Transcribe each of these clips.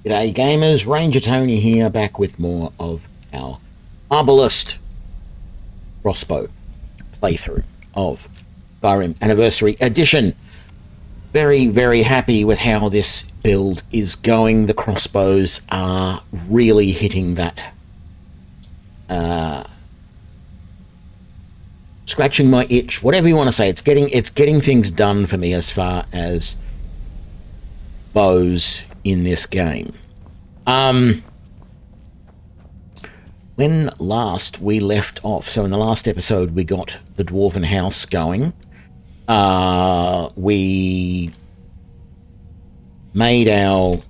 G'day gamers, Ranger Tony here, back with more of our Arbalist crossbow playthrough of Skyrim Anniversary Edition. Very, very happy with how this build is going. The crossbows are really hitting that scratching my itch, whatever you want to say. It's getting things done for me as far as bows in this game. When last we left off, so in the last episode we got the dwarven house going. We made our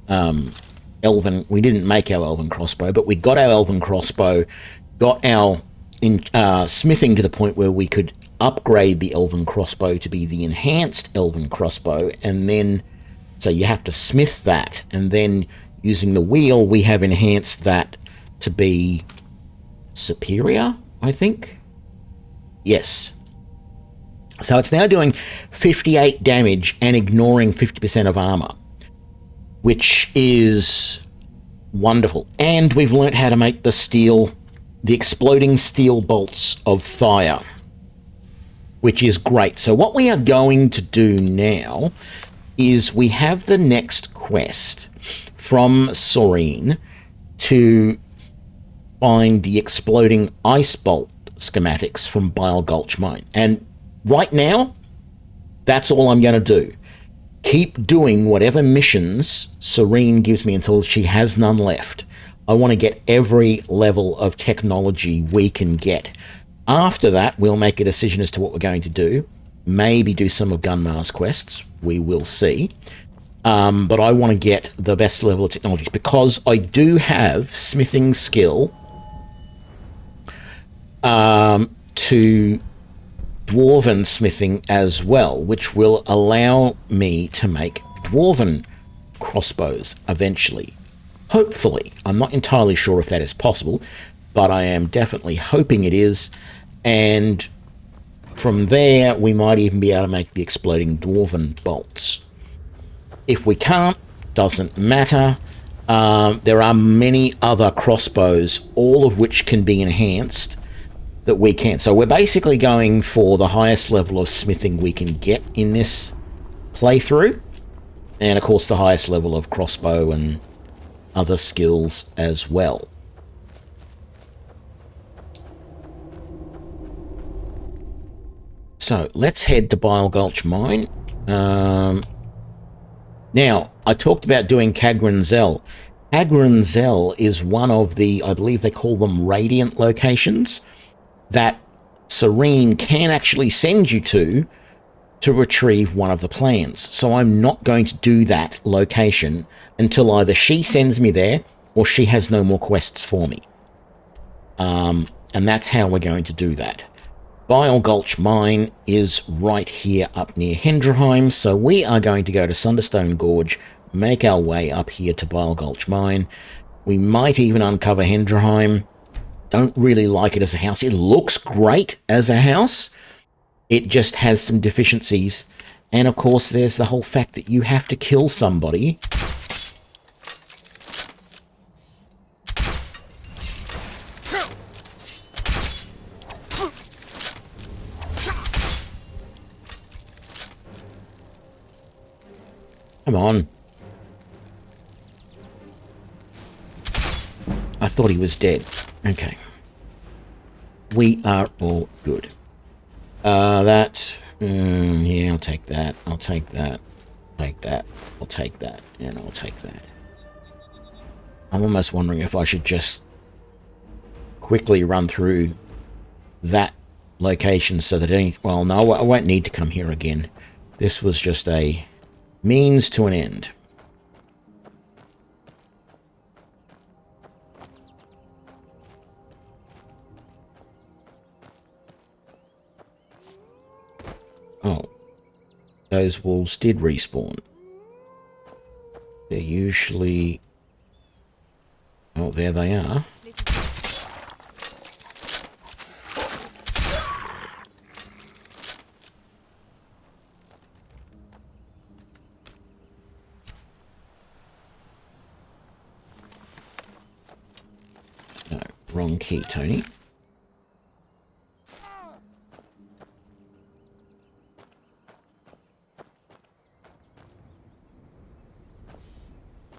we didn't make our elven crossbow, but we got our elven crossbow, got our smithing to the point where we could upgrade the elven crossbow to be the enhanced elven crossbow, and then so you have to smith that, and then using the wheel we have enhanced that to be superior, I think. Yes. So it's now doing 58 damage and ignoring 50% of armor, which is wonderful. And we've learnt how to make the exploding steel bolts of fire, which is great. So what we are going to do now is we have the next quest from Soreen to find the exploding ice bolt schematics from Bile Gulch Mine. And right now, that's all I'm going to do. Keep doing whatever missions Soreen gives me until she has none left. I want to get every level of technology we can get. After that, we'll make a decision as to what we're going to do. Maybe do some of Gunmar's quests. We will see. But I want to get the best level of technologies because I do have smithing skill to dwarven smithing as well, which will allow me to make dwarven crossbows eventually. Hopefully. I'm not entirely sure if that is possible, but I am definitely hoping it is. And from there, we might even be able to make the exploding dwarven bolts. If we can't, doesn't matter. There are many other crossbows, all of which can be enhanced, that we can. So we're basically going for the highest level of smithing we can get in this playthrough. And of course the highest level of crossbow and other skills as well. So let's head to Bile Gulch Mine. Now, I talked about doing Kagranzel. Kagranzel is one of the, I believe they call them radiant locations, that Soreen can actually send you to retrieve one of the plans. So I'm not going to do that location until either she sends me there or she has no more quests for me. And that's how we're going to do that. Bile Gulch Mine is right here up near Hendrheim, so we are going to go to Sunderstone Gorge, make our way up here to Bile Gulch Mine. We might even uncover Hendrheim. Don't really like it as a house. It looks great as a house. It just has some deficiencies. And of course, there's the whole fact that you have to kill somebody. Come on. I thought he was dead. Okay. We are all good. Yeah, I'll take that. I'll take that. Take that. I'll take that. And I'll take that. I'm almost wondering if I should just quickly run through that location so that well, no, I won't need to come here again. This was just a means to an end. Oh, those wolves did respawn. They're usually... Oh, there they are. wrong key, Tony.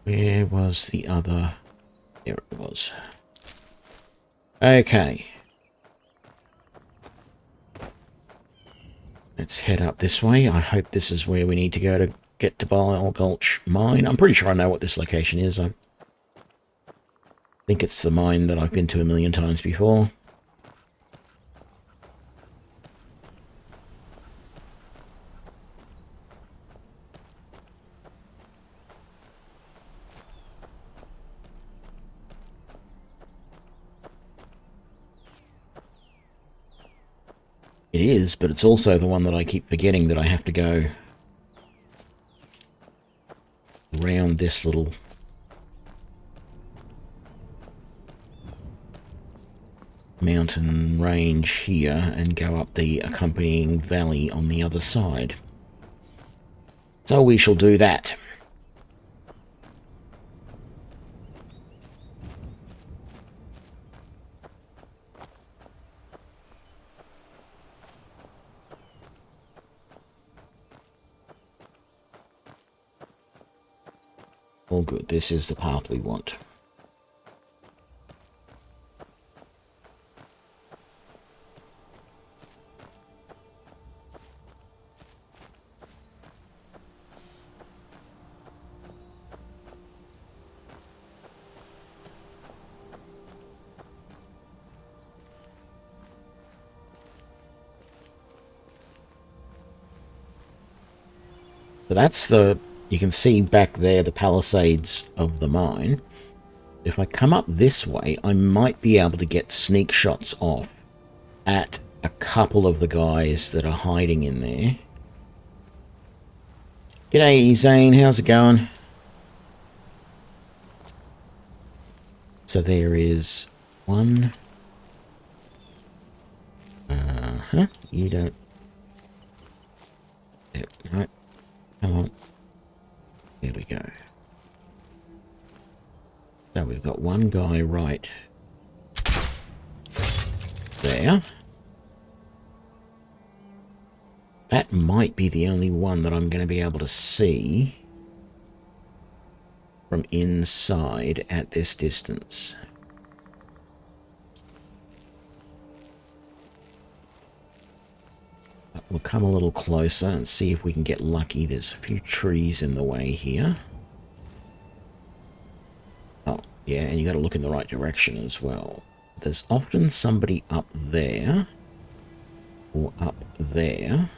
Where was the other? There it was. Okay. Let's head up this way. I hope this is where we need to go to get to Bile Gulch Mine. I'm pretty sure I know what this location is. I think it's the mine that I've been to a million times before. It is, but it's also the one that I keep forgetting that I have to go around this little mountain range here and go up the accompanying valley on the other side. So we shall do that. All good. This is the path we want. So that's the... You can see back there the palisades of the mine. If I come up this way, I might be able to get sneak shots off at a couple of the guys that are hiding in there. G'day, Zane. How's it going? So there is one. You don't... Yep, right. Come on. There we go. So we've got one guy right there. That might be the only one that I'm going to be able to see from inside at this distance. We'll come a little closer and see if we can get lucky. There's a few trees in the way here. Oh, yeah, and you got to look in the right direction as well. There's often somebody up there or up there.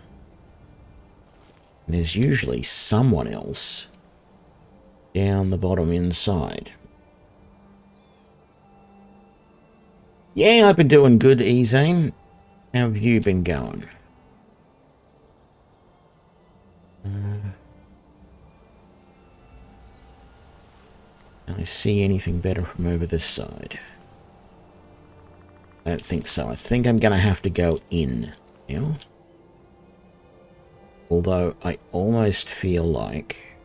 And there's usually someone else down the bottom inside. Yeah, I've been doing good, Ezane. How have you been going? Can I see anything better from over this side? I don't think so. I think I'm going to have to go in now. Although I almost feel like...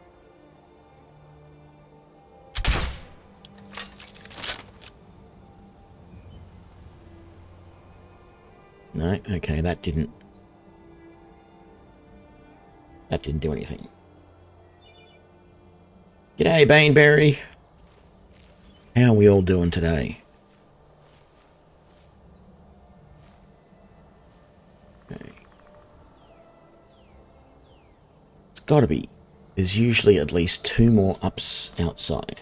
No, okay, that didn't do anything. G'day, Baneberry. How are we all doing today? Okay. It's got to be. There's usually at least 2 more ups outside.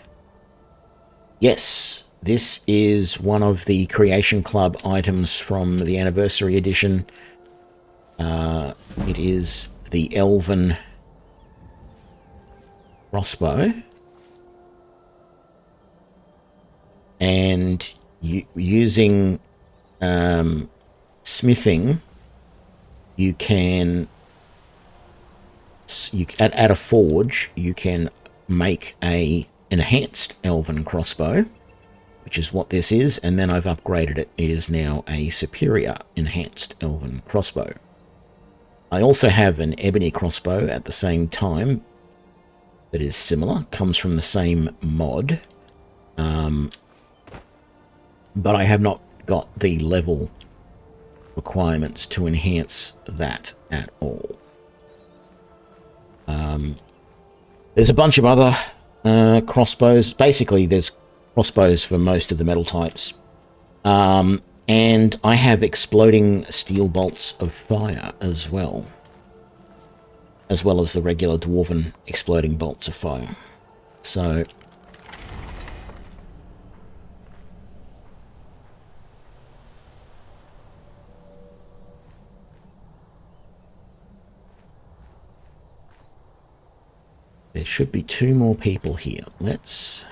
Yes, this is one of the Creation Club items from the Anniversary Edition. It is the Elven Crossbow. And using smithing, you can... at a forge, you can make a enhanced Elven Crossbow, which is what this is, and then I've upgraded it. It is now a superior enhanced Elven Crossbow. I also have an ebony crossbow at the same time that is similar, comes from the same mod. but I have not got the level requirements to enhance that at all. There's a bunch of other crossbows. Basically, there's crossbows for most of the metal types. And I have exploding steel bolts of fire as well as the regular dwarven exploding bolts of fire. So there should be 2 more people here. Let's...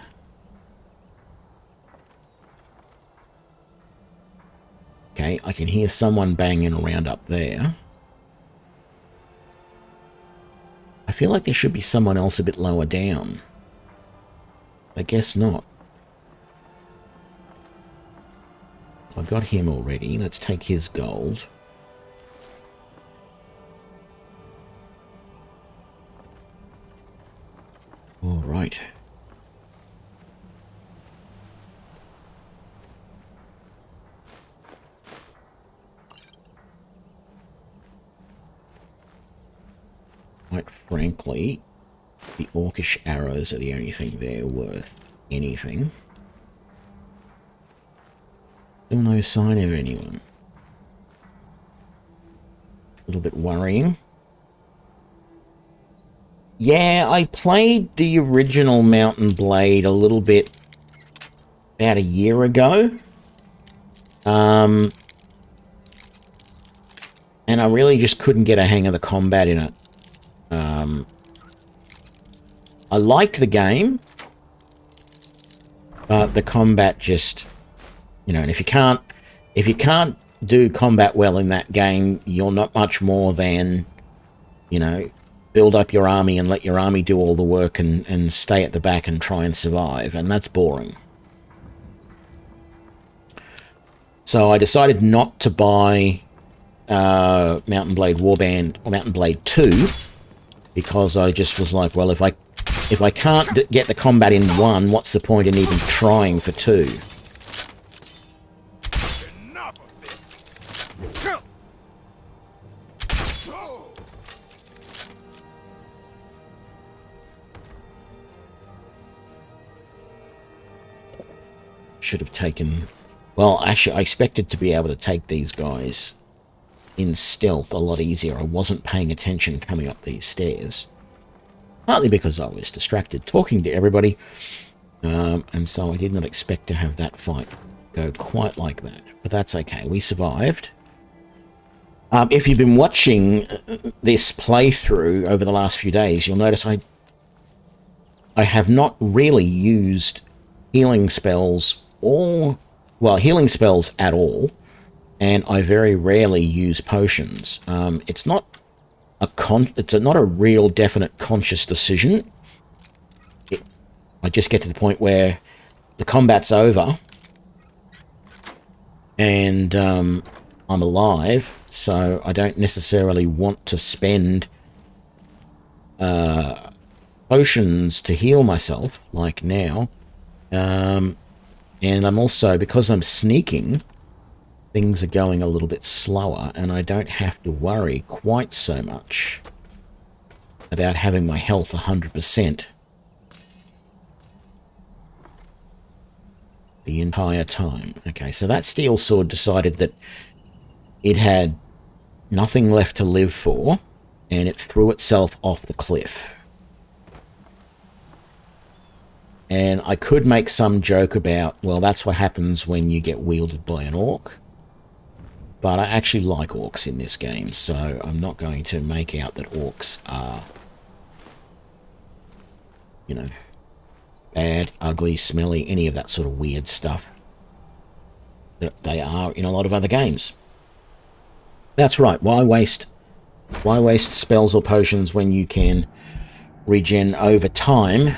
Okay, I can hear someone banging around up there. I feel like there should be someone else a bit lower down. I guess not. I got him already. Let's take his gold. All right. Quite frankly, the orcish arrows are the only thing they're worth anything. Still no sign of anyone. A little bit worrying. Yeah, I played the original Mountain Blade a little bit about a year ago. And I really just couldn't get a hang of the combat in it. I liked the game, but the combat just, you know, and if you can't do combat well in that game, you're not much more than, you know, build up your army and let your army do all the work and stay at the back and try and survive, and that's boring. So I decided not to buy Mountain Blade Warband or Mountain Blade 2, because I just was like, well, if I can't get the combat in 1, what's the point in even trying for 2? Should have taken... Well, actually, I expected to be able to take these guys in stealth a lot easier. I wasn't paying attention coming up these stairs. Partly because I was distracted talking to everybody. And so I did not expect to have that fight go quite like that. But that's okay. We survived. If you've been watching this playthrough over the last few days, you'll notice I have not really used healing spells or... well, healing spells at all. And I very rarely use potions. It's not a real definite conscious decision. I just get to the point where the combat's over and I'm alive, so I don't necessarily want to spend potions to heal myself like now. And I'm also, because I'm sneaking, things are going a little bit slower, and I don't have to worry quite so much about having my health 100% the entire time. Okay, so that steel sword decided that it had nothing left to live for, and it threw itself off the cliff. And I could make some joke about, well, that's what happens when you get wielded by an orc. But I actually like orcs in this game, so I'm not going to make out that orcs are, you know, bad, ugly, smelly, any of that sort of weird stuff that they are in a lot of other games. That's right, why waste spells or potions when you can regen over time?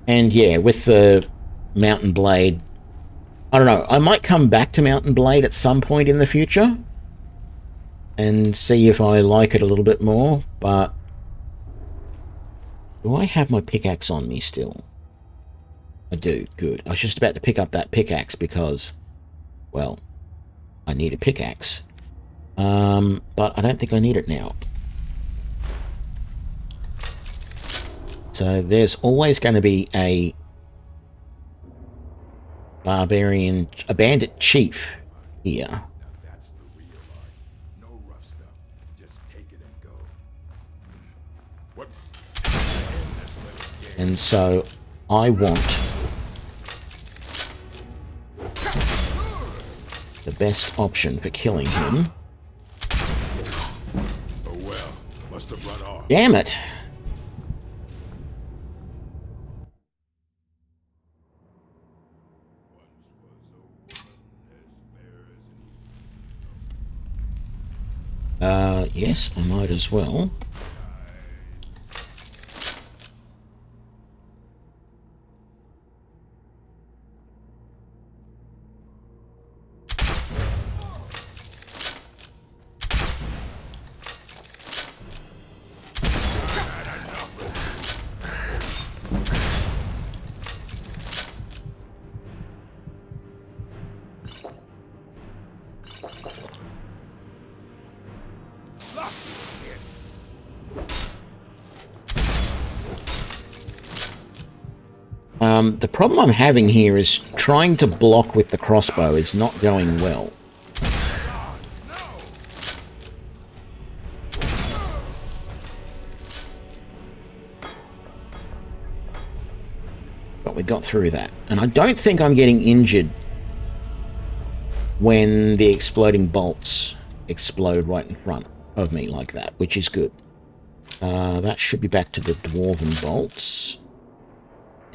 And yeah, with the Mountain Blade, I don't know, I might come back to Mountain Blade at some point in the future and see if I like it a little bit more, but do I have my pickaxe on me still? I do. Good. I was just about to pick up that pickaxe because, well, I need a pickaxe. But I don't think I need it now. So there's always going to be a bandit chief here. And so I want the best option for killing him. Oh well, must have run off. Damn it! Yes, I might as well. The problem I'm having here is trying to block with the crossbow is not going well. But we got through that. And I don't think I'm getting injured when the exploding bolts explode right in front of me like that, which is good. That should be back to the dwarven bolts.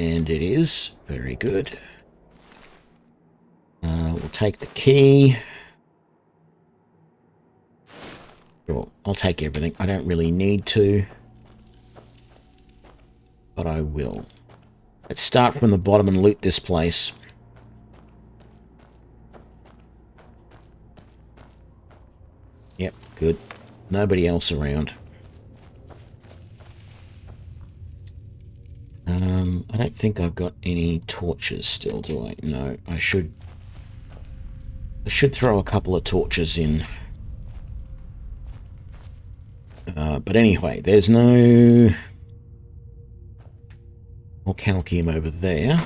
And it is. Very good. We'll take the key. Sure, I'll take everything. I don't really need to, but I will. Let's start from the bottom and loot this place. Yep, good. Nobody else around. I don't think I've got any torches still, do I? No, I should throw a couple of torches in. But anyway, there's no more calcium over there.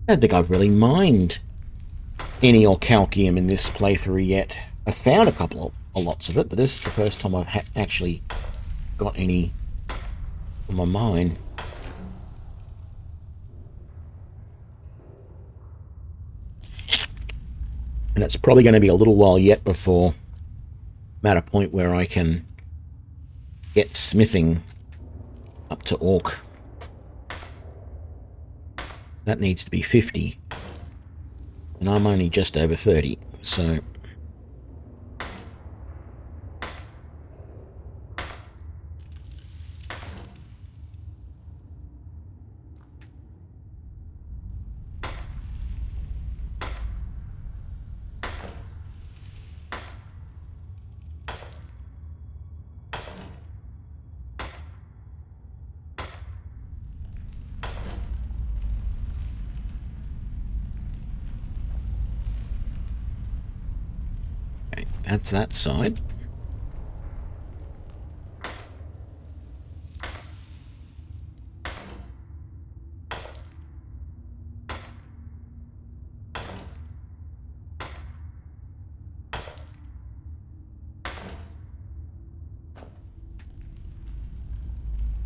I don't think I've really mined any orcalcium in this playthrough yet. I found a couple of lots of it, but this is the first time I've actually got any on my mine. And it's probably going to be a little while yet before I'm at a point where I can get smithing up to orc. That needs to be 50. And I'm only just over 30, so... That's that side.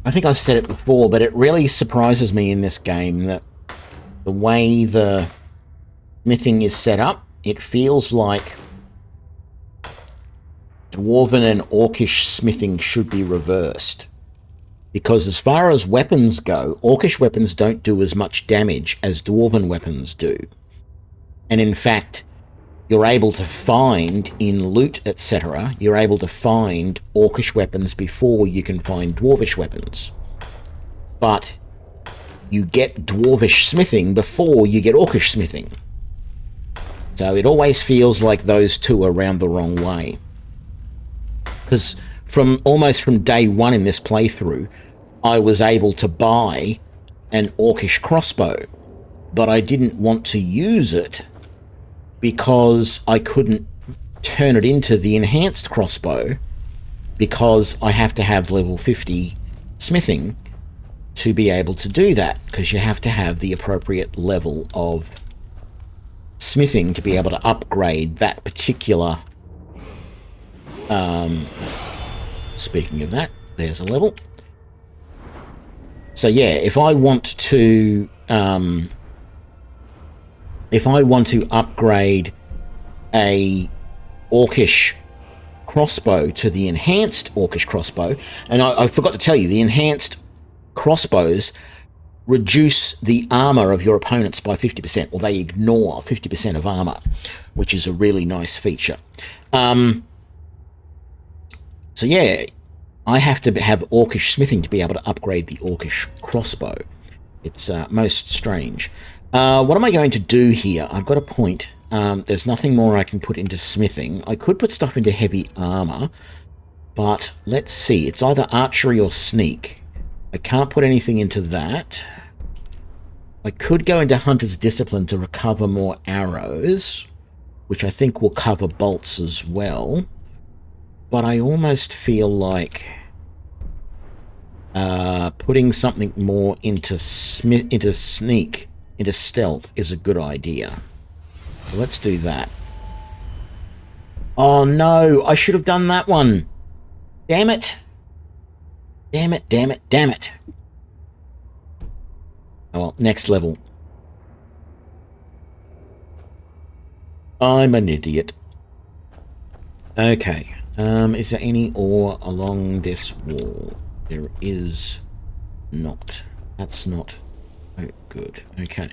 I think I've said it before, but it really surprises me in this game that the way the smithing is set up, it feels like Dwarven and Orcish smithing should be reversed. Because as far as weapons go, Orcish weapons don't do as much damage as Dwarven weapons do. And in fact, you're able to find, in loot, etc., you're able to find Orcish weapons before you can find Dwarvish weapons. but you get dwarvish smithing before you get orcish smithing. So it always feels like those two are round the wrong way. Because almost from day one in this playthrough, I was able to buy an orcish crossbow, but I didn't want to use it because I couldn't turn it into the enhanced crossbow, because I have to have level 50 smithing to be able to do that, because you have to have the appropriate level of smithing to be able to upgrade that particular... speaking of that, there's a level. So yeah, if I want to upgrade a orcish crossbow to the enhanced orcish crossbow, and I forgot to tell you, the enhanced crossbows reduce the armor of your opponents by 50%, or they ignore 50% of armor, which is a really nice feature. So yeah, I have to have orcish smithing to be able to upgrade the orcish crossbow. It's most strange. What am I going to do here? I've got a point. There's nothing more I can put into smithing. I could put stuff into heavy armor, but let's see. It's either archery or sneak. I can't put anything into that. I could go into hunter's discipline to recover more arrows, which I think will cover bolts as well. But I almost feel like putting something more into sneak, into stealth, is a good idea. So let's do that. Oh no, I should have done that one. Damn it. Damn it, damn it, damn it. Oh well, next level. I'm an idiot. Okay. Is there any ore along this wall? There is not. That's not good. Okay.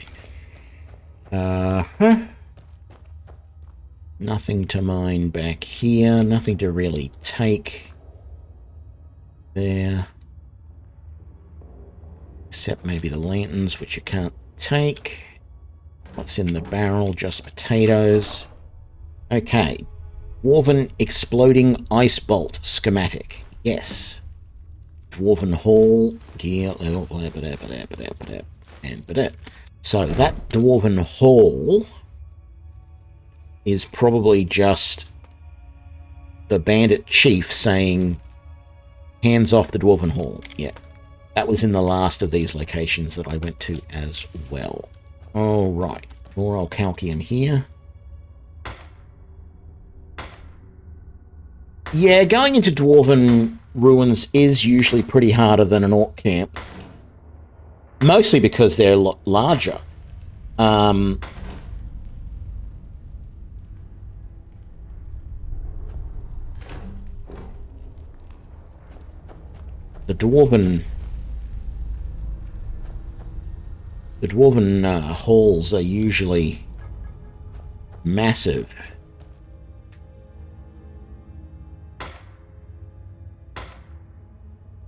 Nothing to mine back here. Nothing to really take there. Except maybe the lanterns, which you can't take. What's in the barrel? Just potatoes. Okay. Dwarven exploding ice bolt schematic. Yes. Dwarven hall. Gear. So that dwarven hall is probably just the bandit chief saying, hands off the dwarven hall. Yeah. That was in the last of these locations that I went to as well. Alright. More old calcium here. Yeah, going into dwarven ruins is usually pretty harder than an orc camp. Mostly because they're a lot larger. The dwarven halls are usually massive.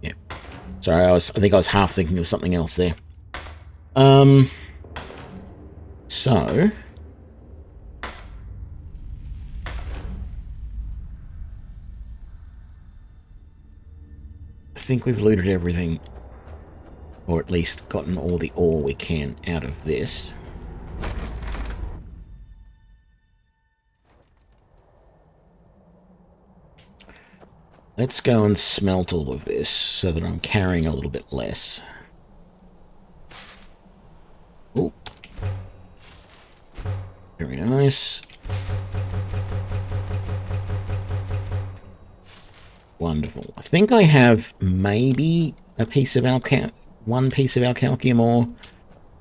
Yeah. Sorry, I think I was half thinking of something else there. So I think we've looted everything, or at least gotten all the ore we can out of this. Let's go and smelt all of this so that I'm carrying a little bit less. Ooh. Very nice. Wonderful. I think I have maybe a piece of one piece of alcalcium ore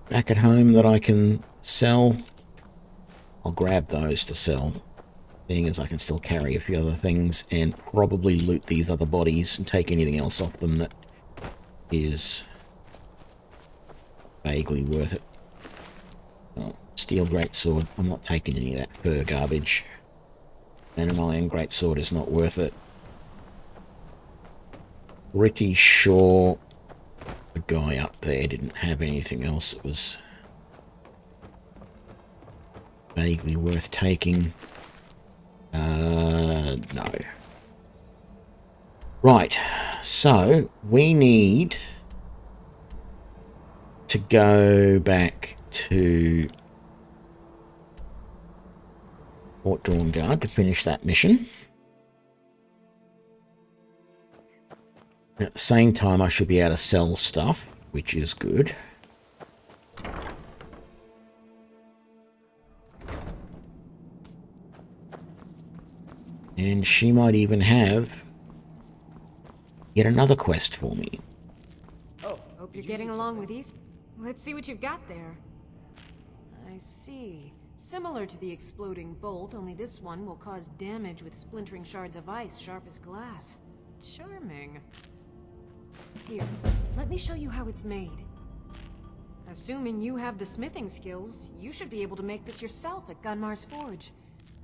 back at home that I can sell. I'll grab those to sell, being as I can still carry a few other things, and probably loot these other bodies and take anything else off them that is vaguely worth it. Oh, steel greatsword. I'm not taking any of that fur garbage. And an iron greatsword is not worth it. Pretty sure The guy up there didn't have anything else that was vaguely worth taking. No. Right, so we need to go back to Fort Dawnguard to finish that mission. At the same time, I should be able to sell stuff, which is good. And she might even have yet another quest for me. Oh, hope you're getting along with these. Let's see what you've got there. I see. Similar to the exploding bolt, only this one will cause damage with splintering shards of ice sharp as glass. Charming. Here, let me show you how it's made. Assuming you have the smithing skills, you should be able to make this yourself at Gunmar's Forge.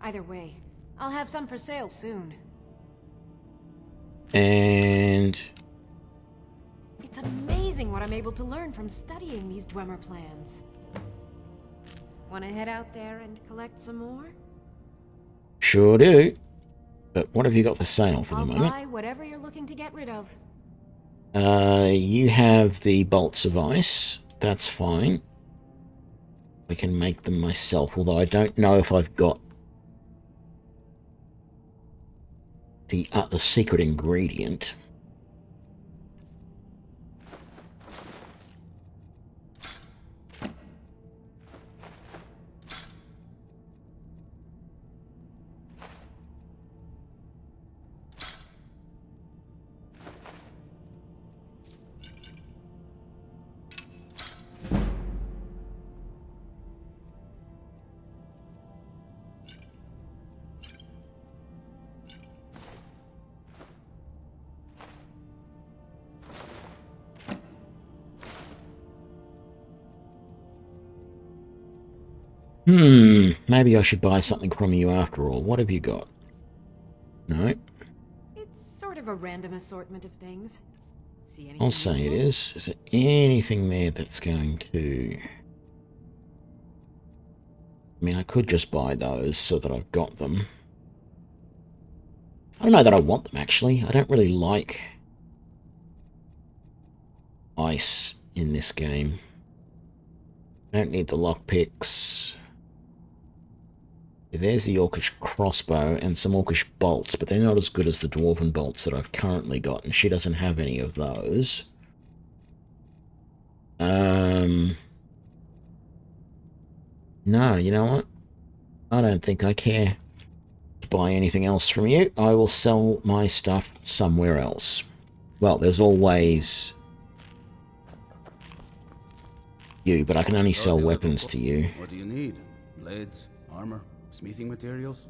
Either way, I'll have some for sale soon. And It's amazing what I'm able to learn from studying these Dwemer plans. Want to head out there and collect some more? sure do. But what have you got for sale for the I'll moment? buy whatever you're looking to get rid of. You have the bolts of ice. That's fine. I can make them myself, although I don't know if I've got the secret ingredient. Maybe I should buy something from you after all. What have you got? No? It's sort of a random assortment of things. See anything I'll say it useful? is. Is there anything there that's going to... I mean, I could just buy those so that I've got them. I don't know that I want them, actually. I don't really like ice in this game. I don't need the lockpicks. There's the Orcish crossbow and some Orcish bolts, but they're not as good as the Dwarven bolts that I've currently got, and she doesn't have any of those. No, you know what? I don't think I care to buy anything else from you. I will sell my stuff somewhere else. Well, there's always you, but I can only sell weapons to you. What do you need? Blades, armor, smithing materials?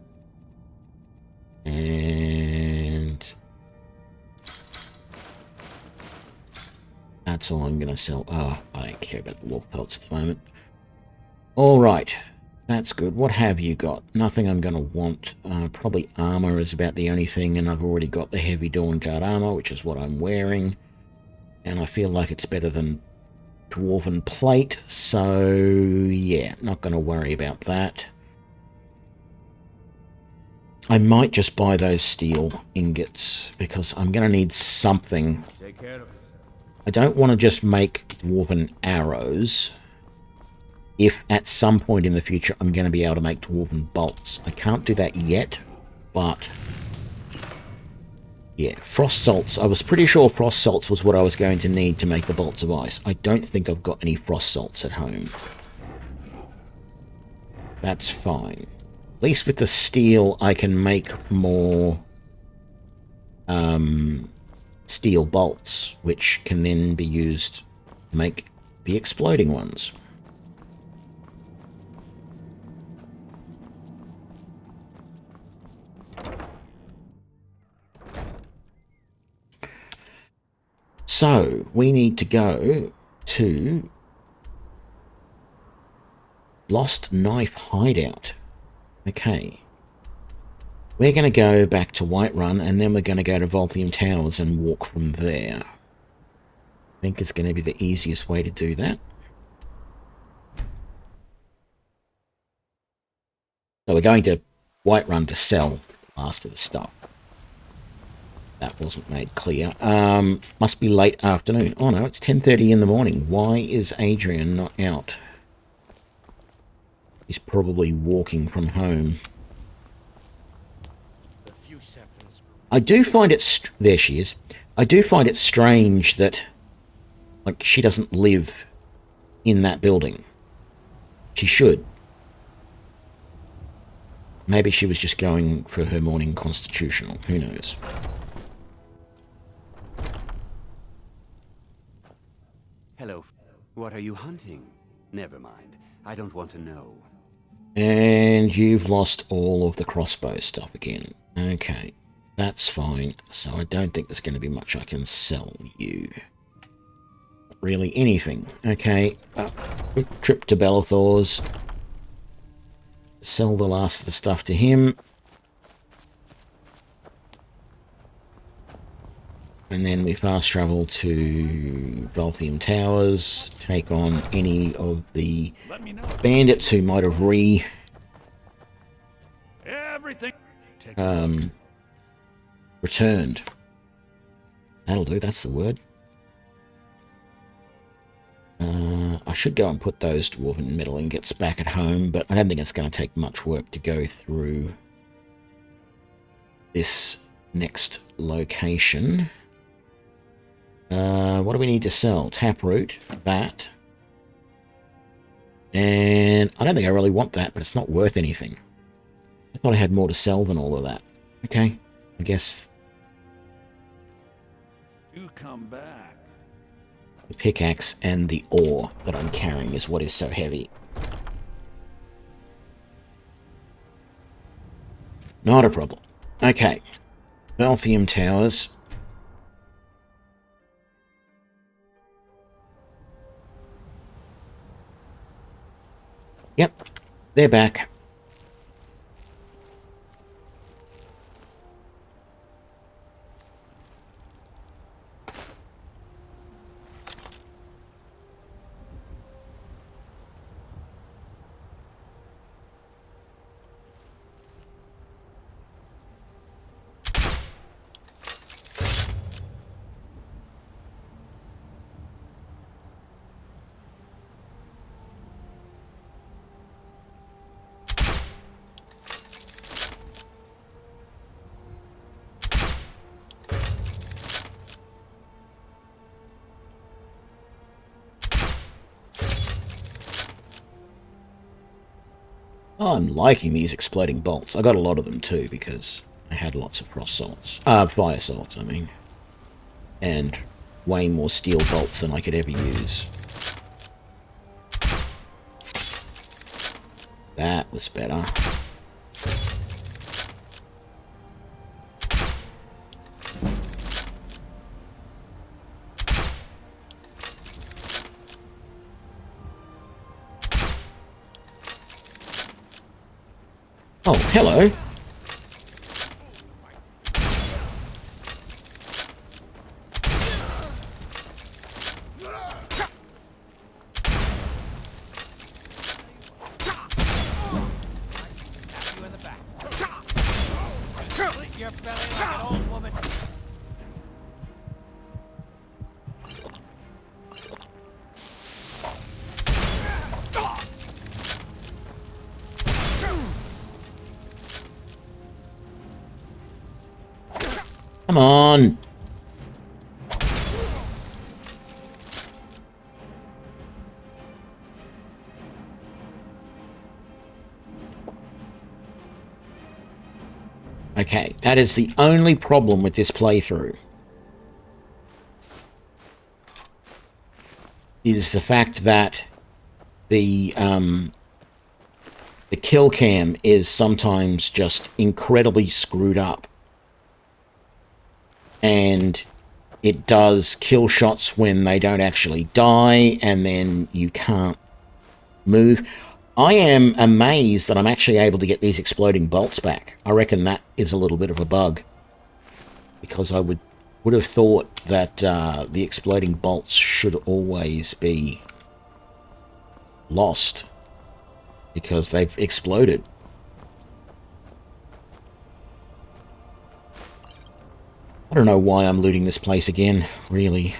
And that's all I'm going to sell. Oh, I don't care about the wolf pelts at the moment. All right, that's good. What have you got? Nothing I'm going to want. Probably armor is about the only thing, and I've already got the heavy Dawnguard armor, which is what I'm wearing. And I feel like it's better than Dwarven plate, so yeah, not going to worry about that. I might just buy those steel ingots, because I'm going to need something. Take care of it. I don't want to just make Dwarven arrows if at some point in the future I'm going to be able to make Dwarven bolts. I can't do that yet, but yeah, frost salts. I was pretty sure frost salts was what I was going to need to make the bolts of ice. I don't think I've got any frost salts at home. That's fine. At least with the steel, I can make more steel bolts, which can then be used to make the exploding ones. So, we need to go to Lost Knife Hideout. Okay. We're going to go back to Whiterun, and then we're going to go to Volthium Towers and walk from there. think is going to be the easiest way to do that. So we're going to Whiterun to sell the last of the stuff. That wasn't made clear. Must be late afternoon. Oh no, it's 10:30 in the morning. Why is Adrian not out? He's probably walking from home. I do find it... There she is. I do find it strange that, like, she doesn't live in that building. She should. Maybe she was just going for her morning constitutional. Who knows? Hello. What are you hunting? Never mind. I don't want to know. And you've lost all of the crossbow stuff again. Okay, that's fine. So I don't think there's going to be much I can sell you. Not really anything. Okay, quick trip to Belethor's. Sell the last of the stuff to him. And then we fast travel to Volthium Towers, take on any of the bandits who might have returned. That'll do, that's the word. I should go and put those dwarven metal ingots back at home, but I don't think it's going to take much work to go through this next location. What do we need to sell? Taproot, that. And I don't think I really want that, but it's not worth anything. I thought I had more to sell than all of that. Okay, I guess... You come back. The pickaxe and the ore that I'm carrying is what is so heavy. Not a problem. Okay. Belthium Towers. Yep, they're back. Oh, I'm liking these exploding bolts. I got a lot of them too because I had lots of frost salts. Fire salts, I mean. And way more steel bolts than I could ever use. That was better. Oh, hello. Come on. Okay, that is the only problem with this playthrough. Is the fact that the kill cam is sometimes just incredibly screwed up. And it does kill shots when they don't actually die, and then you can't move. I am amazed that I'm actually able to get these exploding bolts back. I reckon that is a little bit of a bug. Because I would would have thought that the exploding bolts should always be lost because they've exploded. I don't know why I'm looting this place again, really.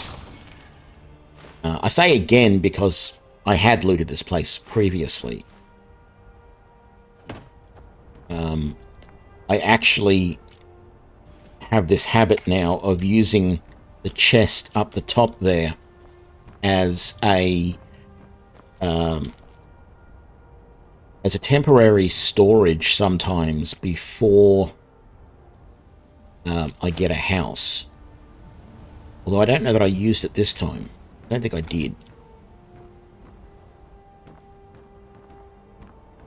I say again because I had looted this place previously. I actually have this habit now of using the chest up the top there as a temporary storage sometimes before I get a house. Although I don't know that I used it this time. I don't think I did.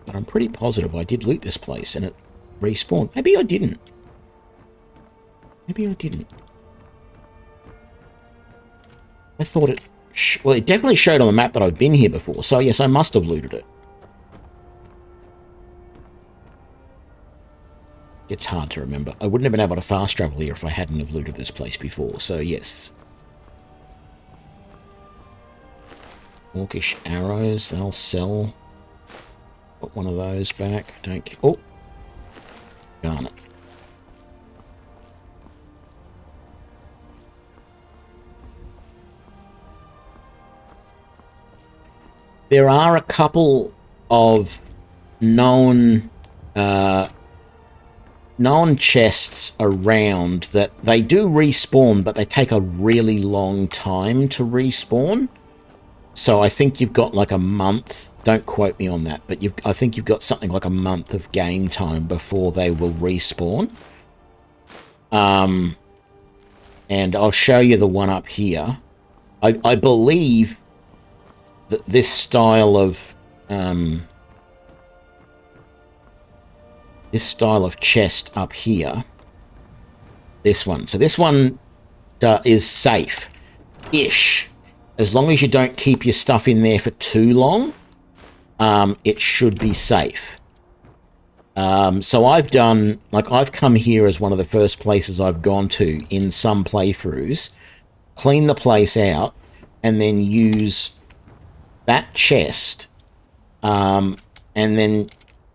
But I'm pretty positive I did loot this place and it respawned. Maybe I didn't. Maybe I didn't. I thought it... well, it definitely showed on the map that I've been here before. So yes, I must have looted it. It's hard to remember. I wouldn't have been able to fast travel here if I hadn't have looted this place before. So yes. Orcish arrows, they'll sell. Put one of those back. Don't... oh! Darn it. There are a couple of known chests around that they do respawn, but they take a really long time to respawn. So I think you've got like a month. Don't quote me on that, but I think you've got something like a month of game time before they will respawn. And I'll show you the one up here. I believe that this style of chest up here, this one. So this one is safe-ish. As long as you don't keep your stuff in there for too long, it should be safe. So I've done, like, I've come here as one of the first places I've gone to in some playthroughs, clean the place out, and then use that chest, and then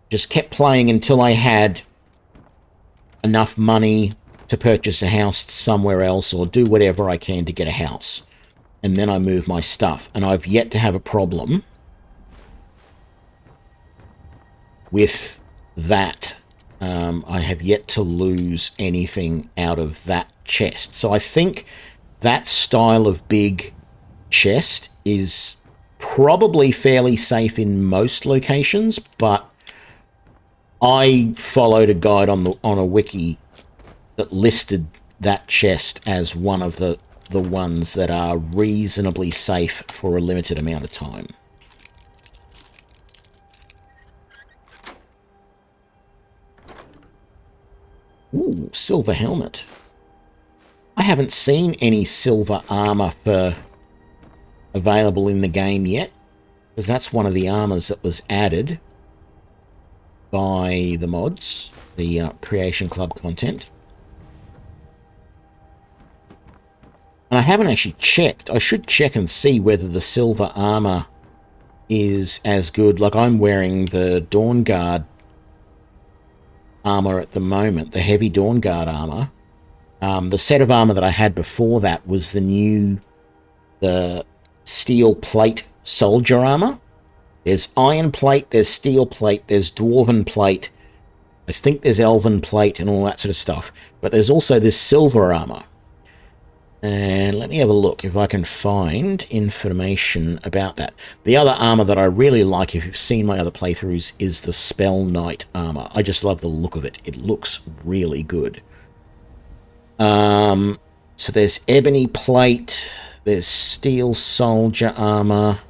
just kept playing until I had enough money to purchase a house somewhere else or do whatever I can to get a house. And then I move my stuff. And I've yet to have a problem with that. I have yet to lose anything out of that chest. So I think that style of big chest is probably fairly safe in most locations, but I followed a guide on a wiki that listed that chest as one of the ones that are reasonably safe for a limited amount of time. Ooh, silver helmet. I haven't seen any silver armor available in the game yet, because that's one of the armors that was added by the mods, the Creation Club content. And I haven't actually checked. I should check and see whether the silver armor is as good. Like, I'm wearing the Dawnguard armor at the moment, the heavy Dawnguard armor. The set of armor that I had before that was the steel plate soldier armor. There's iron plate, there's steel plate, there's dwarven plate. I think there's elven plate and all that sort of stuff. But there's also this silver armor. And let me have a look if I can find information about that. The other armor that I really like, if you've seen my other playthroughs, is the Spell Knight armor. I just love the look of it. It looks really good. So there's ebony plate, there's steel soldier armor,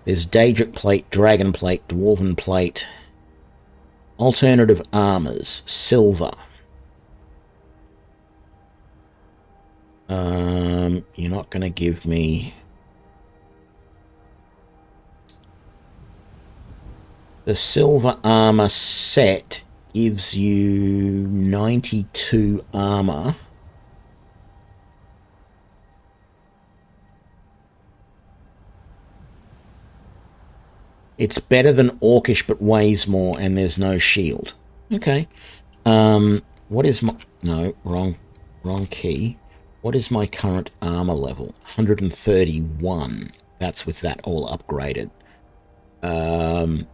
there's Daedric plate, dragon plate, dwarven plate, alternative armors, silver. You're not going to give me... The silver armor set gives you 92 armor It's better than Orcish, but weighs more, and there's no shield. Okay. What is my... No, wrong key. What is my current armor level? 131. That's with that all upgraded. The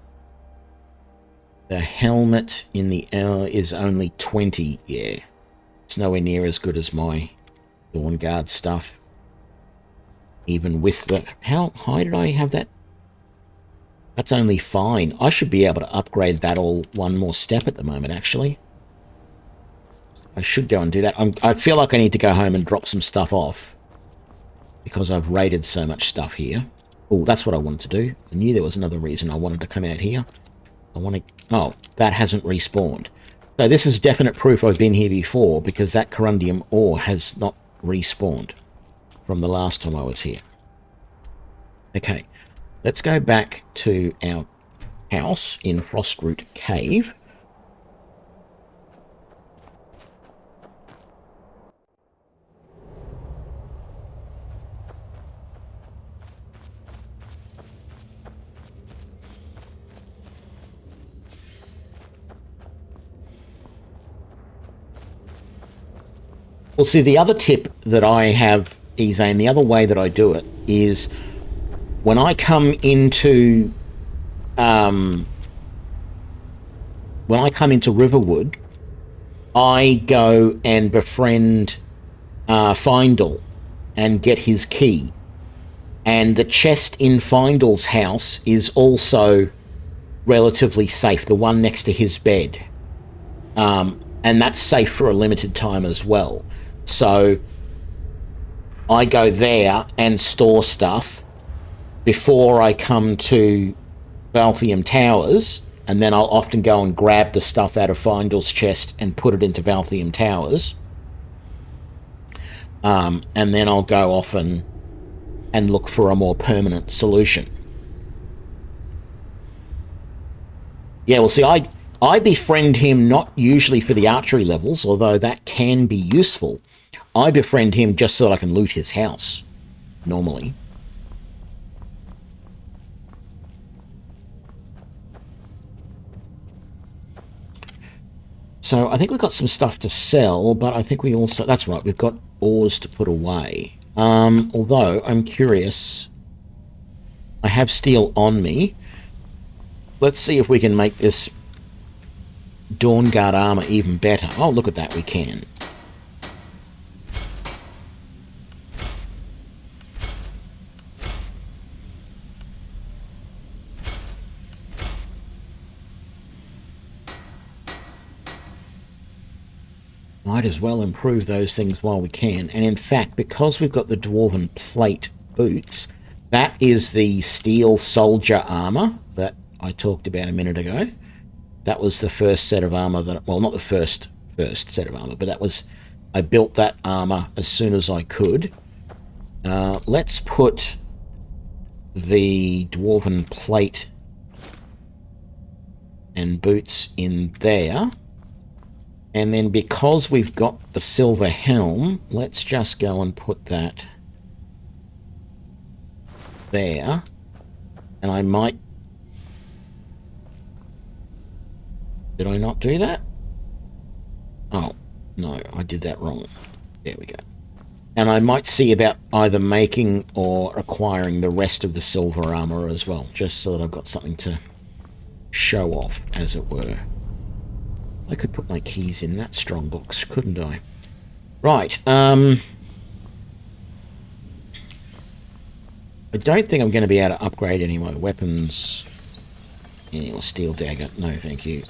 helmet in the L is only 20. Yeah. It's nowhere near as good as my Dawnguard stuff. Even with the... How high did I have that? That's only fine. I should be able to upgrade that all one more step at the moment, actually. I should go and do that. I feel like I need to go home and drop some stuff off, because I've raided so much stuff here. Oh, that's what I wanted to do. I knew there was another reason I wanted to come out here. I want to... Oh, that hasn't respawned. So this is definite proof I've been here before, because that corundium ore has not respawned from the last time I was here. Okay, let's go back to our house in Frostroot Cave. Well, see, the other tip that I have, Ezane, the other way that I do it is when I come into Riverwood, I go and befriend Findle and get his key. And the chest in Findle's house is also relatively safe, the one next to his bed. And that's safe for a limited time as well. So I go there and store stuff before I come to Valthium Towers, and then I'll often go and grab the stuff out of Findle's chest and put it into Valthium Towers. And then I'll go off and look for a more permanent solution. Yeah, well, see, I befriend him not usually for the archery levels, although that can be useful. I befriend him just so that I can loot his house, normally. So I think we've got some stuff to sell, but I think we also... That's right, we've got ores to put away. Although, I'm curious... I have steel on me. Let's see if we can make this Dawnguard armor even better. Oh, look at that, we can. Might as well improve those things while we can. And in fact, because we've got the Dwarven Plate boots, that is the steel soldier armor that I talked about a minute ago. That was the first set of armor that... Well, not the first set of armor, but that was... I built that armor as soon as I could. Let's put the Dwarven Plate and boots in there. And then because we've got the silver helm, let's just go and put that there. And I might... Did I not do that? Oh, no, I did that wrong. There we go. And I might see about either making or acquiring the rest of the silver armor as well, just so that I've got something to show off, as it were. I could put my keys in that strong box, couldn't I? Right, I don't think I'm going to be able to upgrade any of my weapons. Any more steel dagger? No, thank you.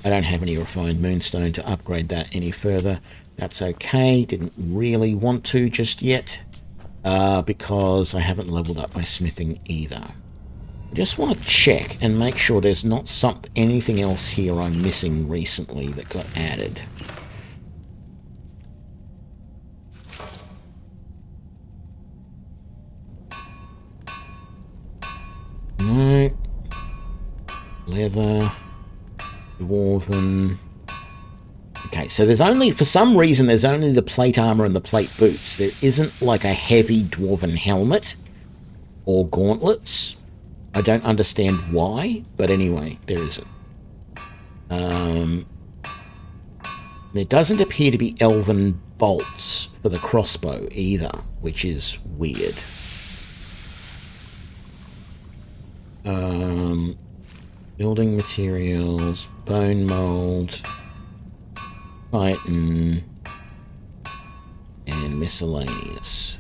I don't have any refined moonstone to upgrade that any further. That's okay. Didn't really want to just yet, because I haven't leveled up my smithing either. I just want to check and make sure there's not anything else here I'm missing recently that got added. No. Leather. Dwarven. Okay, so there's only, for some reason, there's only the plate armor and the plate boots. There isn't like a heavy dwarven helmet or gauntlets. I don't understand why, but anyway, there isn't. There doesn't appear to be elven bolts for the crossbow either, which is weird. Building materials, bone mold, Titan, and miscellaneous.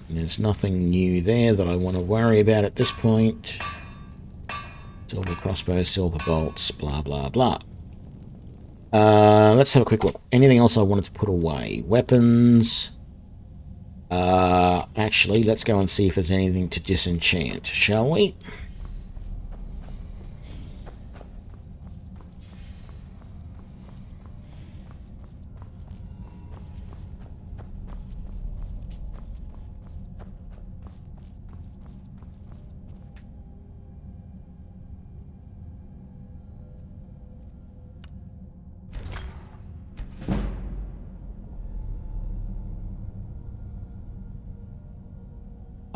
And there's nothing new there that I want to worry about at this point. Silver crossbow, silver bolts, blah, blah, blah. Let's have a quick look. Anything else I wanted to put away? Weapons. Actually, let's go and see if there's anything to disenchant, shall we?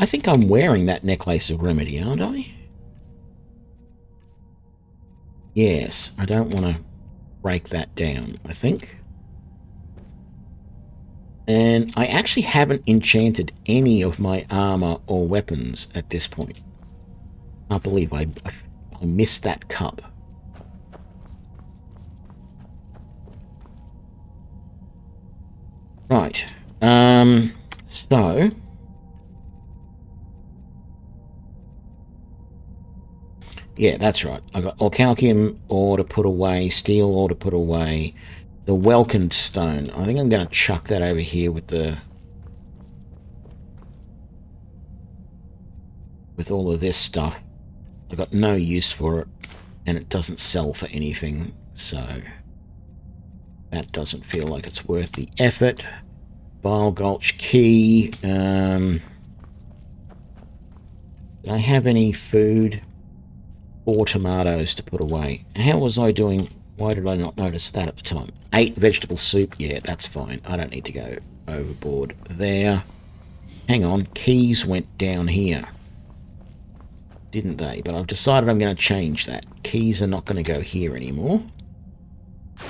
I think I'm wearing that necklace of remedy, aren't I? Yes, I don't want to break that down, I think. And I actually haven't enchanted any of my armor or weapons at this point. I can't believe I missed that cup. Right. So... yeah, that's right. I got Orcalcium ore to put away, steel ore to put away, the Welkin stone. I think I'm going to chuck that over here with all of this stuff. I got no use for it, and it doesn't sell for anything, so that doesn't feel like it's worth the effort. Bile Gulch key. Did I have any food? 4 tomatoes to put away. How was I doing? Why did I not notice that at the time? 8 vegetable soup. Yeah, that's fine. I don't need to go overboard there. Hang on. Keys went down here. Didn't they? But I've decided I'm going to change that. Keys are not going to go here anymore.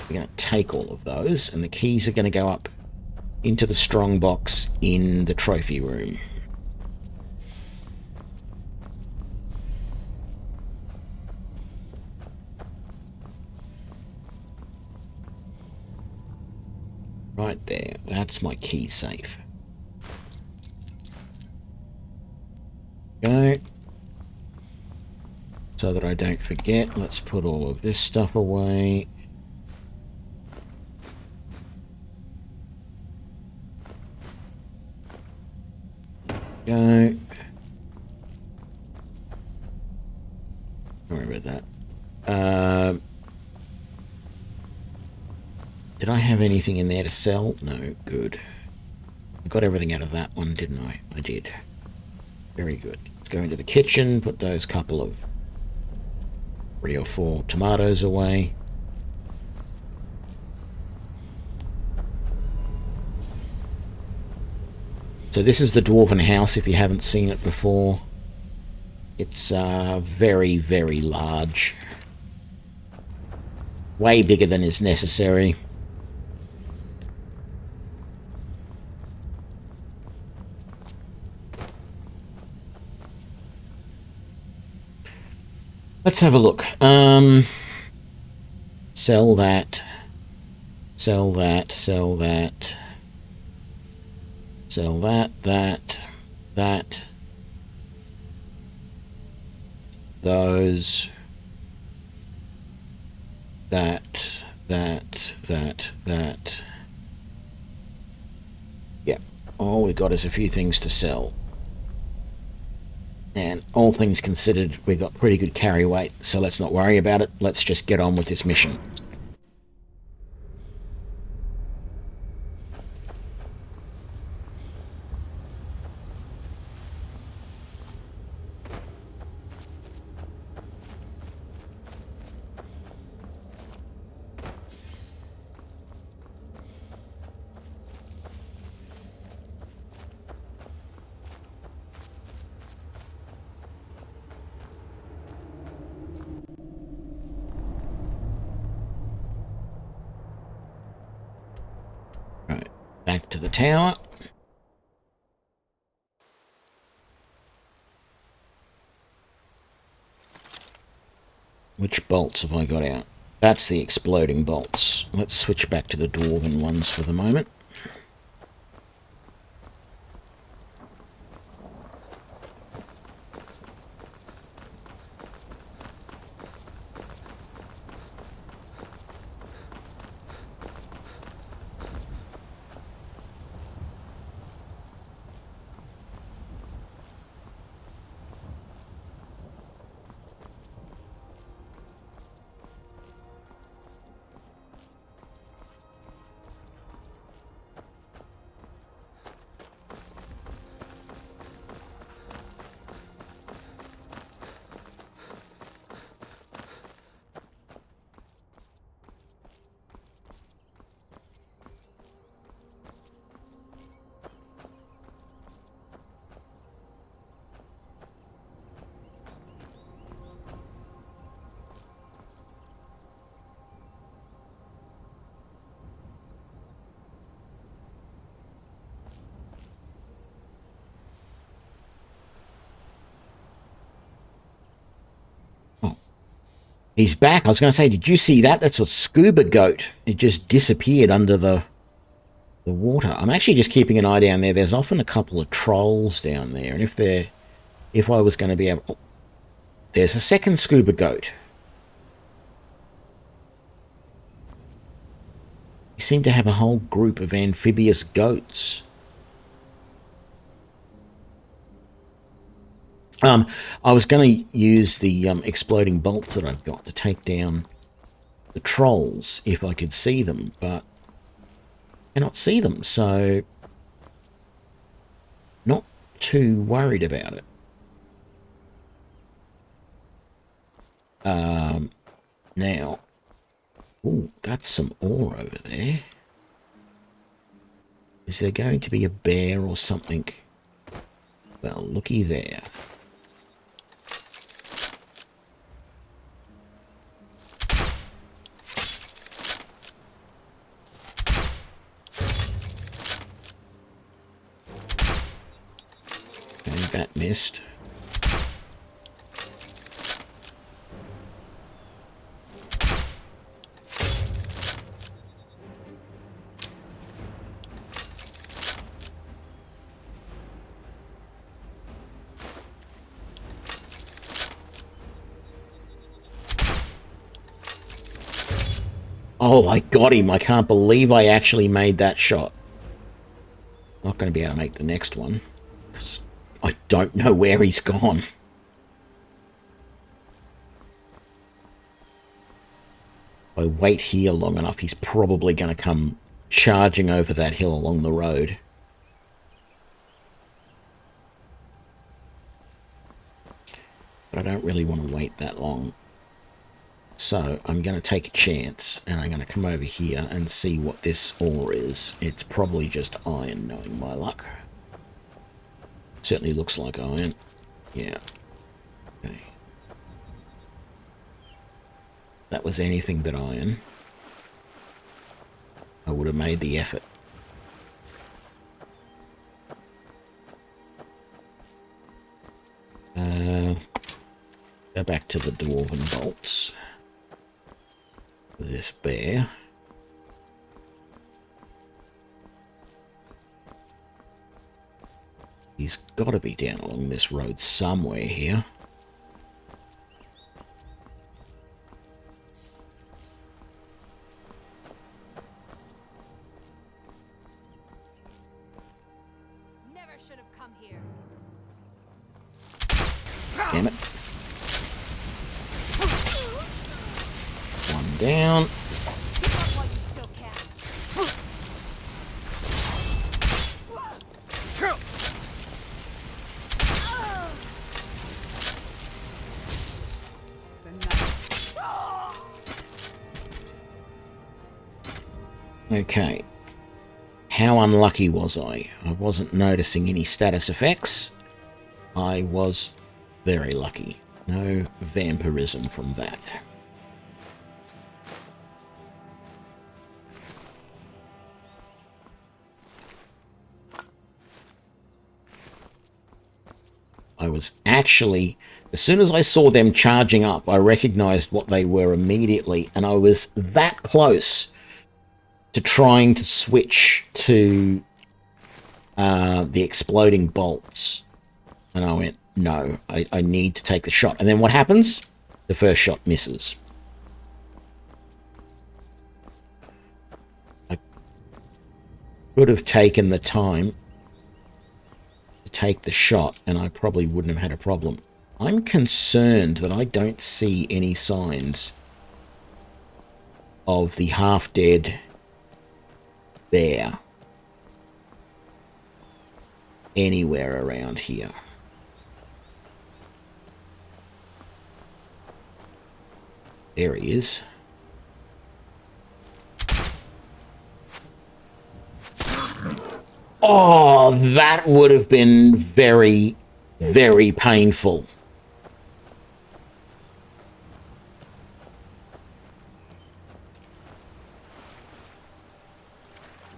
We're going to take all of those, and the keys are going to go up into the strong box in the trophy room. Right there. That's my key safe. Go. So that I don't forget, let's put all of this stuff away. Go. Sorry about that. Did I have anything in there to sell? No, good. I got everything out of that one, didn't I? I did. Very good. Let's go into the kitchen, put those couple of 3 or 4 tomatoes away. So this is the Dwarven house, if you haven't seen it before. It's very, very large. Way bigger than is necessary. Let's have a look. Sell that. Sell that. Sell that. Sell that. That. Those. That. Yeah. All we got is a few things to sell. And all things considered, we got pretty good carry weight, so let's not worry about it. Let's just get on with this mission. back to the tower. Which bolts have I got out? That's the exploding bolts. Let's switch back to the dwarven ones for the moment. He's back. I was going to say, did you see that? That's a scuba goat. It just disappeared under the water. I'm actually just keeping an eye down there. There's often a couple of trolls down there. And if I was going to be able... Oh, there's a second scuba goat. You seem to have a whole group of amphibious goats. I was going to use the exploding bolts that I've got to take down the trolls if I could see them, but I cannot see them, so not too worried about it. Now, ooh, that's some ore over there. Is there going to be a bear or something? Well, looky there. That missed. Oh, I got him. I can't believe I actually made that shot. Not going to be able to make the next one. I don't know where he's gone. If I wait here long enough, he's probably going to come charging over that hill along the road. But I don't really want to wait that long. So I'm going to take a chance, and I'm going to come over here and see what this ore is. It's probably just iron, knowing my luck. Certainly looks like iron. Yeah. Okay. That was anything but iron. I would have made the effort. Go back to the dwarven bolts. This bear. He's got to be down along this road somewhere here. Never should have come here. Damn it. One down. Okay. How unlucky was I? I wasn't noticing any status effects. I was very lucky. No vampirism from that. I was actually, as soon as I saw them charging up, I recognized what they were immediately, and I was that close to trying to switch to the exploding bolts. And I went, no, I need to take the shot. And then what happens? The first shot misses. I could have taken the time to take the shot, and I probably wouldn't have had a problem. I'm concerned that I don't see any signs of the half-dead bear anywhere around here. There he is. Oh, that would have been very, very painful.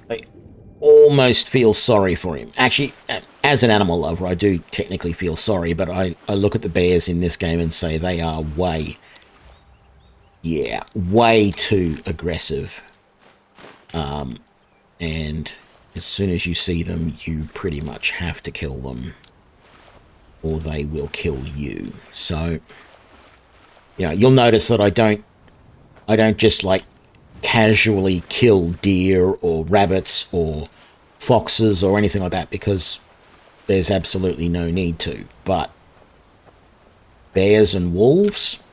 I almost feel sorry for him. Actually, as an animal lover, I do technically feel sorry, but I look at the bears in this game and say they are way too aggressive. And as soon as you see them, you pretty much have to kill them, or they will kill you. So, yeah, you'll notice that I don't just like casually kill deer or rabbits or foxes or anything like that, because there's absolutely no need to. But bears and wolves,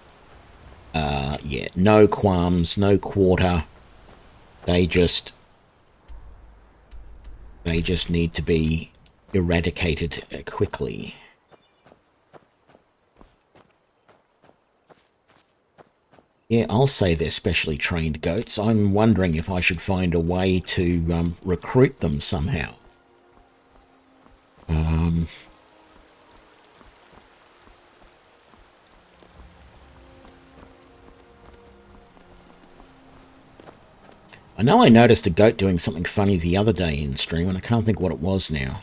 yeah, no qualms, no quarter. They just need to be eradicated quickly. Yeah, I'll say they're specially trained goats. I'm wondering if I should find a way to recruit them somehow. I know I noticed a goat doing something funny the other day in stream, and I can't think what it was now.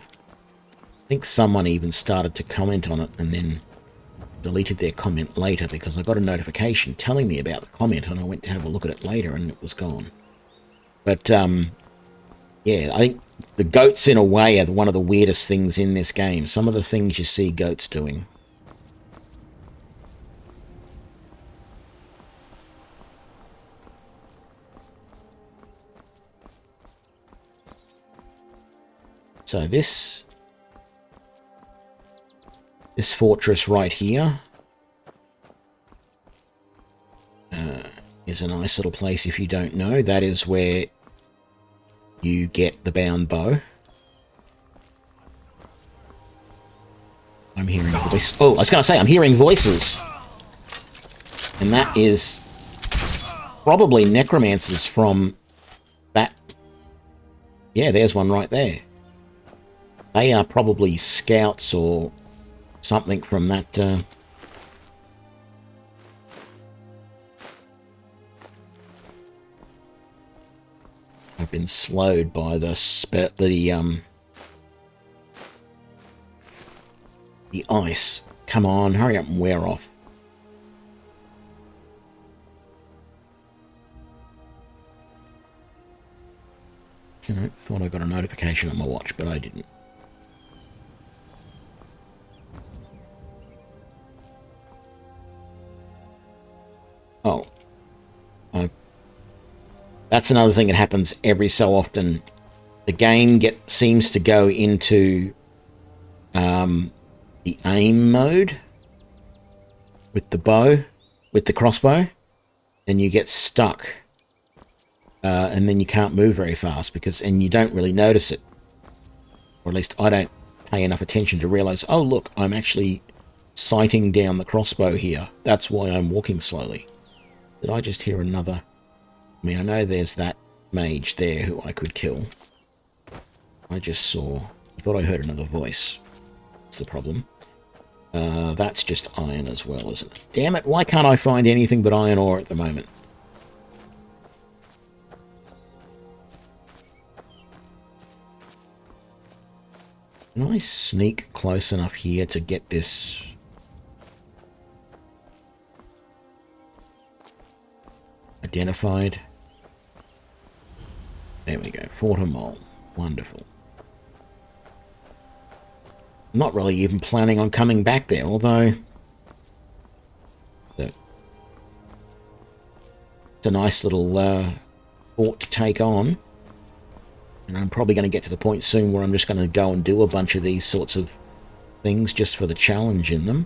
I think someone even started to comment on it and then deleted their comment later, because I got a notification telling me about the comment, and I went to have a look at it later and it was gone. But, yeah, I think the goats in a way are one of the weirdest things in this game. Some of the things you see goats doing. So this fortress right here is a nice little place if you don't know. That is where you get the bound bow. I'm hearing a voice. Oh, I was going to say, I'm hearing voices. And that is probably necromancers from that. Yeah, there's one right there. They are probably scouts or something from that. I've been slowed by the ice. Come on, hurry up and wear off. Alright, thought I got a notification on my watch, but I didn't. Oh. That's another thing that happens every so often. The game seems to go into the aim mode with the bow, with the crossbow, and you get stuck. And then you can't move very fast and you don't really notice it. Or at least I don't pay enough attention to realize, oh look, I'm actually sighting down the crossbow here. That's why I'm walking slowly. Did I just hear another? I mean, I know there's that mage there who I could kill. I thought I heard another voice. That's the problem. That's just iron as well, isn't it? Damn it, why can't I find anything but iron ore at the moment? Can I sneak close enough here to get this? Identified. There we go. Fort a mole. Wonderful. Not really even planning on coming back there, although it's a nice little fort to take on. And I'm probably going to get to the point soon where I'm just going to go and do a bunch of these sorts of things just for the challenge in them.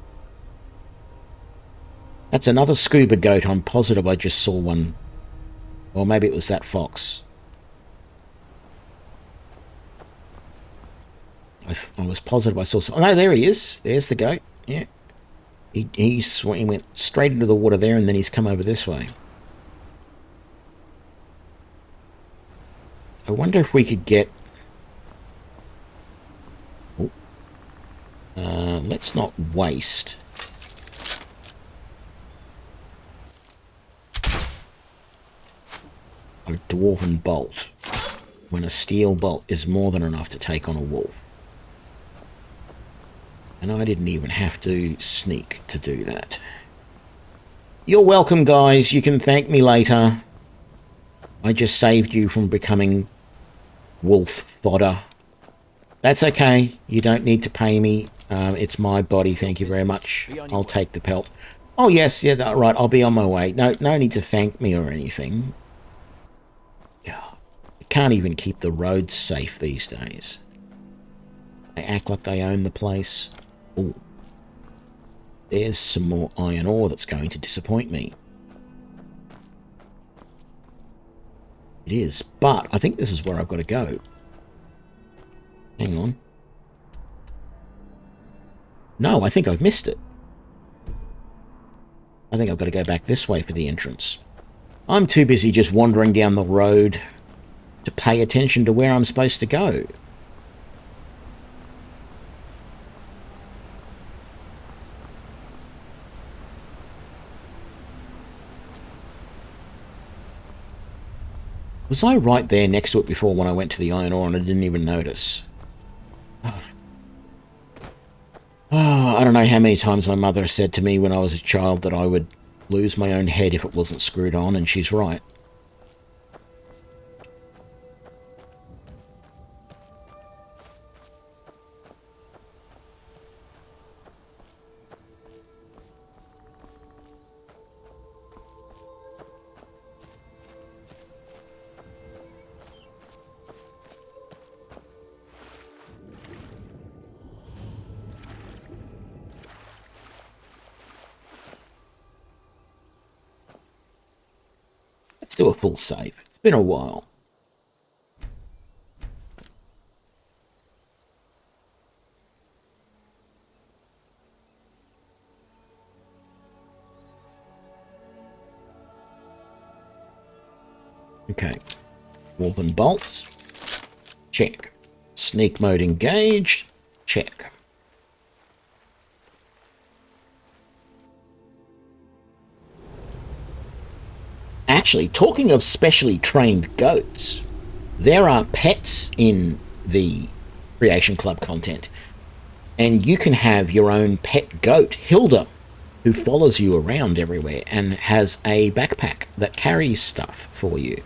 That's another scuba goat. I'm positive I just saw one. Or maybe it was that fox. I was positive I saw some. Oh, no, there he is. There's the goat. Yeah. He went straight into the water there, and then he's come over this way. I wonder if we could get... Oh. Let's not waste... a dwarven bolt when a steel bolt is more than enough to take on a wolf. And I didn't even have to sneak to do that. You're welcome, guys. You can thank me later. I just saved you from becoming wolf fodder. That's okay. You don't need to pay me. It's my body. Thank you very much. I'll take the pelt. Oh, yes. Yeah, right. I'll be on my way. No need to thank me or anything. God, I can't even keep the roads safe these days. They act like they own the place. Ooh. There's some more iron ore that's going to disappoint me. It is, but I think this is where I've got to go. Hang on. No, I think I've missed it. I think I've got to go back this way for the entrance. I'm too busy just wandering down the road to pay attention to where I'm supposed to go. Was I right there next to it before when I went to the iron ore and I didn't even notice? Oh, I don't know how many times my mother said to me when I was a child that I would lose my own head if it wasn't screwed on, and she's right. Do a full save. It's been a while. Okay. Dwarven bolts. Check. Sneak mode engaged. Check. Actually, talking of specially trained goats, there are pets in the Creation Club content, and you can have your own pet goat, Hilda, who follows you around everywhere and has a backpack that carries stuff for you.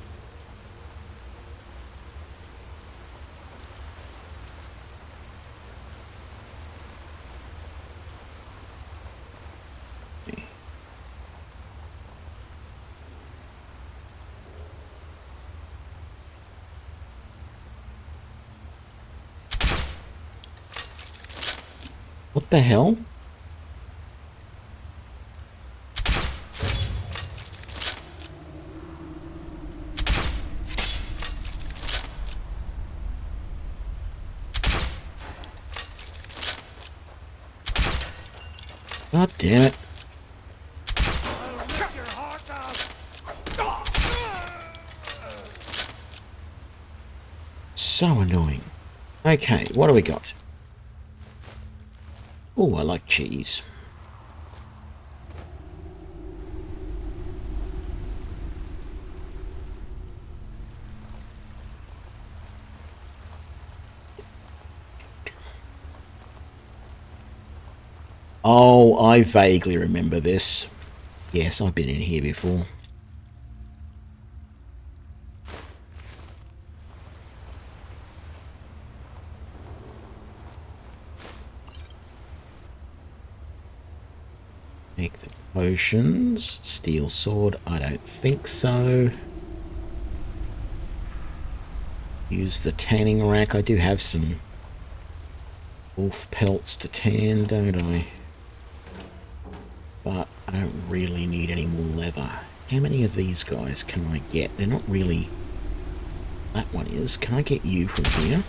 What the hell? God damn it. So annoying. Okay, what do we got? Oh, I like cheese. Oh, I vaguely remember this. Yes, I've been in here before. Make the potions. Steel sword, I don't think so. Use the tanning rack. I do have some wolf pelts to tan, don't I? But I don't really need any more leather. How many of these guys can I get? They're not really... That one is. Can I get you from here?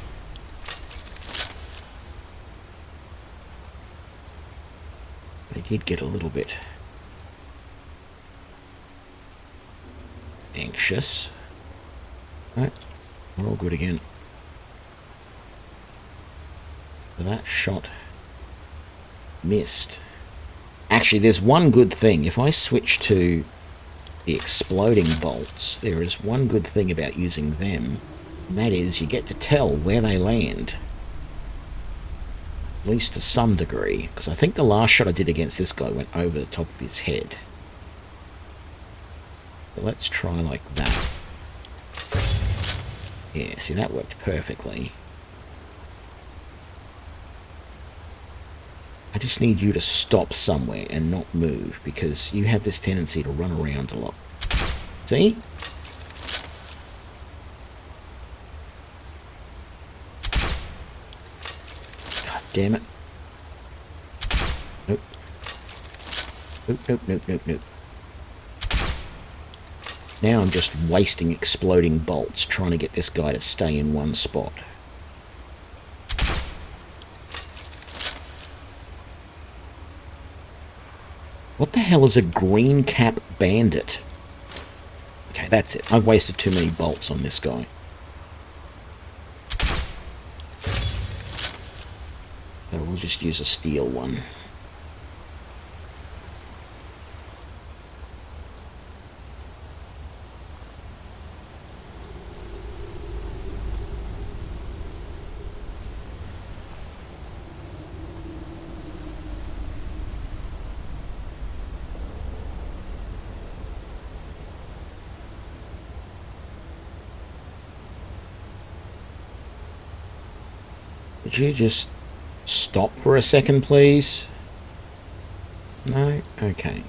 They did get a little bit anxious. Right, we're all good again. So that shot missed. Actually, there's one good thing. If I switch to the exploding bolts, there is one good thing about using them, and that is you get to tell where they land. At least to some degree, because I think the last shot I did against this guy went over the top of his head. So let's try like that. Yeah, see, that worked perfectly. I just need you to stop somewhere and not move, because you have this tendency to run around a lot. See? God damn it. Nope. Nope, nope, nope, nope, nope. Now I'm just wasting exploding bolts trying to get this guy to stay in one spot. What the hell is a green cap bandit? Okay, that's it. I've wasted too many bolts on this guy. So we'll just use a steel one. Would you just stop for a second, please? No? Okay.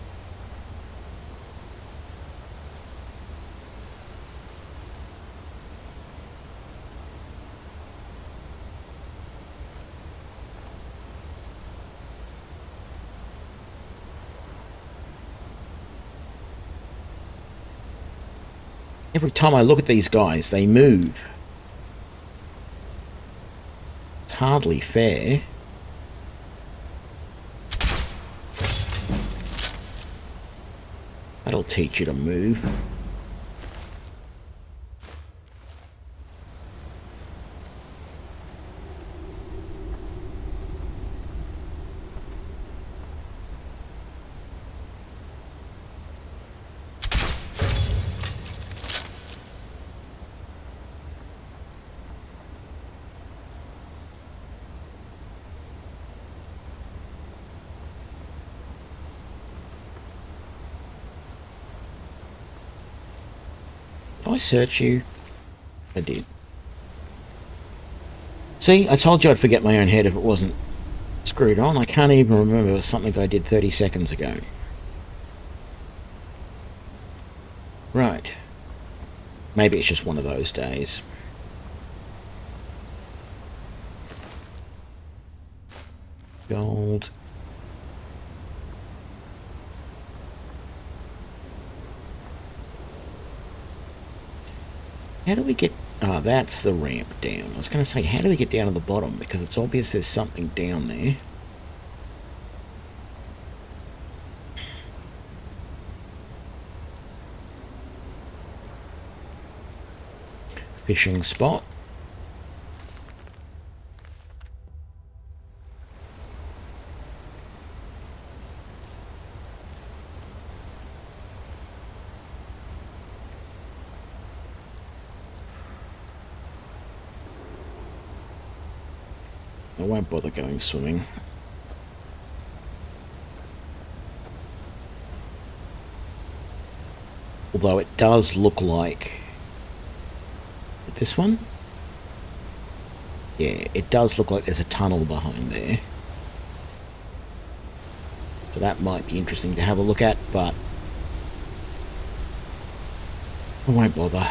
Every time I look at these guys, they move. Hardly fair. That'll teach you to move. Did I search you? I did. See, I told you I'd forget my own head if it wasn't screwed on. I can't even remember something I did 30 seconds ago. Right. Maybe it's just one of those days. Gold. How do we get... Oh, that's the ramp down. I was going to say, how do we get down to the bottom? Because it's obvious there's something down there. Fishing spot. I won't bother going swimming. Although it does look like... This one? Yeah, it does look like there's a tunnel behind there. So that might be interesting to have a look at, but I won't bother.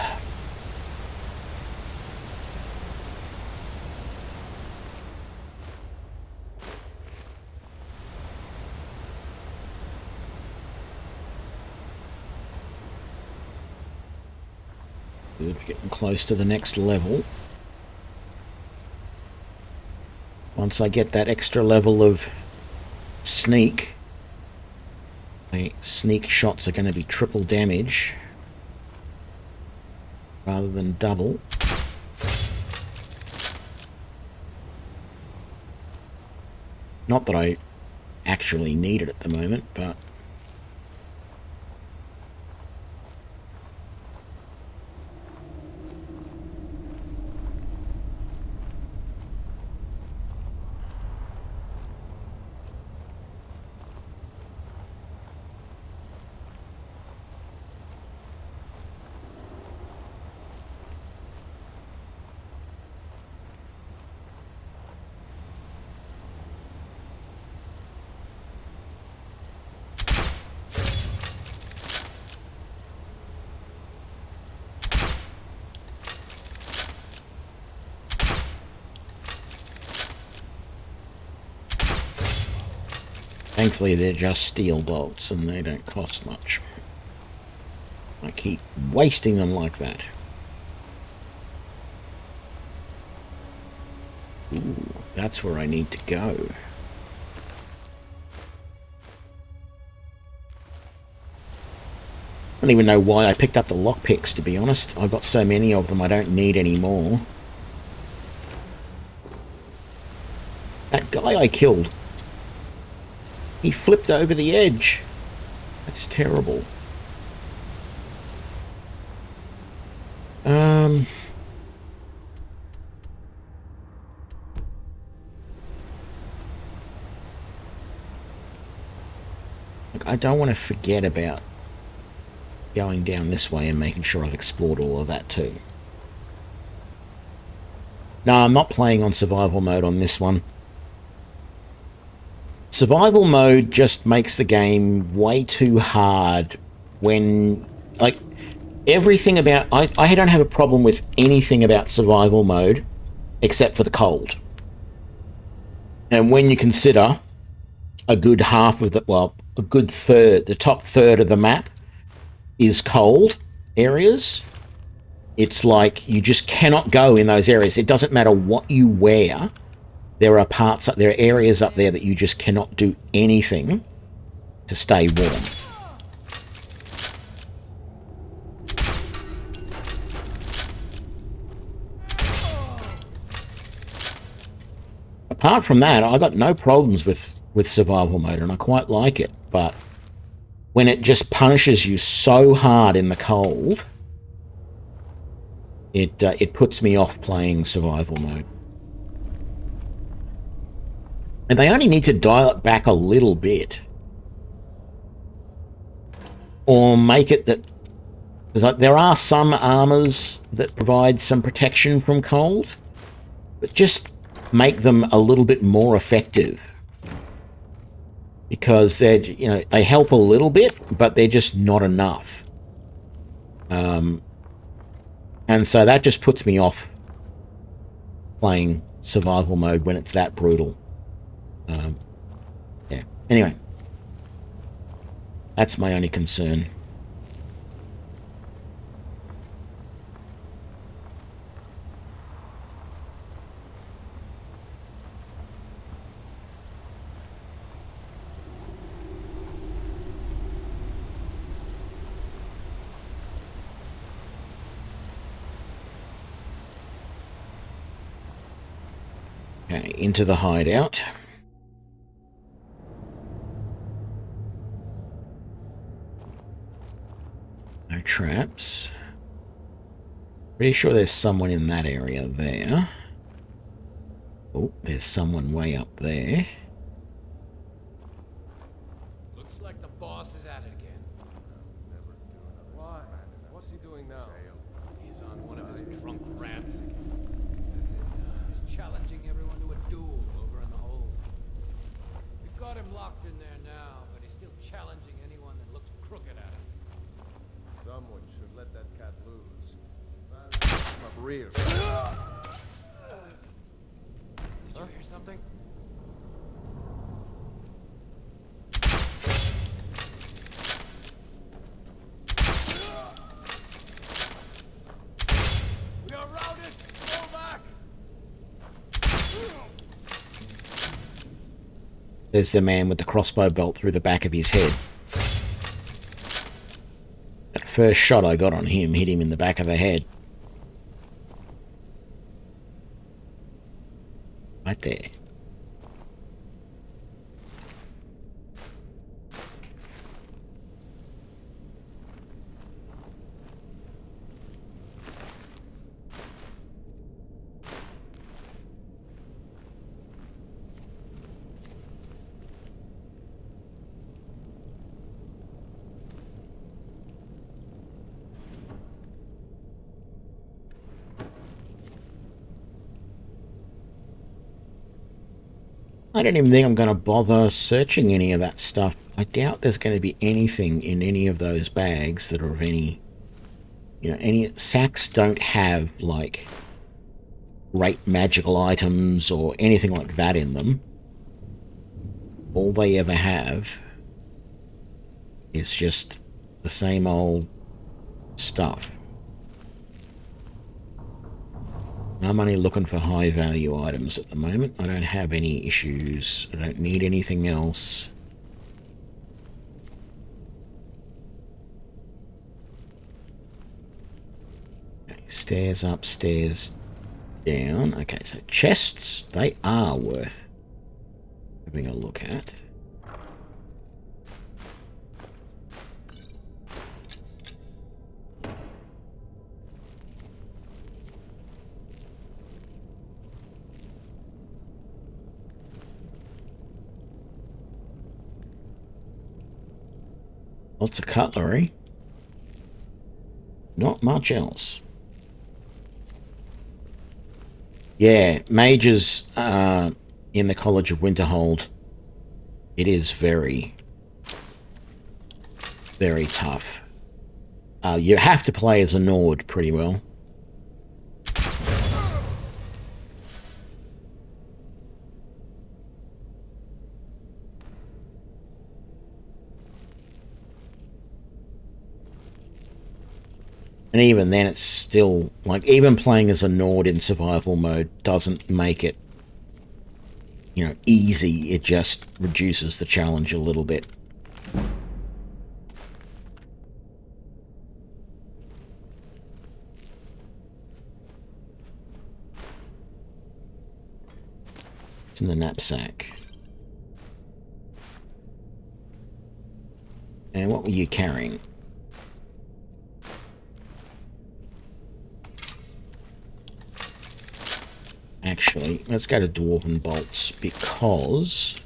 Good, getting close to the next level. Once I get that extra level of sneak, my sneak shots are going to be triple damage rather than double. Not that I actually need it at the moment, but thankfully they're just steel bolts and they don't cost much. I keep wasting them like that. Ooh, that's where I need to go. I don't even know why I picked up the lockpicks, to be honest. I've got so many of them I don't need any more. That guy I killed, he flipped over the edge. That's terrible. Look, I don't want to forget about going down this way and making sure I've explored all of that too. No, I'm not playing on survival mode on this one. Survival mode just makes the game way too hard when, like, everything about... I don't have a problem with anything about survival mode except for the cold. And when you consider a good half of the... well, a good third, the top third of the map is cold areas, it's like you just cannot go in those areas. It doesn't matter what you wear. There are areas up there that you just cannot do anything to stay warm. Apart from that, I got no problems with survival mode, and I quite like it. But when it just punishes you so hard in the cold, it puts me off playing survival mode. And they only need to dial it back a little bit. Or make it that... there are some armors that provide some protection from cold, but just make them a little bit more effective. Because they're, you know, they help a little bit, but they're just not enough. And so that just puts me off playing survival mode when it's that brutal. Yeah. Anyway, that's my only concern. Okay, into the hideout. No traps. Pretty sure there's someone in that area there. Oh, there's someone way up there. Looks like the boss is at it again. Why? What's he doing now? He's on one of his drunk rants. He's challenging everyone to a duel over in the hold. We've got him locked in there now, but he's still challenging anyone that looks crooked at him. Someone should let that cat loose. Up real. Did you hear something? We are routed! Fall back! There's the man with the crossbow bolt through the back of his head. That first shot I got on him hit him in the back of the head. Right there. I don't even think I'm going to bother searching any of that stuff. I doubt there's going to be anything in any of those bags that are of any... You know, any... Sacks don't have, like, great magical items or anything like that in them. All they ever have is just the same old stuff. I'm only looking for high value items at the moment. I don't have any issues. I don't need anything else. Okay, stairs up, stairs down. Okay, so chests, they are worth having a look at. Lots of cutlery. Not much else. Yeah, mages in the College of Winterhold. It is very, very tough. You have to play as a Nord pretty well. And even then, it's still, like, even playing as a Nord in survival mode doesn't make it, you know, easy. It just reduces the challenge a little bit. It's in the knapsack. And what were you carrying? Actually, let's go to Dwarven Bolts, because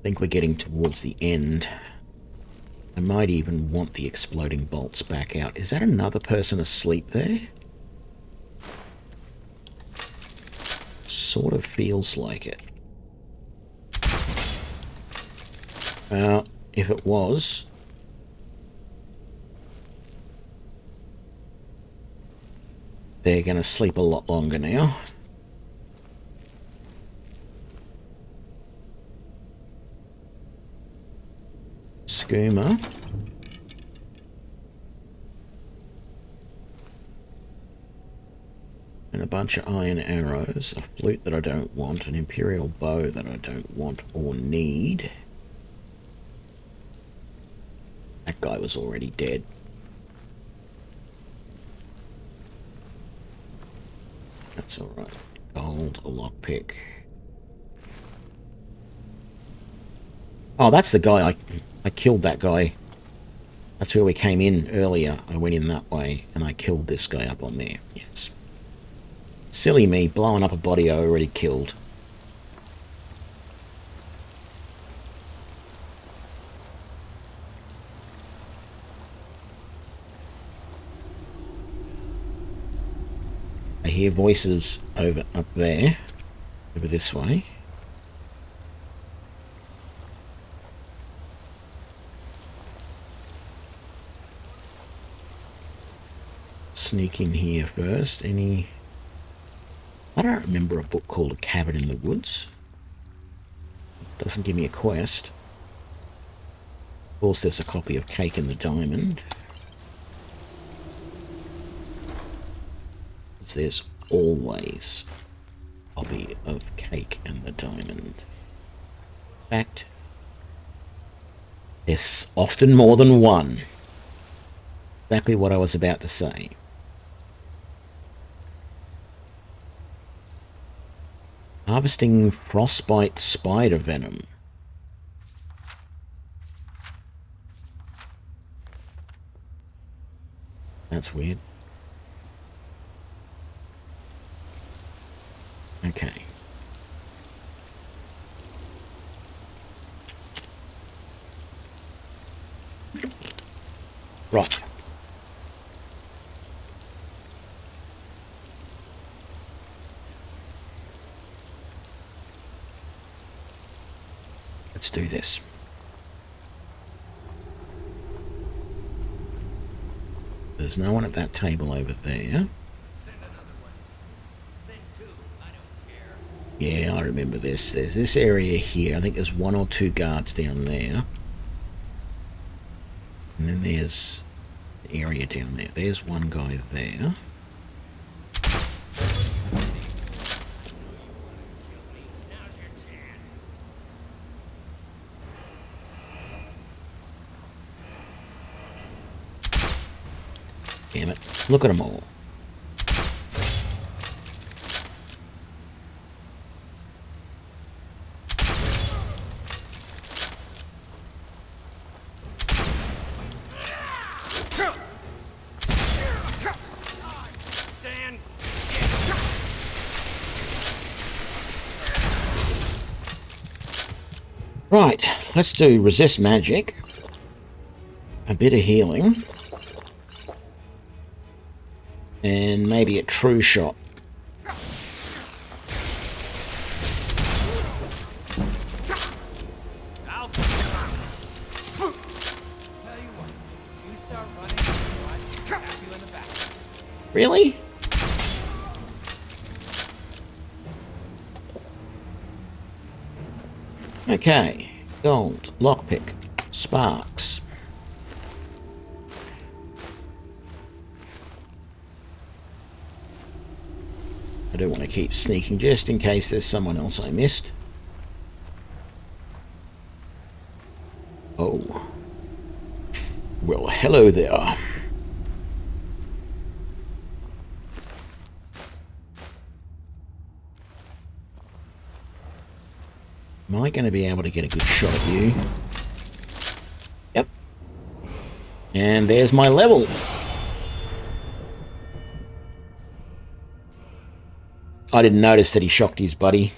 I think we're getting towards the end. I might even want the exploding bolts back out. Is that another person asleep there? Sort of feels like it. Well, if it was... they're going to sleep a lot longer now. Skooma. And a bunch of iron arrows, a flute that I don't want, an imperial bow that I don't want or need. That guy was already dead. That's alright. Gold, a lockpick. Oh, that's the guy. I killed that guy. That's where we came in earlier. I went in that way, and I killed this guy up on there. Yes. Silly me, blowing up a body I already killed. hear voices over up there. Over this way. Sneak in here first. I don't remember a book called A Cabin in the Woods. Doesn't give me a quest. Of course, there's a copy of Cake and the Diamond. There's always a copy of Cake and the Diamond. In fact, there's often more than one. Exactly what I was about to say. Harvesting frostbite spider venom. That's weird. Okay. Right. Let's do this. There's no one at that table over there. Yeah, I remember this. There's this area here. I think there's 1 or 2 guards down there. And then there's the area down there. There's one guy there. Damn it. Look at them all. Right, let's do resist magic, a bit of healing, and maybe a true shot. Really? Okay, gold, lockpick, sparks. I do want to keep sneaking just in case there's someone else I missed. Oh. Well, hello there. Am I going to be able to get a good shot at you? Yep. And there's my level. I didn't notice that he shocked his buddy.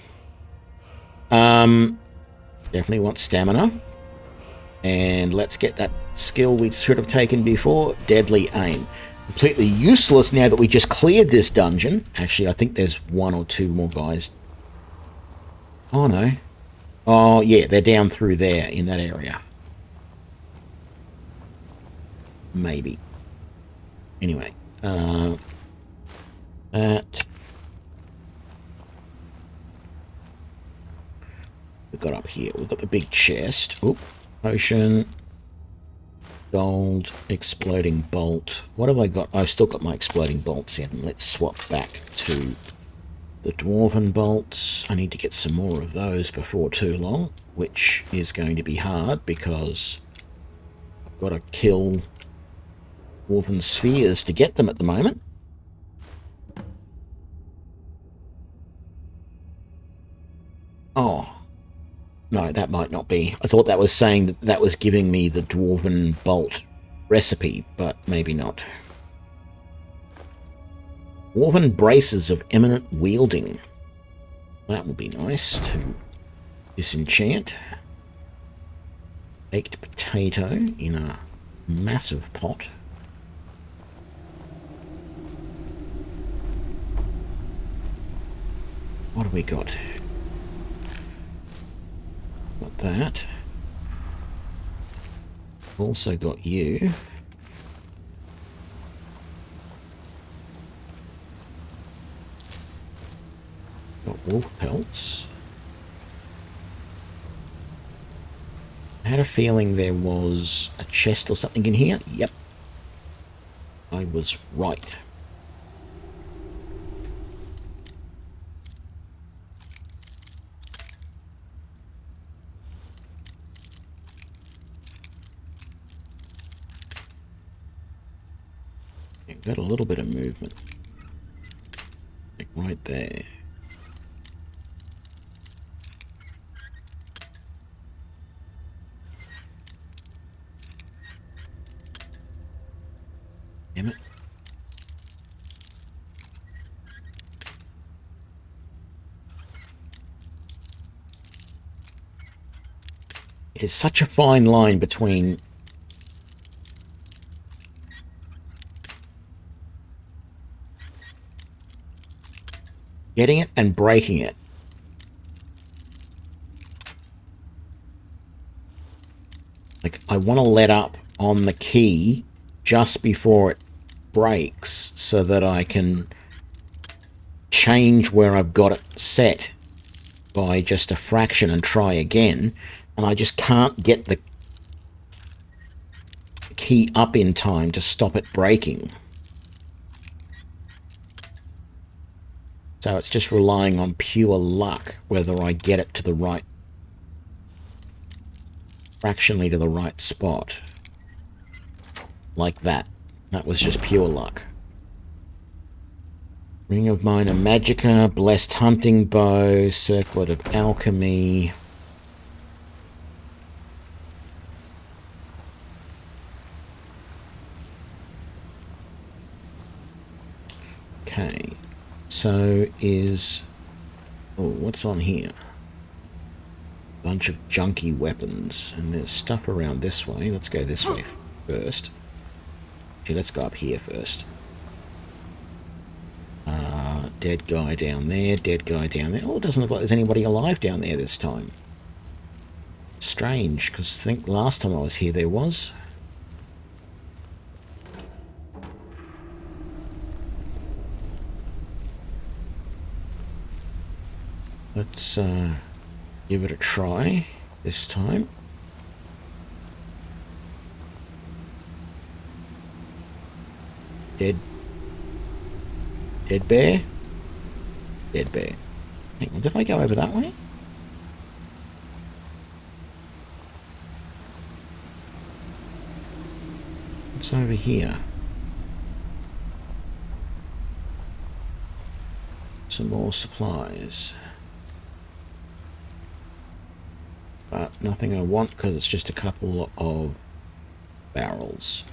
Definitely want stamina. And let's get that skill we should have taken before. Deadly aim. Completely useless now that we just cleared this dungeon. Actually, I think there's 1 or 2 more guys. Oh, no. Oh, yeah, they're down through there in that area. Maybe. Anyway. That. We've got up here. We've got the big chest. Oop. Potion. Gold. Exploding bolt. What have I got? I've still got my exploding bolts in. Let's swap back to the dwarven bolts. I need to get some more of those before too long, which is going to be hard because I've got to kill dwarven spheres to get them at the moment. Oh, no, that might not be. I thought that was saying that that was giving me the dwarven bolt recipe, but maybe not. Dwarven braces of eminent wielding. That would be nice to disenchant. Baked potato in a massive pot. What have we got? Got that. Also got you. Got wolf pelts. I had a feeling there was a chest or something in here. Yep. I was right. Got a little bit of movement. Like right there. Damn it. It is such a fine line between getting it and breaking it. Like, I want to let up on the key just before it breaks so that I can change where I've got it set by just a fraction and try again, and I just can't get the key up in time to stop it breaking. So it's just relying on pure luck whether I get it to the right, fractionally to the right spot. Like that. That was just pure luck. Ring of Minor Magica, Blessed Hunting Bow, Circlet of Alchemy. Okay. So is... oh, what's on here? Bunch of junky weapons. And there's stuff around this way. Let's go this way first. Actually, let's go up here first. Dead guy down there. Dead guy down there. Oh, it doesn't look like there's anybody alive down there this time. Strange, because I think last time I was here there was. Let's give it a try this time. Dead bear? Dead bear. Hang on, did I go over that way? What's over here? Some more supplies. But nothing I want because it's just a couple of barrels.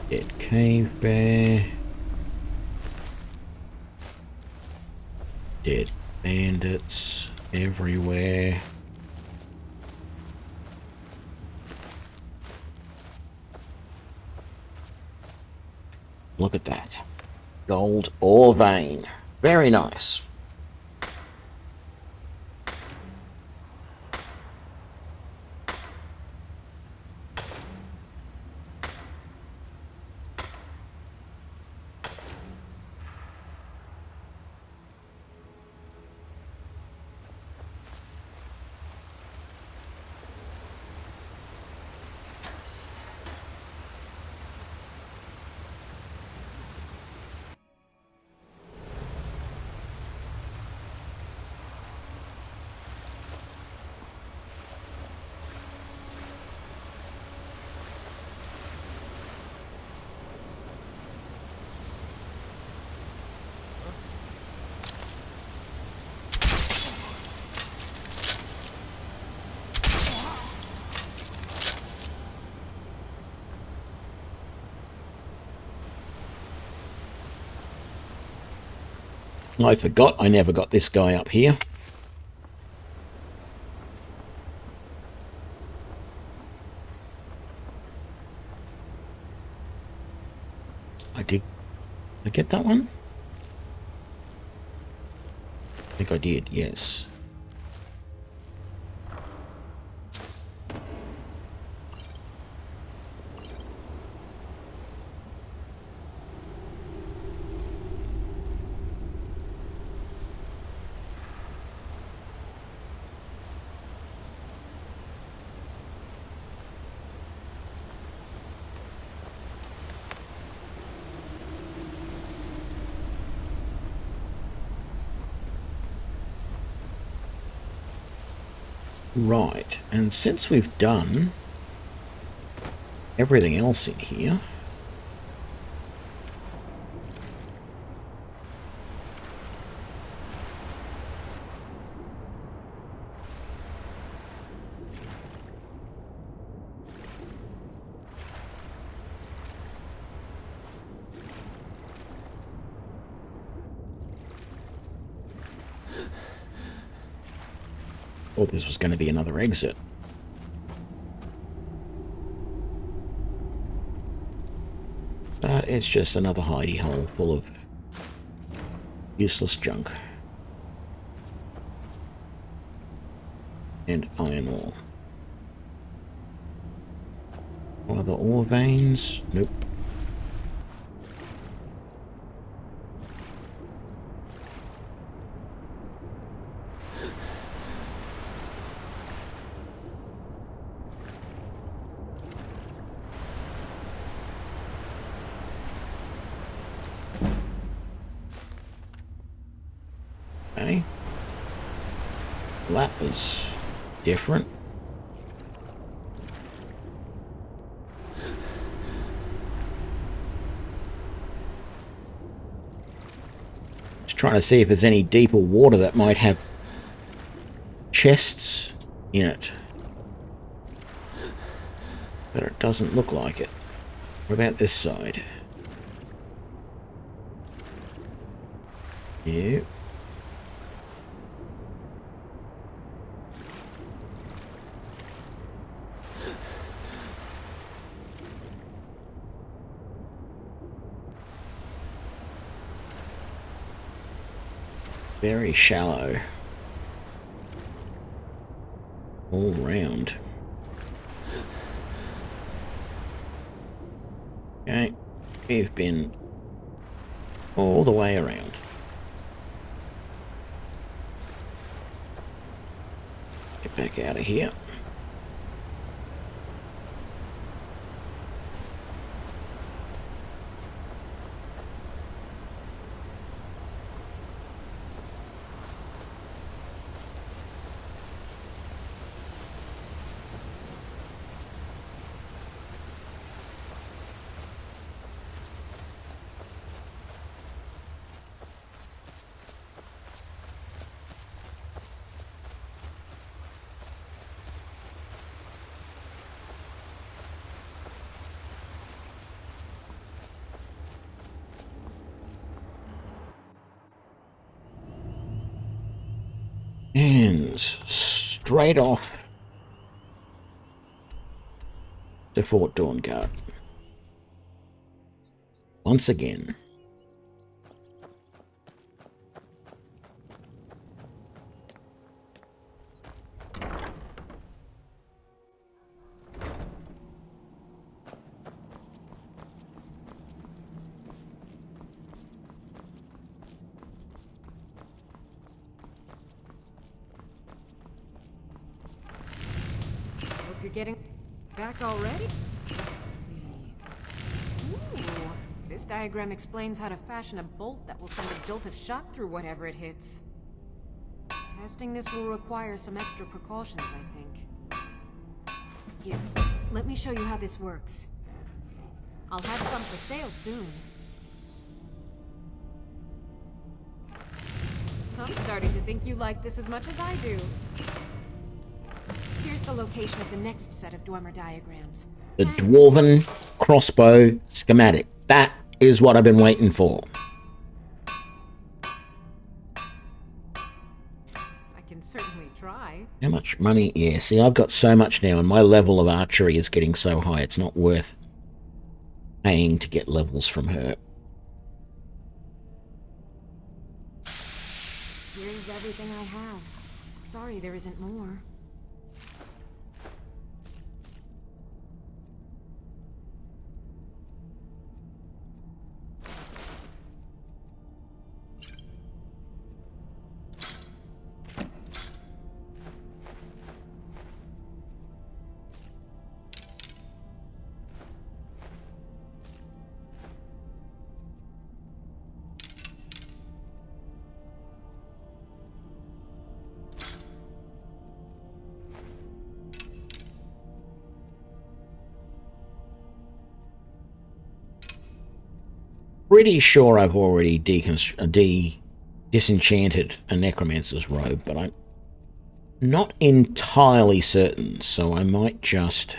Dead cave bear. Dead bandits everywhere. Look at that. Gold ore vein. Very nice. I forgot I never got this guy up here. I get that one? I think I did, yes. Right, and since we've done everything else in here, thought this was going to be another exit. But it's just another hidey hole full of useless junk. And iron ore. What are the ore veins? Nope. Okay. That was different. Just trying to see if there's any deeper water that might have chests in it. But it doesn't look like it. What about this side? Yep. Very shallow. All round. Okay, we've been all the way around. Get back out of here. And straight off to Fort Dawnguard. Once again. You're getting back already? Let's see. Ooh, this diagram explains how to fashion a bolt that will send a jolt of shock through whatever it hits. Testing this will require some extra precautions, I think. Here, let me show you how this works. I'll have some for sale soon. I'm starting to think you like this as much as I do. Here's the location of the next set of dormer diagrams. The dwarven crossbow schematic. That is what I've been waiting for. I can certainly try. How much money? Yeah, see, I've got so much now, and my level of archery is getting so high, it's not worth paying to get levels from her. everything I have. Sorry there isn't more. Pretty sure I've already disenchanted a necromancer's robe, but I'm not entirely certain, so I might just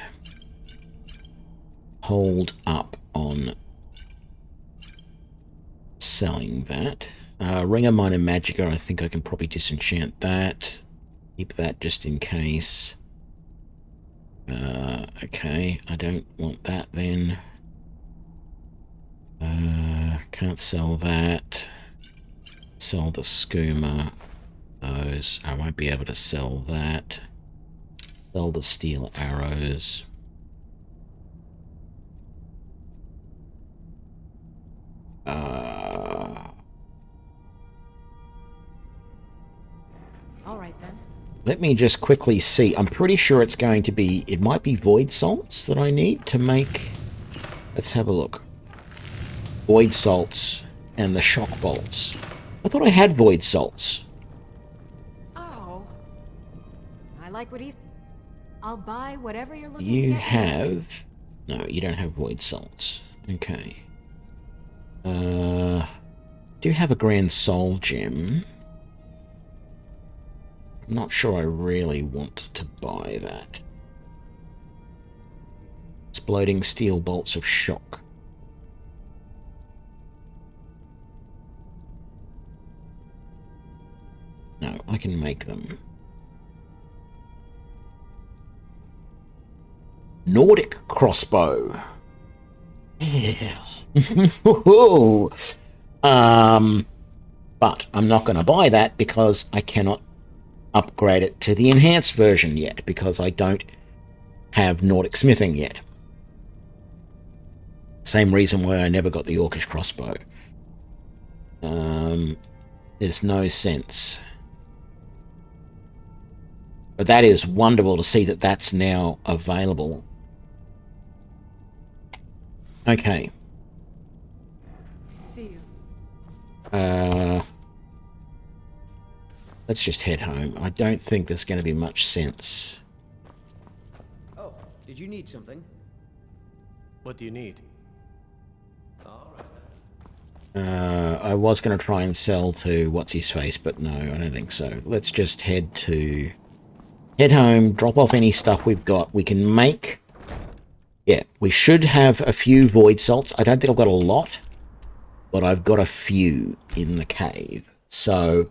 hold up on selling that. Ring of Minor Magica, I think I can probably disenchant that. Keep that just in case. Okay, I don't want that then. Can't sell that. Sell the skooma. Those. I won't be able to sell that. Sell the steel arrows. Alright then. Let me just quickly see. I'm pretty sure it's going to be... It might be void salts that I need to make... Let's have a look. Void salts and the shock bolts. I thought I had void salts. Oh. I like what he's... I'll buy whatever you're looking You to get. have... No, you don't have void salts. Okay. Do have a Grand Soul Gem. I'm not sure I really want to buy that. Exploding steel bolts of shock. No, I can make them. Nordic crossbow. Yeah. But I'm not going to buy that because I cannot upgrade it to the enhanced version yet, because I don't have Nordic smithing yet. Same reason why I never got the Orcish crossbow. There's no sense. But that is wonderful to see that that's now available. Okay. See you. Let's just head home. I don't think there's going to be much sense. Oh, did you need something? What do you need? I was going to try and sell to what's-his-face, but no, I don't think so. Let's just head home, drop off any stuff we've got. We can make... Yeah, we should have a few void salts. I don't think I've got a lot, but I've got a few in the cave. So...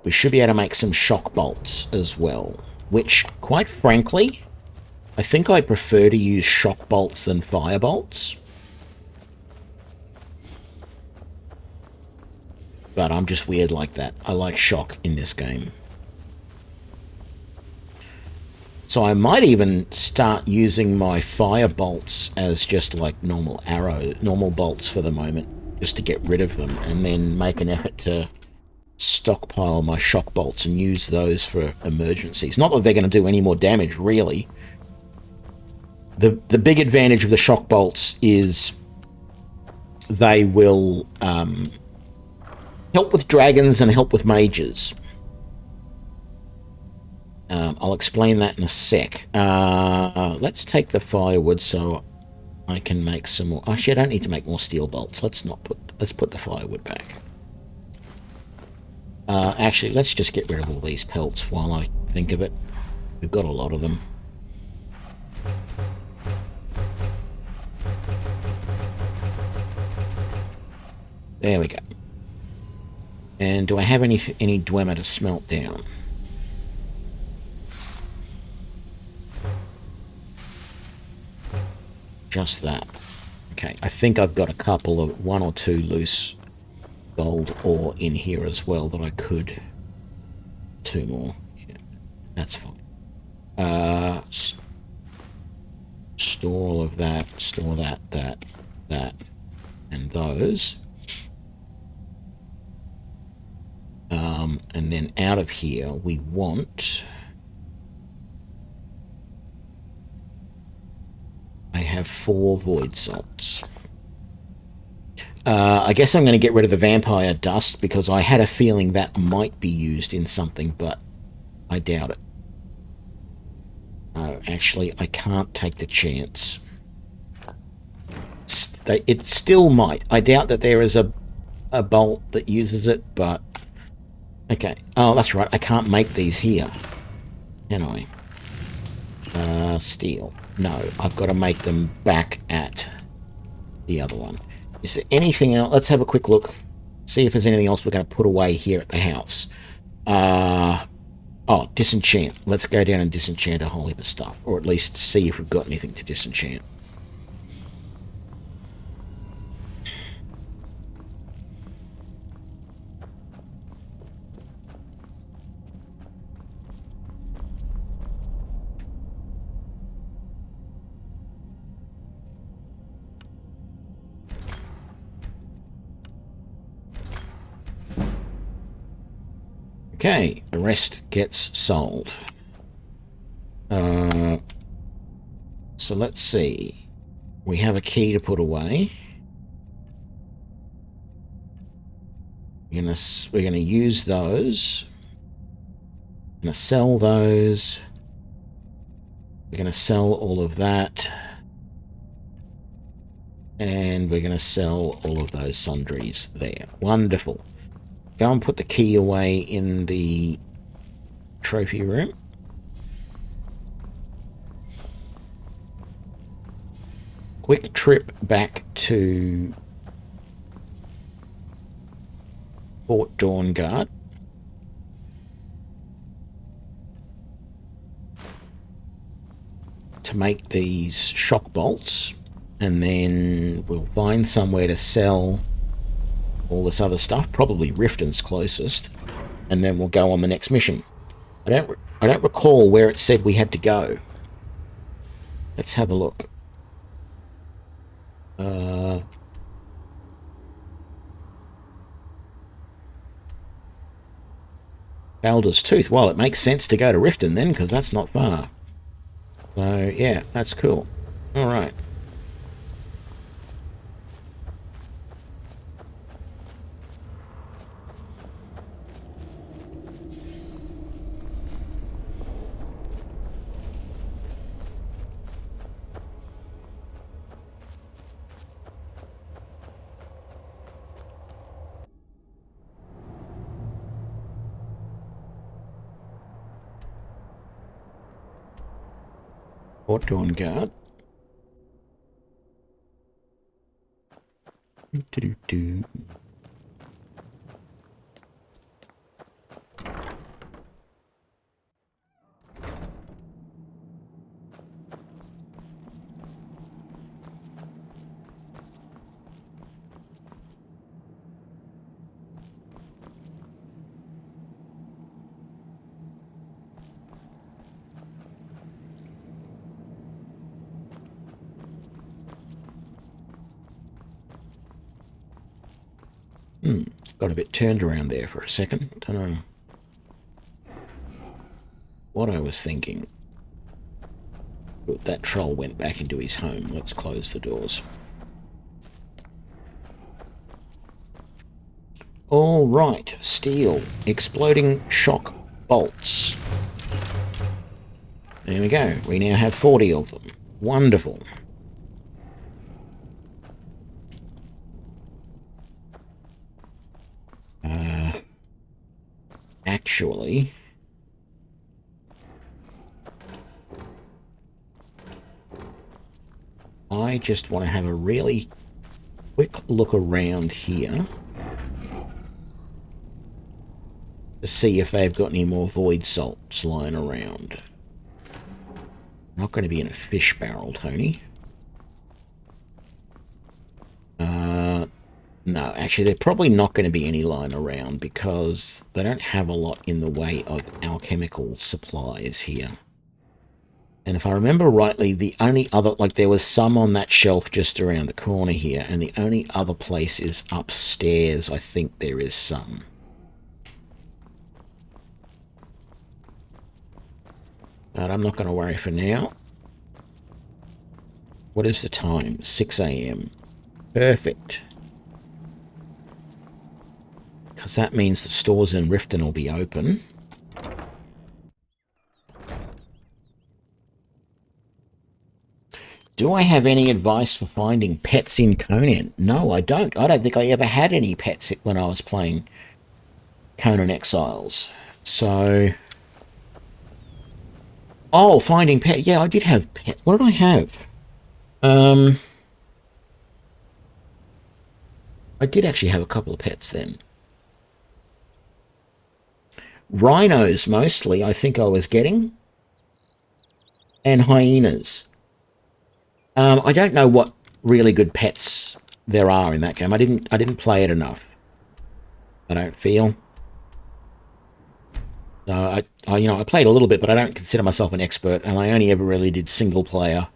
we should be able to make some shock bolts as well, which, quite frankly, I think I prefer to use shock bolts than fire bolts. But I'm just weird like that. I like shock in this game. So I might even start using my fire bolts as just like normal bolts for the moment, just to get rid of them, and then make an effort to stockpile my shock bolts and use those for emergencies. Not that they're going to do any more damage, really. The big advantage of the shock bolts is they will help with dragons and help with mages. I'll explain that in a sec. Let's take the firewood so I can make some more. Actually, I don't need to make more steel bolts. Let's put the firewood back. Actually, let's just get rid of all these pelts while I think of it. We've got a lot of them. There we go. And do I have any Dwemer to smelt down? Just that. Okay, I think I've got a couple of 1 or 2 loose gold ore in here as well that I could. 2 more. Yeah, that's fine. Store all of that. Store that, and those. And then out of here we want. I have 4 void salts. I guess I'm going to get rid of the vampire dust because I had a feeling that might be used in something, but I doubt it. No, actually, I can't take the chance. It still might. I doubt that there is a bolt that uses it, but... Okay. Oh, that's right. I can't make these here. Can I? Steel. No, I've got to make them back at the other one. Is there anything else? Let's have a quick look. See if there's anything else we're going to put away here at the house. Oh, disenchant. Let's go down and disenchant a whole heap of stuff. Or at least see if we've got anything to disenchant. Okay, the rest gets sold. So let's see. We have a key to put away. We're gonna use those. We're gonna sell those. We're gonna sell all of that. And we're gonna sell all of those sundries there. Wonderful. Go and put the key away in the trophy room. Quick trip back to Fort Dawnguard. To make these shock bolts, and then we'll find somewhere to sell all this other stuff, probably Riften's closest, and then we'll go on the next mission. I don't recall where it said we had to go. Let's have a look. Baldur's Tooth. Well, it makes sense to go to Riften then, because that's not far. So, yeah, that's cool. Alright. Fort Dawnguard. Do-do-do. Got a bit turned around there for a second. Don't know what I was thinking. But that troll went back into his home. Let's close the doors. All right, steel. Exploding shock bolts. There we go. We now have 40 of them. Wonderful. Actually, I just want to have a really quick look around here to see if they've got any more void salts lying around. Not going to be in a fish barrel, Tony. No, actually, they're probably not going to be any lying around because they don't have a lot in the way of alchemical supplies here. And if I remember rightly, the only other, like there was some on that shelf just around the corner here, and the only other place is upstairs. I think there is some. But I'm not going to worry for now. What is the time? 6 a.m. Perfect. Because that means the stores in Riften will be open. Do I have any advice for finding pets in Conan? No, I don't. I don't think I ever had any pets when I was playing Conan Exiles. So... Oh, finding pet. Yeah, I did have pet. What did I have? I did actually have a couple of pets then. Rhinos, mostly, I think I was getting. And hyenas. I don't know what really good pets there are in that game. I didn't play it enough. I don't feel. So I played a little bit, but I don't consider myself an expert, and I only ever really did single player.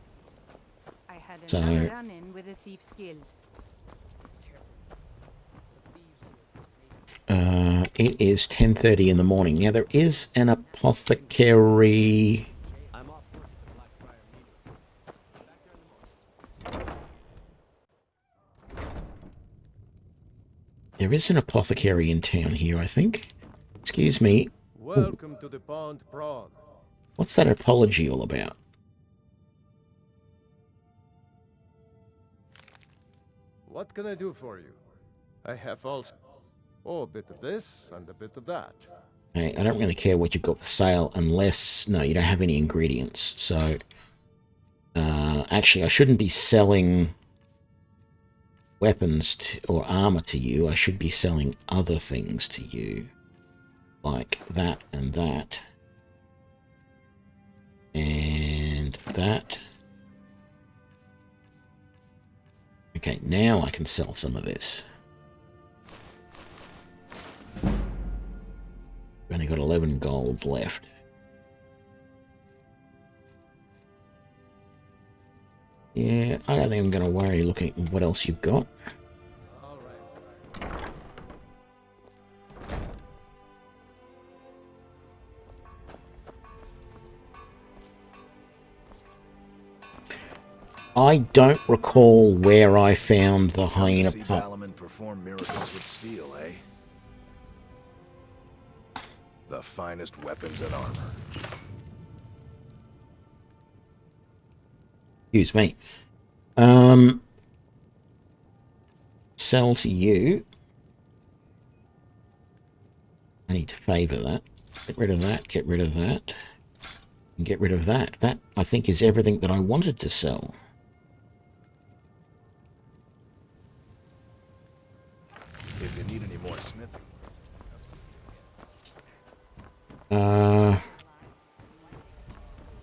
I had So another run-in with a thief's guild. it is 10:30 in the morning. Now there is an apothecary. There is an apothecary in town here, I think. Excuse me. Welcome to the Pond Prawn. What's that apology all about? What can I do for you? I have also... Oh, a bit of this and a bit of that. Hey, I don't really care what you've got for sale unless... No, you don't have any ingredients. So, actually, I shouldn't be selling weapons or armor to you. I should be selling other things to you. Like that and that. And that. Okay, now I can sell some of this. We've only got 11 gold left. Yeah, I don't think I'm going to worry looking at what else you've got. All right. I don't recall where I found the hyena pup. Valaman perform miracles with steel, eh? The finest weapons and armor. Excuse me. Sell to you. I need to favor that. Get rid of that, get rid of that. And get rid of that. That, I think, is everything that I wanted to sell. If you need any more smithing.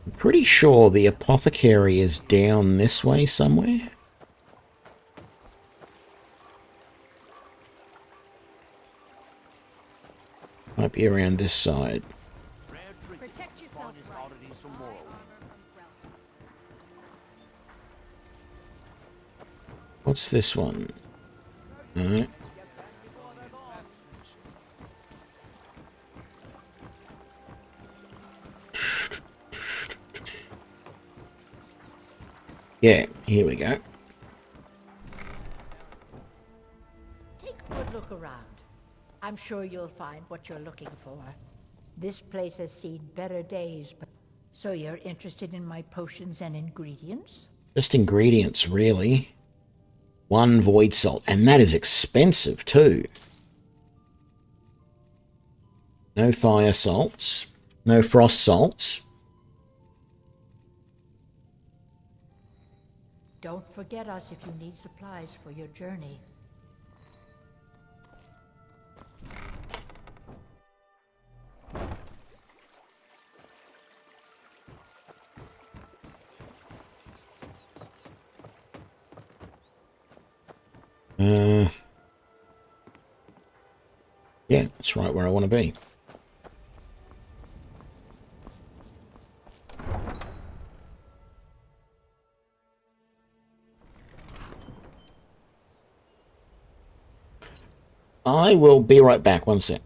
I'm pretty sure the apothecary is down this way somewhere. Might be around this side. Protect yourself. What's this one? Alright. Yeah, here we go. Take a good look around. I'm sure you'll find what you're looking for. This place has seen better days, but... So you're interested in my potions and ingredients? Just ingredients, really. 1 void salt, and that is expensive too. No fire salts, no frost salts. Don't forget us if you need supplies for your journey. It's right where I want to be. I will be right back. One sec.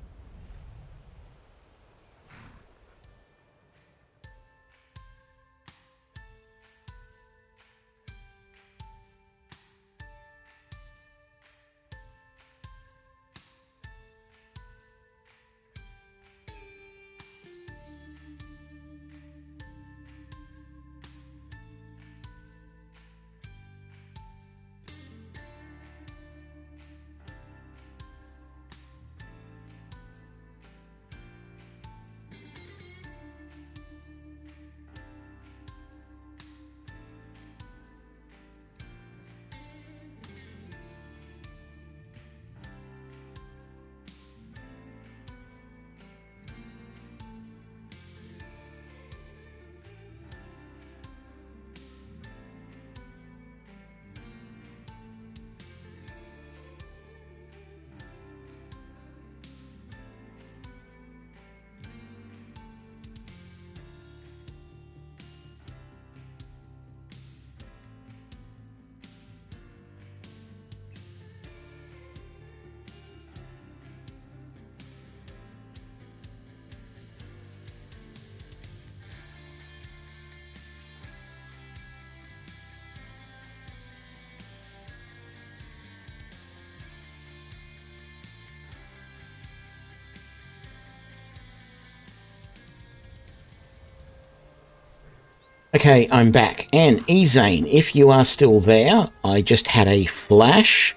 Okay, I'm back. And Ezane, if you are still there, I just had a flash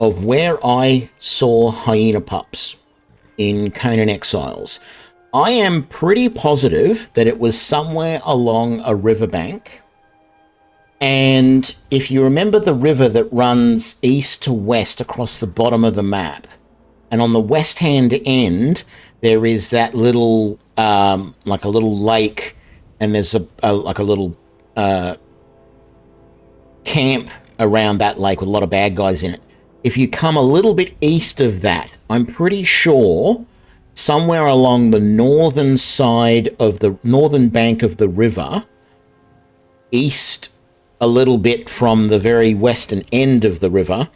of where I saw hyena pups in Conan Exiles. I am pretty positive that it was somewhere along a riverbank. And if you remember the river that runs east to west across the bottom of the map, and on the west-hand end, there is that little, like a little lake, and there's like a little camp around that lake with a lot of bad guys in it. If you come a little bit east of that, I'm pretty sure somewhere along the northern side of the northern bank of the river, east a little bit from the very western end of the river,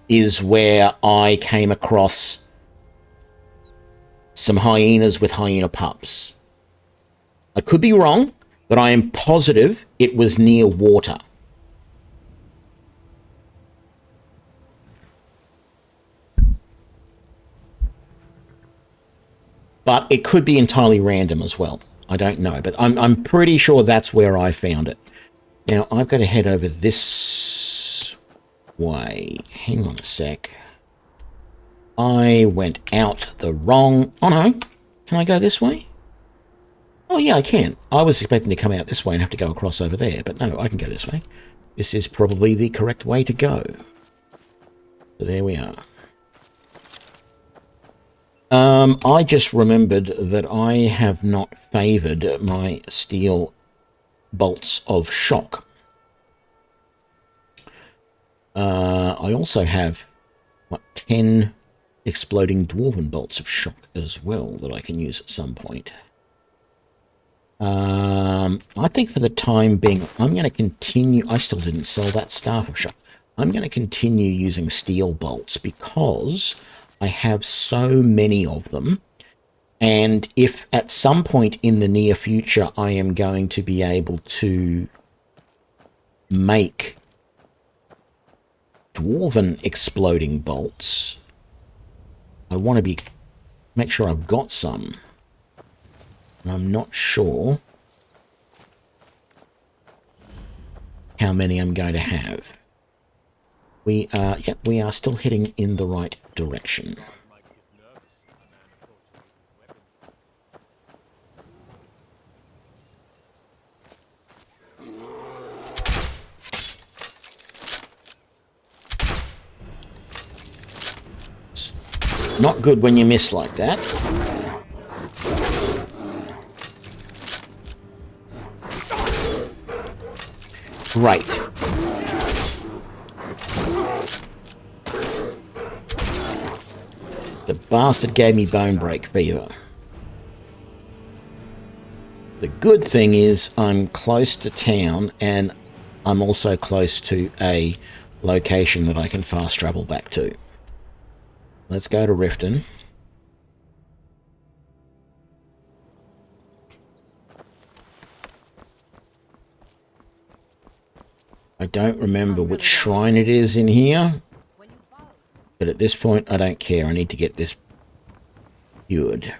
is where I came across some hyenas with hyena pups. I could be wrong, but I am positive it was near water. But it could be entirely random as well. I don't know, but I'm pretty sure that's where I found it. Now, I've got to head over this way. Hang on a sec. I went out the wrong... Oh, no. Can I go this way? Oh, yeah, I can. I was expecting to come out this way and have to go across over there, but no, I can go this way. This is probably the correct way to go. So there we are. I just remembered that I have not favoured my steel bolts of shock. I also have, what, 10 exploding dwarven bolts of shock as well that I can use at some point. I think for the time being, I'm going to continue... I still didn't sell that staff of shock. I'm going to continue using steel bolts because I have so many of them. And if at some point in the near future I am going to be able to make dwarven exploding bolts, I want to make sure I've got some. I'm not sure how many I'm going to have. We are still heading in the right direction. It's not good when you miss like that. Right. The bastard gave me bone break fever. The good thing is I'm close to town, and I'm also close to a location that I can fast travel back to. Let's go to Riften. I don't remember which shrine it is in here, but at this point I don't care. I need to get this cured.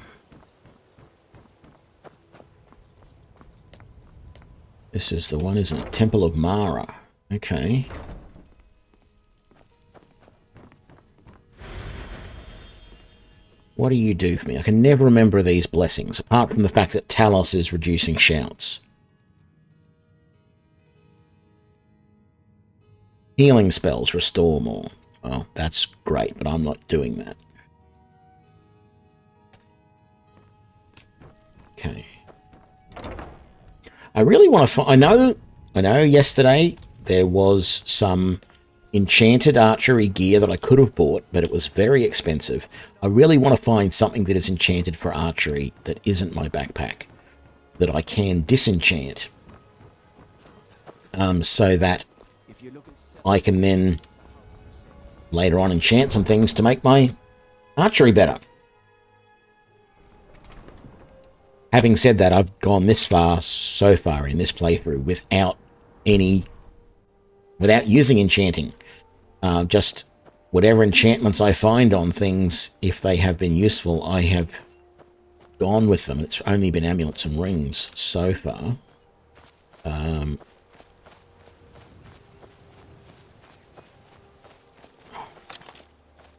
This is the one, isn't it? Temple of Mara. Okay. What do you do for me? I can never remember these blessings, apart from the fact that Talos is reducing shouts. Healing spells restore more. Well, that's great, but I'm not doing that. Okay. I really want to find... I know yesterday there was some enchanted archery gear that I could have bought, but it was very expensive. I really want to find something that is enchanted for archery that isn't my backpack, that I can disenchant, so that I can then later on enchant some things to make my archery better. Having said that, I've gone this far so far in this playthrough without using enchanting. Just whatever enchantments I find on things, if they have been useful, I have gone with them. It's only been amulets and rings so far.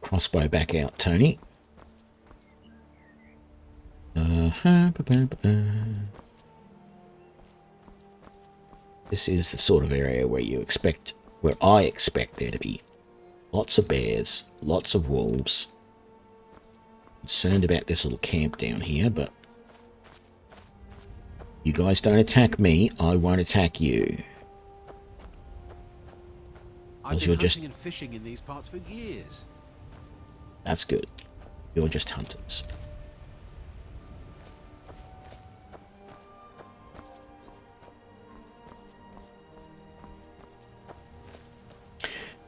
Crossbow back out, Tony. This is the sort of area where I expect there to be lots of bears, lots of wolves. Concerned about this little camp down here, but you guys don't attack me, I won't attack you. I've been hunting and fishing in these parts for years. That's good. You're just hunters.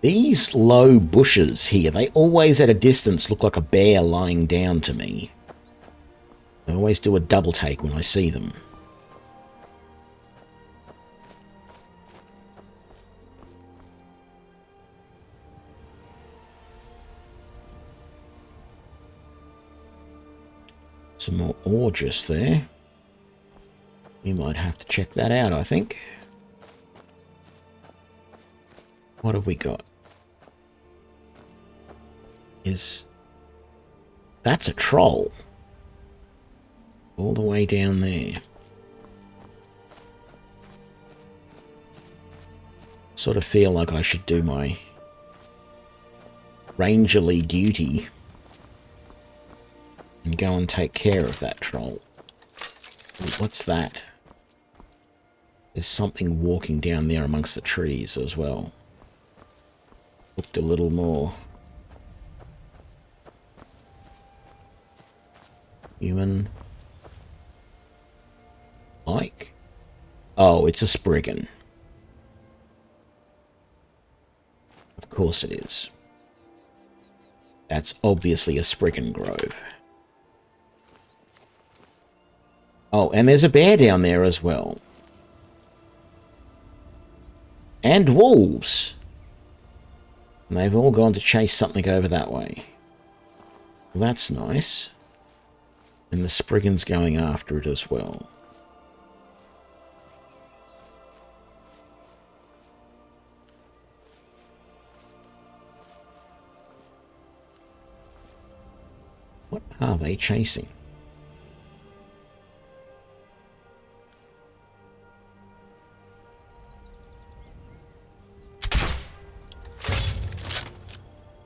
These low bushes here, they always at a distance look like a bear lying down to me. I always do a double take when I see them. Some more ore just there. We might have to check that out, I think. What have we got? That's a troll. All the way down there. Sort of feel like I should do my rangerly duty and go and take care of that troll. What's that? There's something walking down there amongst the trees as well. Looked a little more human like. Oh, it's a Spriggan. Of course it is. That's obviously a Spriggan grove. Oh, and there's a bear down there as well. And wolves. And they've all gone to chase something over that way. Well, that's nice. And the Spriggan's going after it as well. What are they chasing?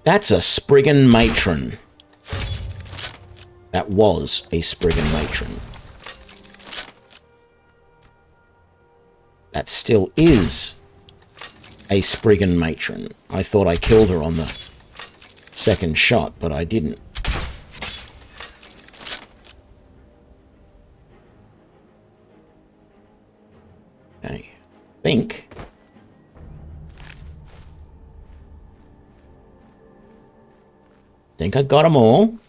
That's a Spriggan matron. That was a Spriggan matron. That still is a Spriggan matron. I thought I killed her on the second shot, but I didn't. Okay. Think I got them all,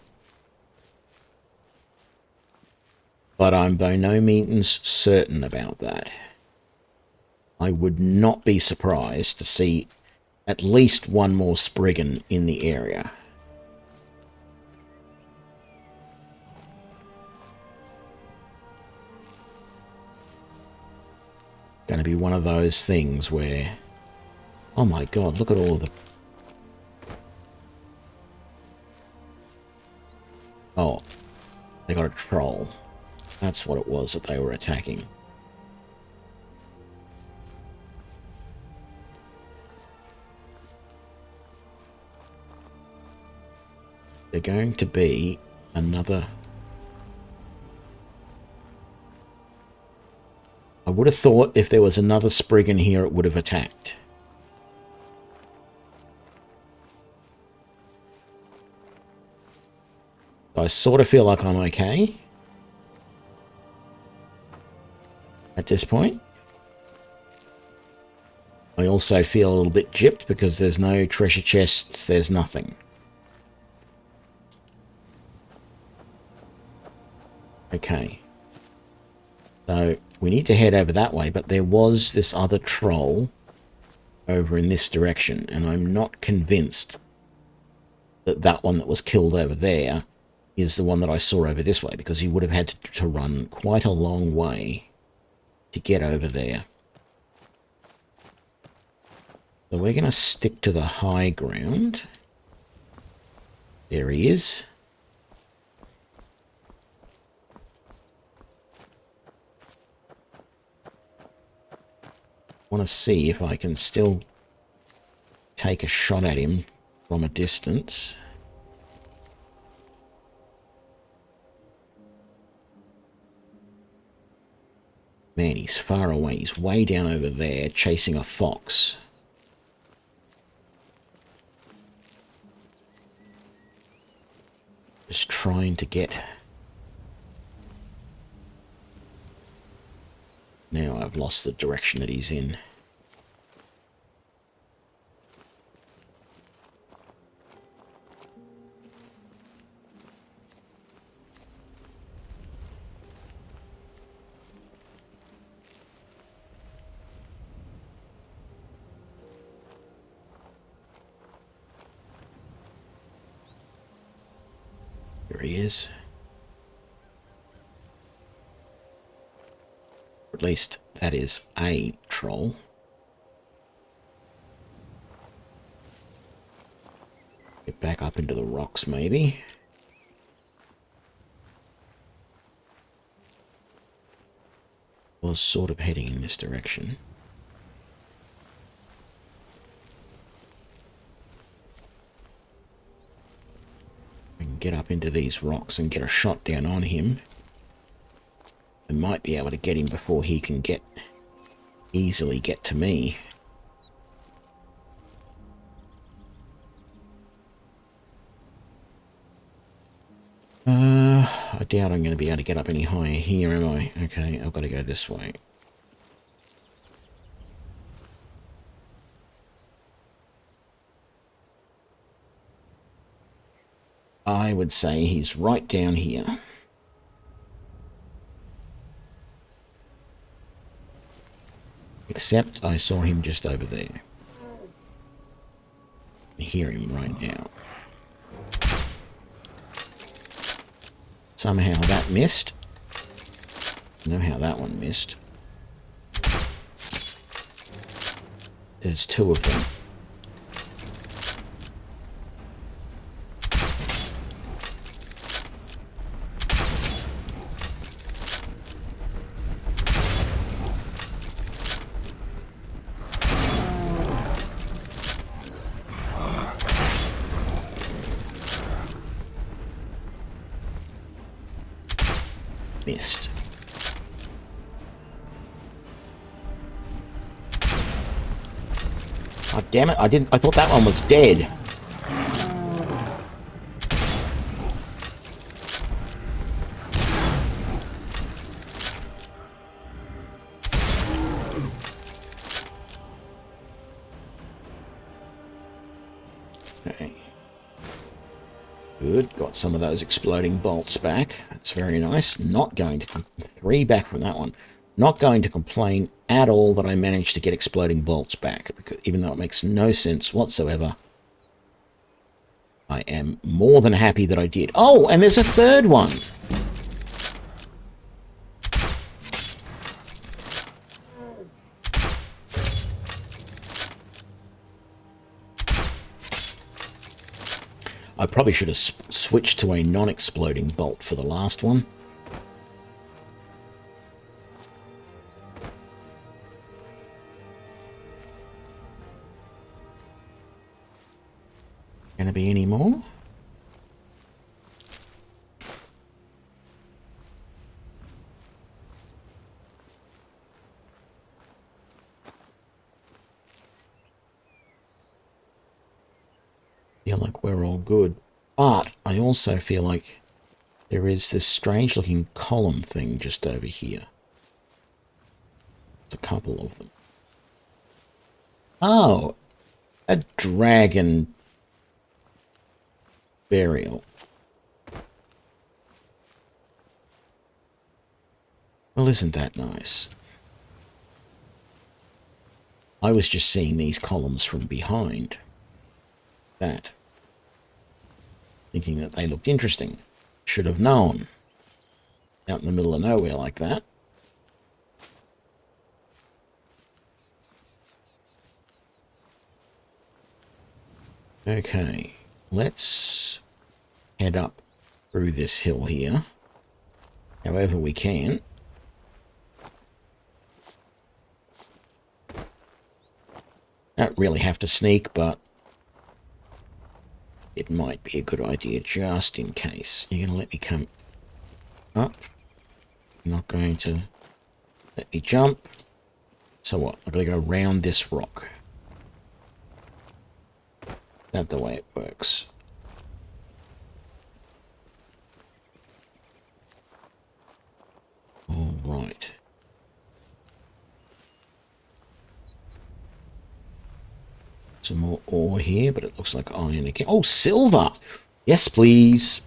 but I'm by no means certain about that. I would not be surprised to see at least one more Spriggan in the area. Going to be one of those things where, oh my god, look at all of the... Oh, they got a troll. That's what it was that they were attacking. They're going to be another... I would have thought if there was another Spriggan here, it would have attacked. I sort of feel like I'm okay at this point. I also feel a little bit gypped because there's no treasure chests, there's nothing. Okay. So we need to head over that way, but there was this other troll over in this direction, and I'm not convinced that that one that was killed over there is the one that I saw over this way, because he would have had to run quite a long way to get over there. So we're going to stick to the high ground. There he is. I want to see if I can still take a shot at him from a distance. Man, he's far away. He's way down over there chasing a fox. Just trying to get... Now I've lost the direction that he's in. Here he is. At least that is a troll. Get back up into the rocks, maybe. Was sort of heading in this direction. I can get up into these rocks and get a shot down on him. I might be able to get him before he can easily get to me. I doubt I'm going to be able to get up any higher here, am I? Okay, I've got to go this way. I would say he's right down here. Except I saw him just over there. I hear him right now. Somehow that missed. I know how that one missed. There's two of them. Missed. Oh, damn it, I thought that one was dead. Okay. Good. Got some of those exploding bolts back. That's very nice. Not going to... 3 back from that one. Not going to complain at all that I managed to get exploding bolts back, because even though it makes no sense whatsoever, I am more than happy that I did. Oh, and there's a third one. I probably should have switched to a non-exploding bolt for the last one. Gonna be any more? Feel like we're all good, but I also feel like there is this strange looking column thing just over here. There's a couple of them. Oh, a dragon burial. Well, isn't that nice? I was just seeing these columns from behind that, thinking that they looked interesting. Should have known. Out in the middle of nowhere like that. Okay, let's head up through this hill here, however we can. Don't really have to sneak, but it might be a good idea just in case. You're going to let me come up. You're not going to let me jump. So what? I've got to go round this rock. That's the way it works. All right. Some more ore here, but it looks like iron again. Oh, silver! Yes, please.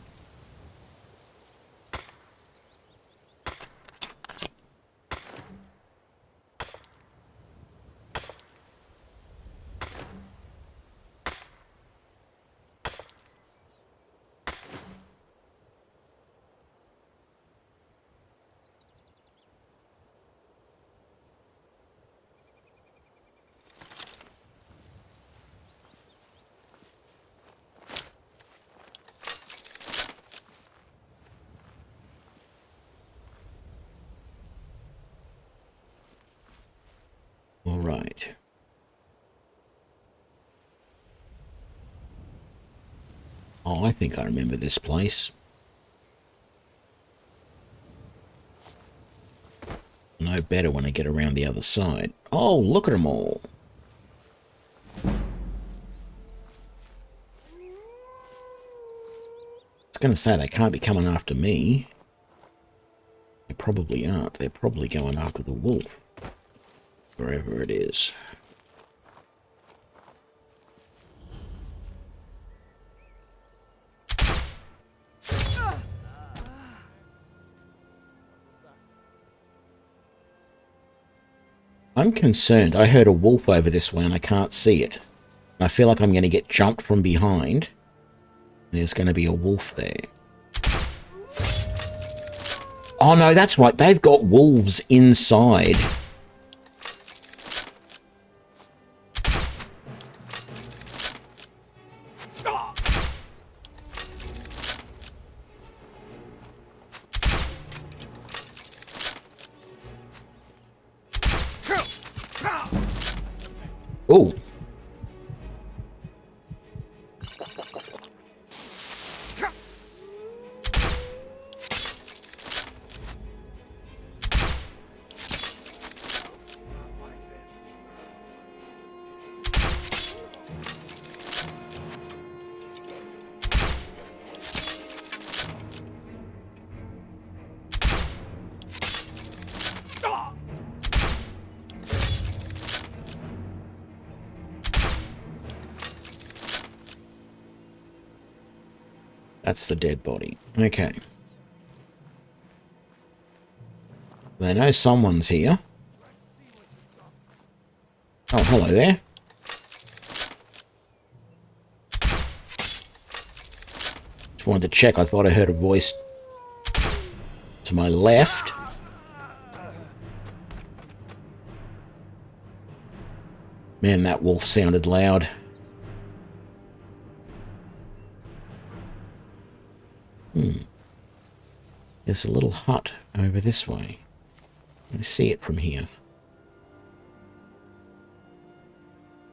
All right. Oh, I think I remember this place. I know better when I get around the other side. Oh, look at them all. I was going to say, they can't be coming after me. They probably aren't. They're probably going after the wolf. Wherever it is. I'm concerned. I heard a wolf over this way and I can't see it. I feel like I'm going to get jumped from behind. And there's going to be a wolf there. Oh no, that's right. They've got wolves inside. Oh. That's the dead body. Okay. They know someone's here. Oh, hello there. Just wanted to check. I thought I heard a voice to my left. Man, that wolf sounded loud. There's a little hut over this way. I can see it from here.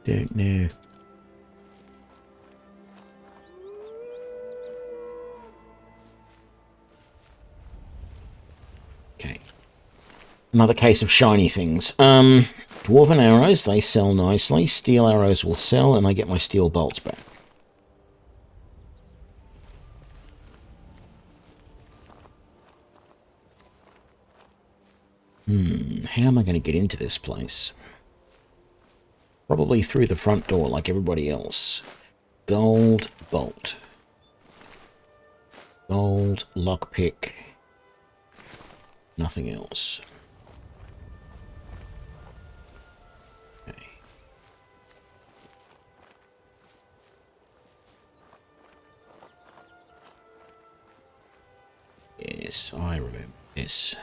Don't know. Okay. Another case of shiny things. Dwarven arrows, they sell nicely. Steel arrows will sell, and I get my steel bolts back. How am I going to get into this place? Probably through the front door like everybody else. Gold bolt. Gold lockpick. Nothing else. Okay. Yes, I remember this.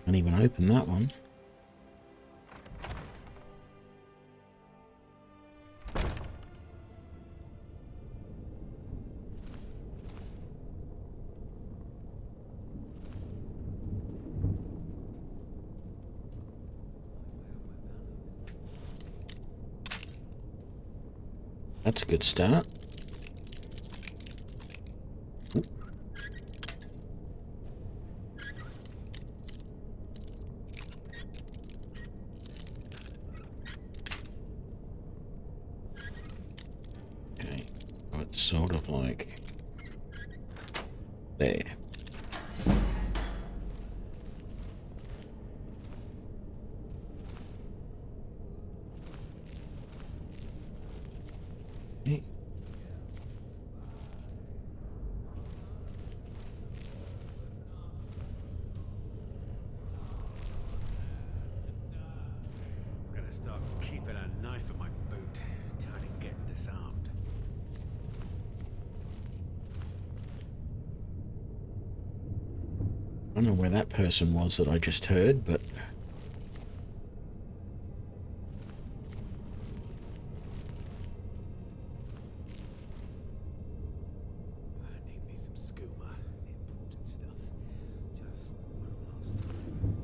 Can't even open that one. That's a good start. Okay, oh, it's sort of like there. Okay. I'm gonna start keeping a knife at my boot, trying to get disarmed. I don't know where that person was that I just heard, but I need me some skooma, the important stuff. Just one last time.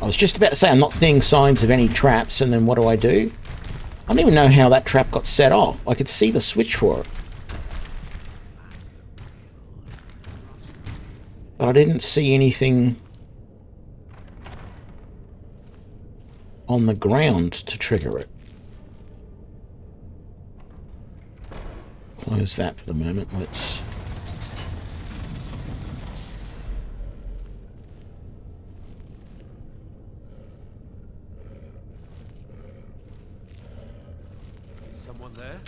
I was just about to say I'm not seeing signs of any traps, and then what do? I don't even know how that trap got set off. I could see the switch for it. But I didn't see anything on the ground to trigger it. Close that for the moment. Let's... Someone there?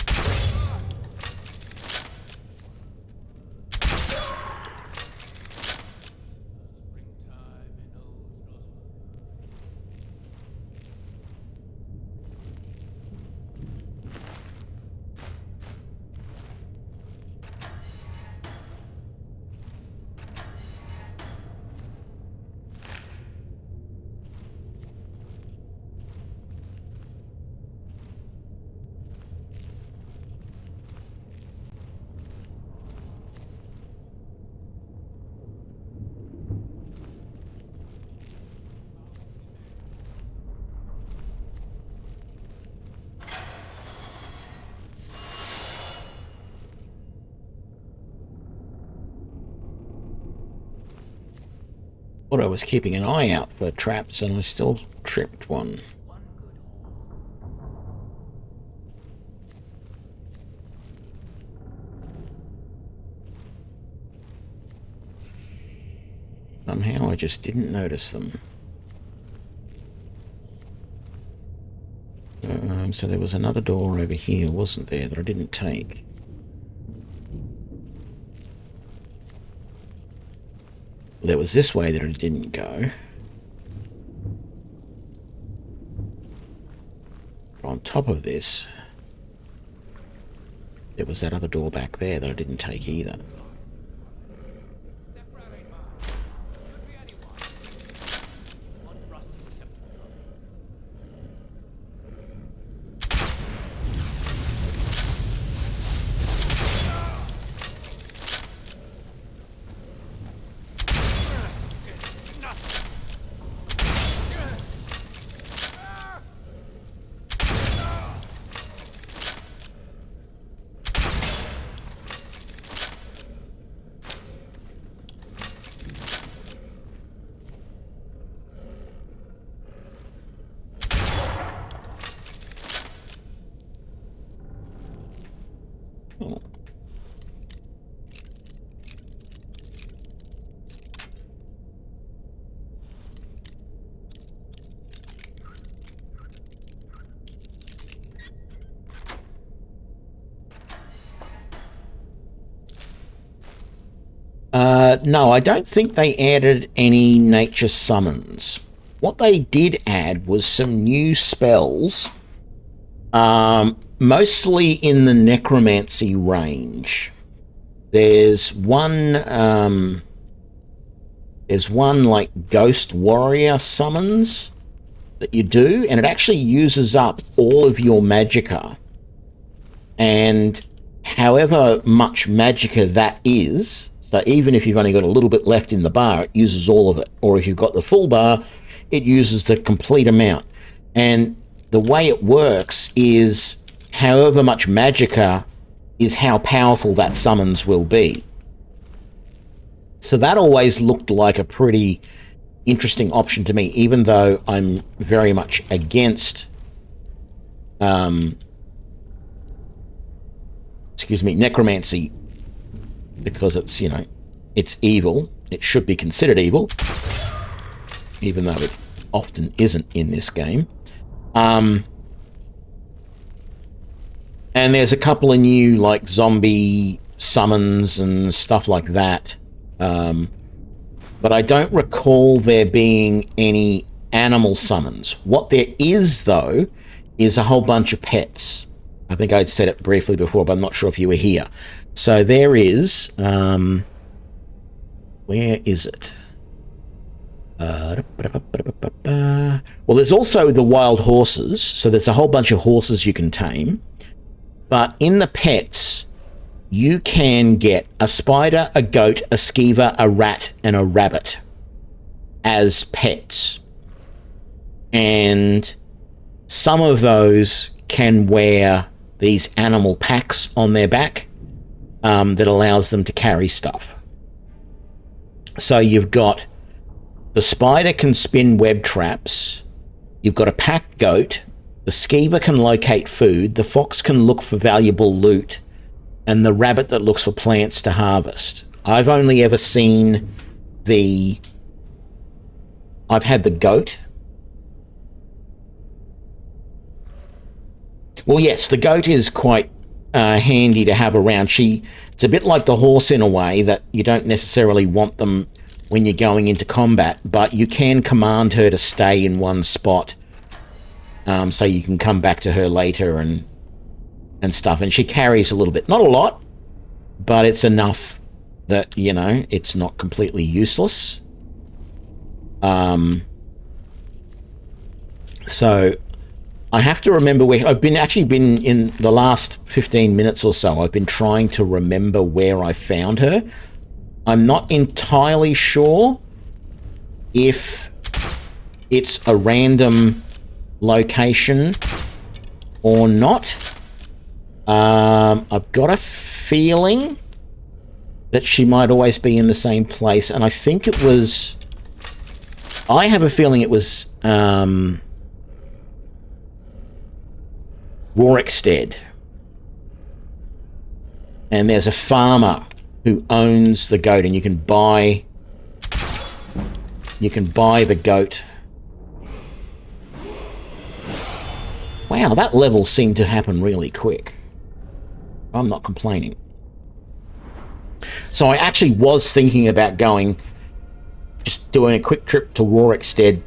Thought I was keeping an eye out for traps and I still tripped one. Somehow I just didn't notice them. So there was another door over here, wasn't there, that I didn't take? There was this way that I didn't go. On top of this, there was that other door back there that I didn't take either. No, I don't think they added any nature summons. What they did add was some new spells, mostly in the necromancy range. There's one like ghost warrior summons that you do, and it actually uses up all of your magicka. And however much magicka that is, so even if you've only got a little bit left in the bar, it uses all of it. Or if you've got the full bar, it uses the complete amount. And the way it works is however much magicka is how powerful that summons will be. So that always looked like a pretty interesting option to me, even though I'm very much against necromancy, because it's, you know, it's evil. It should be considered evil, even though it often isn't in this game. And there's a couple of new, like, zombie summons and stuff like that. But I don't recall there being any animal summons. What there is, though, is a whole bunch of pets. I think I'd said it briefly before, but I'm not sure if you were here. So there is, where is it? Well, there's also the wild horses. So there's a whole bunch of horses you can tame. But in the pets, you can get a spider, a goat, a skeever, a rat, and a rabbit as pets. And some of those can wear these animal packs on their back that allows them to carry stuff. So you've got the spider can spin web traps, you've got a pack goat, the skeever can locate food, the fox can look for valuable loot, and the rabbit that looks for plants to harvest. I've only ever seen I've had the goat. Well, yes, the goat is quite handy to have around. It's a bit like the horse in a way, that you don't necessarily want them when you're going into combat, but you can command her to stay in one spot, so you can come back to her later and stuff. And she carries a little bit, not a lot, but it's enough that, you know, it's not completely useless. So I have to remember where I've been in the last 15 minutes or so. I've been trying to remember where I found her. I'm not entirely sure if it's a random location or not. I've got a feeling that she might always be in the same place, and I think it was I have a feeling it was Rorikstead. And there's a farmer who owns the goat, and you can buy the goat. Wow, that level seemed to happen really quick. I'm not complaining. So I actually was thinking about just doing a quick trip to Rorikstead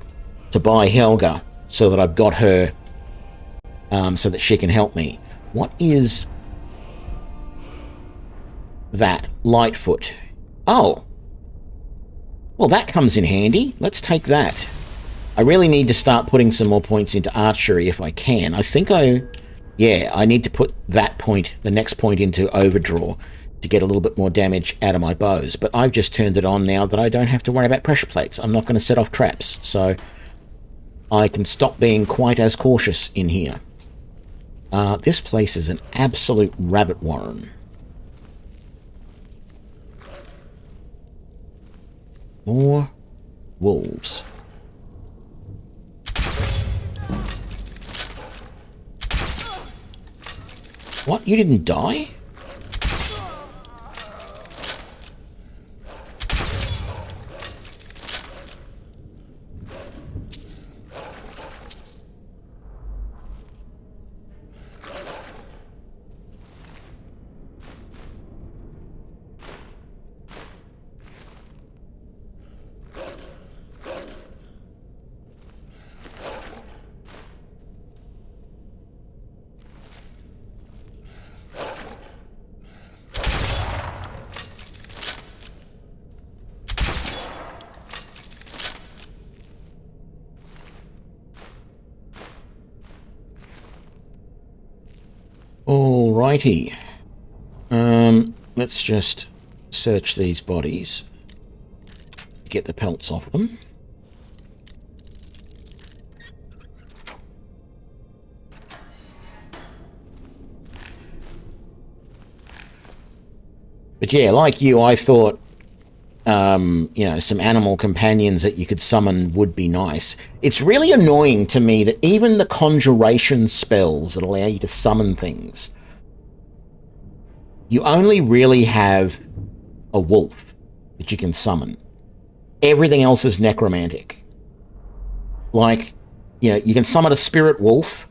to buy Helga so that I've got her, so that she can help me. What is that? Lightfoot. Oh. Well, that comes in handy. Let's take that. I really need to start putting some more points into archery if I can. I think I need to put that point, the next point, into overdraw to get a little bit more damage out of my bows. But I've just turned it on now that I don't have to worry about pressure plates. I'm not going to set off traps, so I can stop being quite as cautious in here. This place is an absolute rabbit warren. More wolves. What? You didn't die? Alrighty. Let's just search these bodies. Get the pelts off them. But yeah, like you, I thought, some animal companions that you could summon would be nice. It's really annoying to me that even the conjuration spells that allow you to summon things, you only really have a wolf that you can summon. Everything else is necromantic. Like, you can summon a spirit wolf.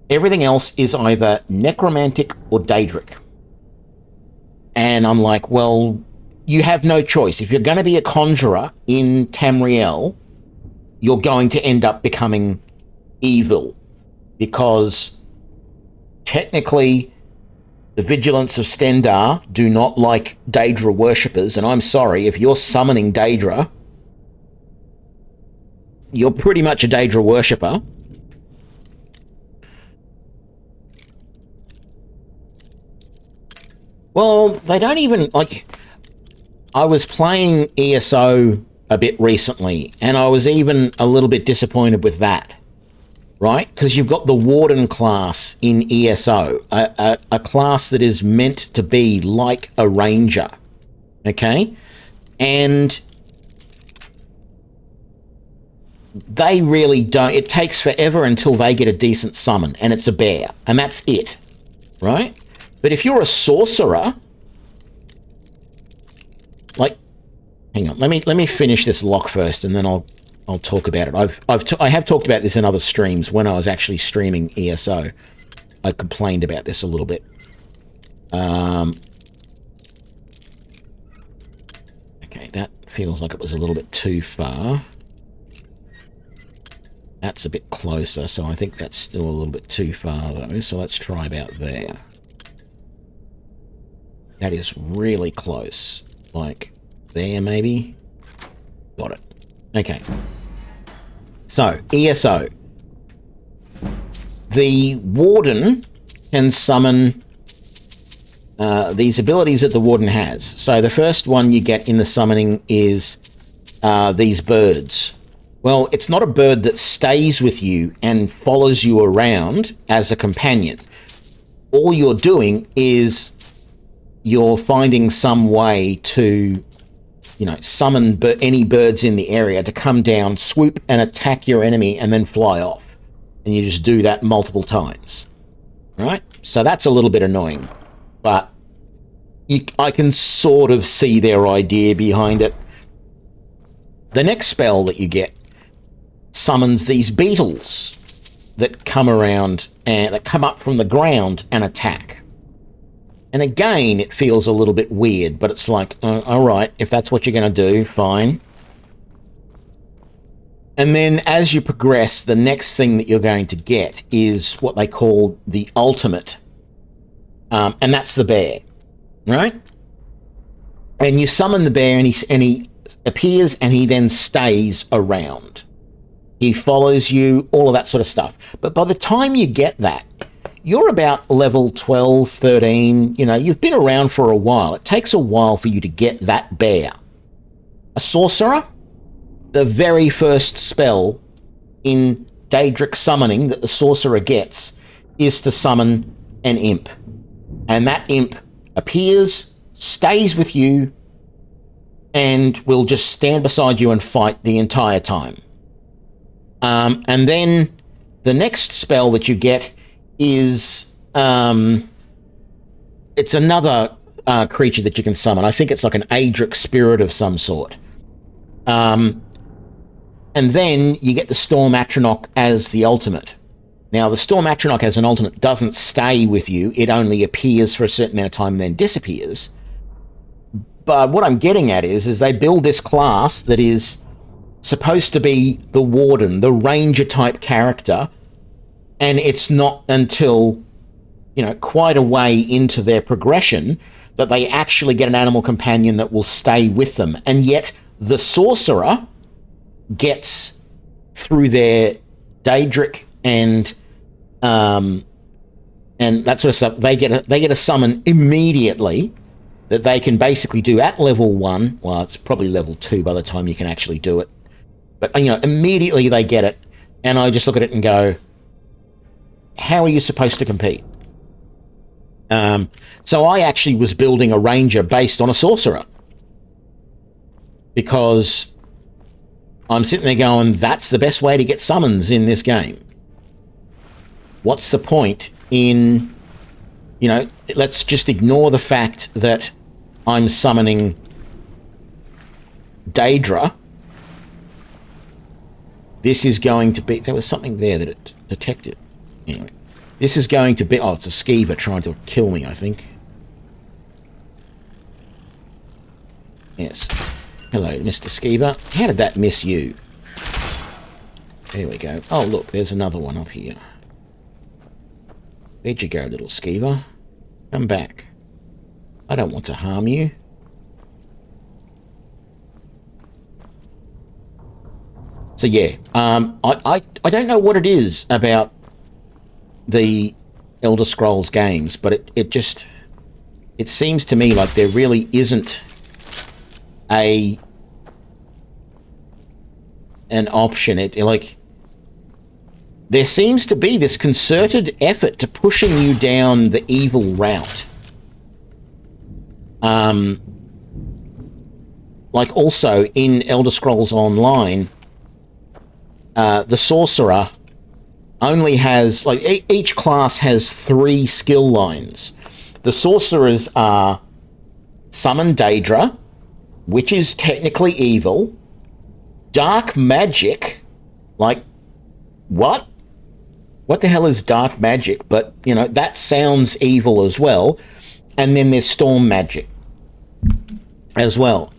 Everything else is either necromantic or daedric. And I'm like, well, you have no choice. If you're going to be a conjurer in Tamriel, you're going to end up becoming evil. Because technically, the Vigilants of Stendar do not like Daedra worshippers. And I'm sorry, if you're summoning Daedra, you're pretty much a Daedra worshipper. Well, they don't even, I was playing ESO a bit recently, and I was even a little bit disappointed with that, right? Because you've got the Warden class in ESO, a class that is meant to be like a ranger, okay? And they really don't, it takes forever until they get a decent summon, and it's a bear, and that's it, right? But if you're a sorcerer, hang on, let me finish this lock first, and then I'll talk about it. I have talked about this in other streams when I was actually streaming ESO. I complained about this a little bit. Okay, that feels like it was a little bit too far. That's a bit closer, so I think that's still a little bit too far though. So let's try about there. That is really close. Like there, maybe? Got it. Okay. So, ESO. The Warden can summon these abilities that the Warden has. So the first one you get in the summoning is these birds. Well, it's not a bird that stays with you and follows you around as a companion. All you're doing is you're finding some way to summon any birds in the area to come down, swoop and attack your enemy, and then fly off. And you just do that multiple times. Right? So that's a little bit annoying. But I can sort of see their idea behind it. The next spell that you get summons these beetles that come around and that come up from the ground and attack. And again, it feels a little bit weird, but it's like, all right, if that's what you're going to do, fine. And then as you progress, the next thing that you're going to get is what they call the ultimate. And that's the bear, right? And you summon the bear and he appears and he then stays around. He follows you, all of that sort of stuff. But by the time you get that, you're about level 12, 13, you've been around for a while. It takes a while for you to get that bear. A sorcerer, the very first spell in Daedric summoning that the sorcerer gets is to summon an imp. And that imp appears, stays with you, and will just stand beside you and fight the entire time. And then the next spell that you get is it's another creature that you can summon. I think it's like an Aedric spirit of some sort. And then you get the Storm Atronach as the ultimate. Now, the Storm Atronach as an ultimate doesn't stay with you. It only appears for a certain amount of time and then disappears. But what I'm getting at is they build this class that is supposed to be the Warden, the Ranger-type character, and it's not until, quite a way into their progression that they actually get an animal companion that will stay with them. And yet the Sorcerer gets, through their Daedric and that sort of stuff, they get a summon immediately that they can basically do at level 1. Well, it's probably level 2 by the time you can actually do it. But, immediately they get it, and I just look at it and go, how are you supposed to compete? So I actually was building a ranger based on a sorcerer. Because I'm sitting there going, that's the best way to get summons in this game. What's the point in, let's just ignore the fact that I'm summoning Daedra. This is going to be... There was something there that it detected. Anyway, this is going to be... Oh, it's a skeever trying to kill me, I think. Yes. Hello, Mr. Skeever. How did that miss you? There we go. Oh, look, there's another one up here. Where'd you go, little Skeever? Come back. I don't want to harm you. So yeah, I don't know what it is about the Elder Scrolls games, but it seems to me like there really isn't an option. There seems to be this concerted effort to pushing you down the evil route. Like also in Elder Scrolls Online, the sorcerer only has, each class has 3 skill lines. The sorcerers are Summon Daedra, which is technically evil, Dark Magic, what? What the hell is Dark Magic? But, that sounds evil as well. And then there's Storm Magic as well.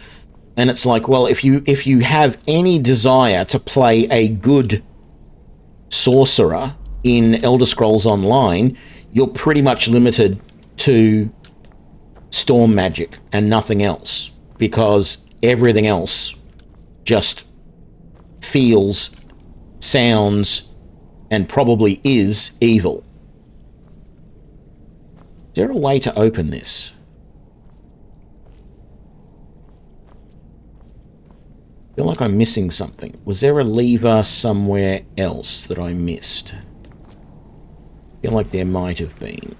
And it's like, well, if you have any desire to play a good sorcerer in Elder Scrolls Online, you're pretty much limited to Storm Magic and nothing else, because everything else just feels, sounds, and probably is evil. Is there a way to open this? I feel like I'm missing something. Was there a lever somewhere else that I missed? I feel like there might have been.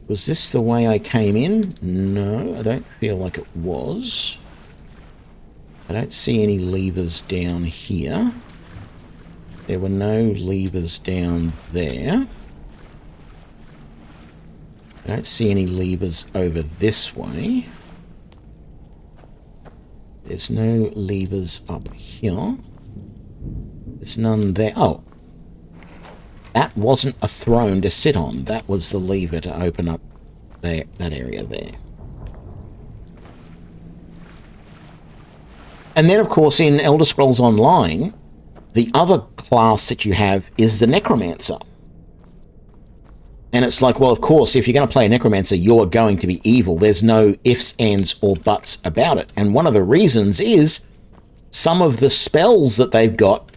Was this the way I came in? No, I don't feel like it was. I don't see any levers down here. There were no levers down there. I don't see any levers over this way. There's no levers up here. There's none there. Oh. That wasn't a throne to sit on. That was the lever to open up there, that area there. And then, of course, in Elder Scrolls Online, the other class that you have is the Necromancer. And it's like, well, of course, if you're going to play a Necromancer, you're going to be evil. There's no ifs, ands, or buts about it. And one of the reasons is some of the spells that they've got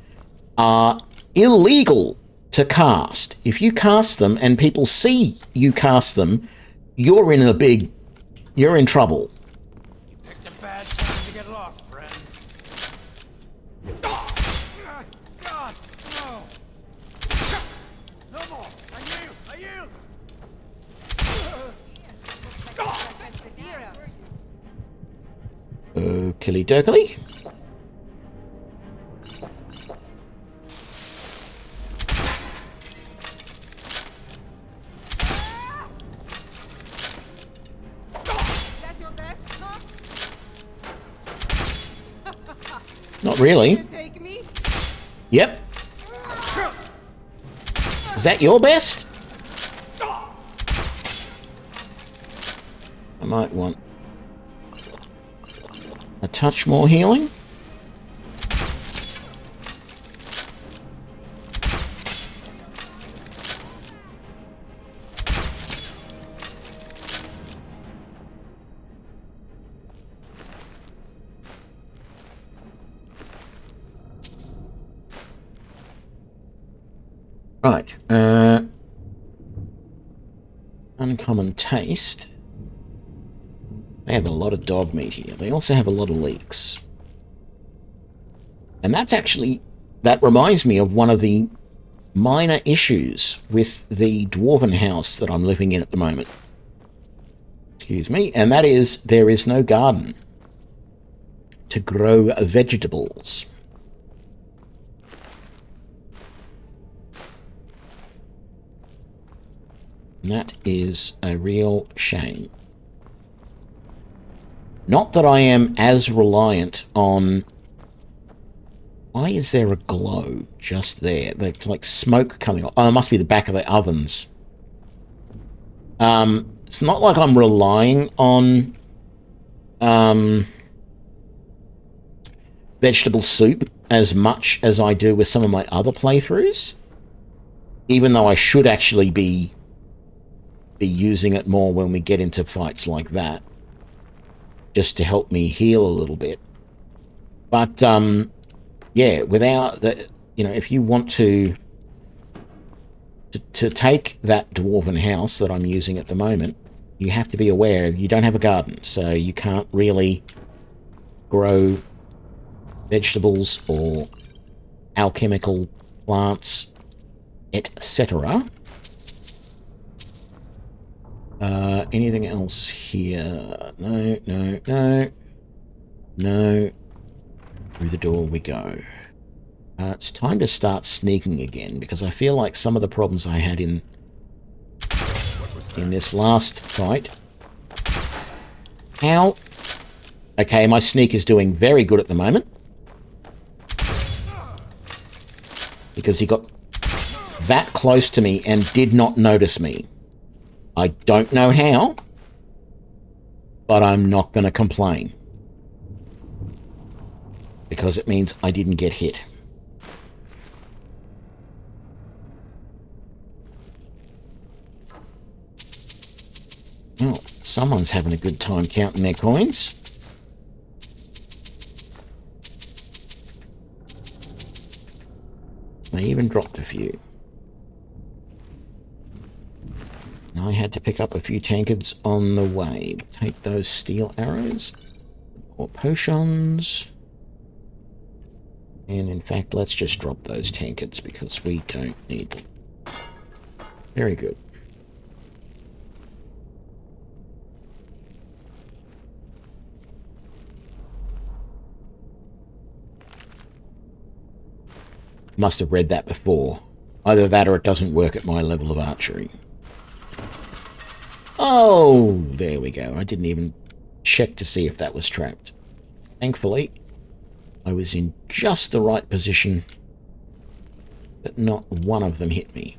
are illegal to cast. If you cast them and people see you cast them, you're in trouble. You picked a bad time to get lost, friend. God, no! No more! I yield! Okily dokily. Not really. Yep. Is that your best? I might want a touch more healing. Right, uncommon taste. They have a lot of dog meat here. They also have a lot of leeks. And that reminds me of one of the minor issues with the dwarven house that I'm living in at the moment. Excuse me. And that is, there is no garden to grow vegetables. And that is a real shame. Not that I am as reliant on... Why is there a glow just there? There's like smoke coming off. Oh, it must be the back of the ovens. It's not like I'm relying on vegetable soup as much as I do with some of my other playthroughs. Even though I should actually be using it more when we get into fights like that, just to help me heal a little bit. But yeah, without the, if you want to take that dwarven house that I'm using at the moment, you have to be aware you don't have a garden, so you can't really grow vegetables or alchemical plants, etc. Anything else here? No. Through the door we go. It's time to start sneaking again, because I feel like some of the problems I had in this last fight. Ow. Okay, my sneak is doing very good at the moment, because he got that close to me and did not notice me. I don't know how, but I'm not going to complain, because it means I didn't get hit. Well, someone's having a good time counting their coins. They even dropped a few. I had to pick up a few tankards on the way. Take those steel arrows or potions. And in fact, let's just drop those tankards because we don't need them. Very good. Must have read that before. Either that or it doesn't work at my level of archery. Oh, there we go. I didn't even check to see if that was trapped. Thankfully, I was in just the right position that not one of them hit me.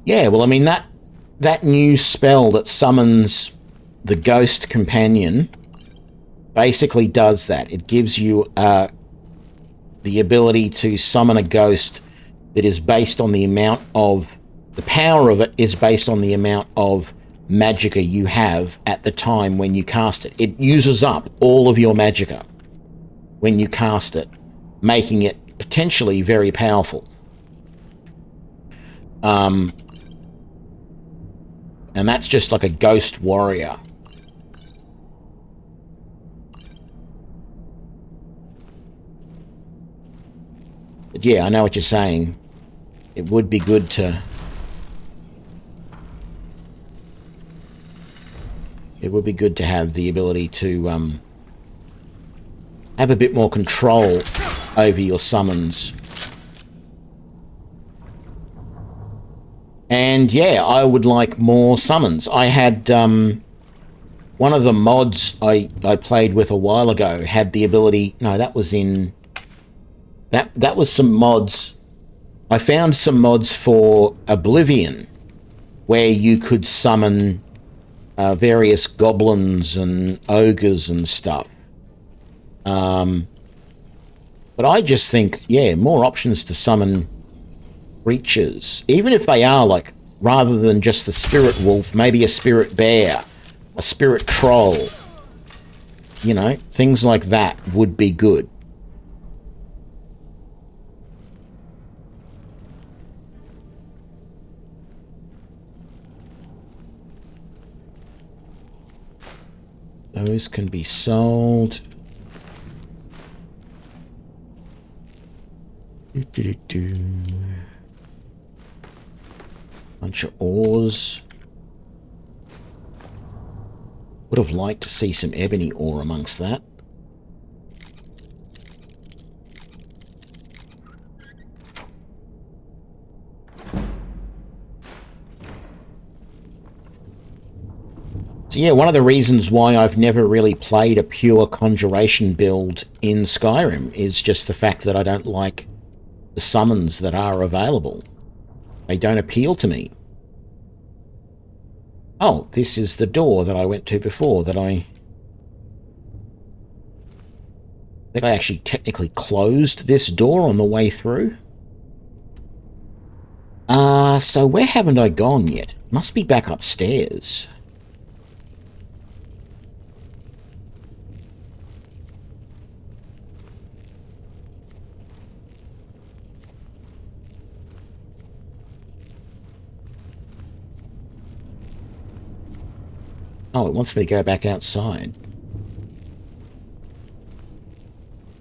Yeah, well, I mean, that new spell that summons the ghost companion basically does that. It gives you the ability to summon a ghost that is based on the amount of... The power of it is based on the amount of magicka you have at the time when you cast it. It uses up all of your magicka when you cast it, making it potentially very powerful. And that's just like a ghost warrior. But yeah, I know what you're saying. It would be good to... It would be good to have the ability to have a bit more control over your summons. And yeah, I would like more summons. I had one of the mods I played with a while ago had the ability... No, that was in... That was some mods. I found some mods for Oblivion where you could summon various goblins and ogres and stuff. But I just think, yeah, more options to summon creatures, even if they are like, rather than just the spirit wolf, maybe a spirit bear, a spirit troll, you know, things like that would be good. Those can be sold. Bunch of ores. Would have liked to see some ebony ore amongst that. So yeah, one of the reasons why I've never really played a pure conjuration build in Skyrim is just the fact that I don't like the summons that are available. They don't appeal to me. Oh, this is the door that I went to before that I think I actually technically closed this door on the way through. So where haven't I gone yet? Must be back upstairs. Oh, it wants me to go back outside.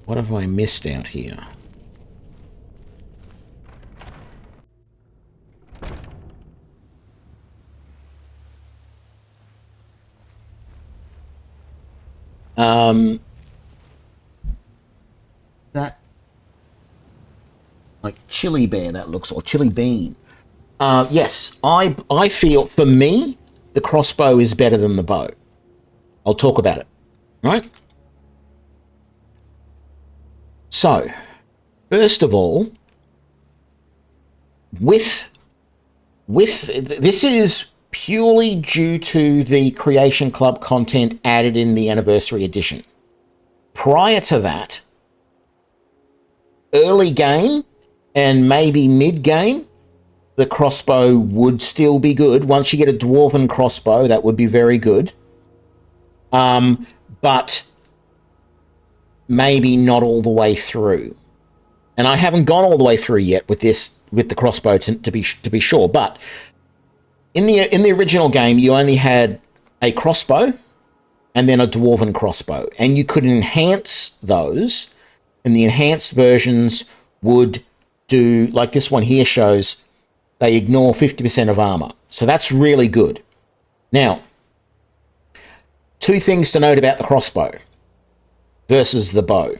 What have I missed out here? That... like chili bear that looks, or chili bean. Yes, I feel, for me, the crossbow is better than the bow. I'll talk about it, right? So, first of all, with this is purely due to the Creation Club content added in the Anniversary Edition. Prior to that, early game and maybe mid game, the crossbow would still be good. Once you get a dwarven crossbow, that would be very good. But maybe not all the way through. And I haven't gone all the way through yet with the crossbow to be sure. But in the original game, you only had a crossbow and then a dwarven crossbow, and you could enhance those, and the enhanced versions would do, like this one here shows, they ignore 50% of armor. So that's really good. Now, two things to note about the crossbow versus the bow.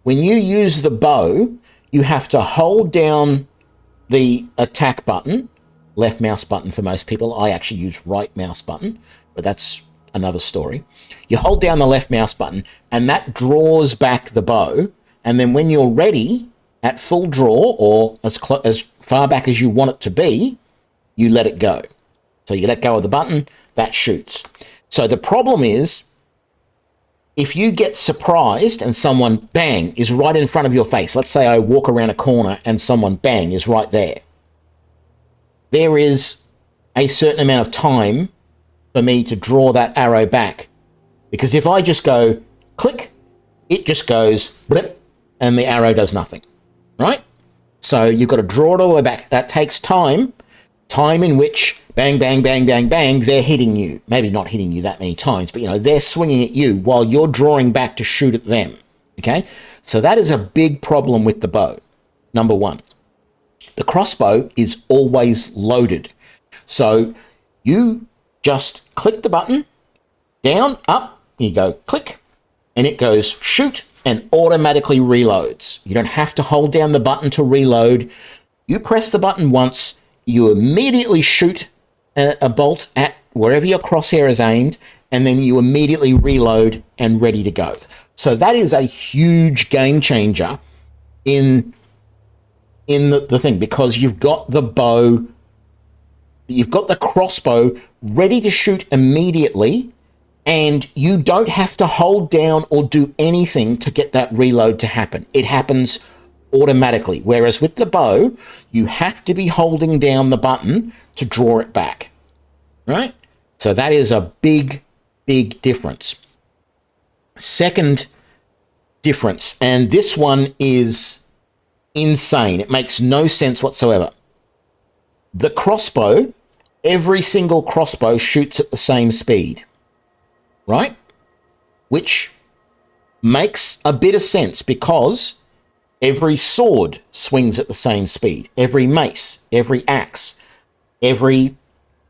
When you use the bow, you have to hold down the attack button, left mouse button for most people. I actually use right mouse button, but that's another story. You hold down the left mouse button, and that draws back the bow, and then when you're ready, at full draw, or as far back as you want it to be, you let it go. So you let go of the button, that shoots. So the problem is, if you get surprised and someone, bang, is right in front of your face, let's say I walk around a corner and someone, bang, is right there, there is a certain amount of time for me to draw that arrow back. Because if I just go, click, it just goes, blip, and the arrow does nothing, right? So you've got to draw it all the way back. That takes time in which bang, bang, bang, bang, bang, they're hitting you. Maybe not hitting you that many times, but, you know, they're swinging at you while you're drawing back to shoot at them, okay? So that is a big problem with the bow, number one. The crossbow is always loaded. So you just click the button, down, up, you go click, and it goes shoot and automatically reloads. You don't have to hold down the button to reload. You press the button once, you immediately shoot a bolt at wherever your crosshair is aimed, and then you immediately reload and ready to go. So that is a huge game changer in the thing, because you've got the bow, you've got the crossbow ready to shoot immediately, and you don't have to hold down or do anything to get that reload to happen. It happens automatically. Whereas with the bow, you have to be holding down the button to draw it back, right? So that is a big, big difference. Second difference, and this one is insane. It makes no sense whatsoever. The crossbow, every single crossbow shoots at the same speed, right? Which makes a bit of sense, because every sword swings at the same speed. Every mace, every axe, every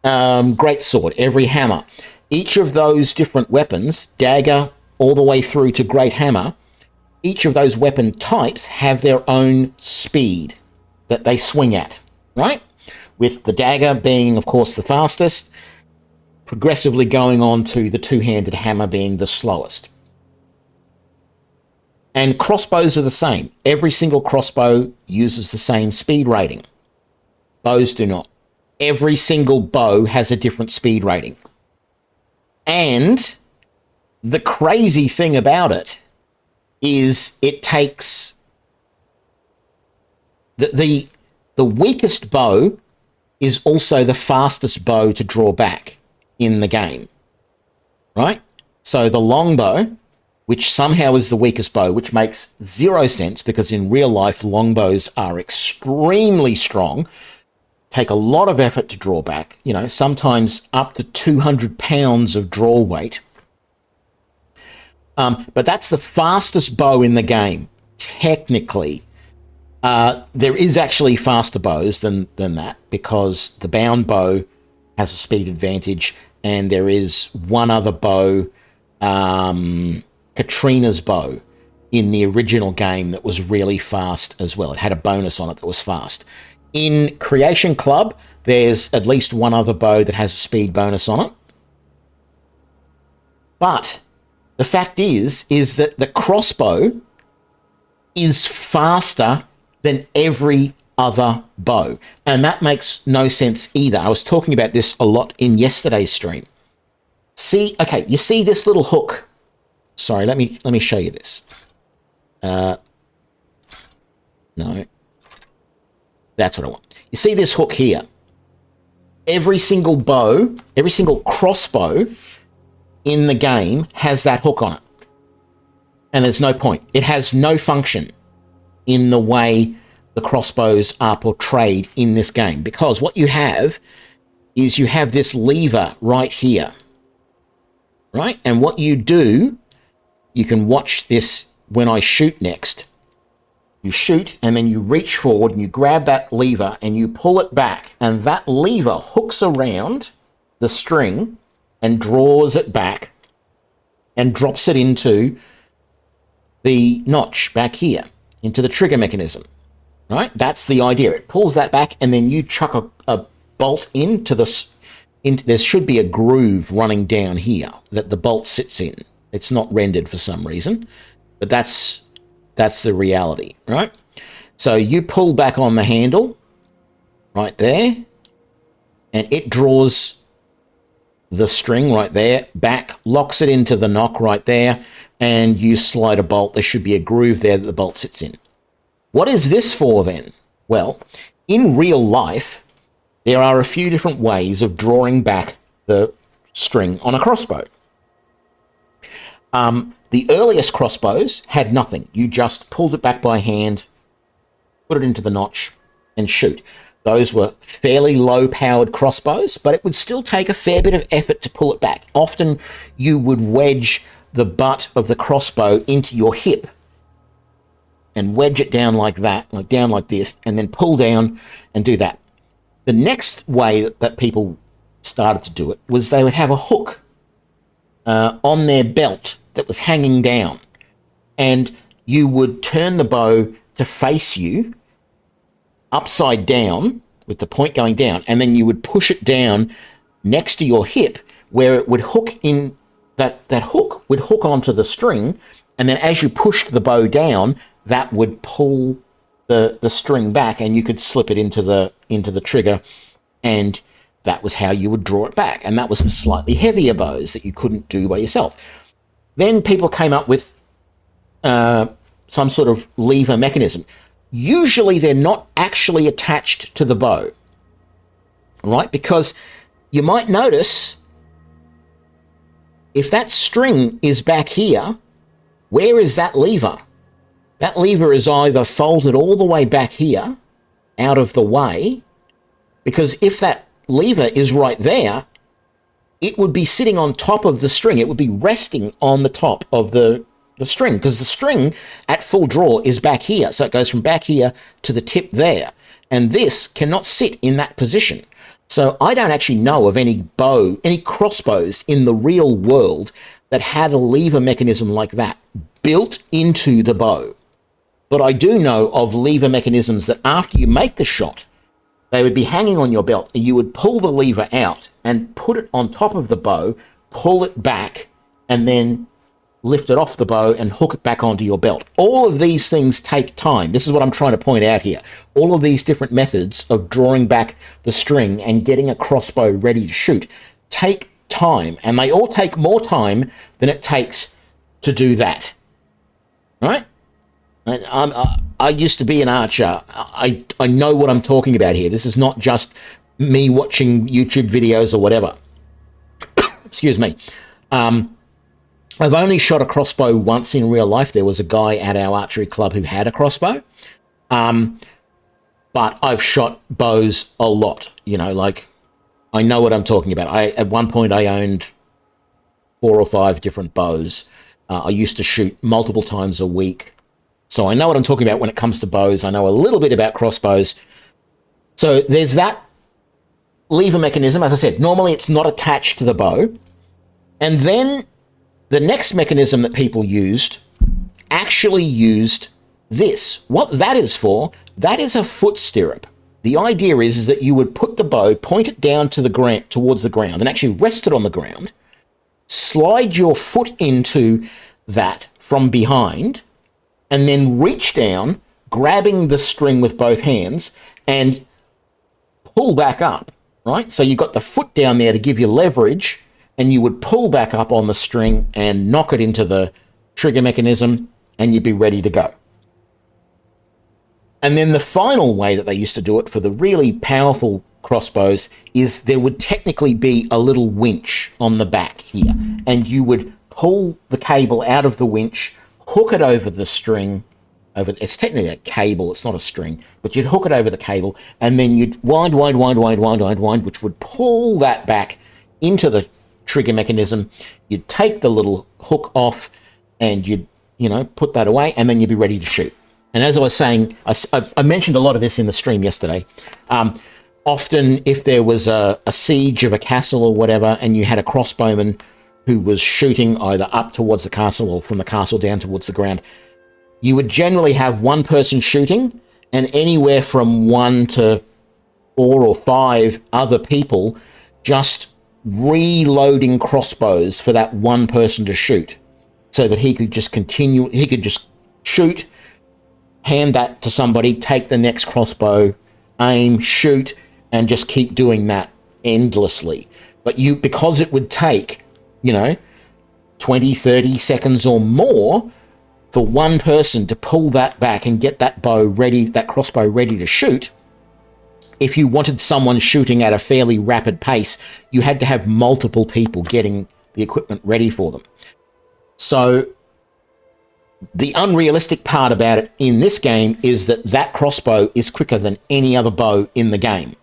greatsword, every hammer. Each of those different weapons, dagger all the way through to great hammer, each of those weapon types have their own speed that they swing at, right? With the dagger being, of course, the fastest, progressively going on to the two-handed hammer being the slowest. And crossbows are the same. Every single crossbow uses the same speed rating. Bows do not. Every single bow has a different speed rating. And the crazy thing about it is it takes the weakest bow is also the fastest bow to draw back in the game, right? So the longbow, which somehow is the weakest bow, which makes zero sense, because in real life, longbows are extremely strong, take a lot of effort to draw back, you know, sometimes up to 200 pounds of draw weight. But that's the fastest bow in the game, technically. There is actually faster bows than that, because the bound bow has a speed advantage, and there is one other bow, Katrina's bow, in the original game that was really fast as well. It had a bonus on it that was fast. In Creation Club, there's at least one other bow that has a speed bonus on it. But the fact is that the crossbow is faster than every other bow. And that makes no sense either. I was talking about this a lot in yesterday's stream. See, okay, you see this little hook? Sorry, let me show you this. No. That's what I want. You see this hook here? Every single bow, every single crossbow in the game has that hook on it. And there's no point. It has no function in the way the crossbows are portrayed in this game. Because what you have is you have this lever right here. Right? And what you do, you can watch this when I shoot next. You shoot and then you reach forward and you grab that lever and you pull it back. And that lever hooks around the string and draws it back and drops it into the notch back here, into the trigger mechanism. Right? That's the idea. It pulls that back and then you chuck a bolt into the... there should be a groove running down here that the bolt sits in. It's not rendered for some reason, but that's the reality, right? So you pull back on the handle right there, and it draws the string right there back, locks it into the knock right there, and you slide a bolt. There should be a groove there that the bolt sits in. What is this for then? Well, in real life, there are a few different ways of drawing back the string on a crossbow. The earliest crossbows had nothing. You just pulled it back by hand, put it into the notch, and shoot. Those were fairly low-powered crossbows, but it would still take a fair bit of effort to pull it back. Often you would wedge the butt of the crossbow into your hip and wedge it down like that, like down like this, and then pull down and do that. The next way that people started to do it was they would have a hook on their belt that was hanging down, and you would turn the bow to face you upside down with the point going down, and then you would push it down next to your hip where it would hook in. That hook would hook onto the string, and then as you pushed the bow down, that would pull the string back, and you could slip it into the trigger, and that was how you would draw it back. And that was for slightly heavier bows that you couldn't do by yourself. Then people came up with some sort of lever mechanism. Usually they're not actually attached to the bow, right? Because you might notice if that string is back here, where is that lever? That lever is either folded all the way back here, out of the way, because if that lever is right there, it would be sitting on top of the string. It would be resting on the top of the string, because the string at full draw is back here. So it goes from back here to the tip there. And this cannot sit in that position. So I don't actually know of any crossbows in the real world that had a lever mechanism like that built into the bow. But I do know of lever mechanisms that after you make the shot, they would be hanging on your belt, and you would pull the lever out and put it on top of the bow, pull it back, and then lift it off the bow and hook it back onto your belt. All of these things take time. This is what I'm trying to point out here. All of these different methods of drawing back the string and getting a crossbow ready to shoot take time, and they all take more time than it takes to do that. Right? I used to be an archer. I know what I'm talking about here. This is not just me watching YouTube videos or whatever. Excuse me. I've only shot a crossbow once in real life. There was a guy at our archery club who had a crossbow. But I've shot bows a lot. You know, like, I know what I'm talking about. At one point, I owned 4 or 5 different bows. I used to shoot multiple times a week. So I know what I'm talking about when it comes to bows. I know a little bit about crossbows. So there's that lever mechanism. As I said, normally it's not attached to the bow. And then the next mechanism that people used actually used this. What that is for, that is a foot stirrup. The idea is that you would put the bow, point it down to the ground, towards the ground, and actually rest it on the ground, slide your foot into that from behind, and then reach down, grabbing the string with both hands, and pull back up, right? So you've got the foot down there to give you leverage, and you would pull back up on the string and knock it into the trigger mechanism, and you'd be ready to go. And then the final way that they used to do it for the really powerful crossbows is there would technically be a little winch on the back here, and you would pull the cable out of the winch, hook it over the string. It's technically a cable, it's not a string, but you'd hook it over the cable, and then you'd wind, which would pull that back into the trigger mechanism. You'd take the little hook off, and you'd, put that away, and then you'd be ready to shoot. And as I was saying, I mentioned a lot of this in the stream yesterday. Often, if there was a siege of a castle or whatever, and you had a crossbowman who was shooting either up towards the castle or from the castle down towards the ground, you would generally have one person shooting and anywhere from 1 to 4 or 5 other people just reloading crossbows for that one person to shoot, so that he could just continue, he could just shoot, hand that to somebody, take the next crossbow, aim, shoot, and just keep doing that endlessly. But because it would take, 20, 30 seconds or more for one person to pull that back and get that crossbow ready to shoot, if you wanted someone shooting at a fairly rapid pace, you had to have multiple people getting the equipment ready for them. So the unrealistic part about it in this game is that crossbow is quicker than any other bow in the game.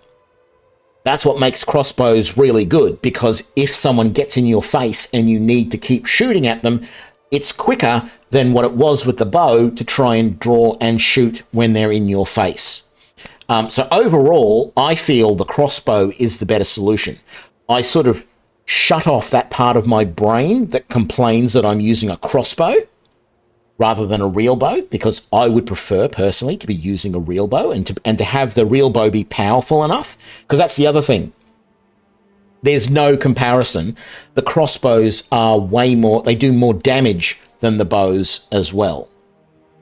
That's what makes crossbows really good, because if someone gets in your face and you need to keep shooting at them, it's quicker than what it was with the bow to try and draw and shoot when they're in your face. So overall, I feel the crossbow is the better solution. I sort of shut off that part of my brain that complains that I'm using a crossbow rather than a real bow, because I would prefer personally to be using a real bow and to have the real bow be powerful enough, because that's the other thing. There's no comparison. The crossbows are way more, they do more damage than the bows as well.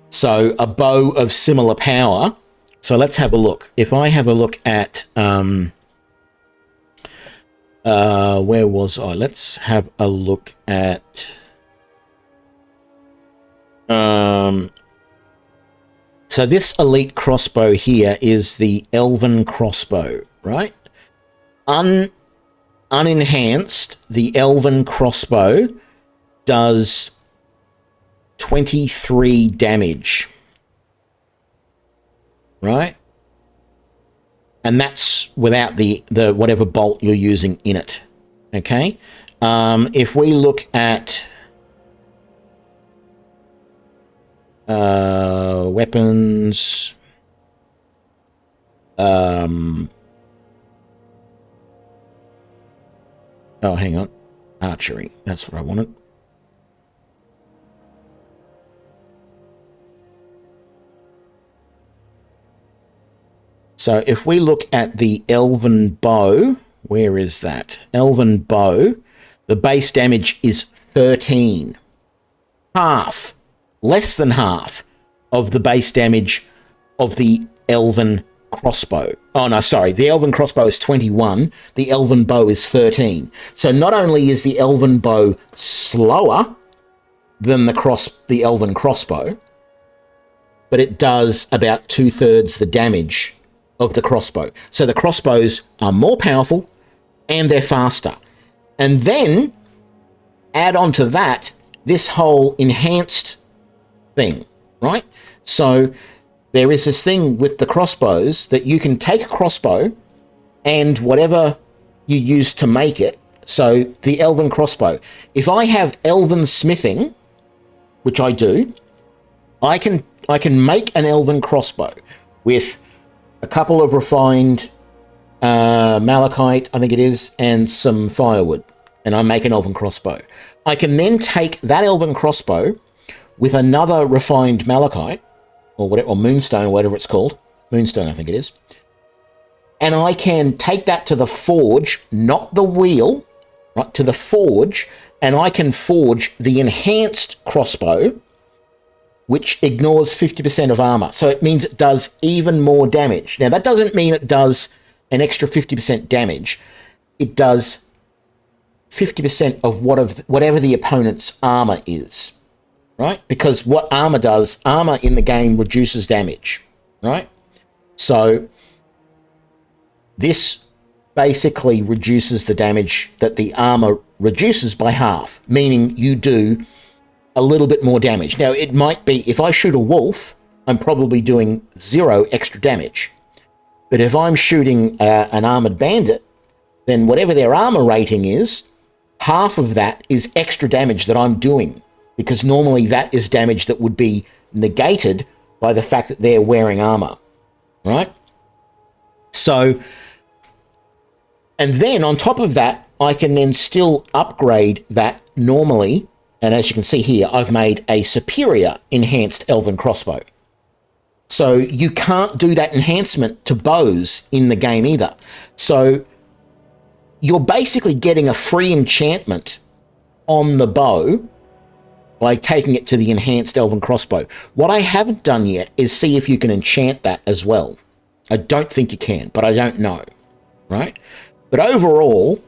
So a bow of similar power. So let's have a look. If I have a look at, where was I? Let's have a look at, so this elite crossbow here is the Elven crossbow, right? Unenhanced, the Elven crossbow does 23 damage, right? And that's without the whatever bolt you're using in it, okay? If we look at weapons, oh, hang on, archery, that's what I wanted. So if we look at the Elven bow, where is that? Elven bow, the base damage is 13. Half, less than half of the base damage of the Elven crossbow. Oh no, sorry, the Elven crossbow is 21, the Elven bow is 13. So not only is the Elven bow slower than the Elven crossbow, but it does about 2/3 the damage of the crossbow. So the crossbows are more powerful and they're faster. And then add on to that this whole enhanced thing, right? So there is this thing with the crossbows that you can take a crossbow and whatever you use to make it. So the Elven crossbow, if I have Elven smithing, which I do, I can make an Elven crossbow with a couple of refined malachite, I think it is, and some firewood, and I make an Elven crossbow. I can then take that Elven crossbow with another refined malachite, or moonstone, or whatever it's called, moonstone I think it is, and I can take that to the forge, not the wheel, right, to the forge, and I can forge the enhanced crossbow, which ignores 50% of armor. So it means it does even more damage. Now, that doesn't mean it does an extra 50% damage. It does 50% of whatever the opponent's armor is, right? Because what armor does, armor in the game reduces damage. right? So this basically reduces the damage that the armor reduces by half, meaning you do a little bit more damage. Now, it might be, if I shoot a wolf, I'm probably doing 0 extra damage. But if I'm shooting an armored bandit, then whatever their armor rating is, half of that is extra damage that I'm doing, because normally that is damage that would be negated by the fact that they're wearing armor, right? So, and then on top of that, I can then still upgrade that normally, and as you can see here, I've made a superior enhanced elven crossbow. So you can't do that enhancement to bows in the game either. So you're basically getting a free enchantment on the bow by taking it to the enhanced elven crossbow. What I haven't done yet is see if you can enchant that as well. I don't think you can, but I don't know, right? But overall,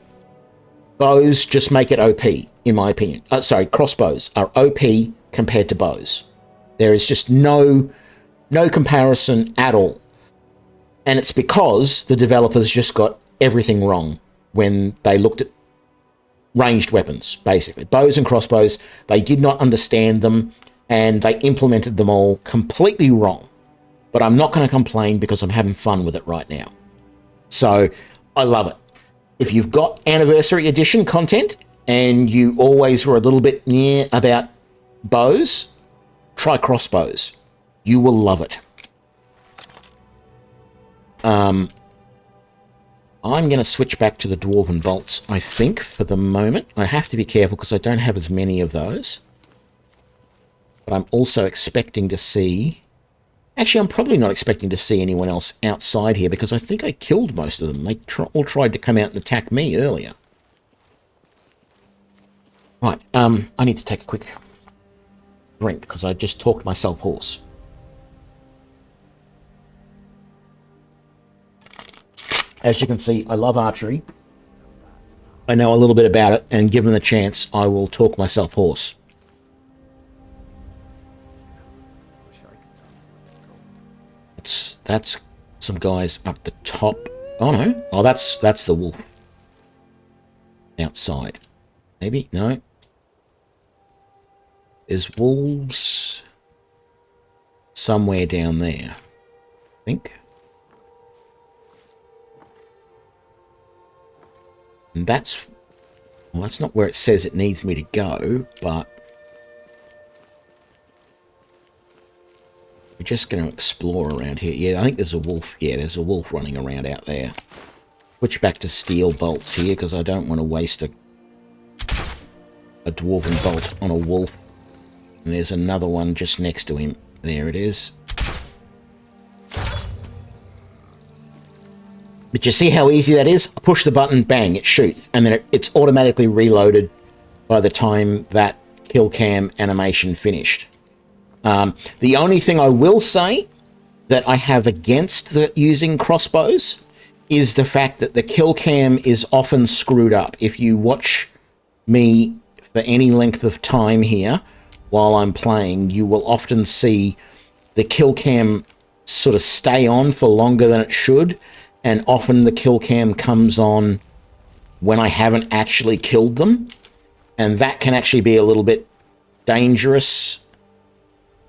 bows just make it OP, in my opinion. Crossbows are OP compared to bows. There is just no comparison at all. And it's because the developers just got everything wrong when they looked at ranged weapons, basically. Bows and crossbows, they did not understand them, and they implemented them all completely wrong. But I'm not going to complain because I'm having fun with it right now. So, I love it. If you've got Anniversary Edition content, and you always were a little bit near about bows, try crossbows. You will love it. I'm going to switch back to the Dwarven bolts, I think, for the moment. I have to be careful because I don't have as many of those. But I'm also expecting to see... Actually, I'm probably not expecting to see anyone else outside here because I think I killed most of them. They all tried to come out and attack me earlier. Right, I need to take a quick drink because I just talked myself hoarse. As you can see, I love archery. I know a little bit about it, and given the chance, I will talk myself hoarse. That's some guys up the top. Oh no! Oh, that's the wolf outside. Maybe no. There's wolves somewhere down there, I think. And that's not where it says it needs me to go, but we're just going to explore around here. Yeah, I think there's a wolf. Yeah, there's a wolf running around out there. Switch back to steel bolts here because I don't want to waste a dwarven bolt on a wolf. And there's another one just next to him. There it is. But you see how easy that is? I push the button, bang, it shoots. And then it's automatically reloaded by the time that kill cam animation finished. The only thing I will say that I have against using crossbows is the fact that the kill cam is often screwed up. If you watch me for any length of time here while I'm playing, you will often see the kill cam sort of stay on for longer than it should. And often the kill cam comes on when I haven't actually killed them. And that can actually be a little bit dangerous.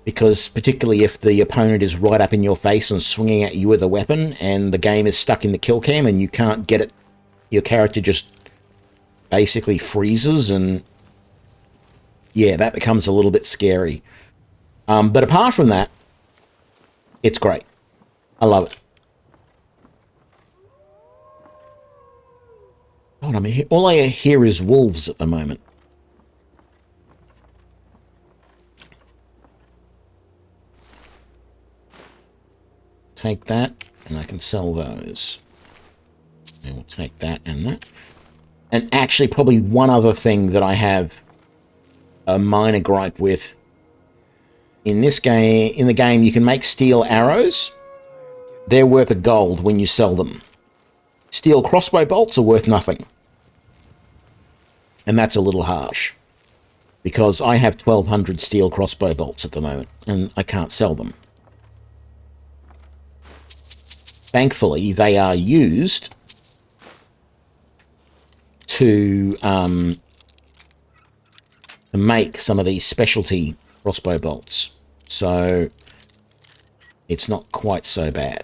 Because particularly if the opponent is right up in your face and swinging at you with a weapon. And the game is stuck in the kill cam and you can't get it. Your character just basically freezes. And yeah, that becomes a little bit scary. But apart from that, it's great. I love it. God, I mean, all I hear is wolves at the moment. Take that, and I can sell those. And we'll take that and that. And actually, probably one other thing that I have a minor gripe with. In this game, in the game, you can make steel arrows. They're worth a gold when you sell them. Steel crossbow bolts are worth nothing. And that's a little harsh. Because I have 1,200 steel crossbow bolts at the moment, and I can't sell them. thankfully, they are used to make some of these specialty crossbow bolts. So it's not quite so bad.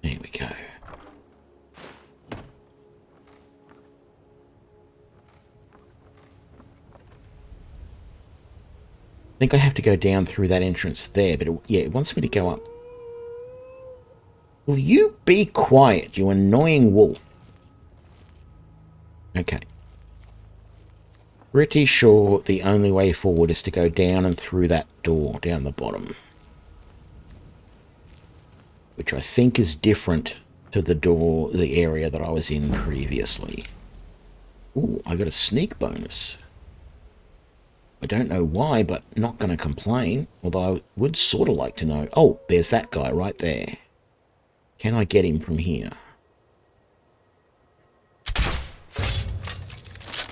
There we go. I think I have to go down through that entrance there, but it wants me to go up. Will you be quiet, you annoying wolf? Okay. Pretty sure the only way forward is to go down and through that door down the bottom. Which I think is different to the door, the area that I was in previously. Ooh, I got a sneak bonus. I don't know why, but not going to complain. Although I would sort of like to know. Oh, there's that guy right there. Can I get him from here?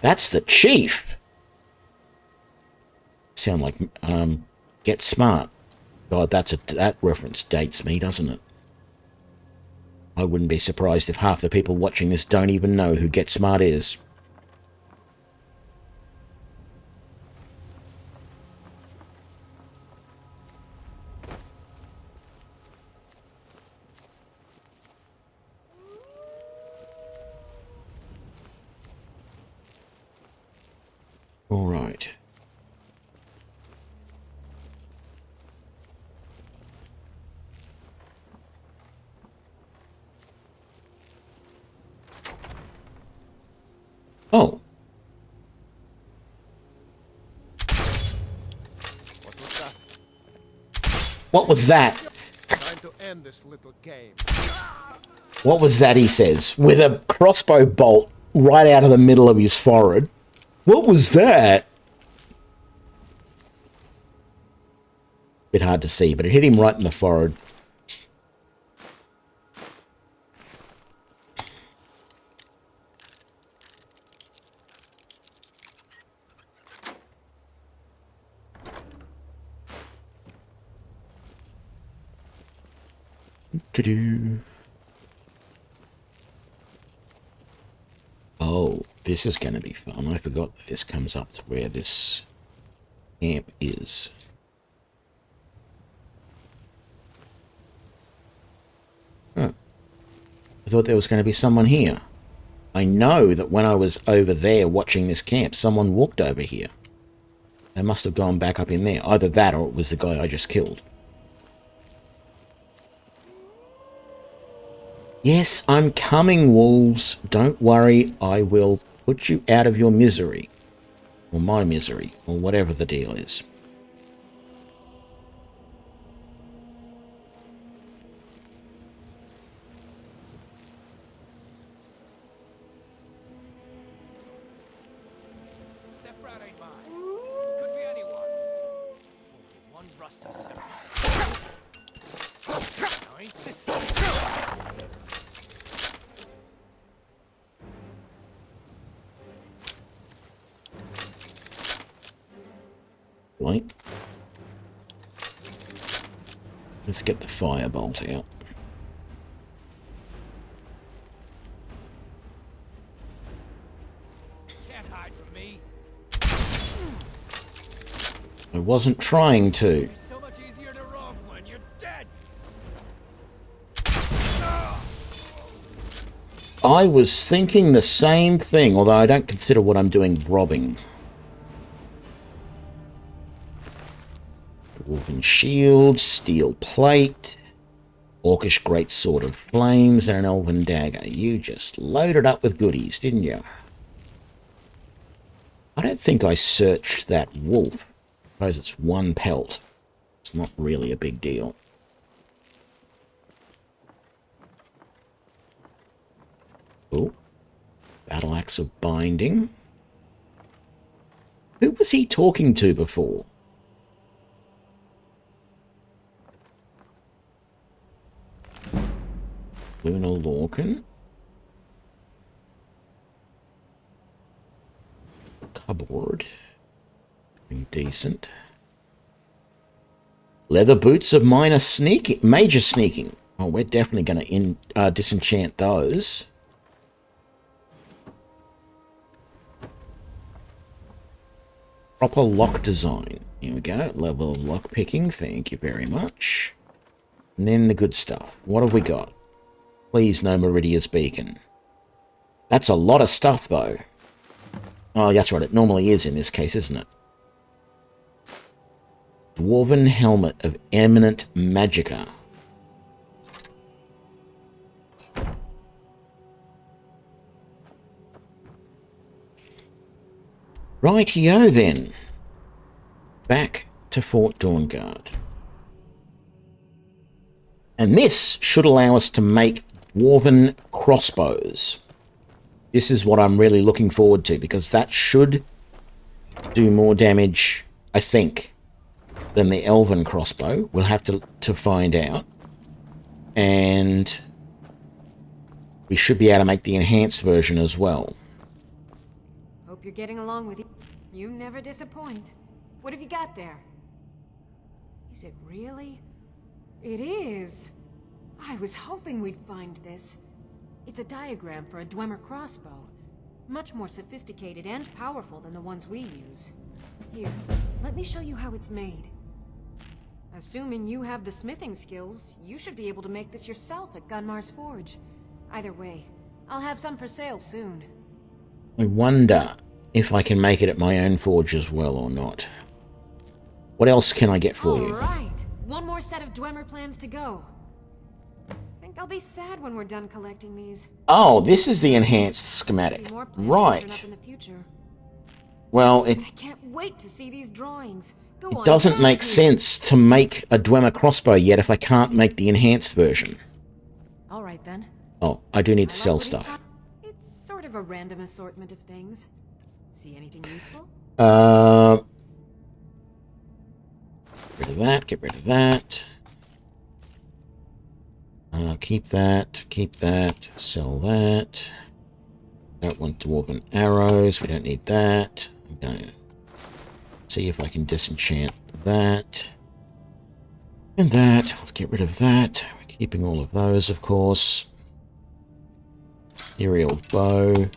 That's the chief. Sound like Get Smart. God, that reference dates me, doesn't it? I wouldn't be surprised if half the people watching this don't even know who Get Smart is. All right. Oh. What was that? Time to end this little game. What was that, he says, with a crossbow bolt right out of the middle of his forehead. What was that? Bit hard to see, but it hit him right in the forehead. To-do. Oh, this is going to be fun. I forgot that this comes up to where this camp is. Huh. I thought there was going to be someone here. I know that when I was over there watching this camp, someone walked over here. They must have gone back up in there. Either that or it was the guy I just killed. Yes, I'm coming, wolves. Don't worry, I will put you out of your misery. Or my misery, or whatever the deal is. That brat ain't mine. Could be anyone's. One rusty simple. Now ain't this Right. Let's get the firebolt out. can't hide from me. I wasn't trying to. It's so much easier to rob when you're dead. I was thinking the same thing, although I don't consider what I'm doing robbing. Dwarven shield, steel plate, orcish greatsword of flames, and an elven dagger. You just loaded up with goodies, didn't you? I don't think I searched that wolf. I suppose it's one pelt. It's not really a big deal. Oh, battle axe of binding. Who was he talking to before? Luna Lorcan. Cupboard. Decent. Leather boots of minor sneaking, major sneaking. Oh, we're definitely going to disenchant those. Proper lock design. Here we go. Level of lock picking. Thank you very much. And then the good stuff. What have we got? Please, no Meridia's Beacon. That's a lot of stuff, though. Oh, that's right. It normally is in this case, isn't it? Dwarven Helmet of Eminent Magicka. Rightio then. Back to Fort Dawnguard. And this should allow us to make Dwarven Crossbows. This is what I'm really looking forward to, because that should do more damage, I think, than the Elven Crossbow. We'll have to find out. And we should be able to make the enhanced version as well. Hope you're getting along with it. You never disappoint. What have you got there? Is it really? It is! I was hoping we'd find this. It's a diagram for a Dwemer crossbow. Much more sophisticated and powerful than the ones we use. Here, let me show you how it's made. Assuming you have the smithing skills, you should be able to make this yourself at Gunmar's Forge. Either way, I'll have some for sale soon. I wonder if I can make it at my own forge as well or not. What else can I get for you? Alright, one more set of Dwemer plans to go. Think I'll be sad when we're done collecting these. Oh, this is the enhanced schematic. Right. Well, I can't wait to see these drawings. It doesn't make sense to make a Dwemer crossbow yet if I can't make the enhanced version. Alright then. Oh, I do need to sell stuff. It's sort of a random assortment of things. See anything useful? Get rid of that, get rid of that. Keep that, sell that. Don't want dwarven arrows, we don't need that. I'm going to see if I can disenchant that. And that, let's get rid of that. We're keeping all of those, of course. Aerial bow.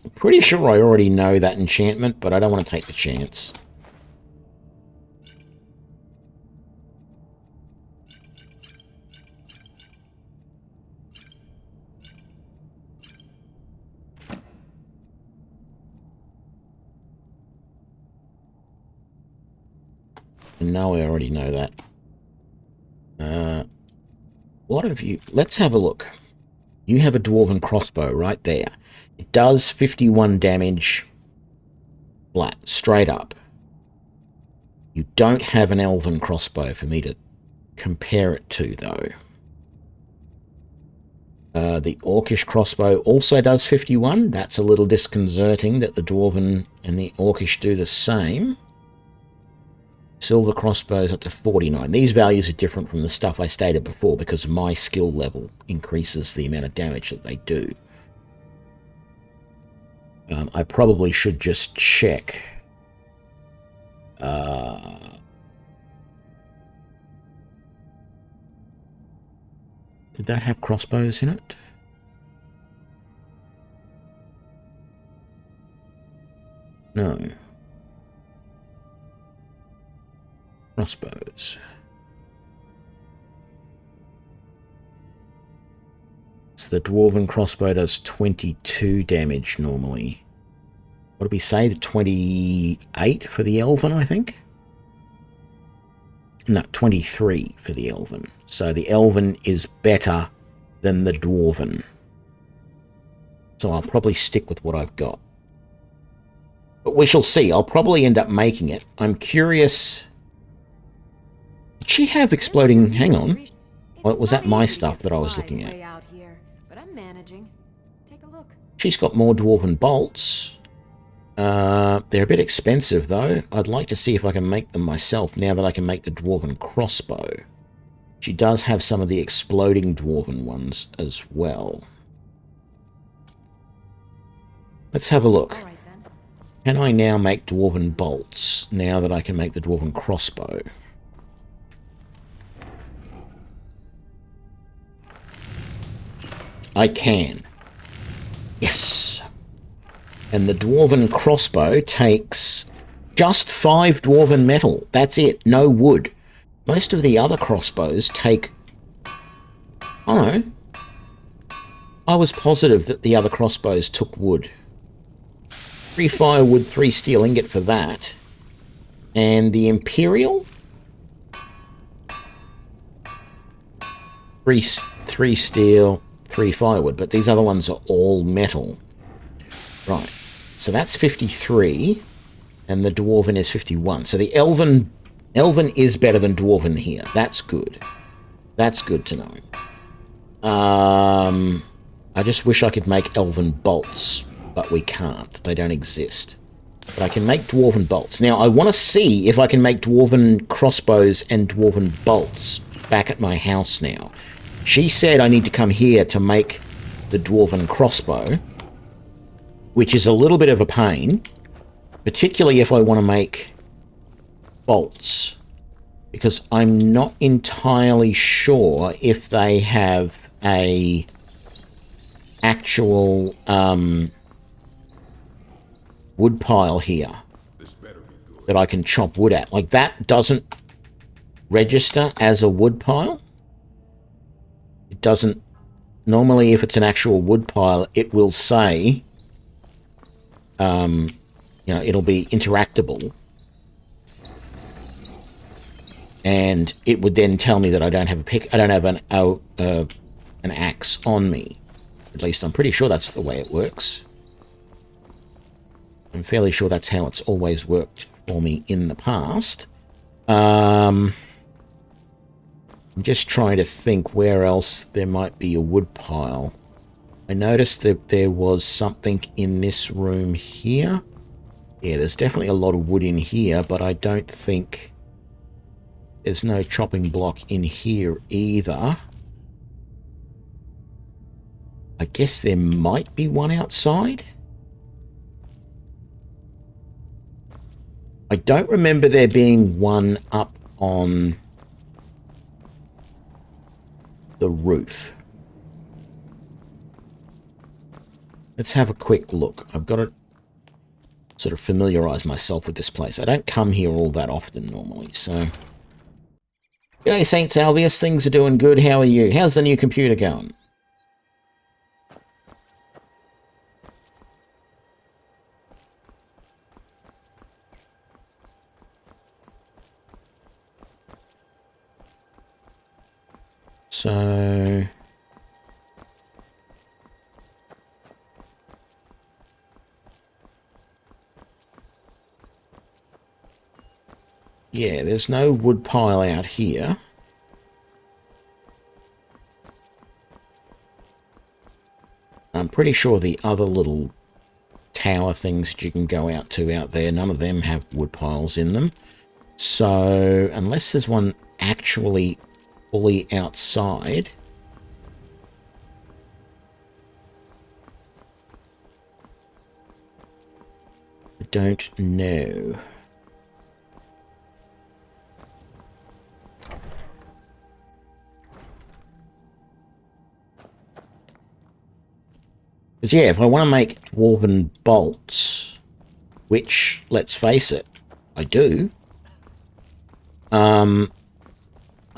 I'm pretty sure I already know that enchantment, but I don't want to take the chance. No, I already know that. What have you... Let's have a look. You have a dwarven crossbow right there. It does 51 damage flat, straight up. You don't have an elven crossbow for me to compare it to, though. The orcish crossbow also does 51. That's a little disconcerting that the dwarven and the orcish do the same. Silver crossbows up to 49. These values are different from the stuff I stated before because my skill level increases the amount of damage that they do. I probably should just check. Did that have crossbows in it? No. Crossbows. So the dwarven crossbow does 22 damage normally. What did we say? The 28 for the elven, I think? No, 23 for the elven. So the elven is better than the dwarven. So I'll probably stick with what I've got. But we shall see. I'll probably end up making it. I'm curious... Did she have exploding... Hang on. Or was that my stuff that I was looking at? She's got more dwarven bolts. They're a bit expensive, though. I'd like to see if I can make them myself now that I can make the dwarven crossbow. She does have some of the exploding dwarven ones as well. Let's have a look. All right, then. Can I now make dwarven bolts, now that I can make the dwarven crossbow? I can. Yes! And the dwarven crossbow takes just 5 dwarven metal. That's it, no wood. Most of the other crossbows take... Oh, I was positive that the other crossbows took wood. 3 firewood, 3 steel ingot for that. And the Imperial? 3 steel, 3 firewood. But these other ones are all metal. Right. So that's 53. And the Dwarven is 51. So the Elven is better than Dwarven here. That's good. That's good to know. I just wish I could make Elven bolts. But we can't. They don't exist. But I can make dwarven bolts. Now, I want to see if I can make dwarven crossbows and dwarven bolts back at my house now. She said I need to come here to make the dwarven crossbow, which is a little bit of a pain, particularly if I want to make bolts, because I'm not entirely sure if they have a actual wood pile here that I can chop wood at. Like, that doesn't register as a wood pile. It doesn't... Normally, if it's an actual wood pile, it will say... you know, it'll be interactable. And it would then tell me that I don't have a pick... I don't have an axe on me. At least I'm pretty sure that's the way it works. I'm fairly sure that's how it's always worked for me in the past. I'm just trying to think where else there might be a wood pile. I noticed that there was something in this room here. Yeah, there's definitely a lot of wood in here, but I don't think there's no chopping block in here either. I guess there might be one outside. I don't remember there being one up on the roof. Let's have a quick look. I've got to sort of familiarize myself with this place. I don't come here all that often normally, so... G'day, Saint Salvius. Things are doing good. How are you? How's the new computer going? So... yeah, there's no wood pile out here. I'm pretty sure the other little tower things that you can go out to out there, none of them have wood piles in them. So, unless there's one actually fully outside... I don't know. Because, yeah, if I want to make dwarven bolts, which, let's face it, I do, I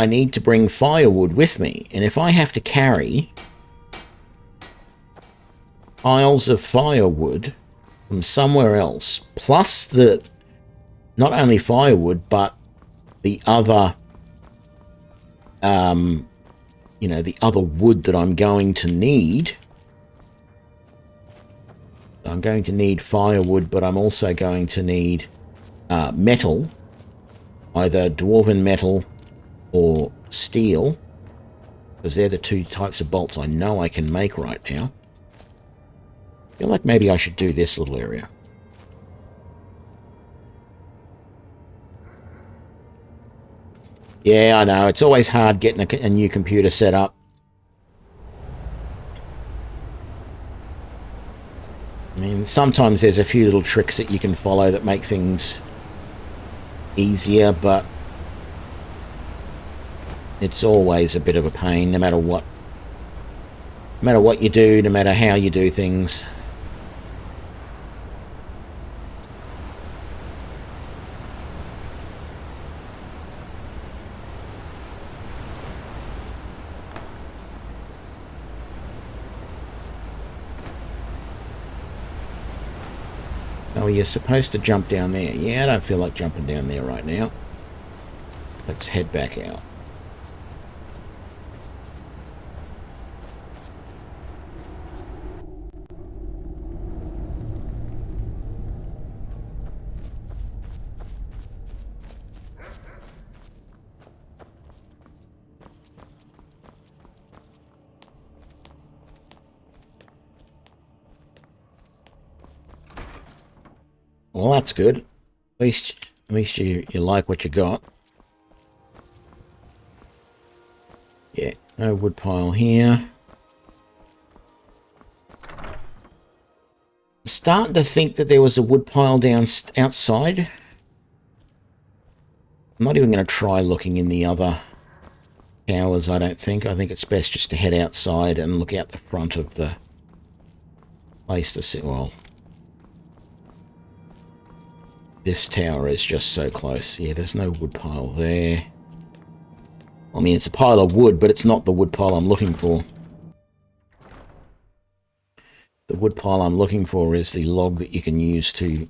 need to bring firewood with me. And if I have to carry piles of firewood from somewhere else, plus the, not only firewood, but the other, you know, the other wood that I'm going to need... I'm going to need firewood, but I'm also going to need metal, either dwarven metal or steel, because they're the two types of bolts I know I can make right now. I feel like maybe I should do this little area. Yeah, I know. It's always hard getting a new computer set up. I mean, sometimes there's a few little tricks that you can follow that make things easier, but it's always a bit of a pain, no matter what. No matter what you do, no matter how you do things. Oh, you're supposed to jump down there. Yeah, I don't feel like jumping down there right now. Let's head back out. Well, that's good. At least you like what you got. Yeah, no wood pile here. I'm starting to think that there was a wood pile down outside. I'm not even going to try looking in the other towers, I don't think. I think it's best just to head outside and look out the front of the place to see. Well, this tower is just so close. Yeah, there's no wood pile there. I mean, it's a pile of wood, but it's not the wood pile I'm looking for. The wood pile I'm looking for is the log that you can use to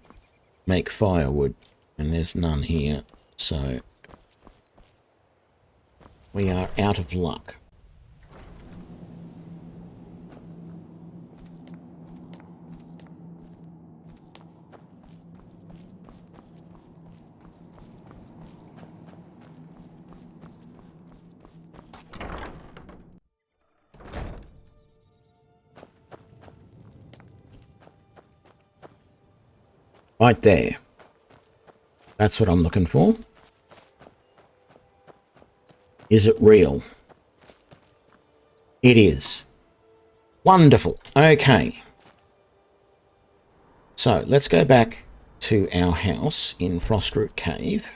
make firewood. And there's none here, so we are out of luck. Right there. That's what I'm looking for. Is it real? It is. Wonderful. Okay. So let's go back to our house in Frostroot Cave.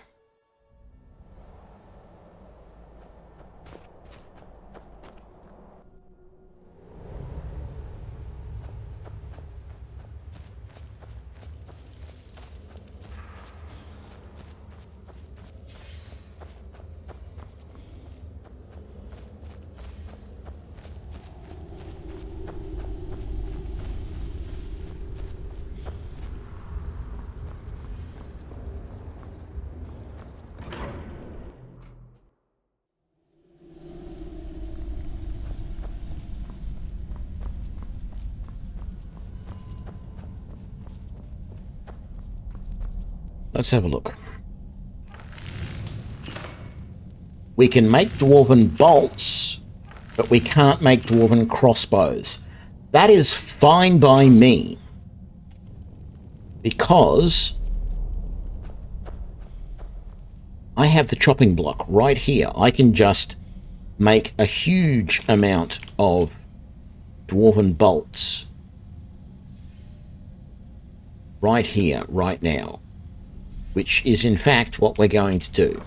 Let's have a look. We can make dwarven bolts, but we can't make dwarven crossbows. That is fine by me, because I have the chopping block right here. I can just make a huge amount of dwarven bolts right here, right now, which is in fact what we're going to do.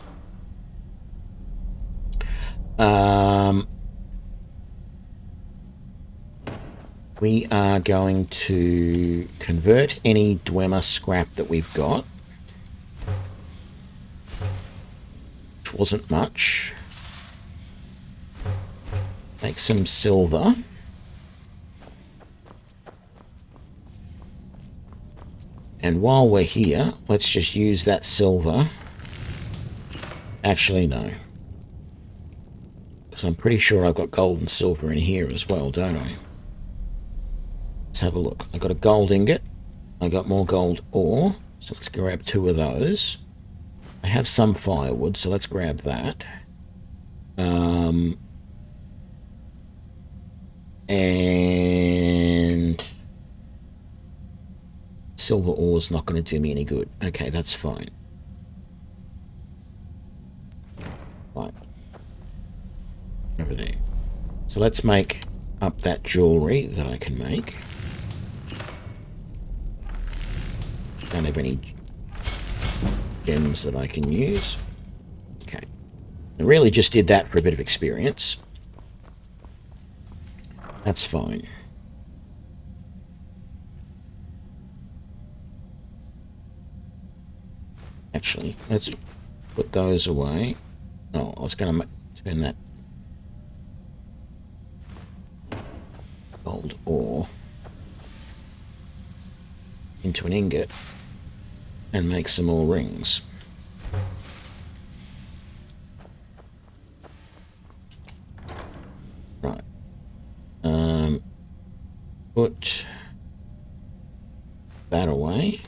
We are going to convert any Dwemer scrap that we've got, which wasn't much. Make some silver. And while we're here, let's just use that silver. Actually, no. Because I'm pretty sure I've got gold and silver in here as well, don't I? Let's have a look. I got a gold ingot. I got more gold ore. So let's grab 2 of those. I have some firewood, so let's grab that. And silver ore is not going to do me any good. Okay, that's fine. Right, over there. So let's make up that jewelry that I can make. Don't have any gems that I can use. Okay. I really just did that for a bit of experience. That's fine. Actually, let's put those away. Oh, I was going to turn that gold ore into an ingot and make some more rings. Right. Put that away.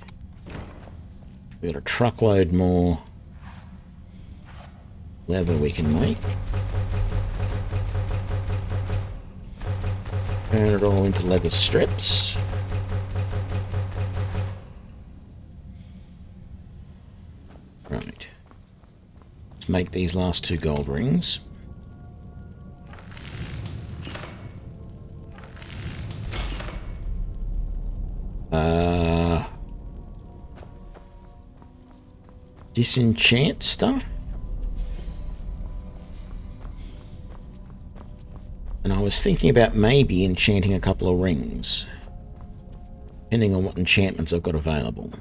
We've got a truckload more leather we can make. Turn it all into leather strips. Right. Let's make these last 2 gold rings. Disenchant stuff. And I was thinking about maybe enchanting a couple of rings, depending on what enchantments I've got available.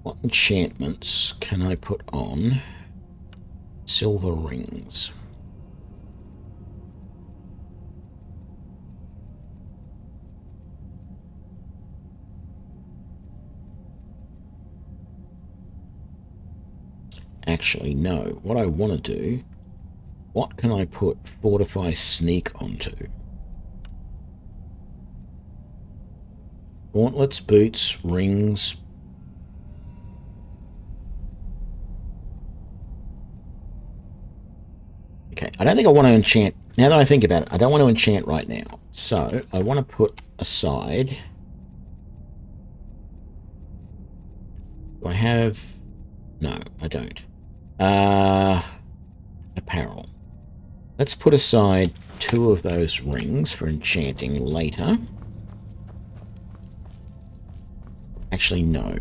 What enchantments can I put on silver rings? Actually, no. What I want to do, what can I put Fortify Sneak onto? Gauntlets, boots, rings. Okay, I don't think I want to enchant. Now that I think about it, I don't want to enchant right now. So, I want to put aside... Do I have... No, I don't. Apparel. Let's put aside 2 of those rings for enchanting later. Actually, no.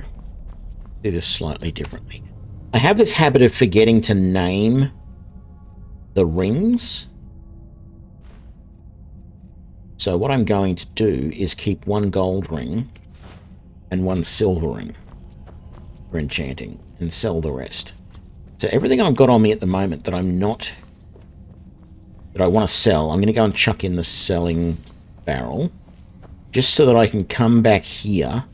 Do this slightly differently. I have this habit of forgetting to name the rings. So what I'm going to do is keep 1 gold ring and 1 silver ring for enchanting and sell the rest. So everything I've got on me at the moment that I'm not, that I want to sell, I'm going to go and chuck in the selling barrel just so that I can come back here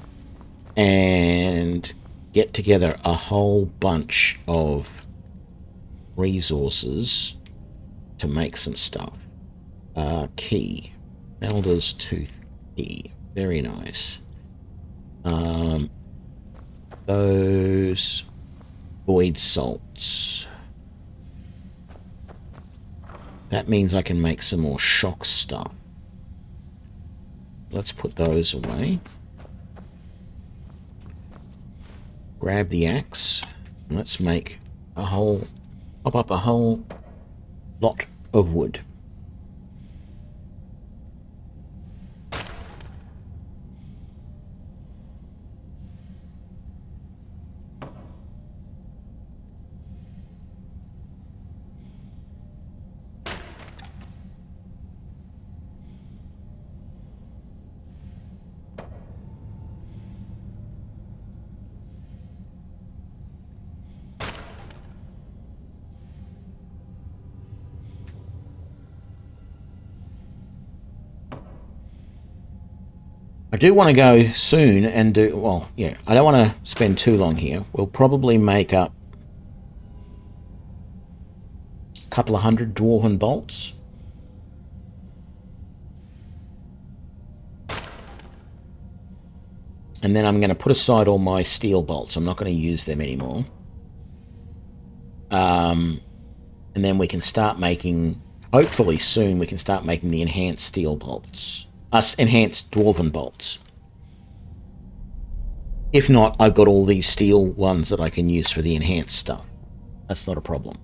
and get together a whole bunch of resources to make some stuff. Key. Elder's Tooth key. Very nice. Those void salts. That means I can make some more shock stuff. Let's put those away. Grab the axe. And let's make a whole... Pop up a whole lot of wood. I do want to go soon and do, well, yeah, I don't want to spend too long here. We'll probably make up a couple of 100 dwarven bolts. And then I'm going to put aside all my steel bolts. I'm not going to use them anymore. And then we can start making, hopefully soon, we can start making the enhanced steel bolts. Enhanced dwarven bolts. If not, I've got all these steel ones that I can use for the enhanced stuff. That's not a problem.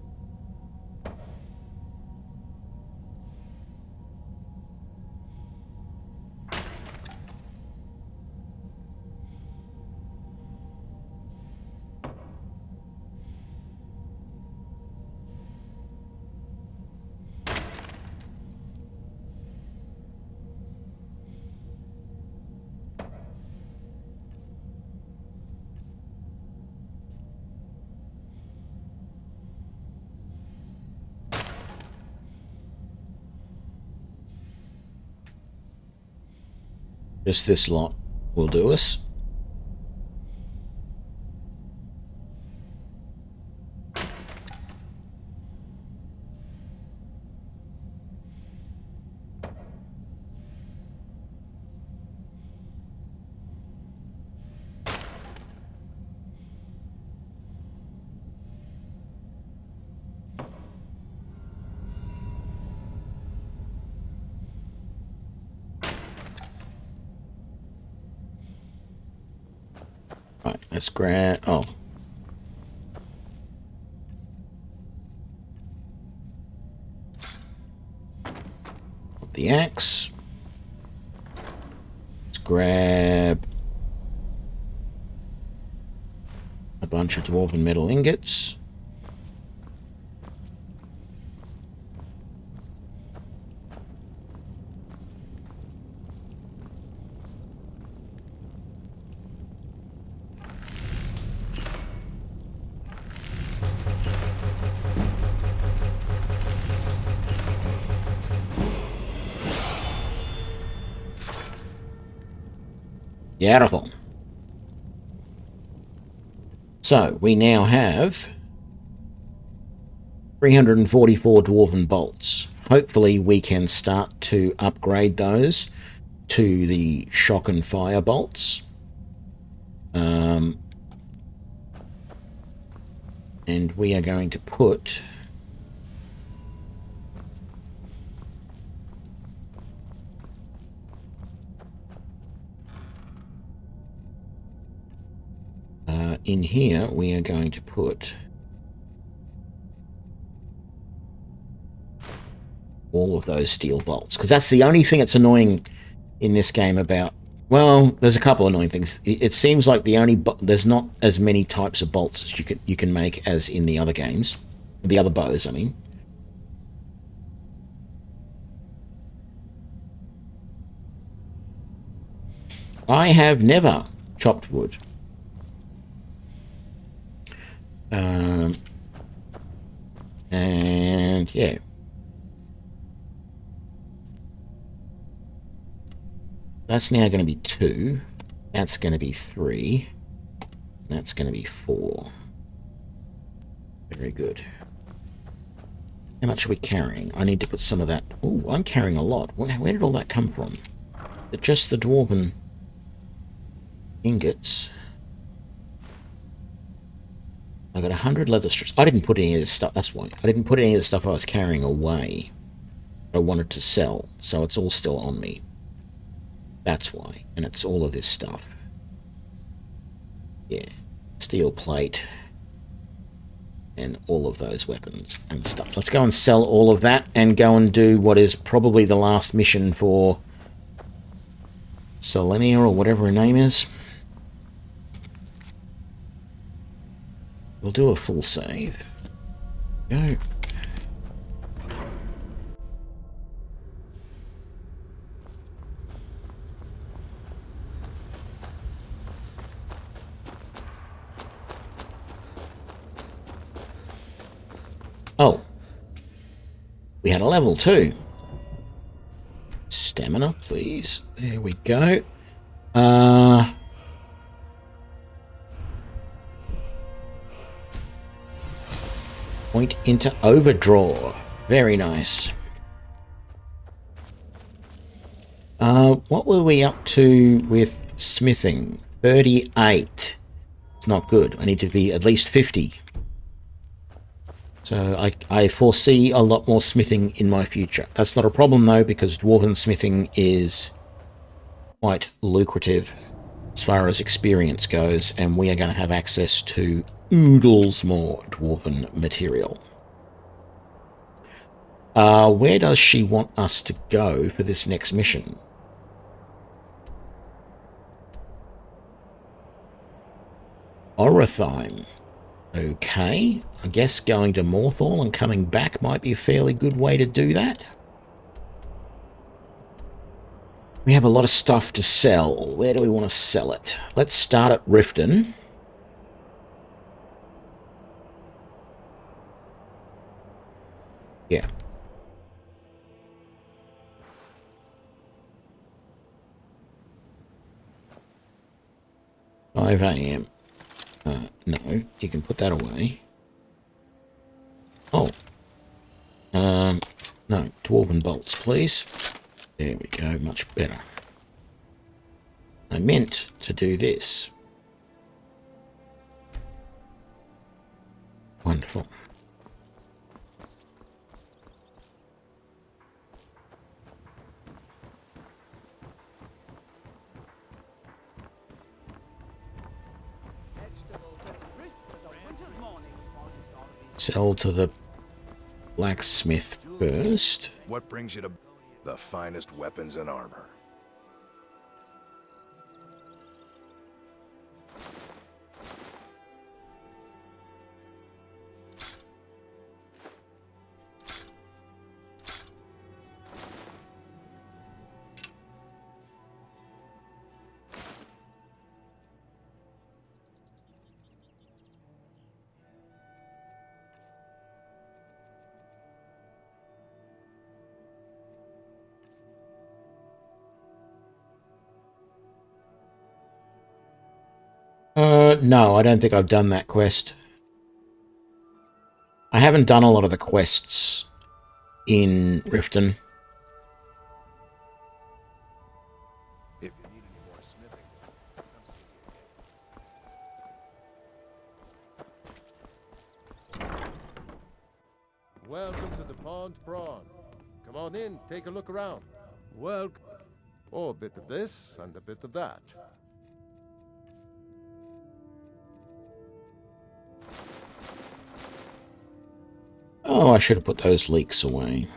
Just this lot will do us. Right, let's grab... oh. The axe. Let's grab a bunch of dwarven metal ingots. Beautiful. So we now have 344 dwarven bolts. Hopefully we can start to upgrade those to the shock and fire bolts. And we are going to put in here, we are going to put all of those steel bolts, because that's the only thing that's annoying in this game about, well, there's a couple of annoying things. It seems like there's not as many types of bolts as you can make as in the other games, the other bows, I mean. I have never chopped wood. And yeah, that's now going to be 2, that's going to be 3, that's going to be 4. Very good. How much are we carrying? I need to put some of that. Oh, I'm carrying a lot. Where did all that come from? Is it just the dwarven ingots? I got 100 leather strips. I didn't put any of this stuff. That's why. I didn't put any of the stuff I was carrying away. I wanted to sell, so it's all still on me. That's why. And it's all of this stuff. Yeah. Steel plate. And all of those weapons and stuff. Let's go and sell all of that and go and do what is probably the last mission for Selenia or whatever her name is. We'll do a full save. Go. Oh. We had a level 2. Stamina, please. There we go. Point into overdraw. Very nice. What were we up to with smithing? 38. It's not good. I need to be at least 50. So I foresee a lot more smithing in my future. That's not a problem though, because dwarven smithing is quite lucrative as far as experience goes, and we are going to have access to oodles more dwarven material. Where does she want us to go for this next mission? Orithime. Okay, I guess going to Morthal and coming back might be a fairly good way to do that. We have a lot of stuff to sell. Where do we want to sell it? Let's start at Riften. Yeah. "5 a.m. No, you can put that away. Oh. No, dwarven bolts, please. There we go, much better. I meant to do this. Wonderful. Sell to the blacksmith first. What brings you to the finest weapons and armor? No, I don't think I've done that quest. I haven't done a lot of the quests in Riften. If you need any more smithing, come see me. Welcome to the Pond Prawn. Come on in, take a look around. Welcome. Oh, a bit of this and a bit of that. Oh, I should have put those leeks away.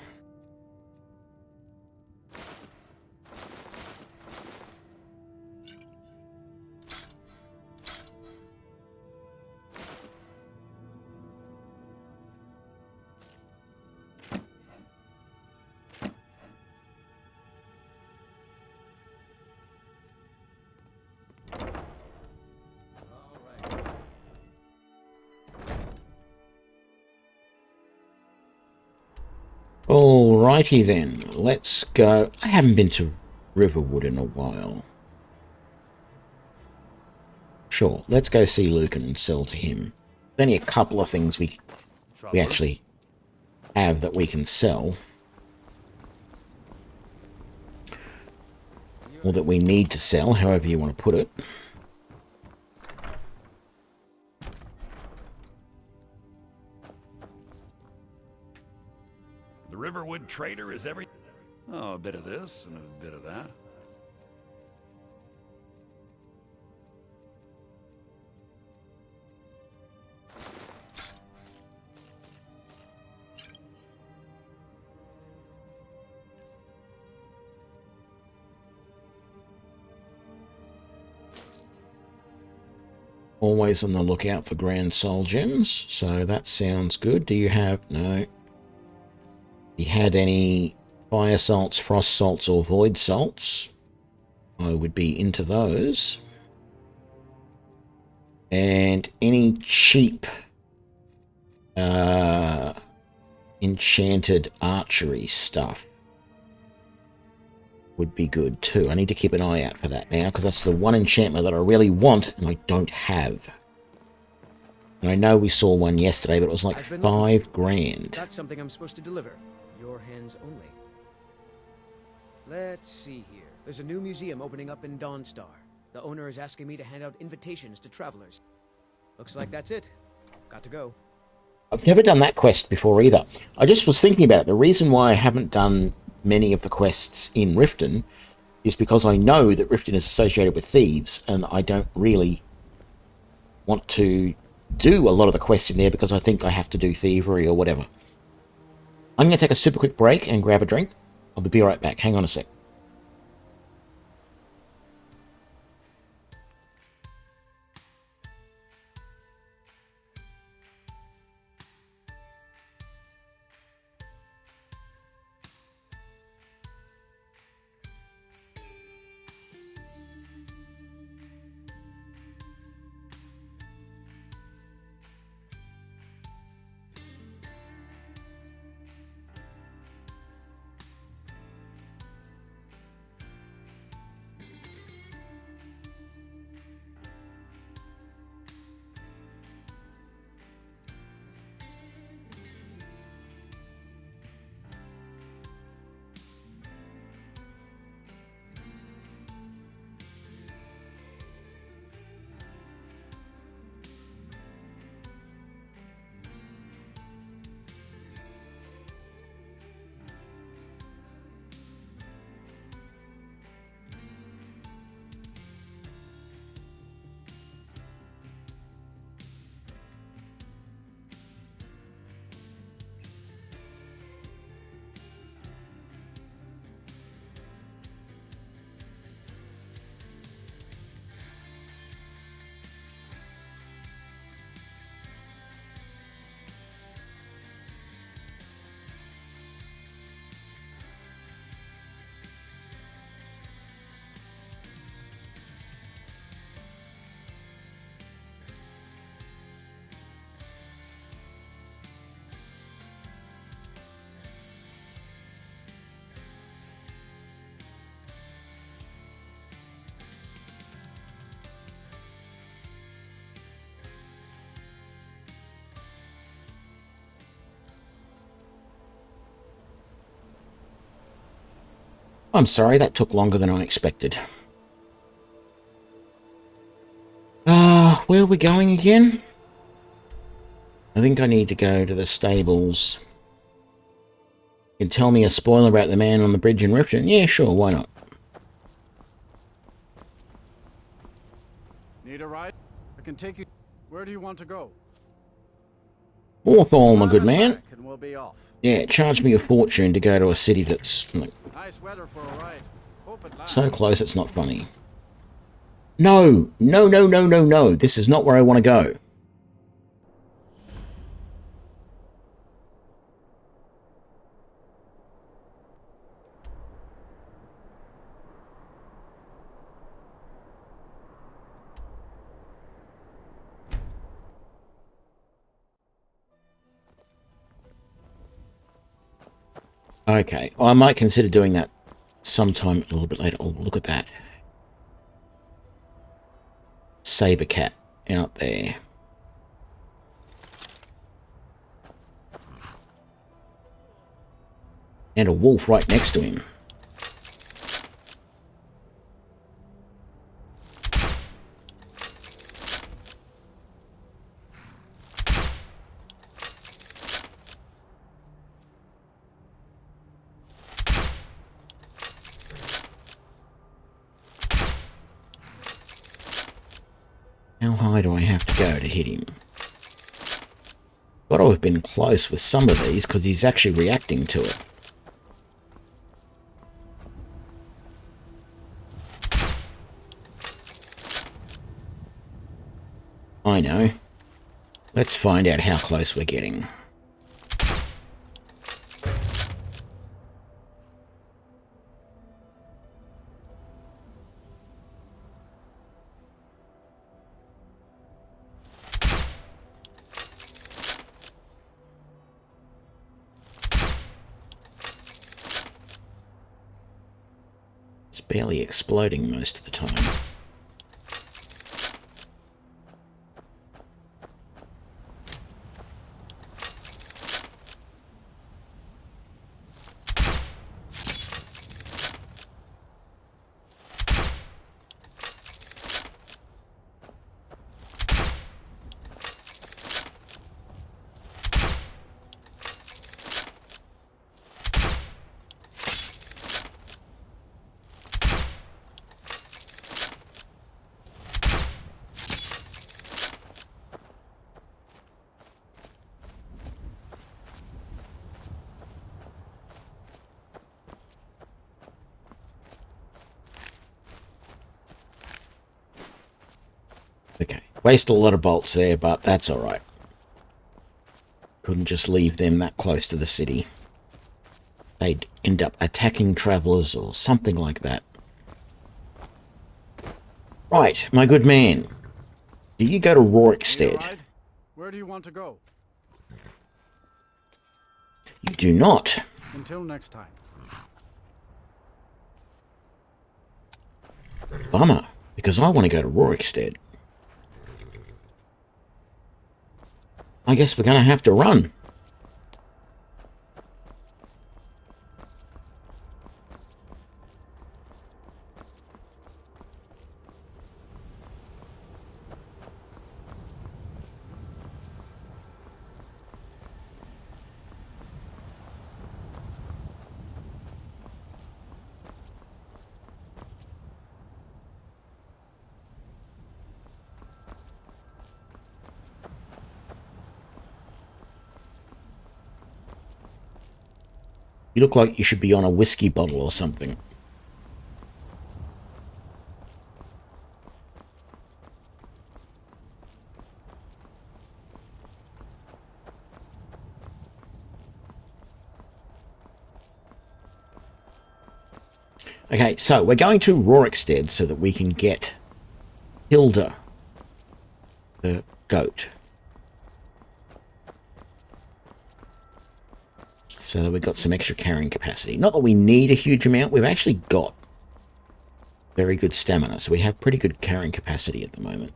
Alrighty then, let's go. I haven't been to Riverwood in a while. Sure, let's go see Lucan and sell to him. There's only a couple of things we actually have that we can sell. Or that we need to sell, however you want to put it. The Riverwood trader is every... Oh, a bit of this and a bit of that. Always on the lookout for Grand Soul Gems, so that sounds good. Do you have... No. You had any fire salts, frost salts, or void salts? I would be into those. And any cheap enchanted archery stuff would be good too. I need to keep an eye out for that now, because that's the one enchantment that I really want and I don't have. And I know we saw one yesterday, but it was like $5,000. That's something I'm supposed to deliver. Your hands only. Let's see here. There's a new museum opening up in Dawnstar. The owner is asking me to hand out invitations to travelers. Looks like that's it. Got to go. I've never done that quest before either. I just was thinking about it. The reason why I haven't done many of the quests in Riften is because I know that Riften is associated with thieves, and I don't really want to do a lot of the quests in there because I think I have to do thievery or whatever. I'm going to take a super quick break and grab a drink. I'll be right back. Hang on a sec. I'm sorry, that took longer than I expected. Where are we going again? I think I need to go to the stables. You can tell me a spoiler about the man on the bridge in Riften? Yeah, sure, why not? Need a ride? I can take you. Where do you want to go? Hawthorne, my good man. And we'll be off. Yeah, charge me a fortune to go to a city that's like, Nice weather for a ride. Hope it lasts. so close it's not funny. No, no, no, no, no, no. This is not where I want to go. Okay, well, I might consider doing that sometime a little bit later. Oh, look at that. Saber cat out there. And a wolf right next to him. How high do I have to go to hit him? Got to have been close with some of these because he's actually reacting to it. I know. Let's find out how close we're getting. It's barely exploding most of the time. Okay, waste a lot of bolts there, but that's alright. Couldn't just leave them that close to the city. They'd end up attacking travelers or something like that. Right, my good man. Do you go to Rorikstead? Where do you want to go? You do not. Until next time. Bummer, because I want to go to Rorikstead. I guess we're going to have to run. You look like you should be on a whiskey bottle or something. Okay, so we're going to Rorikstead so that we can get Hilda, the goat. So that we've got some extra carrying capacity. Not that we need a huge amount. We've actually got very good stamina. So we have pretty good carrying capacity at the moment.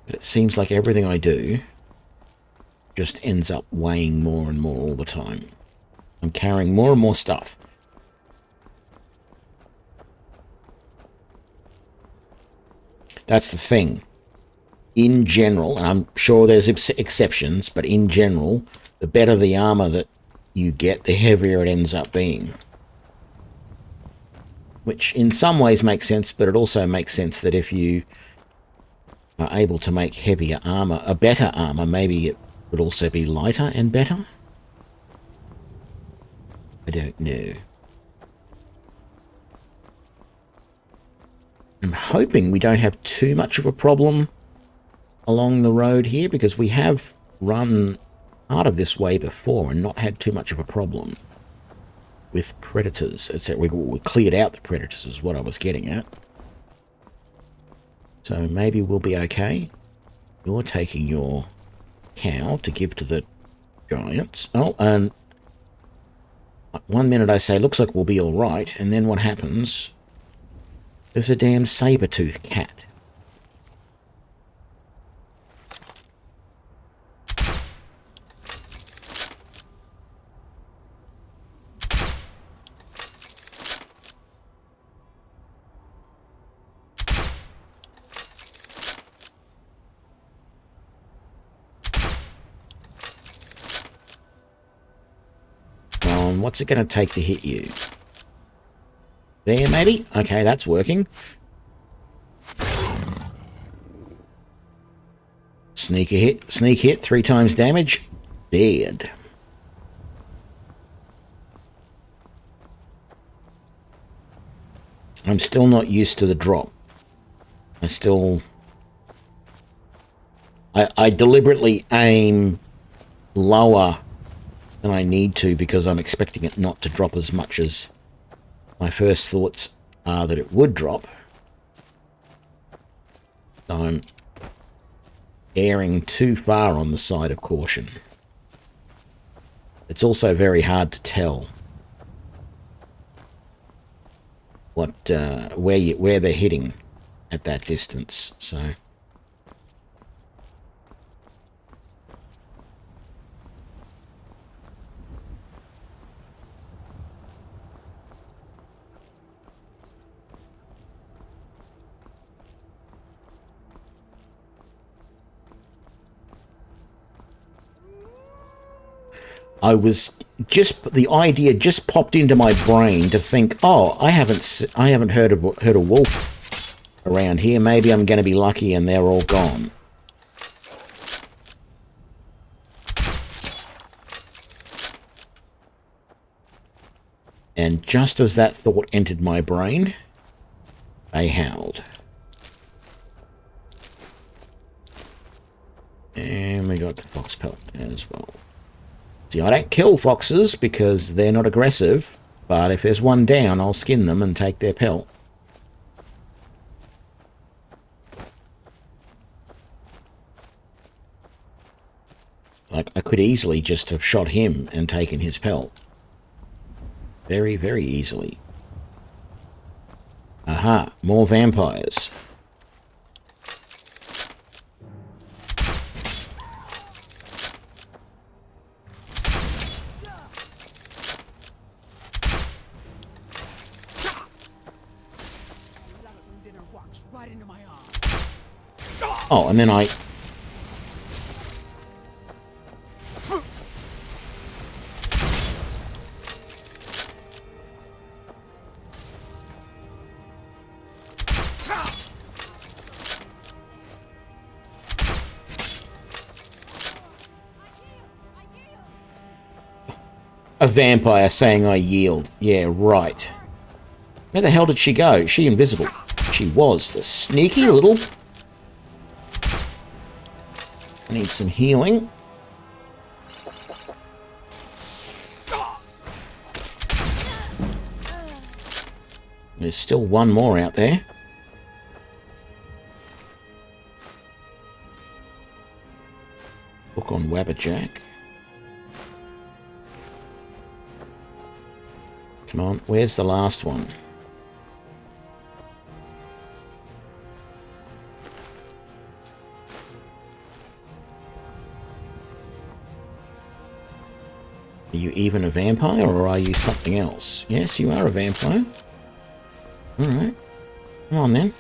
But it seems like everything I do just ends up weighing more and more all the time. I'm carrying more and more stuff. That's the thing. In general, and I'm sure there's exceptions, but in general, the better the armor that you get, the heavier it ends up being. Which in some ways makes sense, but it also makes sense that if you are able to make heavier armor, a better armor, maybe it would also be lighter and better? I don't know. I'm hoping we don't have too much of a problem along the road here, because we have run part of this way before and not had too much of a problem with predators. We cleared out the predators is what I was getting at. So maybe we'll be okay. You're taking your cow to give to the giants. Oh, and 1 minute I say, looks like we'll be all right, and then what happens? There's a damn saber-toothed cat. What's it going to take to hit you? There, maybe? Okay, that's working. Sneak hit, 3 times damage. Dead. I'm still not used to the drop. I deliberately aim lower than I need to because I'm expecting it not to drop as much as my first thoughts are that it would drop. So I'm erring too far on the side of caution. It's also very hard to tell what where they're hitting at that distance. So the idea just popped into my brain to think, oh, I haven't heard a wolf around here. Maybe I'm going to be lucky and they're all gone. And just as that thought entered my brain, They howled. And we got the fox pelt as well. See, I don't kill foxes because they're not aggressive, but if there's one down, I'll skin them and take their pelt. Like, I could easily just have shot him and taken his pelt. Very, very easily. Aha, more vampires. Oh, and then I... A vampire saying I yield. Yeah, right. Where the hell did she go? Is she invisible? She was. The sneaky little... I need some healing. There's still one more out there. Book on Wabberjack. Come on, where's the last one? Are you even a vampire, or are you something else? Yes, you are a vampire. Alright. Come on, then.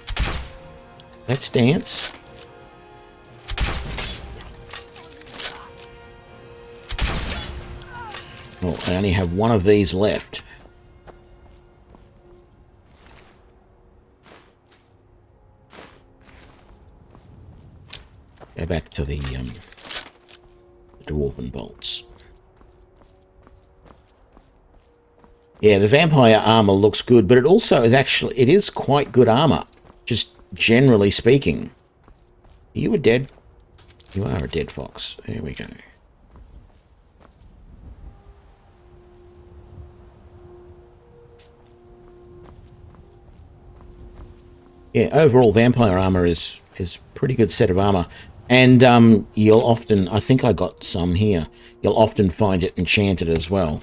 Let's dance. Oh, I only have one of these left. Go back to the dwarven bolts. Yeah, the vampire armor looks good, but it also is actually, it is quite good armor, just generally speaking. You were dead. You are a dead fox. There we go. Yeah, overall vampire armor is pretty good set of armor. And you'll often, I think I got some here, you'll often find it enchanted as well.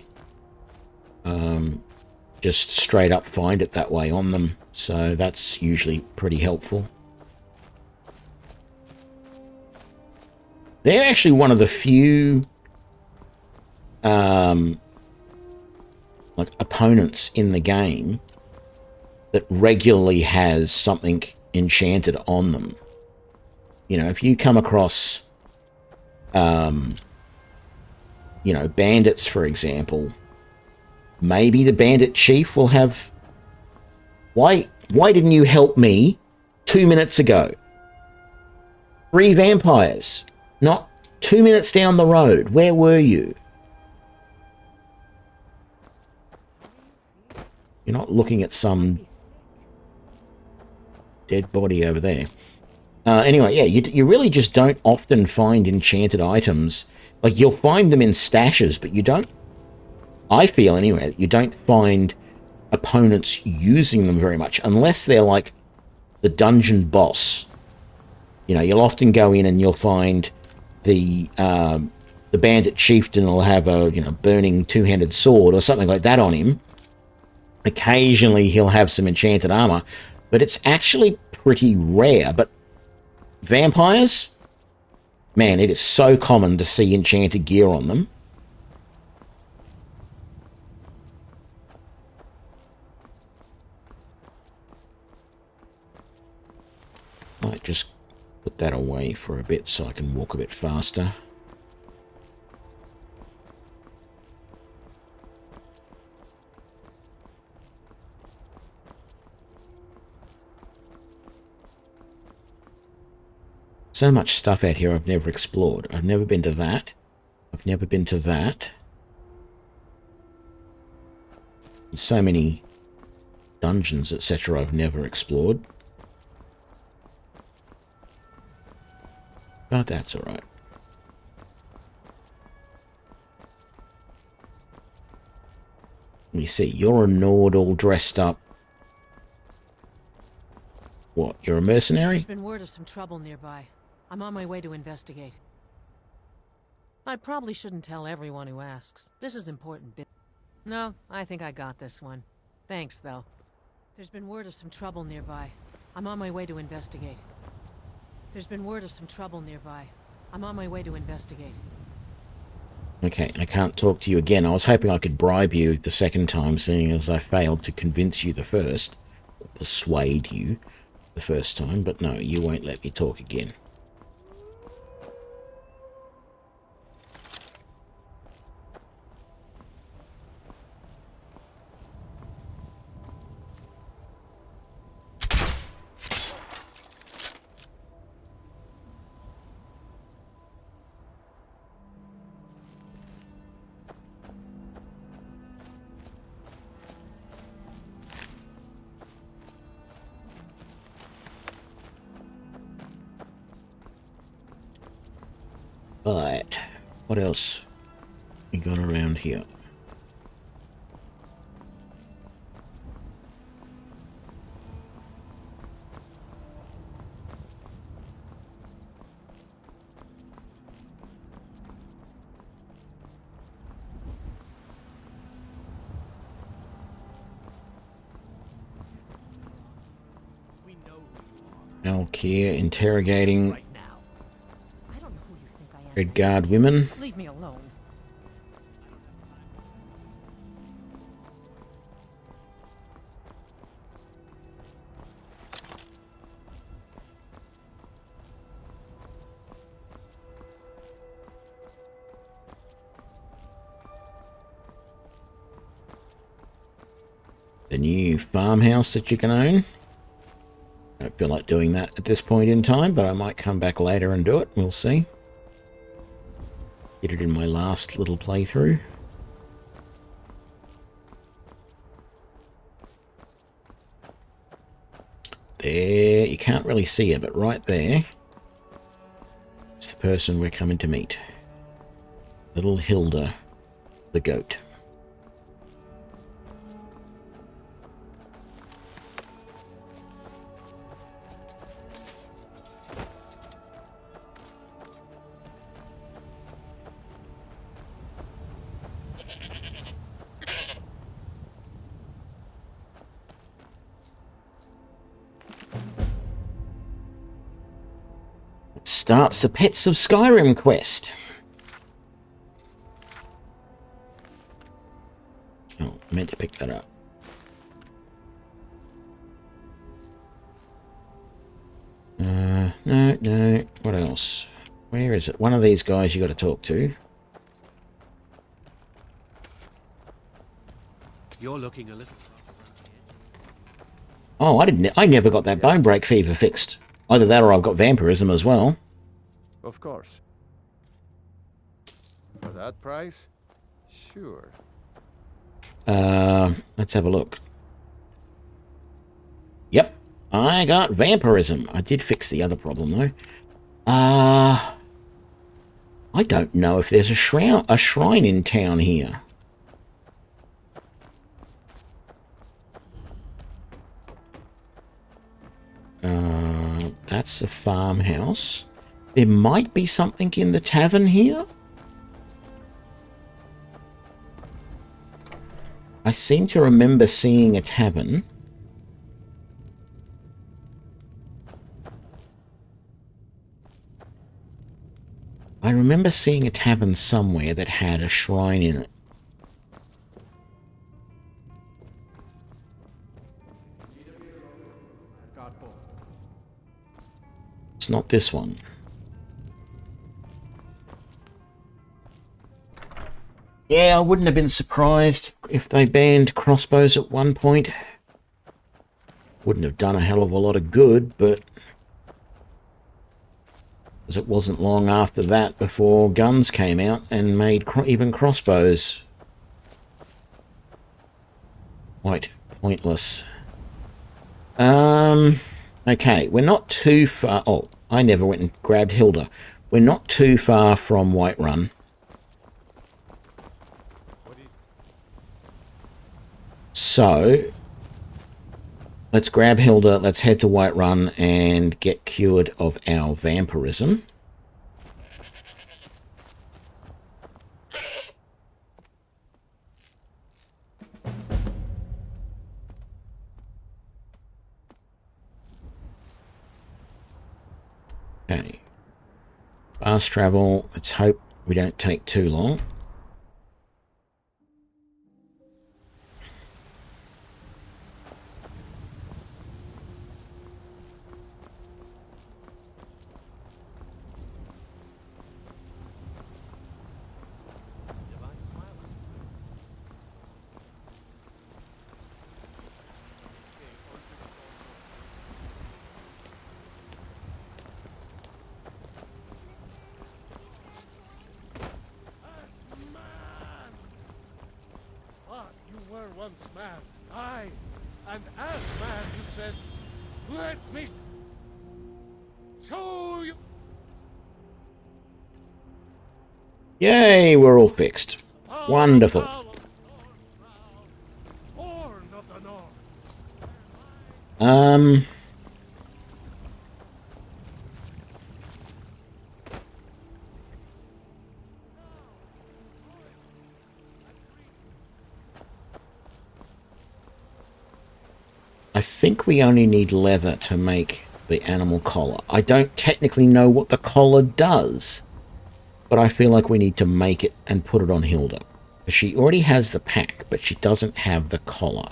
Just straight up find it that way on them, so that's usually pretty helpful. They're actually one of the few like opponents in the game that regularly has something enchanted on them. You know, if you come across you know, bandits, for example, maybe the bandit chief will have... Why didn't you help me 2 minutes ago? 3 vampires. Not 2 minutes down the road. Where were you? You're not looking at some dead body over there. Anyway, yeah, you really just don't often find enchanted items. Like, you'll find them in stashes, but you don't... I feel, anyway, that you don't find opponents using them very much, unless they're like the dungeon boss. You know, you'll often go in and you'll find the bandit chieftain will have a, you know, burning two-handed sword or something like that on him. Occasionally he'll have some enchanted armor, but it's actually pretty rare. But vampires, man, it is so common to see enchanted gear on them. Might just put that away for a bit so I can walk a bit faster. So much stuff out here I've never explored. I've never been to that. I've never been to that. So many dungeons, etc. I've never explored. But that's alright. Let me see, you're a Nord all dressed up. What, you're a mercenary? There's been word of some trouble nearby. I'm on my way to investigate. I probably shouldn't tell everyone who asks. This is important bit. No, I think I got this one. Thanks, though. There's been word of some trouble nearby. I'm on my way to investigate. There's been word of some trouble nearby. I'm on my way to investigate. Okay, I can't talk to you again. I was hoping I could bribe you the second time, seeing as I failed to convince you the first. Or persuade you the first time, but no, you won't let me talk again. Right, what else we got around here? Alkier interrogating Red Guard women. Leave me alone. The new farmhouse that you can own. I don't feel like doing that at this point in time, but I might come back later and do it. We'll see. Did it in my last little playthrough. There, you can't really see it, but right there is the person we're coming to meet. Little Hilda, the goat. Starts the Pets of Skyrim quest. Oh, I meant to pick that up. No. What else? Where is it? One of these guys you got to talk to. You're looking a little. Oh, I never got that bone break fever fixed. Either that or I've got vampirism as well. Of course. For that price? Sure. Let's have a look. Yep, I got vampirism. I did fix the other problem though. I don't know if there's a shrine in town here. That's a farmhouse. There might be something in the tavern here. I seem to remember seeing a tavern. I remember seeing a tavern somewhere that had a shrine in it. It's not this one. Yeah, I wouldn't have been surprised if they banned crossbows at one point. Wouldn't have done a hell of a lot of good, but... because it wasn't long after that before guns came out and made even crossbows quite pointless. Okay, we're not too far. Oh, I never went and grabbed Hilda. We're not too far from Whiterun. So, let's grab Hilda, let's head to Whiterun and get cured of our vampirism. Okay. Fast travel. Let's hope we don't take too long. Once man, aye, and as man you said, let me show you. Yay, we're all fixed. Wonderful. I think we only need leather to make the animal collar. I don't technically know what the collar does, but I feel like we need to make it and put it on Hilda. She already has the pack, but she doesn't have the collar.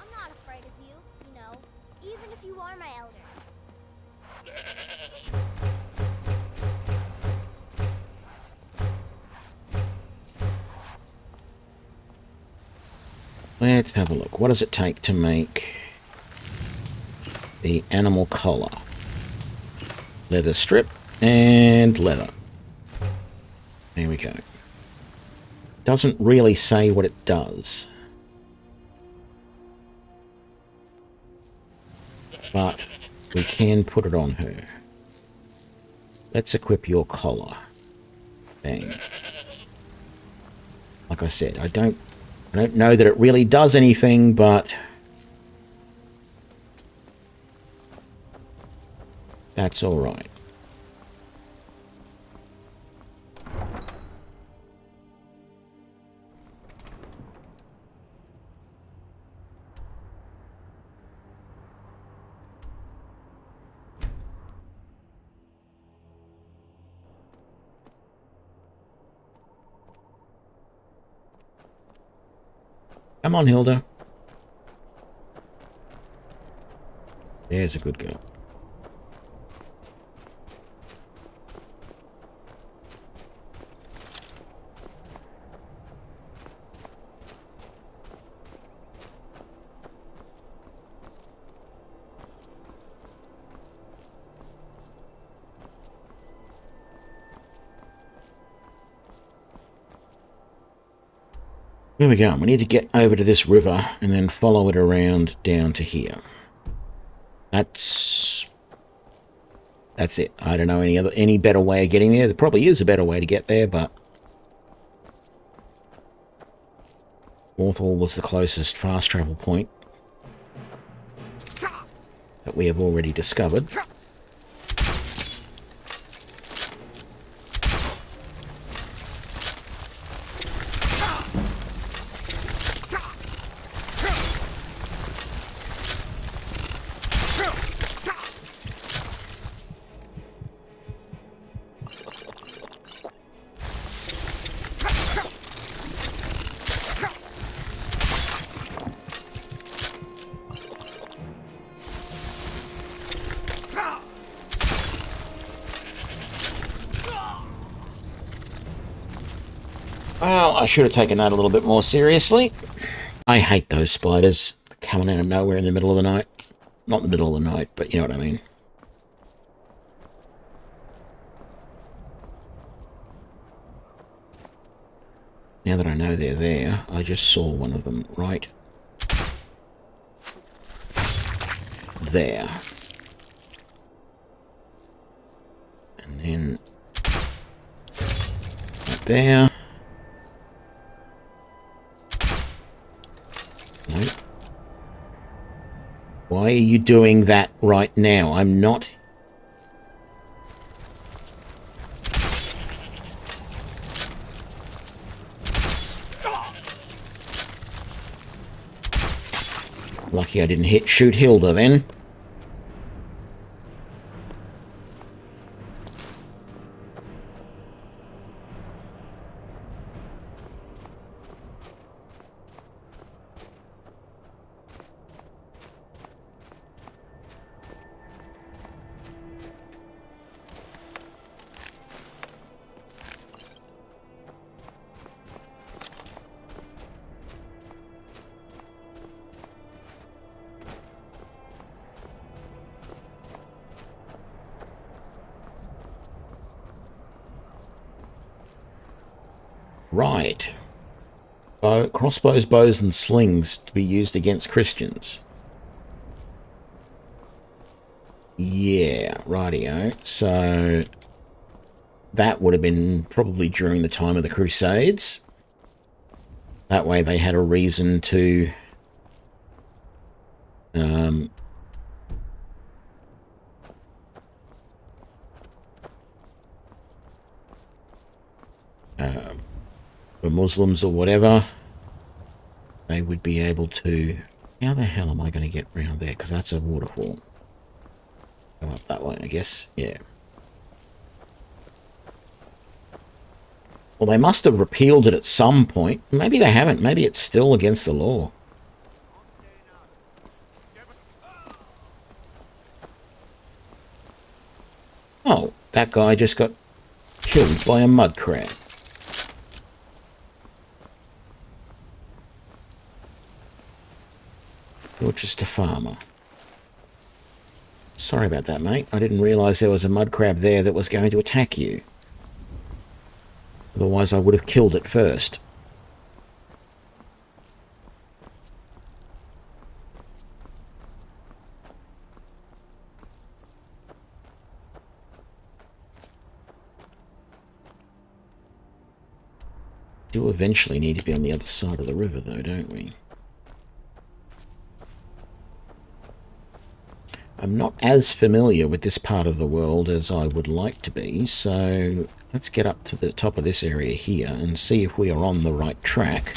I'm not afraid of you, you know, even if you are my elder. Let's have a look. What does it take to make the animal collar? Leather strip and leather. There we go. Doesn't really say what it does. But we can put it on her. Let's equip your collar. Bang. Like I said, I don't know that it really does anything, but that's all right. Come on, Hilda. There's a good girl. Here we go. We need to get over to this river and then follow it around down to here. That's it. I don't know any better way of getting there. There probably is a better way to get there, but Morthal was the closest fast travel point that we have already discovered. Well, I should have taken that a little bit more seriously. I hate those spiders coming out of nowhere in the middle of the night. Not in the middle of the night, but you know what I mean. Now that I know they're there, I just saw one of them right there. And then right there. No. Why are you doing that right now? I'm not... Lucky I didn't shoot Hilda then. Right. Crossbows, bows, and slings to be used against Christians. Yeah, rightio. So that would have been probably during the time of the Crusades. That way they had a reason to for Muslims or whatever, they would be able to... How the hell am I going to get round there? Because that's a waterfall. Go up that way, I guess. Yeah. Well, they must have repealed it at some point. Maybe they haven't. Maybe it's still against the law. Oh, that guy just got killed by a mud crab. You're just a farmer. Sorry about that, mate. I didn't realise there was a mud crab there that was going to attack you. Otherwise, I would have killed it first. Do eventually need to be on the other side of the river, though, don't we? I'm not as familiar with this part of the world as I would like to be, so let's get up to the top of this area here and see if we are on the right track.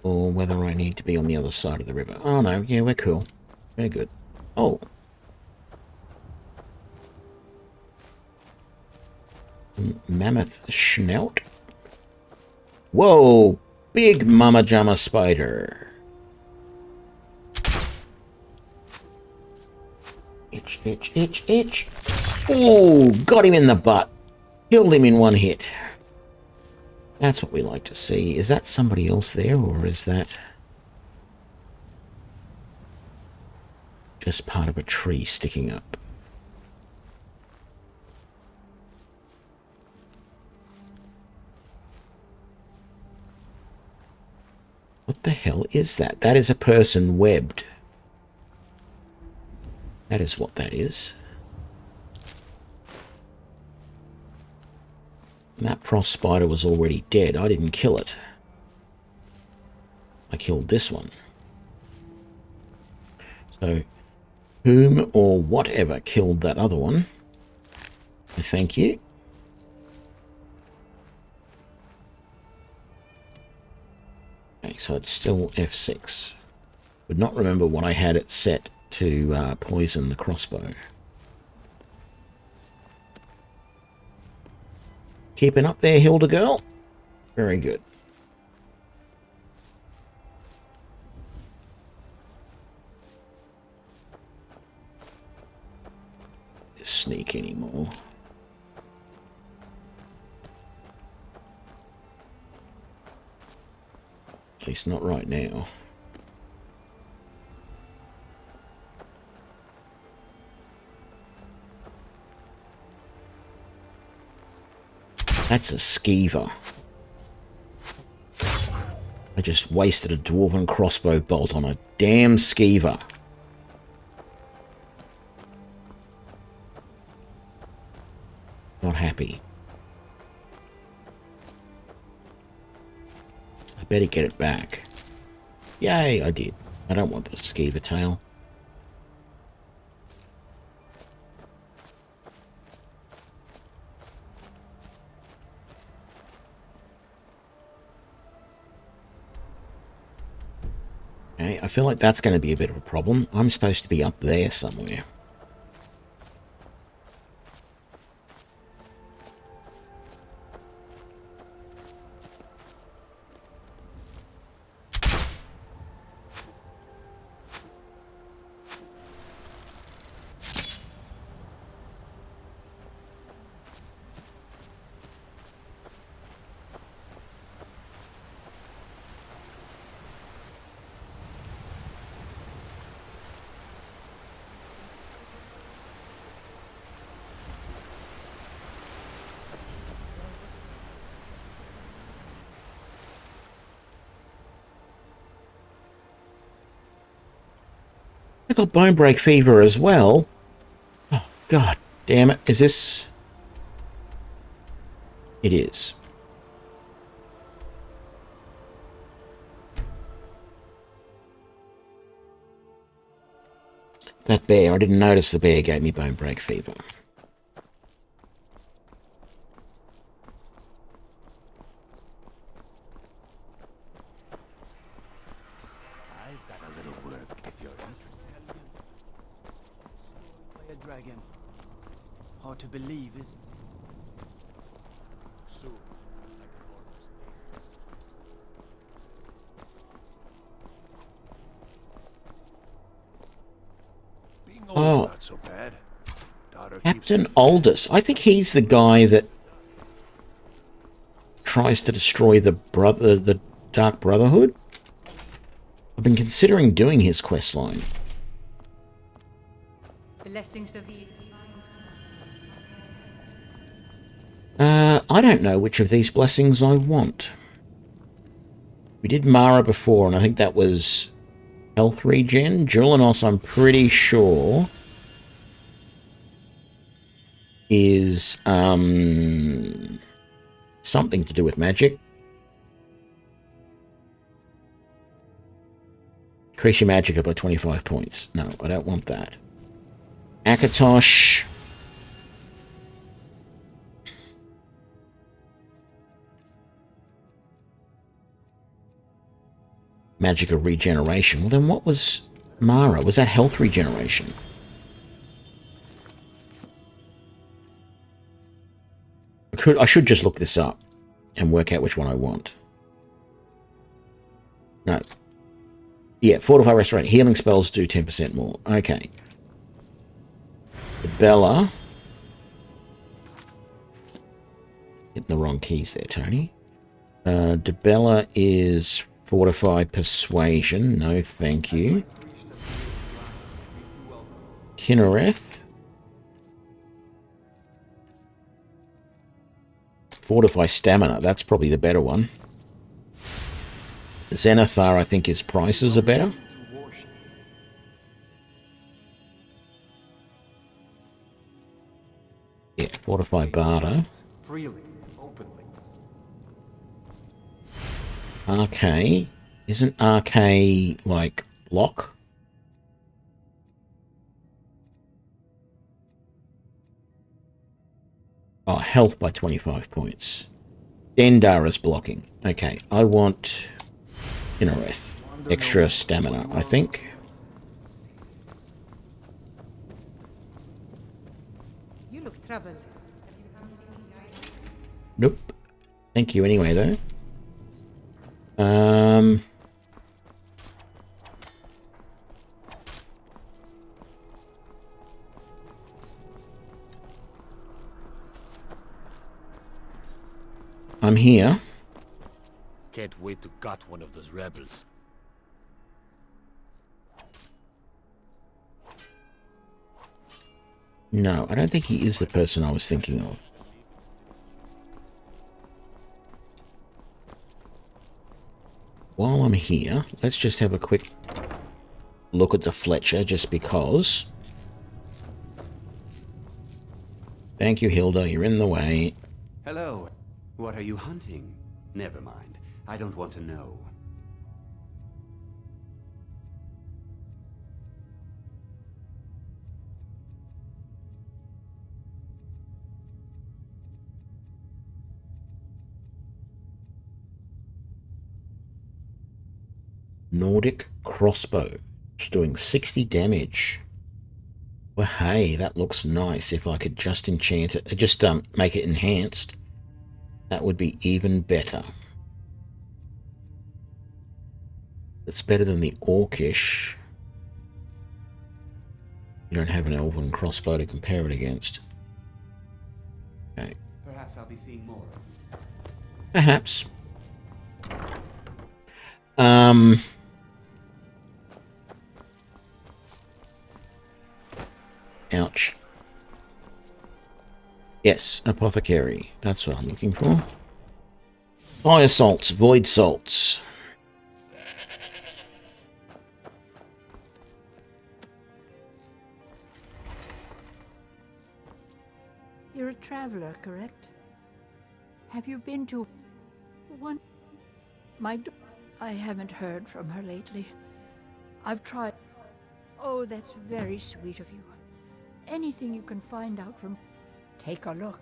Or whether I need to be on the other side of the river. Oh no, yeah, we're cool. We're good. Oh. Mammoth snout? Whoa! Big mama jamma spider. Itch, itch, itch, itch. Oh, got him in the butt. Killed him in one hit. That's what we like to see. Is that somebody else there, or is that just part of a tree sticking up? What the hell is that? That is a person webbed. That is what that is. That frost spider was already dead. I didn't kill it. I killed this one. So, whom or whatever killed that other one, I thank you. Okay, so it's still F6. Would not remember what I had it set to poison the crossbow. Keeping up there, Hilda girl? Very good. sneak anymore. At least not right now. That's a skeever. I just wasted a dwarven crossbow bolt on a damn skeever. Not happy. I better get it back. Yay, I did. I don't want the skeever tail. Okay, I feel like that's going to be a bit of a problem. I'm supposed to be up there somewhere. I got bone break fever as well. Oh, god damn it. Is this... It is. That bear, I didn't notice the bear gave me bone break fever. Hard to believe, is Soon, I can almost taste it. Being old's not so bad. Daughter Captain Aldous. I think he's the guy that tries to destroy the Dark Brotherhood. I've been considering doing his questline. Blessings of the... I don't know which of these blessings I want. We did Mara before, and I think that was health regen. Julanos, I'm pretty sure, is something to do with magic. Increase your magicka by 25 points. No, I don't want that. Akatosh. Magicka regeneration. Well, then what was Mara? Was that health regeneration? I should just look this up and work out which one I want. No. Yeah, Fortify Restaurant. Healing spells do 10% more. Okay. Bella. Hitting the wrong keys there, Tony. Debella is Fortify Persuasion. No, thank you. Kinnereth. Fortify Stamina. That's probably the better one. Zenithar, I think his prices are better. Yeah, Fortify Barter. freely, openly. Arcane. Isn't Arcane like lock? Oh, health by 25 points. Dendara's blocking. Okay, I want Kinnereth. Extra stamina, I think. You look troubled. Nope. Thank you anyway, though. I'm here. Can't wait to gut one of those rebels. No, I don't think he is the person I was thinking of. While I'm here, let's just have a quick look at the Fletcher, just because. Thank you, Hilda. You're in the way. Hello. What are you hunting? Never mind. I don't want to know. Nordic crossbow. It's doing 60 damage. Well, hey, that looks nice. If I could just enchant it, just make it enhanced, that would be even better. It's better than the Orcish. You don't have an elven crossbow to compare it against. Okay. Perhaps I'll be seeing more. Perhaps. Ouch. Yes, apothecary. That's what I'm looking for. Fire salts, void salts. You're a traveler, correct? Have you been to one? I haven't heard from her lately. I've tried. Oh, that's very sweet of you. Anything you can find out from... Take a look.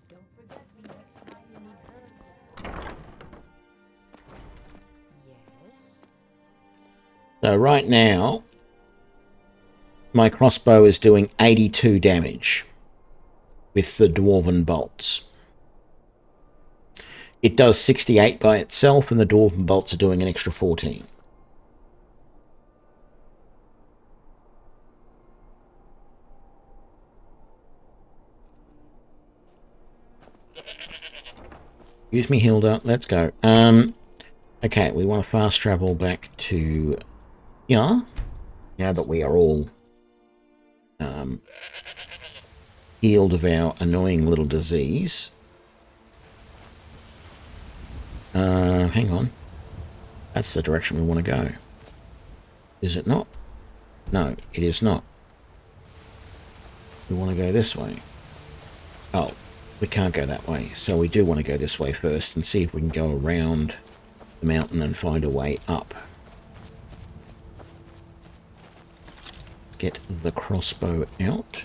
Don't forget me next time you need her. Yes? So right now, my crossbow is doing 82 damage with the dwarven bolts. It does 68 by itself, and the dwarven bolts are doing an extra 14. Excuse me, Hilda. Let's go. Okay, we want to fast travel back to... Yeah. Now that we are all healed of our annoying little disease. Hang on. That's the direction we want to go. Is it not? No, it is not. We want to go this way. Oh, we can't go that way. So we do want to go this way first and see if we can go around the mountain and find a way up. Get the crossbow out.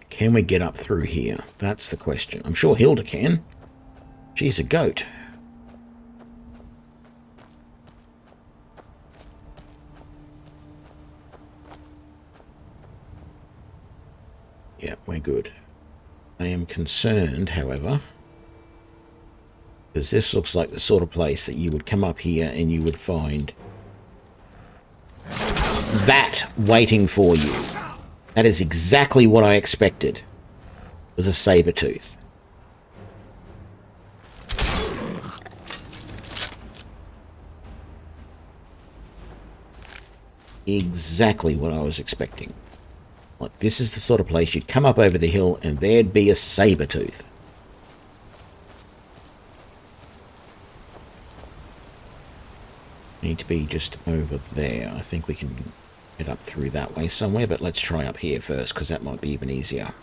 Can we get up through here? That's the question. I'm sure Hilda can. She's a goat. Yeah, we're good. I am concerned, however, because this looks like the sort of place that you would come up here and you would find that waiting for you. That is exactly what I expected. It was a saber-tooth. Exactly what I was expecting. Like, this is the sort of place you'd come up over the hill and there'd be a saber-tooth. Need to be just over there. I think we can get up through that way somewhere, but let's try up here first, because that might be even easier.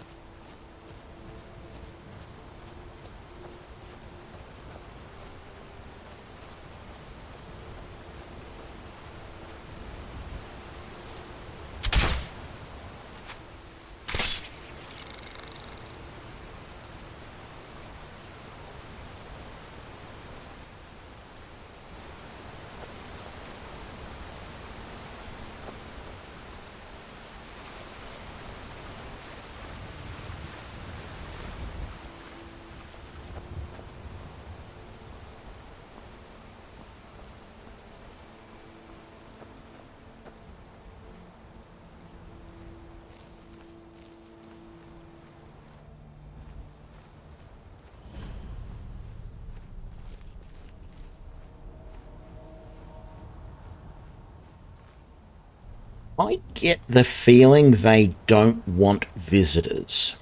I get the feeling they don't want visitors.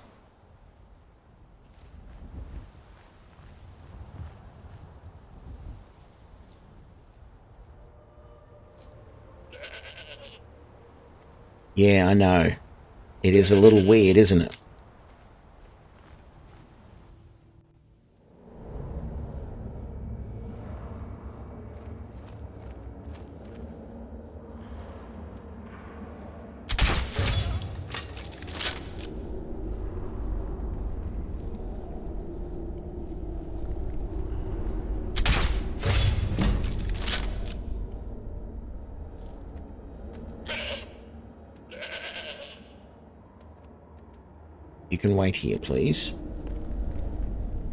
Yeah, I know. It is a little weird, isn't it? You can wait here, please.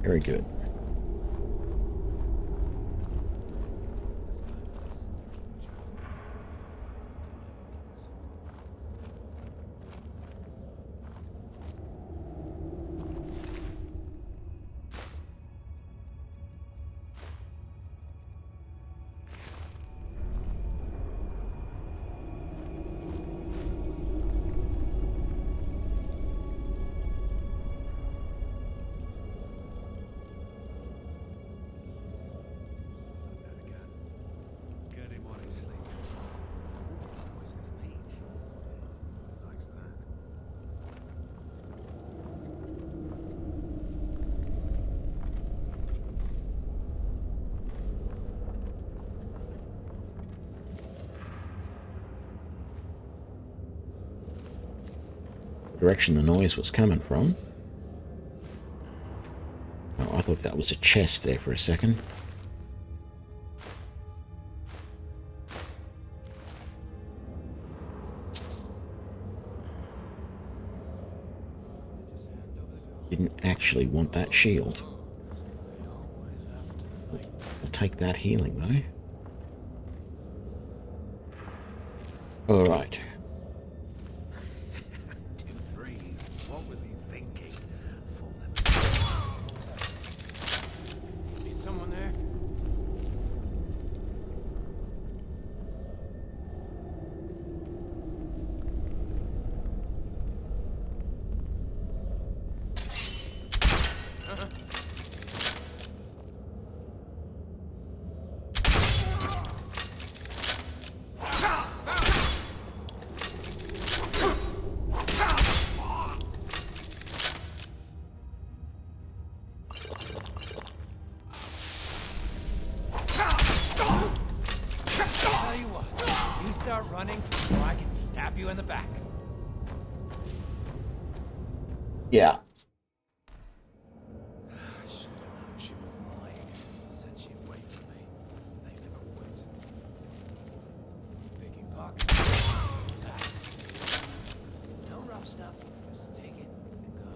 Very good. Direction the noise was coming from. Oh, I thought that was a chest there for a second. Didn't actually want that shield. I'll take that healing though. Alright. Yeah. Should have known she was lying. Said she'd wait for me. They never would. Picking pockets. No rough stuff. Just take it and go.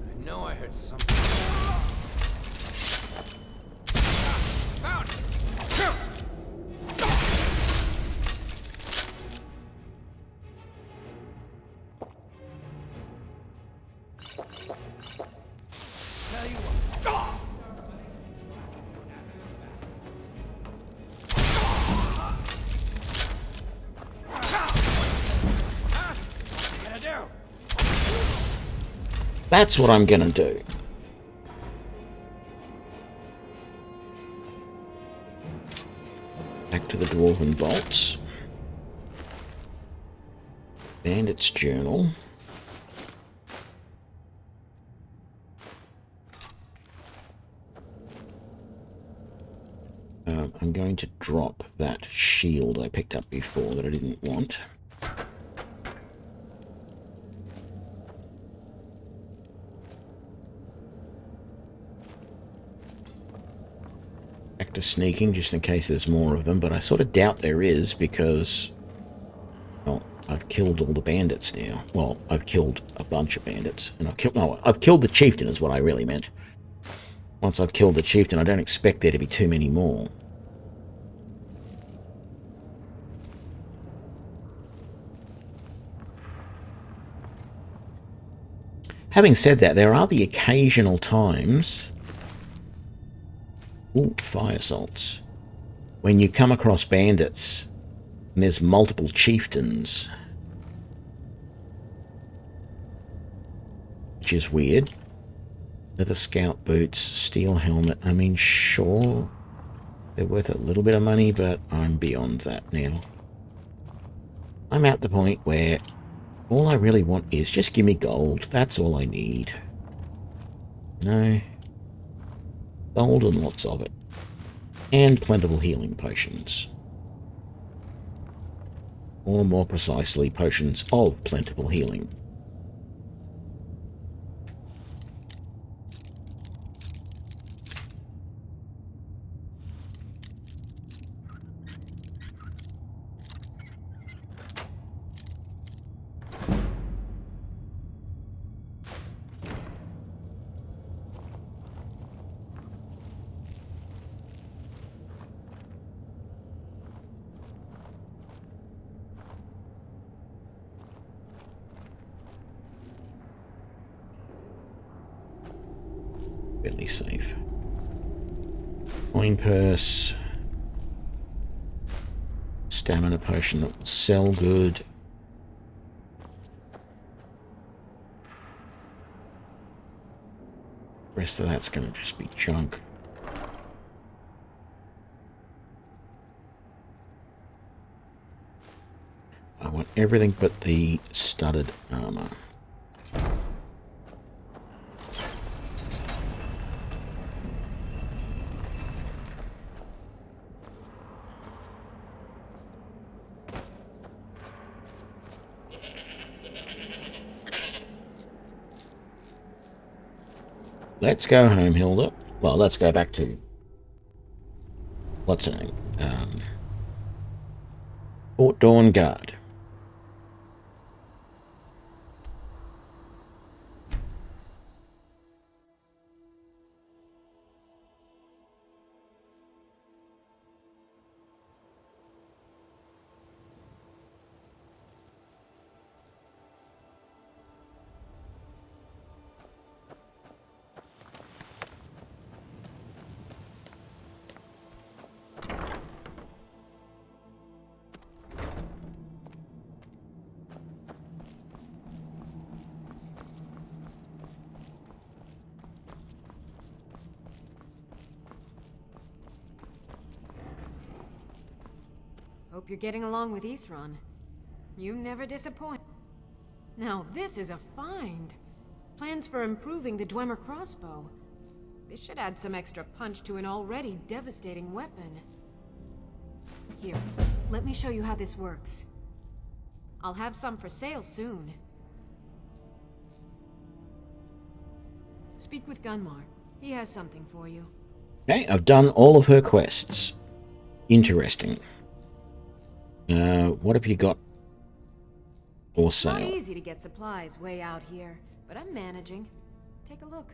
I know I heard something. That's what I'm gonna do. Back to the Dwarven Bolts. Bandit's Journal. I'm going to drop that shield I picked up before that I didn't want. Back to sneaking, just in case there's more of them, but I sort of doubt there is because, well, I've killed all the bandits now. Well, I've killed a bunch of bandits, and I've killed the chieftain is what I really meant. Once I've killed the chieftain, I don't expect there to be too many more. Having said that, there are the occasional times... Ooh, fire salts. When you come across bandits, and there's multiple chieftains. Which is weird. Leather scout boots, steel helmet. I mean, sure, they're worth a little bit of money, but I'm beyond that now. I'm at the point where all I really want is just give me gold. That's all I need. No. Gold and lots of it. And plentiful healing potions. Or more precisely, potions of plentiful healing. Fairly safe. Coin purse. Stamina potion that will sell good. The rest of that's going to just be junk. I want everything but the studded armor. Let's go home, Hilda. Well, let's go back to... What's her name? Fort Dawnguard. Hope you're getting along with Isran. You never disappoint. Now this is a find. Plans for improving the Dwemer crossbow. This should add some extra punch to an already devastating weapon. Here, let me show you how this works. I'll have some for sale soon. Speak with Gunmar. He has something for you. Okay, I've done all of her quests. Interesting. What have you got for sale? Not easy to get supplies way out here, but I'm managing. Take a look.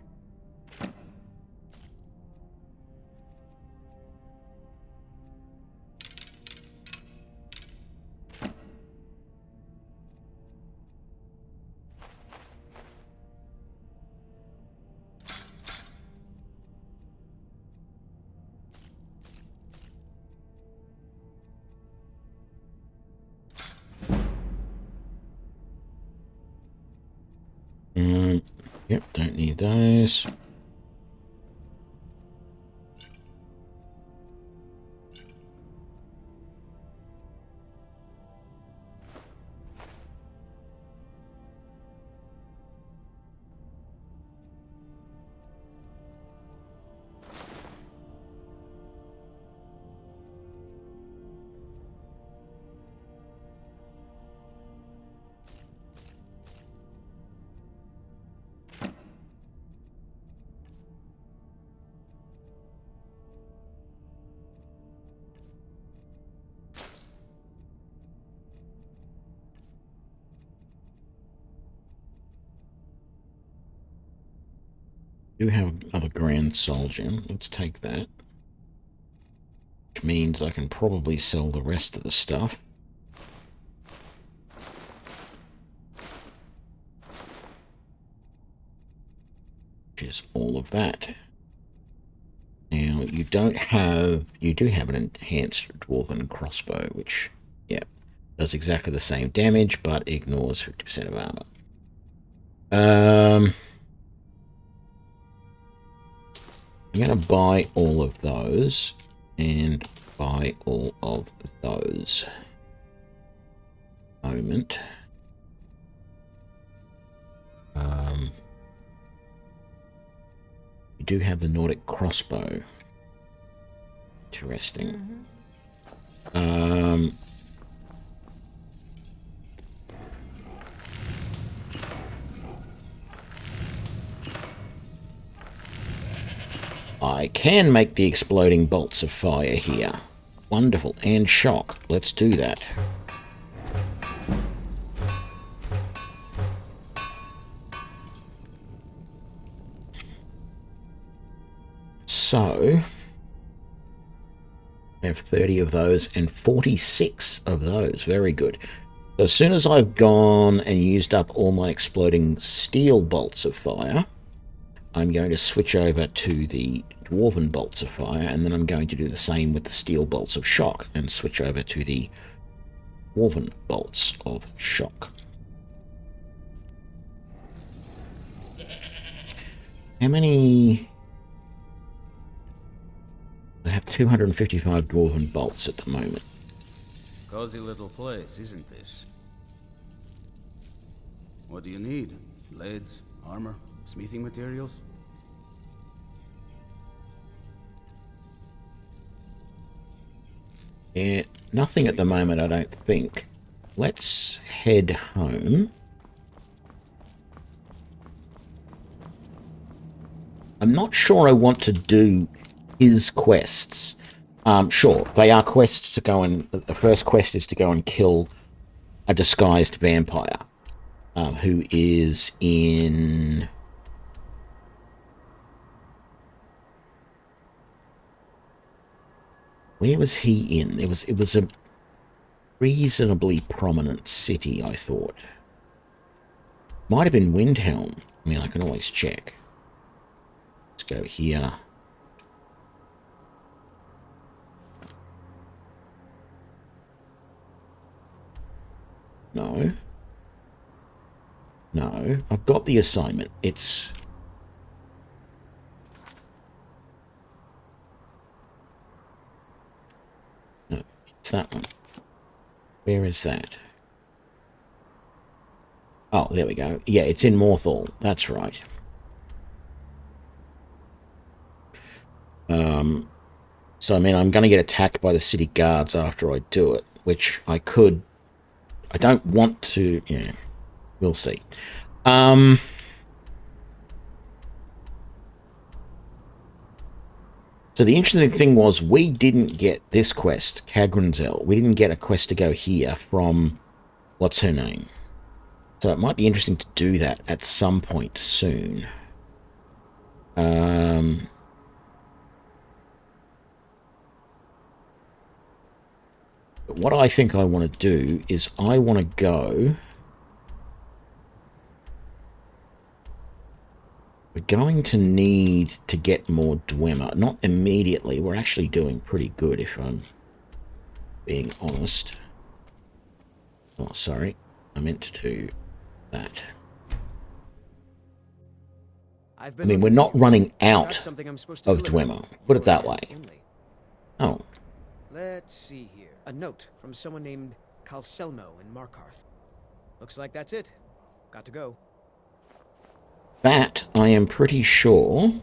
Yep, don't need those. Do have another Grand Soul Gem. Let's take that. Which means I can probably sell the rest of the stuff. There's all of that. Now, you do have an enhanced dwarven crossbow, which, yeah, does exactly the same damage, but ignores 50% of armor. I'm going to buy all of those and buy all of those. Moment. You do have the Nordic crossbow. Interesting. I can make the exploding bolts of fire here. Wonderful. And shock. Let's do that. So, I have 30 of those and 46 of those. Very good. So as soon as I've gone and used up all my exploding steel bolts of fire, I'm going to switch over to the dwarven bolts of fire, and then I'm going to do the same with the steel bolts of shock and switch over to the dwarven bolts of shock. How many... I have 255 dwarven bolts at the moment. Cozy little place, isn't this? What do you need? Blades, armor, smithing materials? Yeah, nothing at the moment, I don't think. Let's head home. I'm not sure I want to do his quests. Sure, they are quests to go and... The first quest is to go and kill a disguised vampire who is in... Where was he in? It was a reasonably prominent city, I thought. Might have been Windhelm. I mean, I can always check. Let's go here. No. No, I've got the assignment. It's... No, it's that one. Where is that? Oh, there we go. Yeah, it's in Morthal. That's right. So, I mean, I'm going to get attacked by the city guards after I do it, which I could... I don't want to... Yeah, we'll see. So the interesting thing was we didn't get this quest, Kagranzel. We didn't get a quest to go here from... What's her name? So it might be interesting to do that at some point soon. But what I think I want to do is I want to go... We're going to need to get more Dwemer. Not immediately. We're actually doing pretty good, if I'm being honest. Oh, sorry. I meant to do that. I mean, we're not running out of Dwemer. Put it that way. Oh. Let's see here. A note from someone named Calselmo in Markarth. Looks like that's it. Got to go. That, I am pretty sure,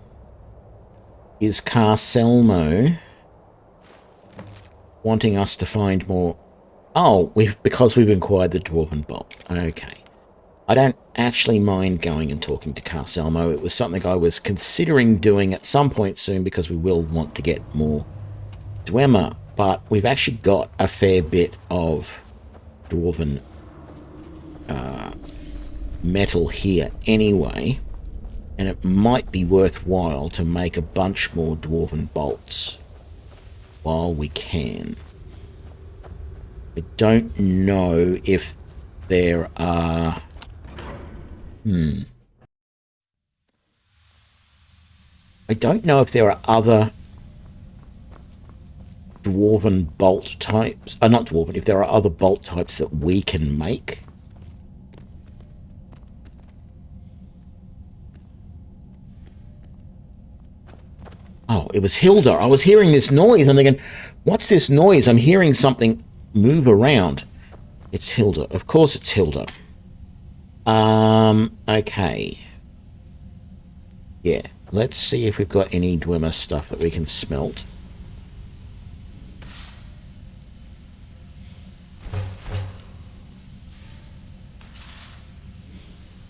is Carselmo wanting us to find more... Oh, because we've acquired the Dwarven Bolt. Okay. I don't actually mind going and talking to Carselmo. It was something I was considering doing at some point soon because we will want to get more Dwemer. But we've actually got a fair bit of Dwarven metal here anyway. And it might be worthwhile to make a bunch more Dwarven bolts while we can. I don't know if there are... I don't know if there are other dwarven bolt types. Not dwarven, if there are other bolt types that we can make. Oh, it was Hilda. I was hearing this noise. I'm thinking, what's this noise? I'm hearing something move around. It's Hilda. Of course it's Hilda. Okay. Yeah, let's see if we've got any Dwemer stuff that we can smelt.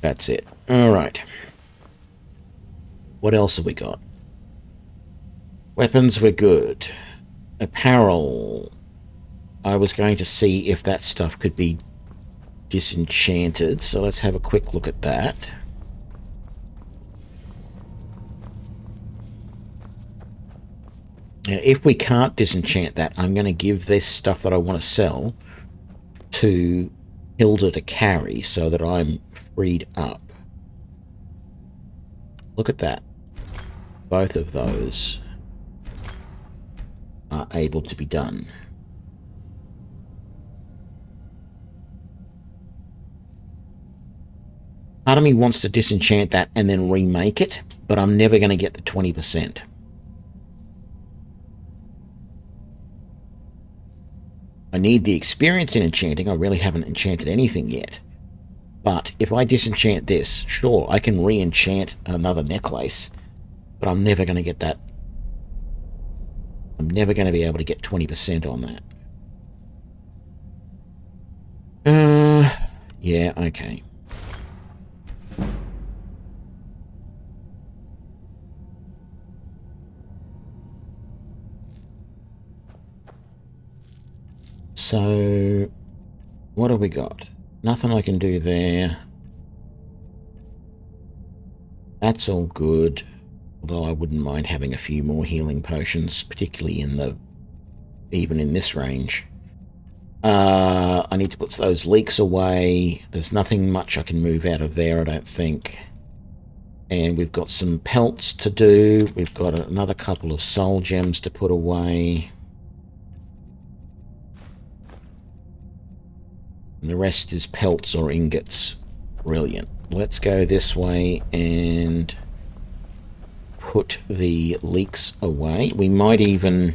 That's it. Alright. What else have we got? Weapons were good. Apparel. I was going to see if that stuff could be disenchanted, so let's have a quick look at that. Now, if we can't disenchant that, I'm going to give this stuff that I want to sell to Hilda to carry so that I'm freed up. Look at that. Both of those are able to be done. Part of me wants to disenchant that and then remake it, but I'm never going to get the 20%. I need the experience in enchanting. I really haven't enchanted anything yet. But if I disenchant this, sure, I can re-enchant another necklace, but I'm never going to get that. I'm never going to be able to get 20% on that. Yeah, okay. So, what have we got? Nothing I can do there. That's all good. Although I wouldn't mind having a few more healing potions, particularly even in this range. I need to put those leaks away. There's nothing much I can move out of there, I don't think. And we've got some pelts to do. We've got another couple of soul gems to put away. And the rest is pelts or ingots. Brilliant. Let's go this way and put the leeks away. We might even...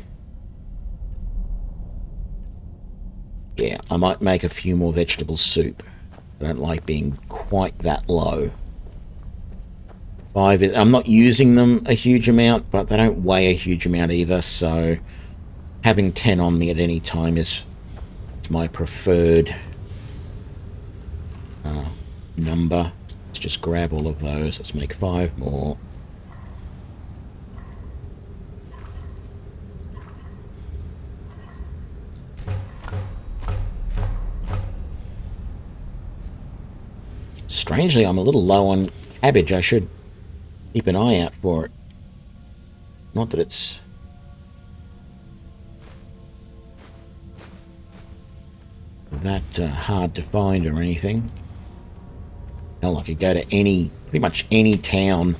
Yeah, I might make a few more vegetable soup. I don't like being quite that low. I'm not using them a huge amount, but they don't weigh a huge amount either, so having 10 on me at any time is my preferred number. Let's just grab all of those. Let's make 5 more. Strangely, I'm a little low on cabbage. I should keep an eye out for it. Not that it's... that hard to find or anything. Hell, I could go to pretty much any town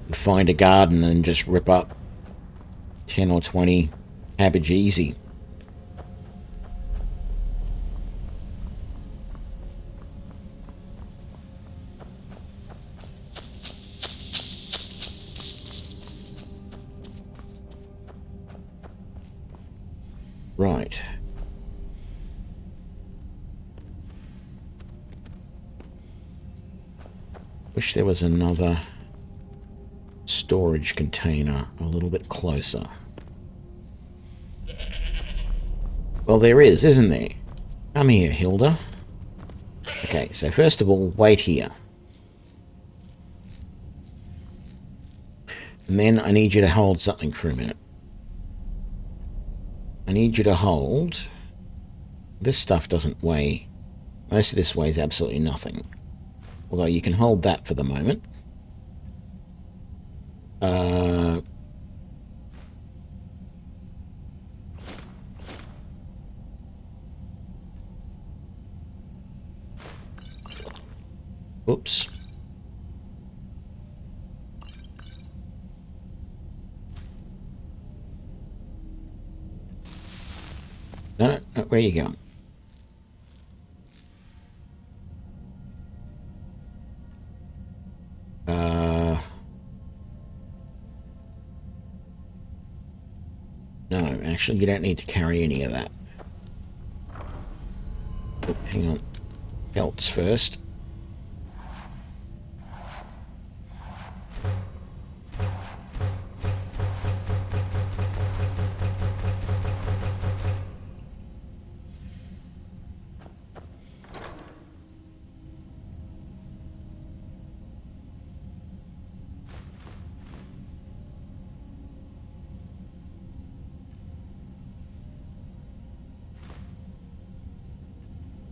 and find a garden and just rip up 10 or 20 cabbage easy. Right. Wish there was another storage container a little bit closer. Well, there is, isn't there? Come here, Hilda. Okay, so first of all, wait here. And then I need you to hold something for a minute. I need you to hold... This stuff doesn't weigh... Most of this weighs absolutely nothing. Although you can hold that for the moment. Oops. No, no, where are you going? No, actually, you don't need to carry any of that. Oh, hang on. Belts first.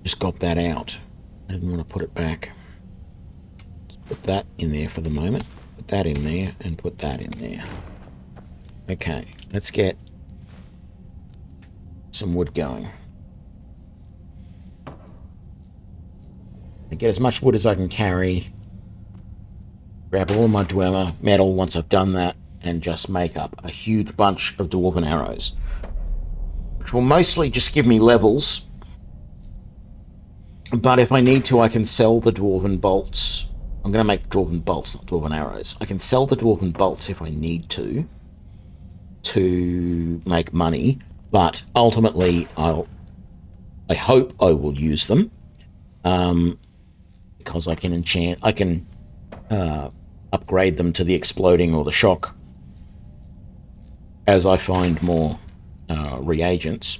Just got that out. I didn't want to put it back. Let's put that in there for the moment. Put that in there and put that in there. Okay, let's get some wood going. I get as much wood as I can carry. Grab all my dweller metal once I've done that, and just make up a huge bunch of dwarven arrows, which will mostly just give me levels. But if I need to, I can sell the dwarven bolts. I'm going to make dwarven bolts, not dwarven arrows. I can sell the dwarven bolts if I need to make money. But ultimately, I hope I will use them, because I can enchant. I can upgrade them to the exploding or the shock as I find more reagents.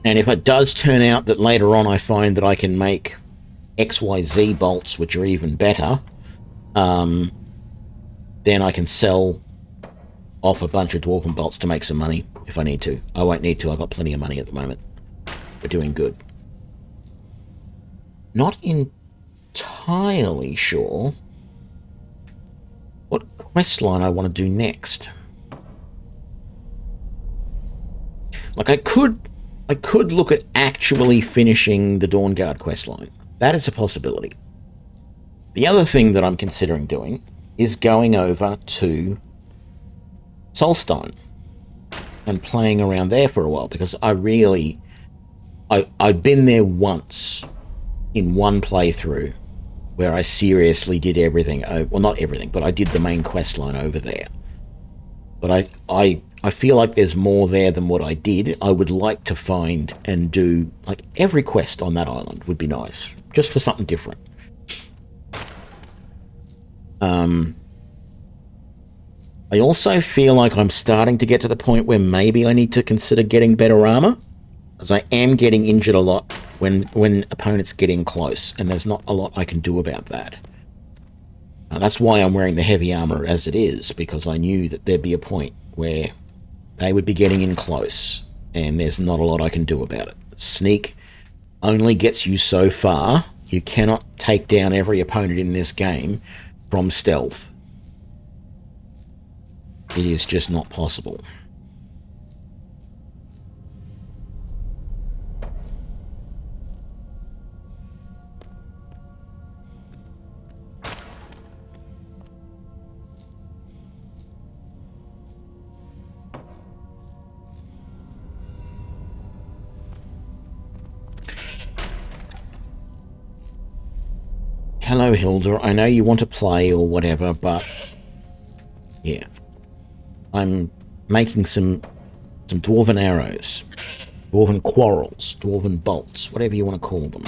And if it does turn out that later on I find that I can make XYZ bolts, which are even better, then I can sell off a bunch of dwarven bolts to make some money if I need to. I won't need to. I've got plenty of money at the moment. We're doing good. Not entirely sure what quest line I want to do next. Like, I could look at actually finishing the Dawnguard questline. That is a possibility. The other thing that I'm considering doing is going over to Solstein and playing around there for a while, because I've been there once in one playthrough where I seriously did everything. Well, not everything, but I did the main questline over there. But I feel like there's more there than what I did. I would like to find and do, like, every quest on that island would be nice, just for something different. I also feel like I'm starting to get to the point where maybe I need to consider getting better armor, because I am getting injured a lot when opponents get in close, and there's not a lot I can do about that. That's why I'm wearing the heavy armor as it is, because I knew that there'd be a point where they would be getting in close, and there's not a lot I can do about it. Sneak only gets you so far. You cannot take down every opponent in this game from stealth. It is just not possible. Hello, Hilda. I know you want to play or whatever, but yeah. I'm making some dwarven arrows, dwarven quarrels, dwarven bolts, whatever you want to call them.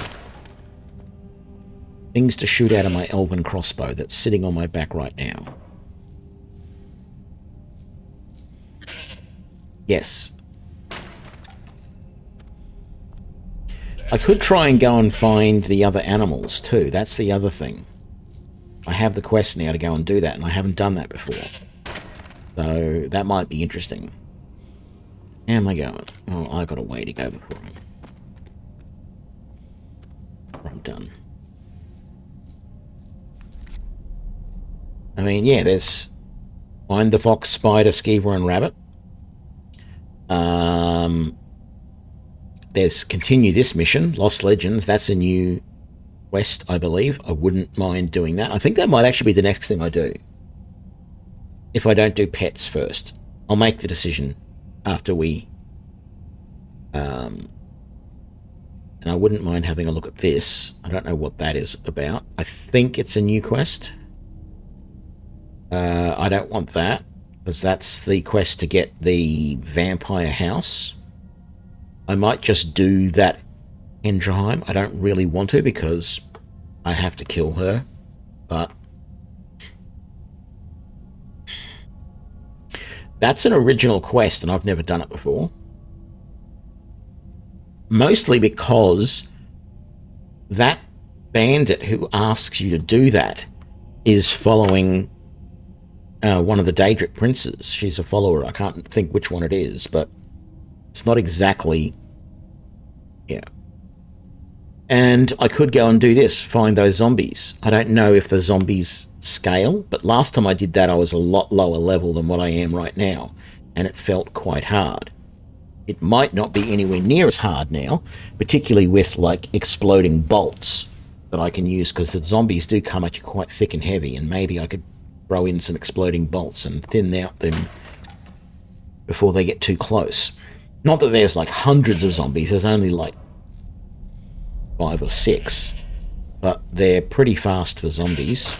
Things to shoot out of my elven crossbow that's sitting on my back right now. Yes. I could try and go and find the other animals too. That's the other thing. I have the quest now to go and do that, and I haven't done that before. So that might be interesting. How am I going? Oh, I got a way to go before I'm done. I mean, yeah, there's find the fox, spider, skeever, and rabbit. There's continue this mission, Lost Legends. That's a new quest, I believe. I wouldn't mind doing that. I think that might actually be the next thing I do. If I don't do pets first. I'll make the decision after we... and I wouldn't mind having a look at this. I don't know what that is about. I think it's a new quest. I don't want that, because that's the quest to get the vampire house. I might just do that Endrheim. I don't really want to, because I have to kill her, but... That's an original quest, and I've never done it before. Mostly because that bandit who asks you to do that is following one of the Daedric princes. She's a follower. I can't think which one it is, but it's not exactly... Yeah. And I could go and do this, find those zombies. I don't know if the zombies scale, but last time I did that I was a lot lower level than what I am right now, and it felt quite hard. It might not be anywhere near as hard now, particularly with, like, exploding bolts that I can use, because the zombies do come at you quite thick and heavy, and maybe I could throw in some exploding bolts and thin out them before they get too close. Not that there's, like, hundreds of zombies, there's only, like, 5 or 6, but they're pretty fast for zombies.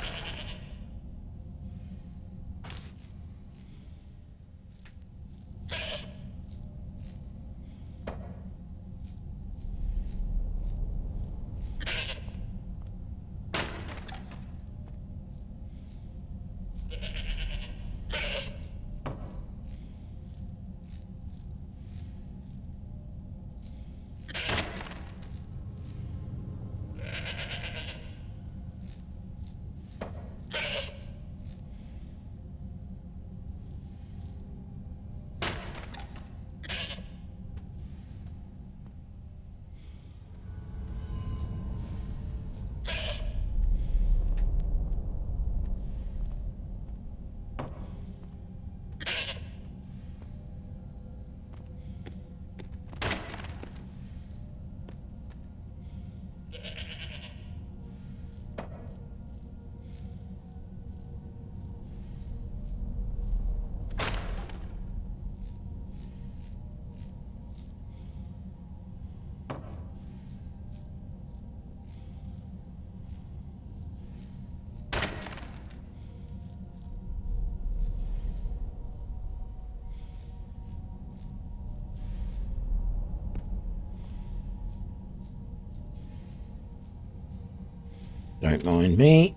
Don't mind me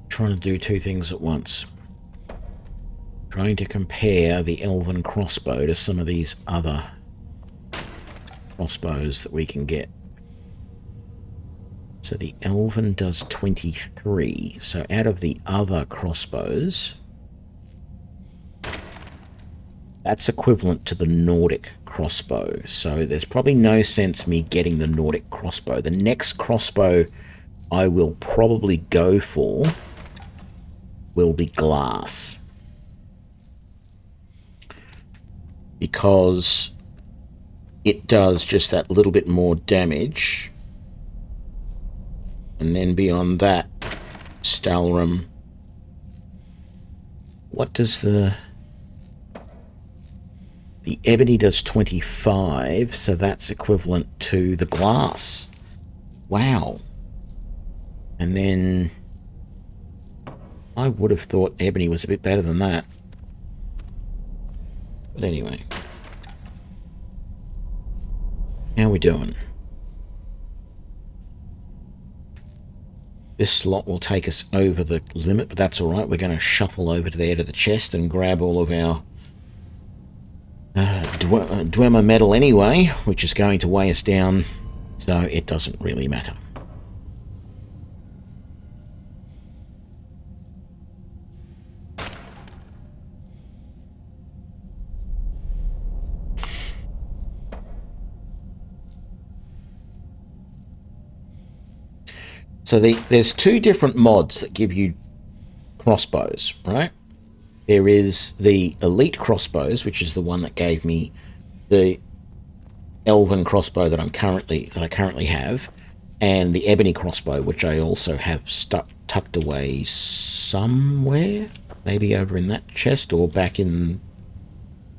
trying to do two things at once. Trying to compare the elven crossbow to some of these other crossbows that we can get. So the elven does 23. So out of the other crossbows, that's equivalent to the Nordic crossbow. So there's probably no sense me getting the Nordic crossbow. The next crossbow I will probably go for will be glass, because it does just that little bit more damage, and then beyond that, Stalrum. What does the ebony does 25, so that's equivalent to the glass. Wow. And then I would have thought ebony was a bit better than that. But anyway. How we doing? This slot will take us over the limit, but that's alright. We're going to shuffle over to there to the chest and grab all of our Dwemer metal anyway, which is going to weigh us down, so it doesn't really matter. So there's two different mods that give you crossbows, right? There is the elite crossbows, which is the one that gave me the elven crossbow that I currently have, and the ebony crossbow, which I also have tucked away somewhere, maybe over in that chest or back in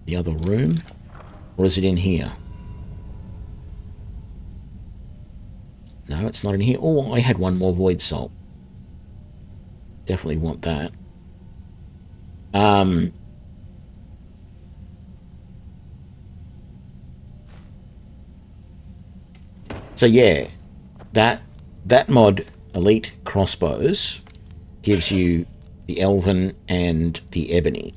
the other room? Or is it in here? No, it's not in here. Oh, I had one more void salt. Definitely want that. So yeah, that mod, Elite Crossbows, gives you the Elven and the Ebony.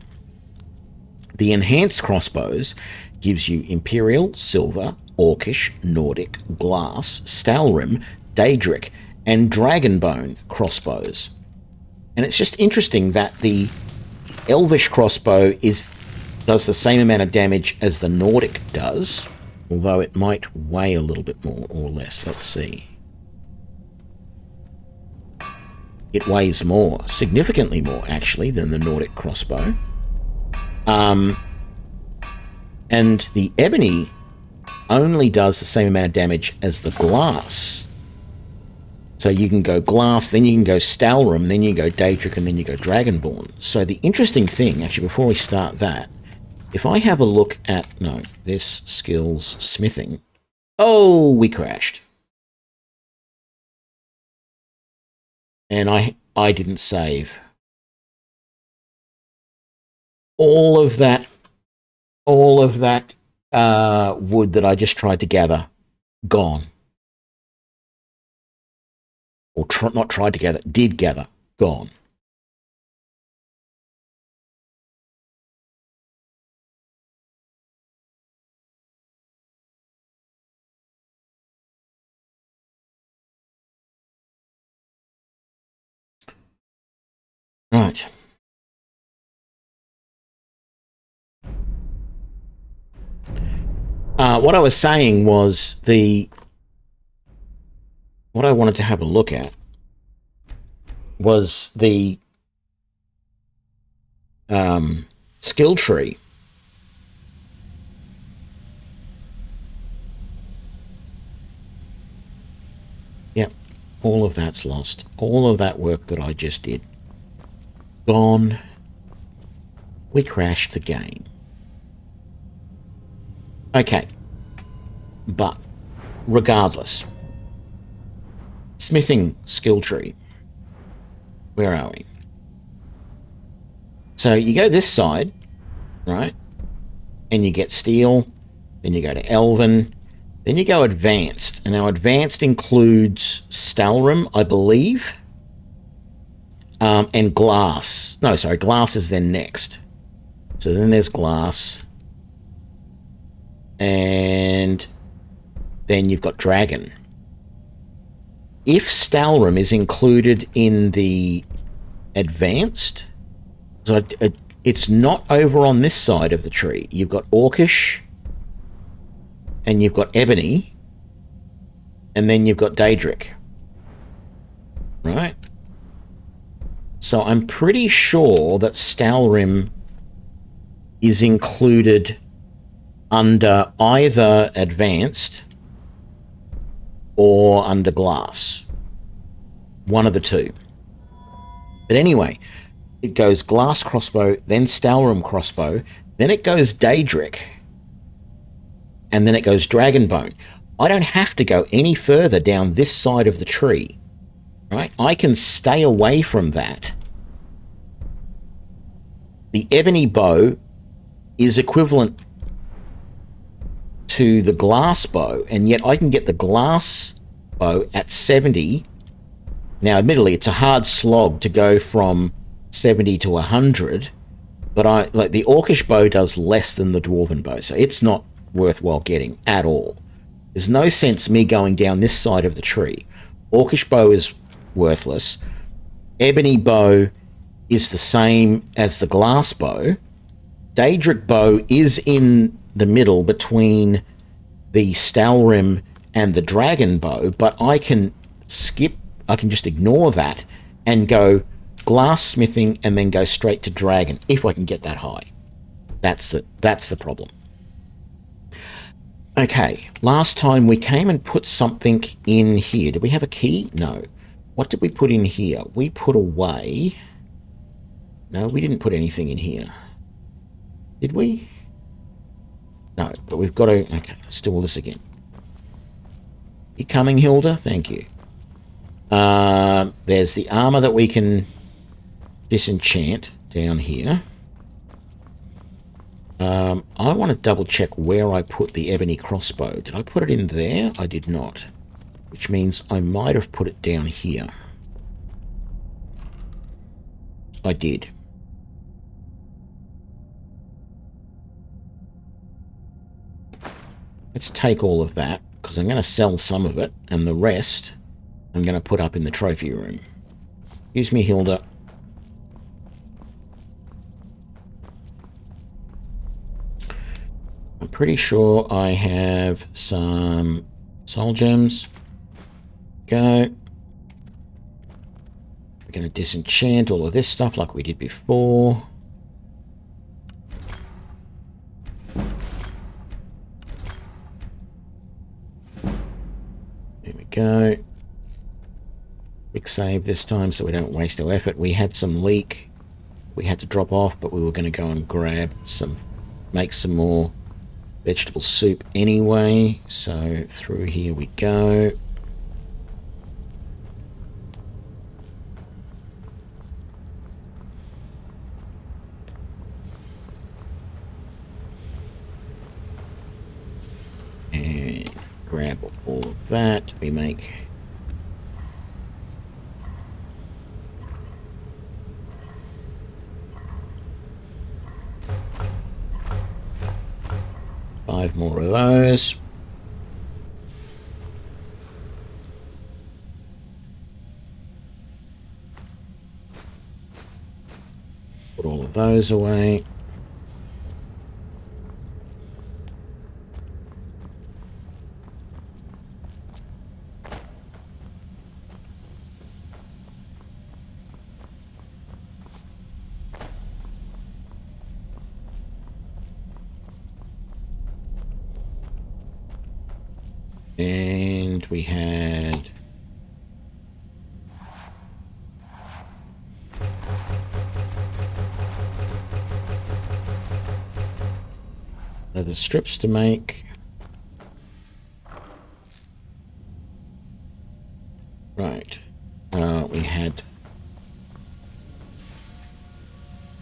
The Enhanced Crossbows gives you Imperial, Silver, Orcish, Nordic, Glass, Stalrim, Daedric, and Dragonbone crossbows. And it's just interesting that the Elvish crossbow does the same amount of damage as the Nordic does, although it might weigh a little bit more or less. Let's see. It weighs more, significantly more actually, than the Nordic crossbow. And the Ebony only does the same amount of damage as the Glass. So you can go Glass, then you can go Stalrim, then you go Daedric, and then you go Dragonborn. So the interesting thing, actually, before we start that, if I have a look at, no, this skills smithing. Oh, we crashed. And I didn't save. All of that wood that I just tried to gather, gone. Or not tried to gather, did gather, gone. Right. What I was saying was what I wanted to have a look at was the skill tree. Yep, all of that's lost. All of that work that I just did, gone. We crashed the game. Okay, but regardless, smithing skill tree. Where are we? So you go this side, right? And you get steel, then you go to Elven, then you go advanced. And now advanced includes Stalrim, I believe, and glass. No, sorry, glass is then next. So then there's glass. And then you've got dragon. If Stalrim is included in the advanced, so it's not over on this side of the tree. You've got Orcish, and you've got Ebony, and then you've got Daedric. Right? So I'm pretty sure that Stalrim is included under either advanced or under glass. One of the two. But anyway, it goes glass crossbow, then Stalrim crossbow, then it goes Daedric, and then it goes Dragonbone. I don't have to go any further down this side of the tree, right? I can stay away from that. The Ebony bow is equivalent to the glass bow, and yet I can get the glass bow at 70. Now, admittedly, it's a hard slog to go from 70 to 100, but like the Orcish bow does less than the Dwarven bow, so it's not worthwhile getting at all. There's no sense me going down this side of the tree. Orcish bow is worthless. Ebony bow is the same as the glass bow. Daedric bow is in the middle between the Stalrim and the Dragon bow, but I can just ignore that and go glass smithing and then go straight to dragon if I can get that high. That's the problem. Okay, last time we came and put something in here. Did we have a key? No. What did we put in here? We put away... No, we didn't put anything in here. Did we? No, but we've got to... Okay, let's do all this again. You coming, Hilda? Thank you. There's the armor that we can disenchant down here. I want to double check where I put the ebony crossbow. Did I put it in there? I did not. Which means I might have put it down here. I did. Let's take all of that, because I'm going to sell some of it, and the rest I'm going to put up in the trophy room. Excuse me, Hilda. I'm pretty sure I have some soul gems. Go. We're going to disenchant all of this stuff like we did before. There we go. Quick save this time so we don't waste our effort. We had some leek we had to drop off, but we were going to go and grab some, make some more vegetable soup anyway. So through here we go. And grab all of that. We make five more of those. Put all of those away. And we had leather strips to make. Right. We had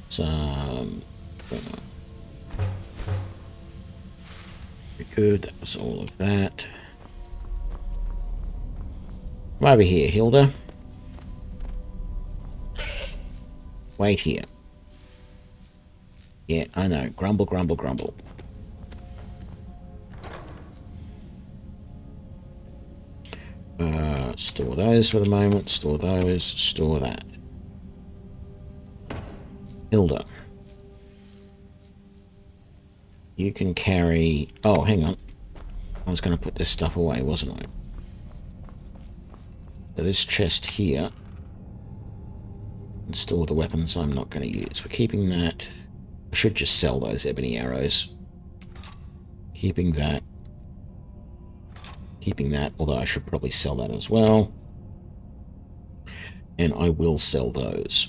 some... Very good. That was all of that. Come over here, Hilda. Wait here. Yeah, I know. Grumble, grumble, grumble. Store those for the moment. Store those. Store that. Hilda. You can carry... Oh, hang on. I was going to put this stuff away, wasn't I? So this chest here, and store the weapons I'm not going to use. We're keeping that. I should just sell those ebony arrows. Keeping that. Keeping that, although I should probably sell that as well. And I will sell those.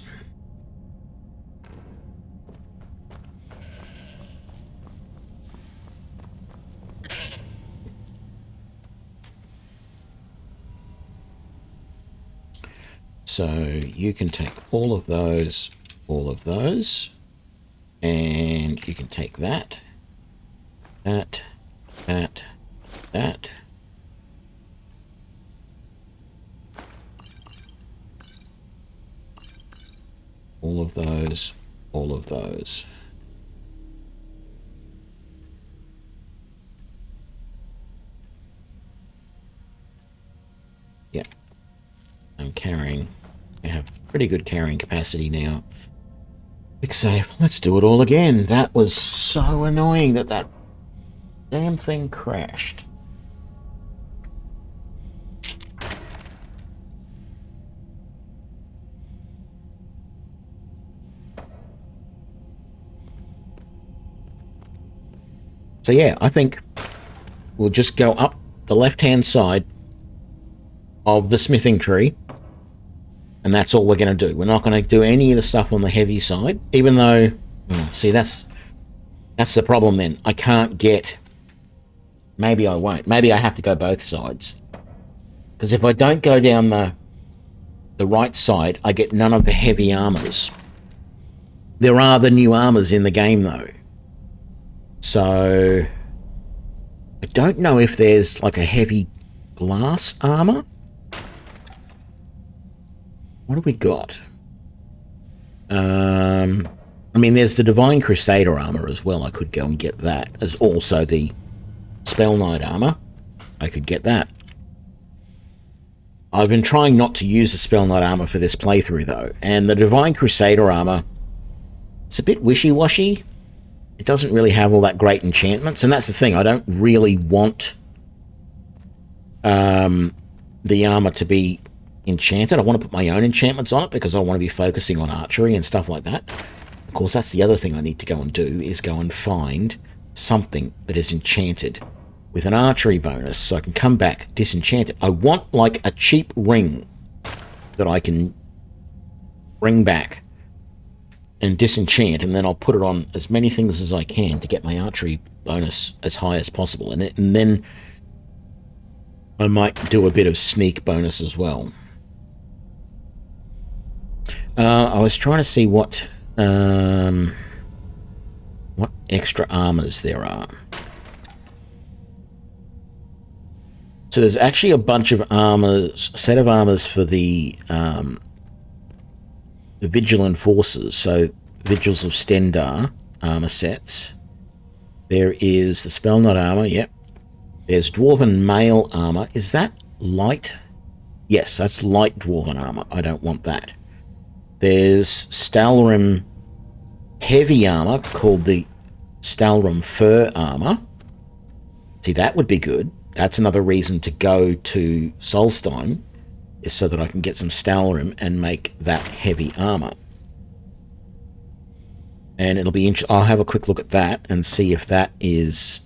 So you can take all of those, and you can take that, that, all of those. Yeah, I'm carrying. I have pretty good carrying capacity now. Quick save. Let's do it all again. That was so annoying that that damn thing crashed. So yeah, I think we'll just go up the left-hand side of the smithing tree, and that's all we're going to do. We're not going to do any of the stuff on the heavy side, even though, see, that's That's the problem then. I can't get... Maybe I won't. Maybe I have to go both sides. Because if I don't go down the right side, I get none of the heavy armors. There are the new armors in the game, though. So... I don't know if there's, like, a heavy glass armor. What have we got? I mean, there's the Divine Crusader armor as well. I could go and get that. There's also the Spell Knight armor. I could get that. I've been trying not to use the Spell Knight armor for this playthrough, though. And the Divine Crusader armor, it's a bit wishy-washy. It doesn't really have all that great enchantments. And that's the thing. I don't really want the armor to be enchanted. I want to put my own enchantments on it because I want to be focusing on archery and stuff like that. Of course, that's the other thing I need to go and do, is go and find something that is enchanted with an archery bonus so I can come back, disenchant it. I want, like, a cheap ring that I can bring back and disenchant, and then I'll put it on as many things as I can to get my archery bonus as high as possible. And then I might do a bit of sneak bonus as well. I was trying to see what extra armors there are. So there's actually a bunch of armors, a set of armors for the Vigilant Forces, so Vigils of Stendar armor sets. There is the Spell Knight armor, yep. There's Dwarven Mail armor. Is that light? Yes, that's light Dwarven armor. I don't want that. There's Stalrim heavy armor called the Stalrim Fur armor. See, that would be good. That's another reason to go to Solstheim, is so that I can get some Stalrim and make that heavy armor. And it'll be I'll have a quick look at that and see if that is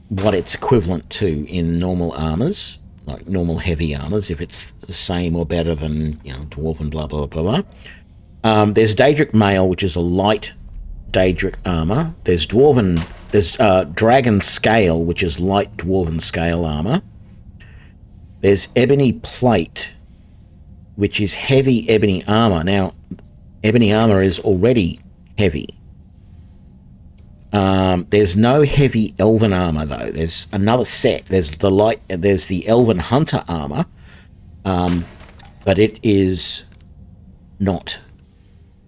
what it's equivalent to in normal armors, like normal heavy armors, if it's the same or better than, you know, Dwarven blah blah blah blah. There's Daedric Mail, which is a light Daedric armor. There's Dragon Scale, which is light Dwarven Scale armor. There's Ebony Plate, which is heavy ebony armor. Now, ebony armor is already heavy. There's no heavy elven armor, though. There's another set. There's the Elven Hunter armor, but it is not.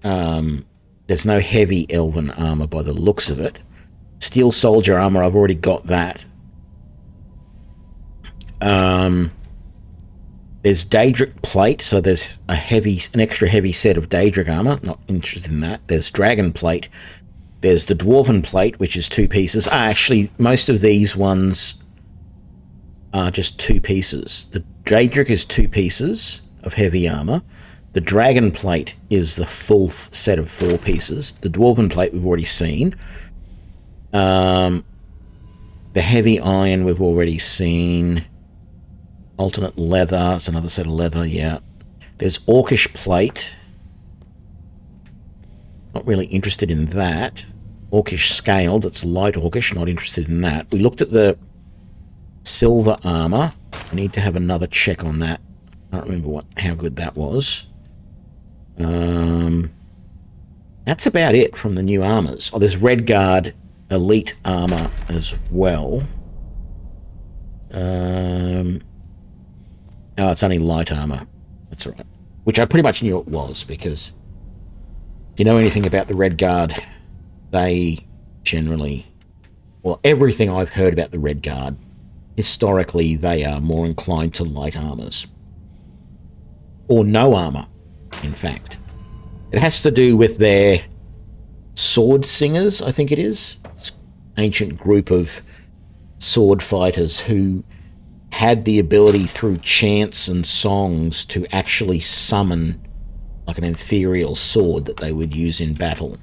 There's no heavy elven armor by the looks of it. Steel Soldier armor, I've already got that. There's Daedric Plate, so there's an extra heavy set of Daedric armor. Not interested in that. There's Dragon Plate. There's the Dwarven Plate, which is 2 pieces. Actually, most of these ones are just 2 pieces. The Daedric is 2 pieces of heavy armor. The Dragon Plate is the full set of 4 pieces. The Dwarven Plate we've already seen. The Heavy Iron we've already seen. Alternate Leather, it's another set of leather, yeah. There's Orcish Plate. Not really interested in that. Orcish Scaled, it's light Orcish, not interested in that. We looked at the Silver Armor. I need to have another check on that. I can't remember how good that was. That's about it from the new armors. Oh, there's Redguard Elite Armor as well. Oh, it's only light armor. That's all right. Which I pretty much knew it was, because if you know anything about the Redguard, they generally... Well, everything I've heard about the Redguard, historically, they are more inclined to light armors. Or no armor, in fact. It has to do with their sword singers, I think it is. It's an ancient group of sword fighters who had the ability through chants and songs to actually summon like an ethereal sword that they would use in battle.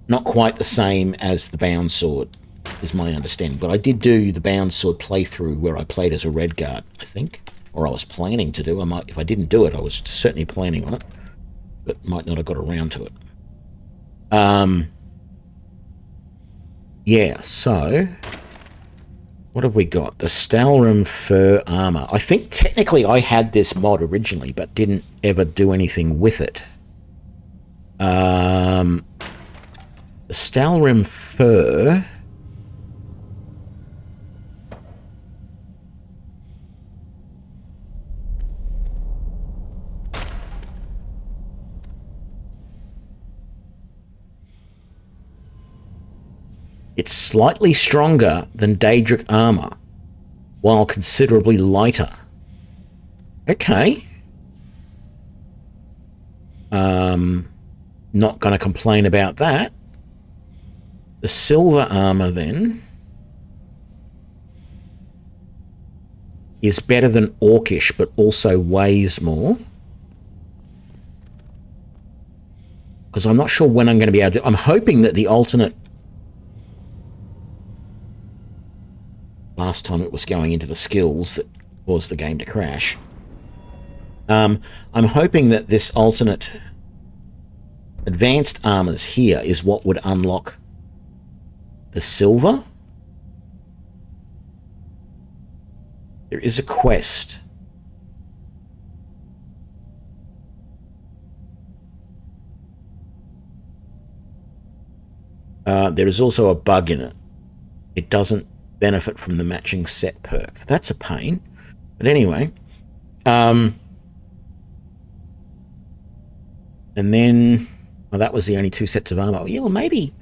Not quite the same as the bound sword, is my understanding. But I did do the bound sword playthrough where I played as a Redguard, I think. Or I was planning to do. If I didn't do it, I was certainly planning on it. But might not have got around to it. Yeah, so what have we got? The Stalrim fur armor. I think technically I had this mod originally, but didn't ever do anything with it. The Stalrim fur. It's slightly stronger than Daedric armor, while considerably lighter. Okay. Not going to complain about that. The silver armor, then, is better than Orcish, but also weighs more. Because I'm not sure when I'm going to be able to... I'm hoping that the alternate... Last time it was going into the skills that caused the game to crash. I'm hoping that this alternate advanced armors here is what would unlock the silver. There is a quest. There is also a bug in it. It doesn't benefit from the matching set perk. That's a pain. But anyway. And then... Well, that was the only 2 sets of armor. Yeah, well, maybe...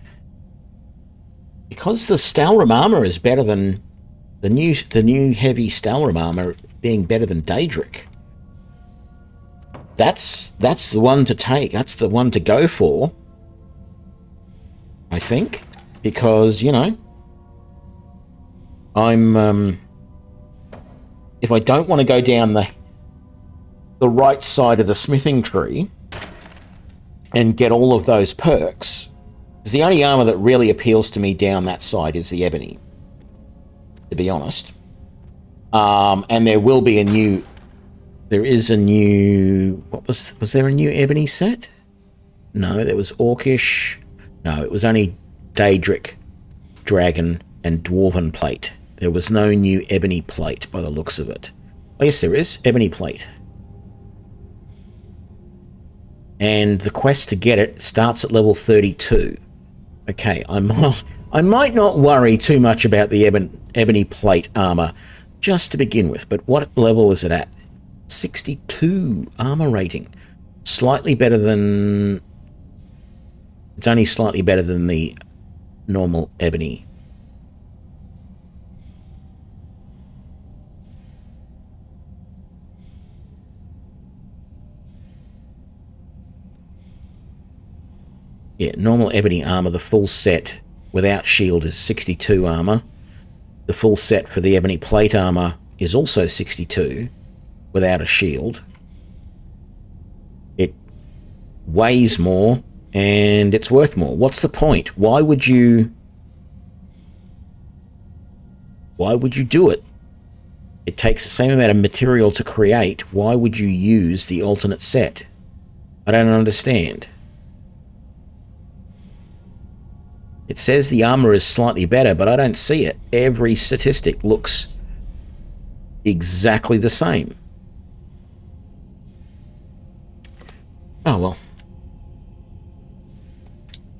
Because the Stalrim armor is better than... The new heavy Stalrim armor being better than Daedric. That's the one to take. That's the one to go for. I think. Because, you know... I'm... if I don't want to go down the right side of the smithing tree... and get all of those perks, because the only armor that really appeals to me down that side is the ebony, to be honest. And there will be a new... There is a new... What was there a new ebony set? No, there was Orcish. No, it was only Daedric, Dragon, and Dwarven plate. There was no new ebony plate by the looks of it. Oh, yes, there is. Ebony plate. And the quest to get it starts at level 32. Okay, I might not worry too much about the ebony plate armor just to begin with, but what level is it at? 62 armor rating. Slightly better than... It's only slightly better than the normal ebony. Yeah, normal ebony armor, the full set without shield is 62 armor. The full set for the ebony plate armor is also 62 without a shield. It weighs more and it's worth more. What's the point? Why would you do it? It takes the same amount of material to create. Why would you use the alternate set? I don't understand. It says the armor is slightly better, but I don't see it. Every statistic looks exactly the same. Oh, well.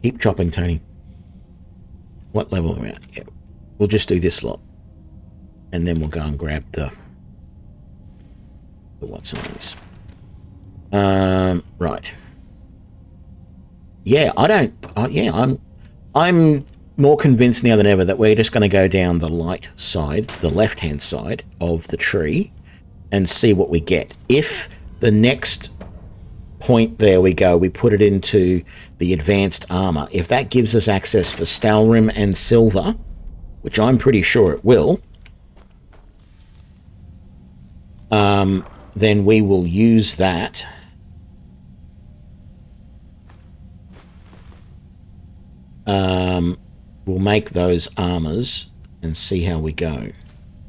Keep chopping, Tony. What level are we at? Yeah, we'll just do this lot. And then we'll go and grab the what's on this. Right. Yeah, I'm more convinced now than ever that we're just going to go down the light side, the left-hand side of the tree, and see what we get. If the next point, there we go, we put it into the advanced armor, if that gives us access to Stalrim and silver, which I'm pretty sure it will, then we will use that. We'll make those armors and see how we go.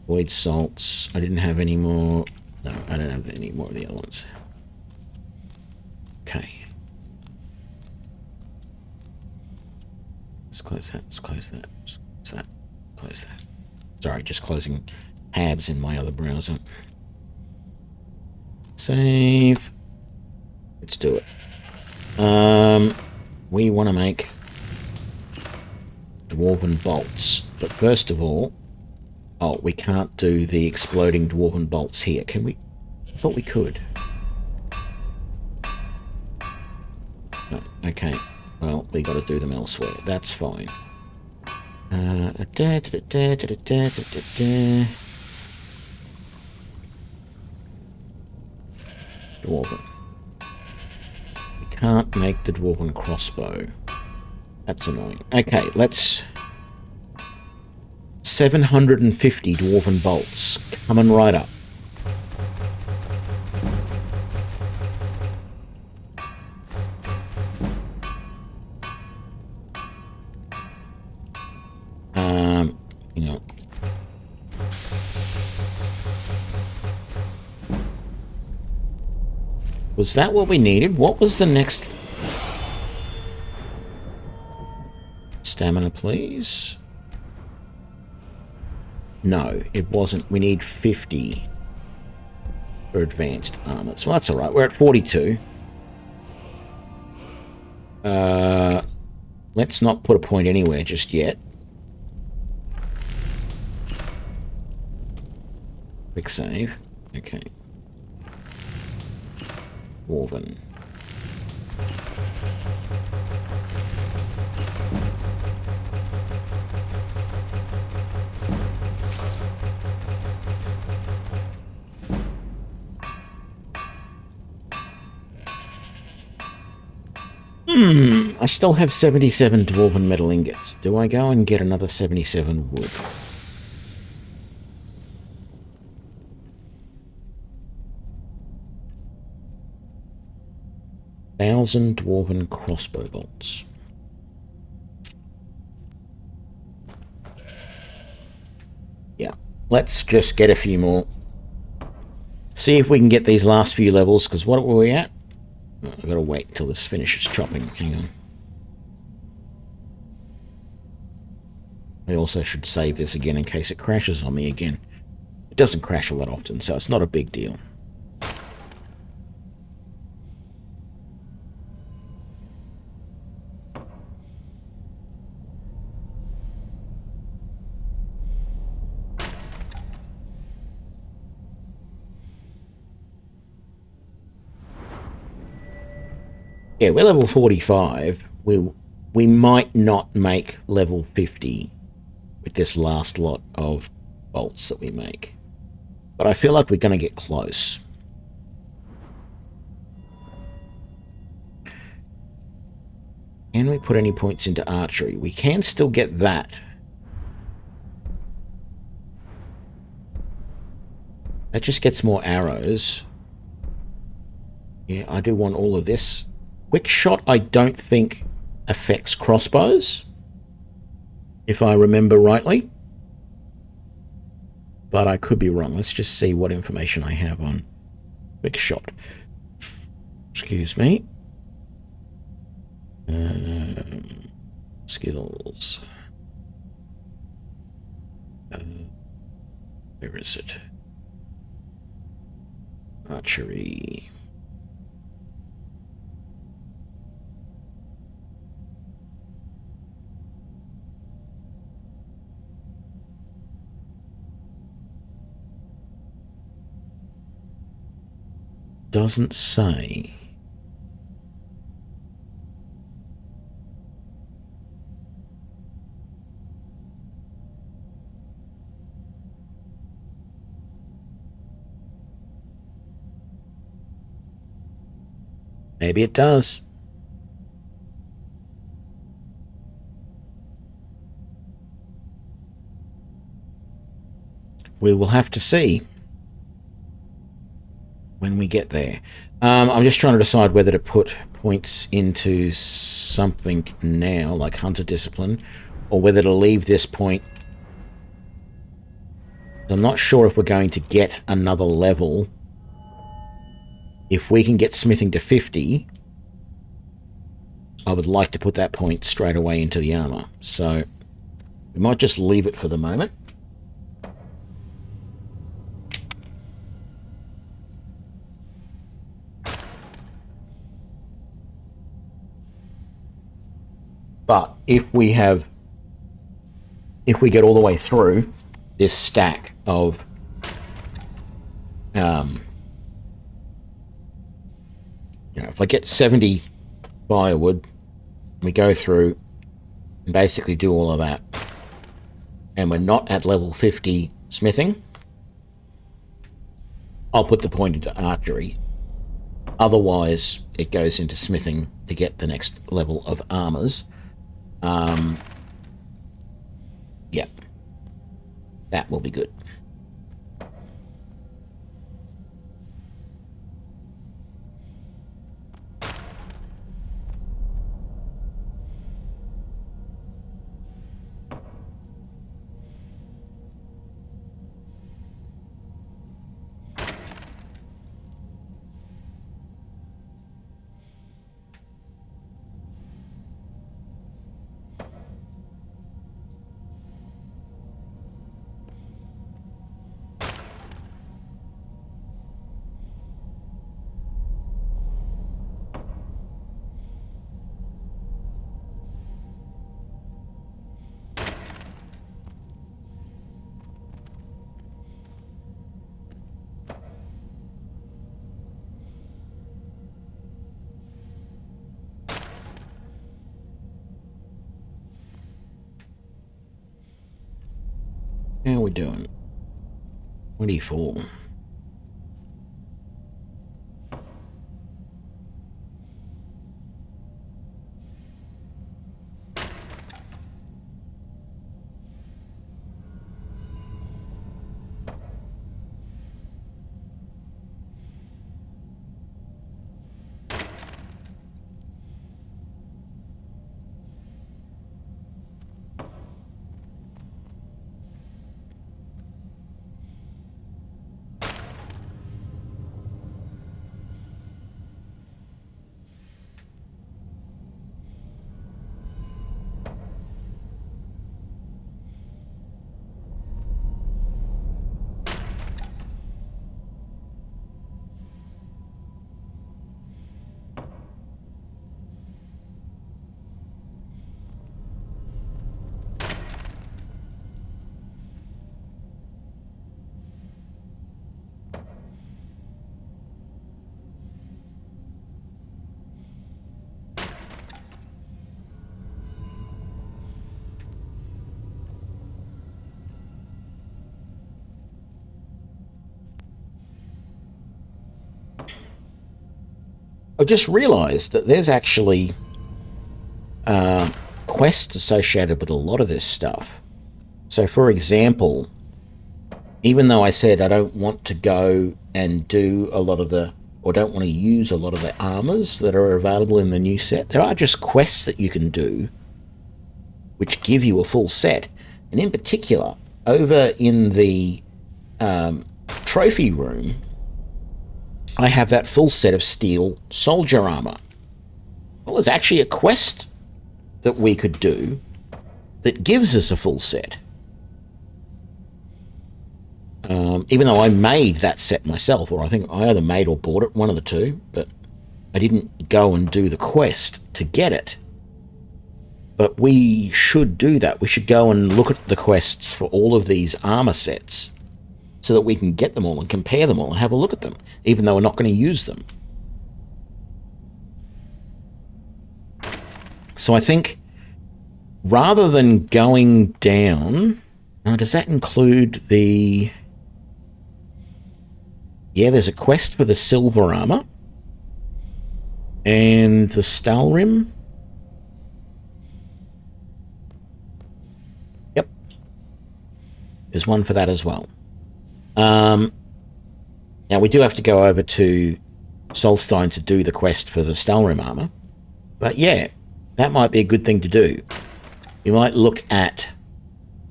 Void salts. I didn't have any more. No, I don't have any more of the other ones. Okay. close that. Let's close that. Let's close that. Close that. Sorry, just closing tabs in my other browser. Save. Let's do it. We want to make dwarven bolts, but first of all, oh, we can't do the exploding dwarven bolts here, can we? I thought we could. No, okay, well, we got to do them elsewhere. That's fine. Dwarven. We can't make the dwarven crossbow. That's annoying. Okay, let's... 750 dwarven bolts. Coming right up. Hang on. Was that what we needed? What was the next... Stamina, please. No, it wasn't. We need 50 for advanced armor. So that's alright. We're at 42. Let's not put a point anywhere just yet. Quick save. Okay. Dwarven. I still have 77 dwarven metal ingots. Do I go and get another 77 wood? Thousand dwarven crossbow bolts. Yeah, let's just get a few more. See if we can get these last few levels, because what were we at? Oh, I've got to wait until this finishes chopping. Hang on. I also should save this again in case it crashes on me again. It doesn't crash all that often, so it's not a big deal. Yeah, we're level 45. We might not make level 50 with this last lot of bolts that we make. But I feel like we're going to get close. Can we put any points into archery? We can still get that. That just gets more arrows. Yeah, I do want all of this. Quick shot, I don't think affects crossbows, if I remember rightly. But I could be wrong. Let's just see what information I have on quick shot. Excuse me. Skills. Where is it? Archery. Doesn't say. Maybe it does. We will have to see when we get there. I'm just trying to decide whether to put points into something now, like Hunter Discipline, or whether to leave this point. I'm not sure if we're going to get another level. If we can get smithing to 50, I would like to put that point straight away into the armor. So we might just leave it for the moment. But if we get all the way through this stack of if I get 70 firewood, we go through and basically do all of that, and we're not at level 50 smithing, I'll put the point into archery. Otherwise, it goes into smithing to get the next level of armors. Yeah, that will be good. How are we doing? 24. I just realised that there's actually quests associated with a lot of this stuff. So, for example, even though I said I don't want to go and do a lot of the, or don't want to use a lot of the armors that are available in the new set, there are just quests that you can do which give you a full set. And in particular, over in the trophy room, I have that full set of steel soldier armor. Well, there's actually a quest that we could do that gives us a full set. Even though I made that set myself, or I think I either made or bought it, one of the two, but I didn't go and do the quest to get it. But we should do that. We should go and look at the quests for all of these armor sets so that we can get them all and compare them all and have a look at them, even though we're not going to use them. So I think rather than going down... Now, does that include the... Yeah, there's a quest for the silver armor and the Stalrim. Yep. There's one for that as well. Now, we do have to go over to Solstein to do the quest for the Stalrim armor. But yeah, that might be a good thing to do. You might look at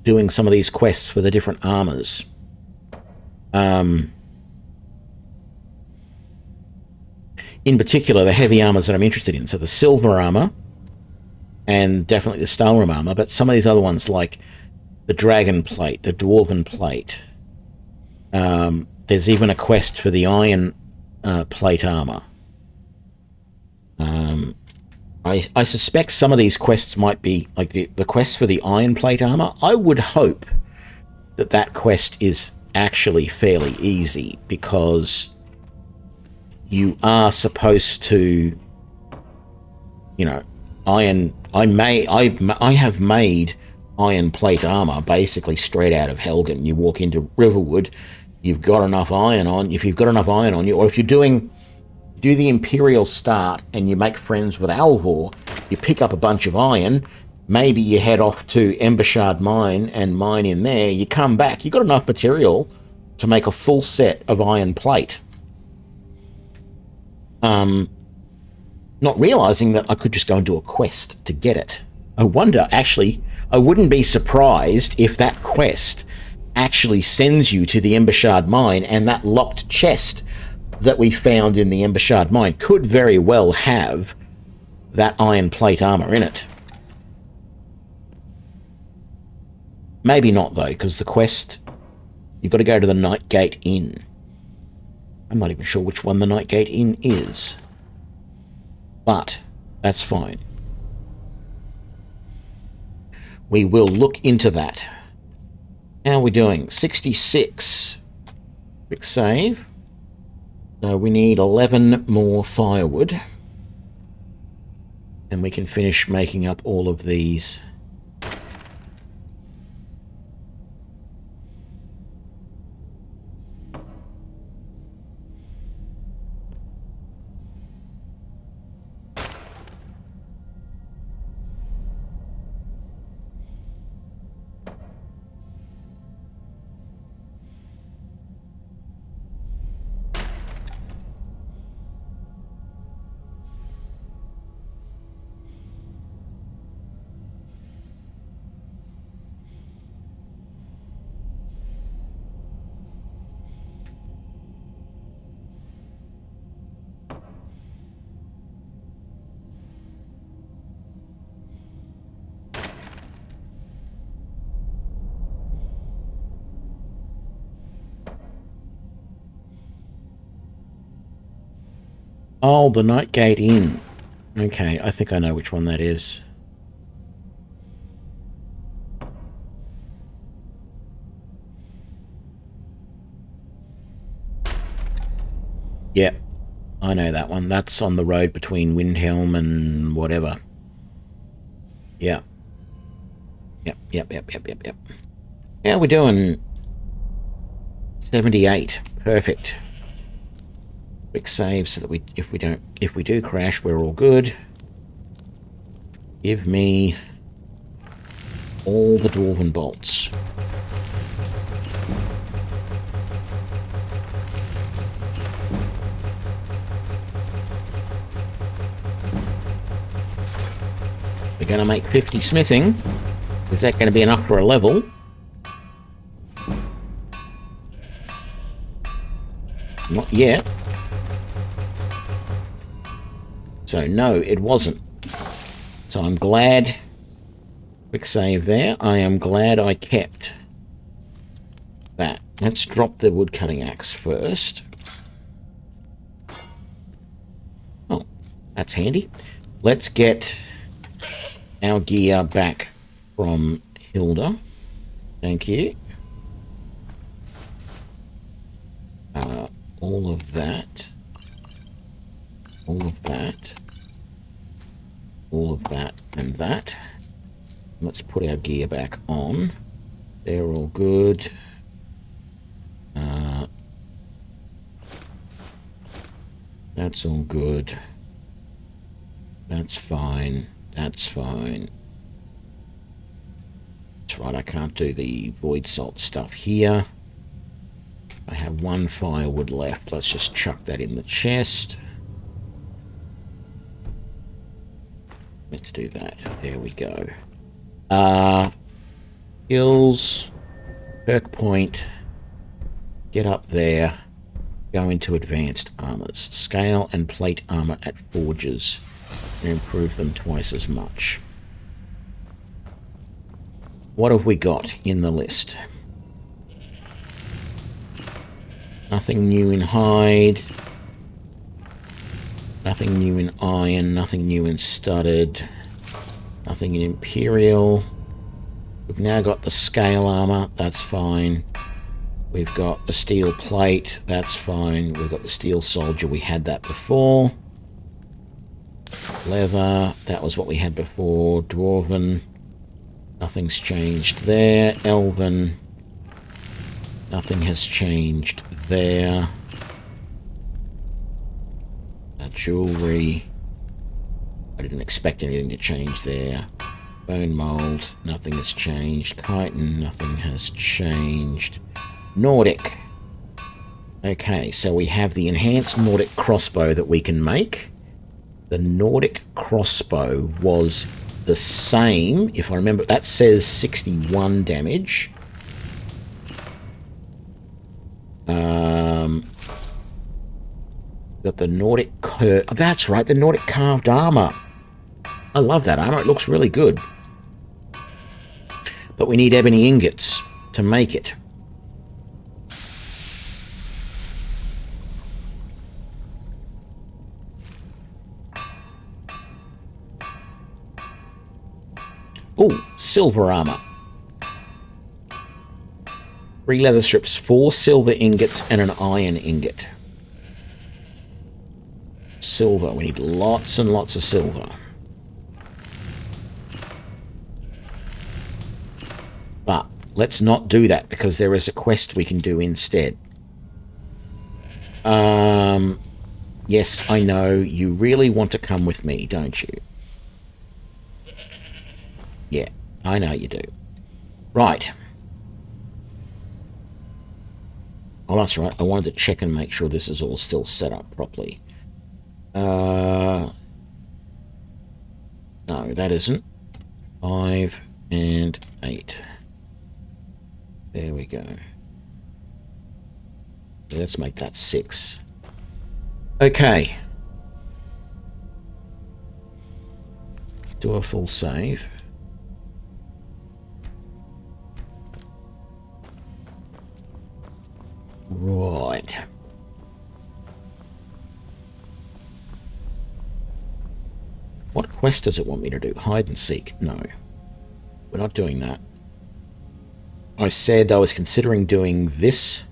doing some of these quests for the different armors. In particular, the heavy armors that I'm interested in. So the silver armor and definitely the Skyrim armor, but some of these other ones like the Dragon Plate, the Dwarven Plate. There's even a quest for the Iron Plate armor. I suspect some of these quests might be like the quest for the Iron Plate armor. I would hope that quest is actually fairly easy, because you are supposed to, you know, I have made Iron Plate armor basically straight out of Helgen. You walk into Riverwood, you've got enough iron on. If you've got enough iron on you, or if you're do the Imperial start and you make friends with Alvor, you pick up a bunch of iron. Maybe you head off to Embershard Mine and mine in there. You come back, you've got enough material to make a full set of Iron Plate. Not realizing that I could just go and do a quest to get it. I wonder, actually, I wouldn't be surprised if that quest actually sends you to the Embershard Mine, and that locked chest that we found in the Embershard Mine could very well have that Iron Plate armor in it. Maybe not, though, because the quest, you've got to go to the Nightgate Inn. I'm not even sure which one the Nightgate Inn is. But that's fine. We will look into that. How are we doing? 66. Quick save. So we need 11 more firewood. And we can finish making up all of these. Oh, the Nightgate Inn. Okay, I think I know which one that is. Yep, I know that one. That's on the road between Windhelm and whatever. Yeah. Yep. How are we doing? 78. Perfect. Quick save so that if we do crash, we're all good. Give me all the dwarven bolts. We're going to make 50 smithing. Is that going to be enough for a level? Not yet. So no, it wasn't. So I'm glad. Quick save there. I am glad I kept that. Let's drop the woodcutting axe first. Oh, that's handy. Let's get our gear back from Hilda. Thank you. All of that. All of that. All of that and that. Let's put our gear back on. They're all good. That's all good. That's fine. That's fine. That's right, I can't do the void salt stuff here. I have one firewood left. Let's just chuck that in the chest. Meant to do that. There we go. Skills. Perk point. Get up there. Go into advanced armors. Scale and plate armor at forges. And improve them twice as much. What have we got in the list? Nothing new in hide. Nothing new in iron. Nothing new in studded. Nothing in imperial. We've now got the scale armor. That's fine. We've got the steel plate. That's fine. We've got the steel soldier. We had that before. Leather. That was what we had before. Dwarven. Nothing's changed there. Elven. Nothing has changed there. Jewelry. I didn't expect anything to change there. Bone mold. Nothing has changed. Chitin. Nothing has changed. Nordic. Okay, so we have the enhanced Nordic crossbow that we can make. The Nordic crossbow was the same, if I remember. That says 61 damage. Got the Nordic that's right, the Nordic carved armor. I love that armor. It looks really good. But we need ebony ingots to make it. Oh, silver armor. 3 leather strips, 4 silver ingots, and an iron ingot. Silver. We need lots and lots of silver. But let's not do that because there is a quest we can do instead. Yes, I know. You really want to come with me, don't you? Yeah, I know you do. Right. Oh, that's right. I wanted to check and make sure this is all still set up properly. No, that isn't. 5 and 8. There we go. Let's make that 6. Okay. Do a full save. Right. What quest does it want me to do? Hide and seek? No. We're not doing that. I said I was considering doing this.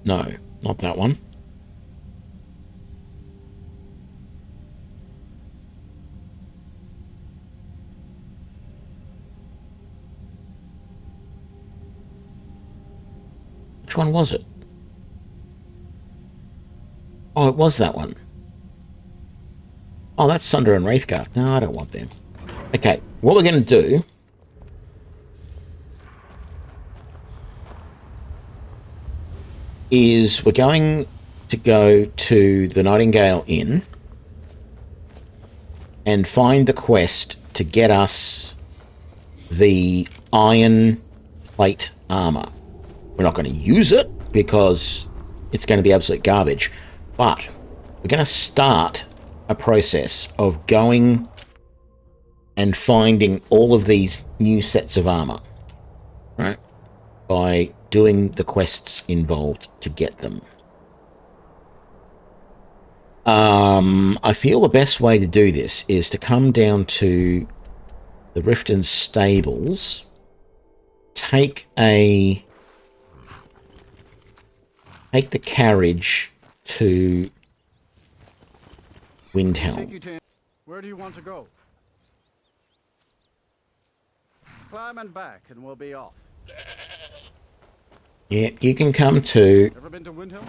No, not that one. Which one was it? Oh, it was that one. Oh, that's Sunder and Wraithguard. No, I don't want them. Okay, what we're going to do is we're going to go to the Nightingale Inn and find the quest to get us the iron plate armor. We're not going to use it because it's going to be absolute garbage, but we're going to start a process of going and finding all of these new sets of armor, right? By doing the quests involved to get them. I feel the best way to do this is to come down to the Riften stables, take the carriage to Windhelm. Where do you want to go? Climb and back and we'll be off. Yeah, you can come too. Ever been to Windhelm?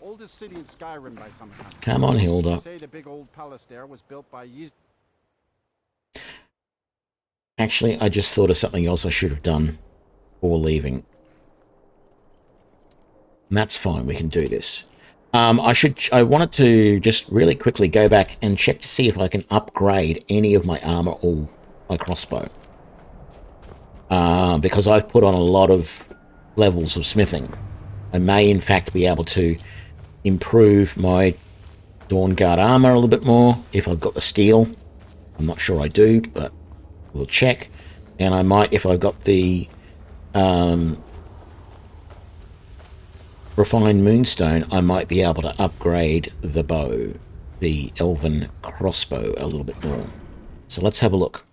Oldest city in Skyrim by some count. Come on, Hilda. They say the big old palace there was built by Actually, I just thought of something else I should have done before leaving. And that's fine, we can do this. I wanted to just really quickly go back and check to see if I can upgrade any of my armor or my crossbow. Because I've put on a lot of levels of smithing. I may in fact be able to improve my Dawnguard armor a little bit more if I've got the steel. I'm not sure I do, but we'll check. And I might, if I've got the refined moonstone, I might be able to upgrade the bow, the elven crossbow, a little bit more. So let's have a look.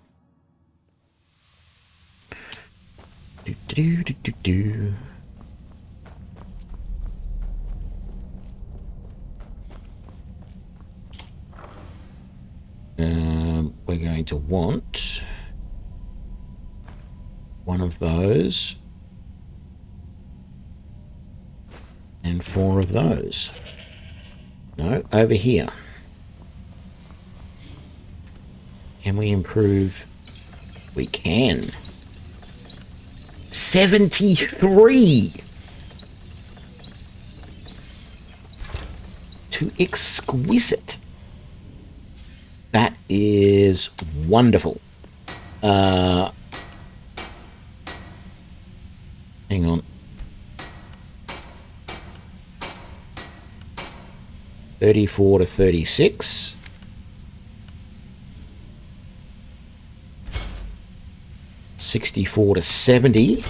We're going to want one of those and 4 of those. No, over here. Can we improve? We can. 73 to exquisite. That is wonderful. Hang on. 34 to 36. 64 to 70.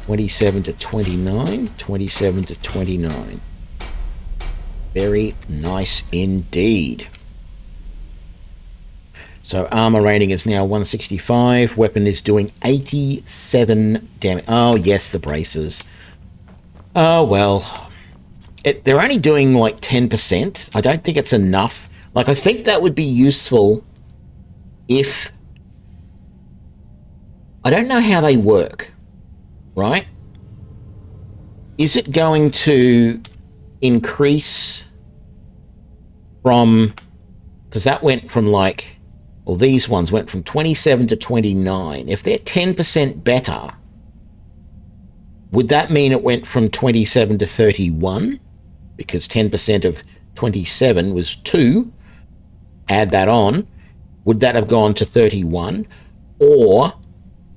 27 to 29. 27 to 29. Very nice indeed. So armor rating is now 165. Weapon is doing 87 damage. Oh, yes, the braces. Oh, well. They're only doing like 10%. I don't think it's enough. Like, I think that would be useful if... I don't know how they work, right? Is it going to increase from... Because that went from like... Well, these ones went from 27 to 29. If they're 10% better, would that mean it went from 27 to 31? Because 10% of 27 was 2. Add that on. Would that have gone to 31? Or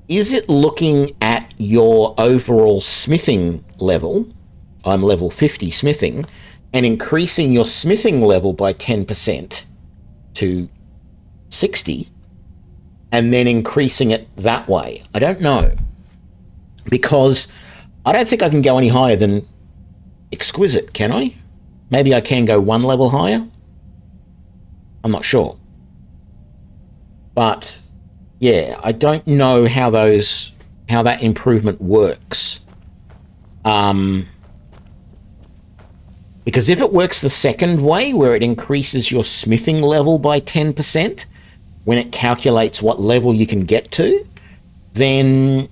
is it looking at your overall smithing level? I'm level 50 smithing, and increasing your smithing level by 10% to 60, and then increasing it that way. I don't know, because I don't think I can go any higher than exquisite, can I? Maybe I can go 1 level higher. I'm not sure, but yeah, I don't know how that improvement works. Because if it works the second way, where it increases your smithing level by 10%, when it calculates what level you can get to, then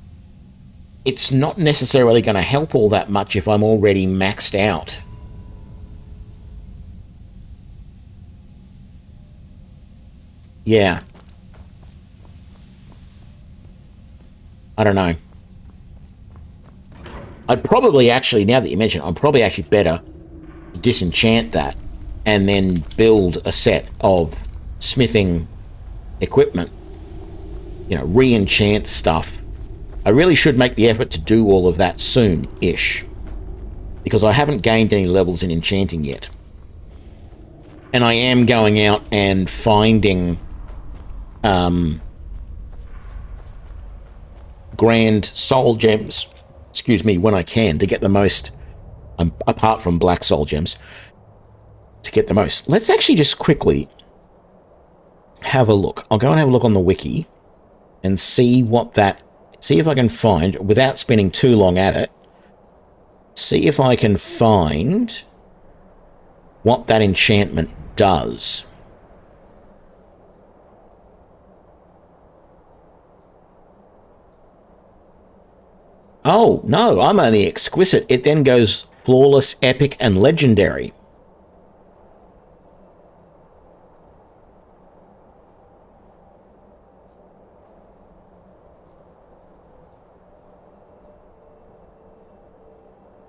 it's not necessarily going to help all that much if I'm already maxed out. Yeah. I don't know. I'd probably actually, now that you mention it, I'm probably actually better disenchant that and then build a set of smithing equipment, you know, re-enchant stuff. I really should make the effort to do all of that soon-ish, because I haven't gained any levels in enchanting yet. And I am going out and finding grand soul gems, excuse me, when I can, to get the most, apart from black soul gems, to get the most. Let's actually just quickly have a look. I'll go and have a look on the wiki and see if I can find, without spending too long at it, see if I can find what that enchantment does. Oh, no, I'm only exquisite. It then goes flawless, epic, and legendary.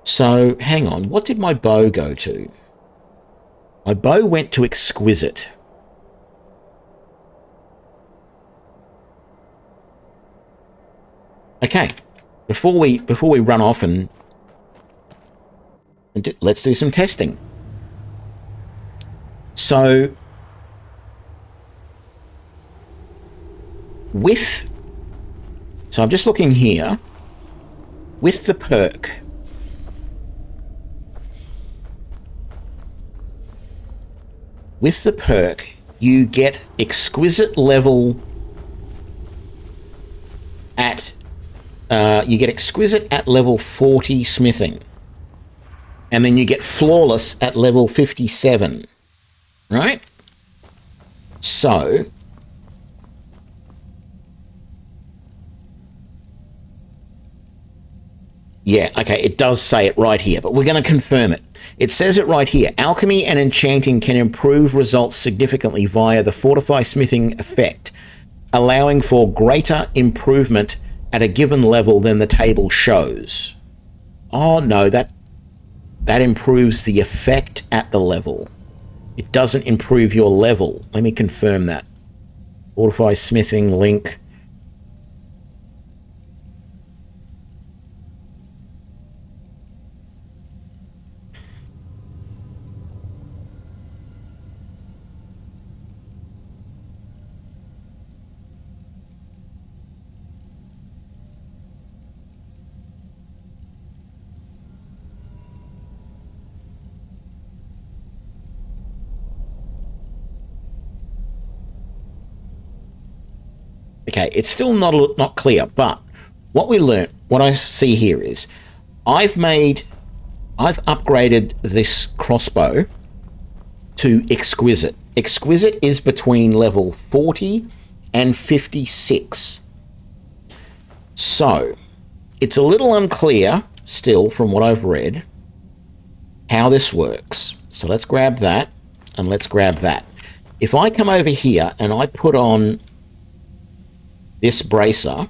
So, hang on, what did my bow go to? My bow went to exquisite. Okay, before we run off and let's do some testing. So I'm just looking here with the perk. With the perk, you get exquisite level at level 40 smithing. And then you get flawless at level 57. Right? So yeah, okay, it does say it right here, but we're going to confirm it. It says it right here. Alchemy and enchanting can improve results significantly via the Fortify Smithing effect, allowing for greater improvement at a given level than the table shows. Oh, no, that improves the effect at the level. It doesn't improve your level. Let me confirm that. Fortify Smithing link. Okay, it's still not clear, but what we learnt, what I see here is I've upgraded this crossbow to exquisite. Exquisite is between level 40 and 56. So it's a little unclear still from what I've read how this works. So let's grab that and let's grab that. If I come over here and I put on this bracer,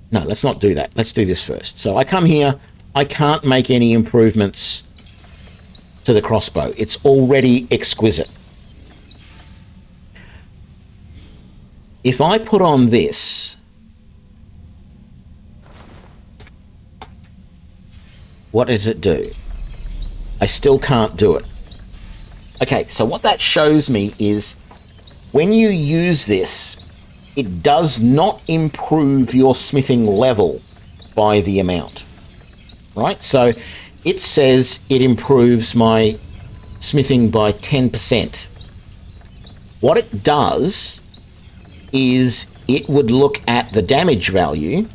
no, let's not do that. Let's do this first. So I come here, I can't make any improvements to the crossbow. It's already exquisite. If I put on this, what does it do? I still can't do it. Okay, so what that shows me is when you use this, it does not improve your smithing level by the amount, right? So it says it improves my smithing by 10%. What it does is it would look at the damage value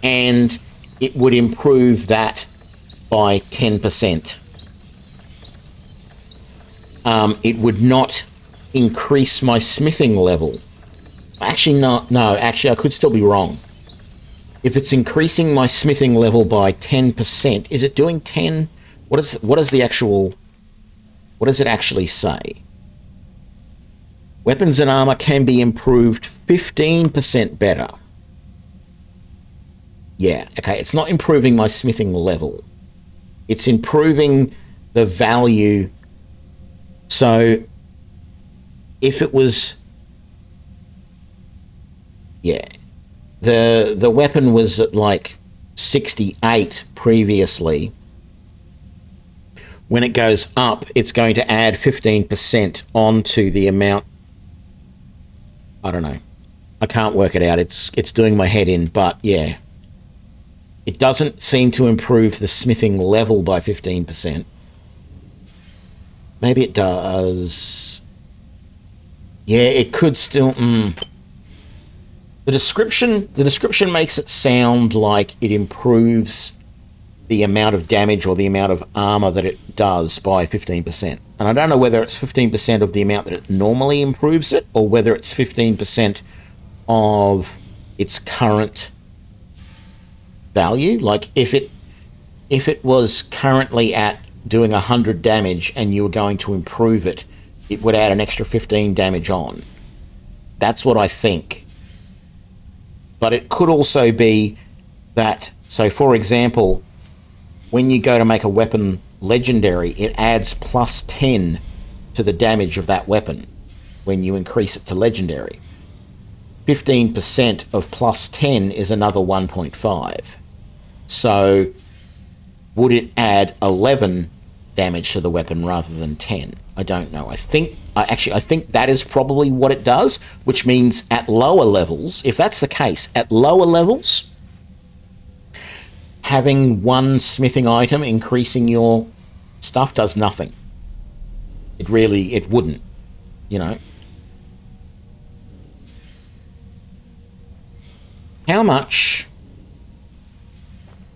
and it would improve that by 10%. It would not increase my smithing level. Actually, no, actually, I could still be wrong. If it's increasing my smithing level by 10%, is it doing 10? What does it actually say? Weapons and armor can be improved 15% better. Yeah, okay, it's not improving my smithing level. It's improving the value. So if it was, yeah, the weapon was at like 68 previously. When it goes up, it's going to add 15% onto the amount. I don't know. I can't work it out. It's doing my head in, but yeah. It doesn't seem to improve the smithing level by 15%. Maybe it does. Yeah, it could still. The description makes it sound like it improves the amount of damage or the amount of armor that it does by 15%. And I don't know whether it's 15% of the amount that it normally improves it, or whether it's 15% of its current value. Like if it was currently at doing 100 damage and you were going to improve it, it would add an extra 15 damage on. That's what I think. But it could also be that, so for example, when you go to make a weapon legendary, it adds plus 10 to the damage of that weapon when you increase it to legendary. 15% of plus 10 is another 1.5. So would it add 11 damage to the weapon rather than 10. I don't know. I think that is probably what it does, which means at lower levels, if that's the case, at lower levels, having one smithing item increasing your stuff does nothing. It wouldn't, you know. How much?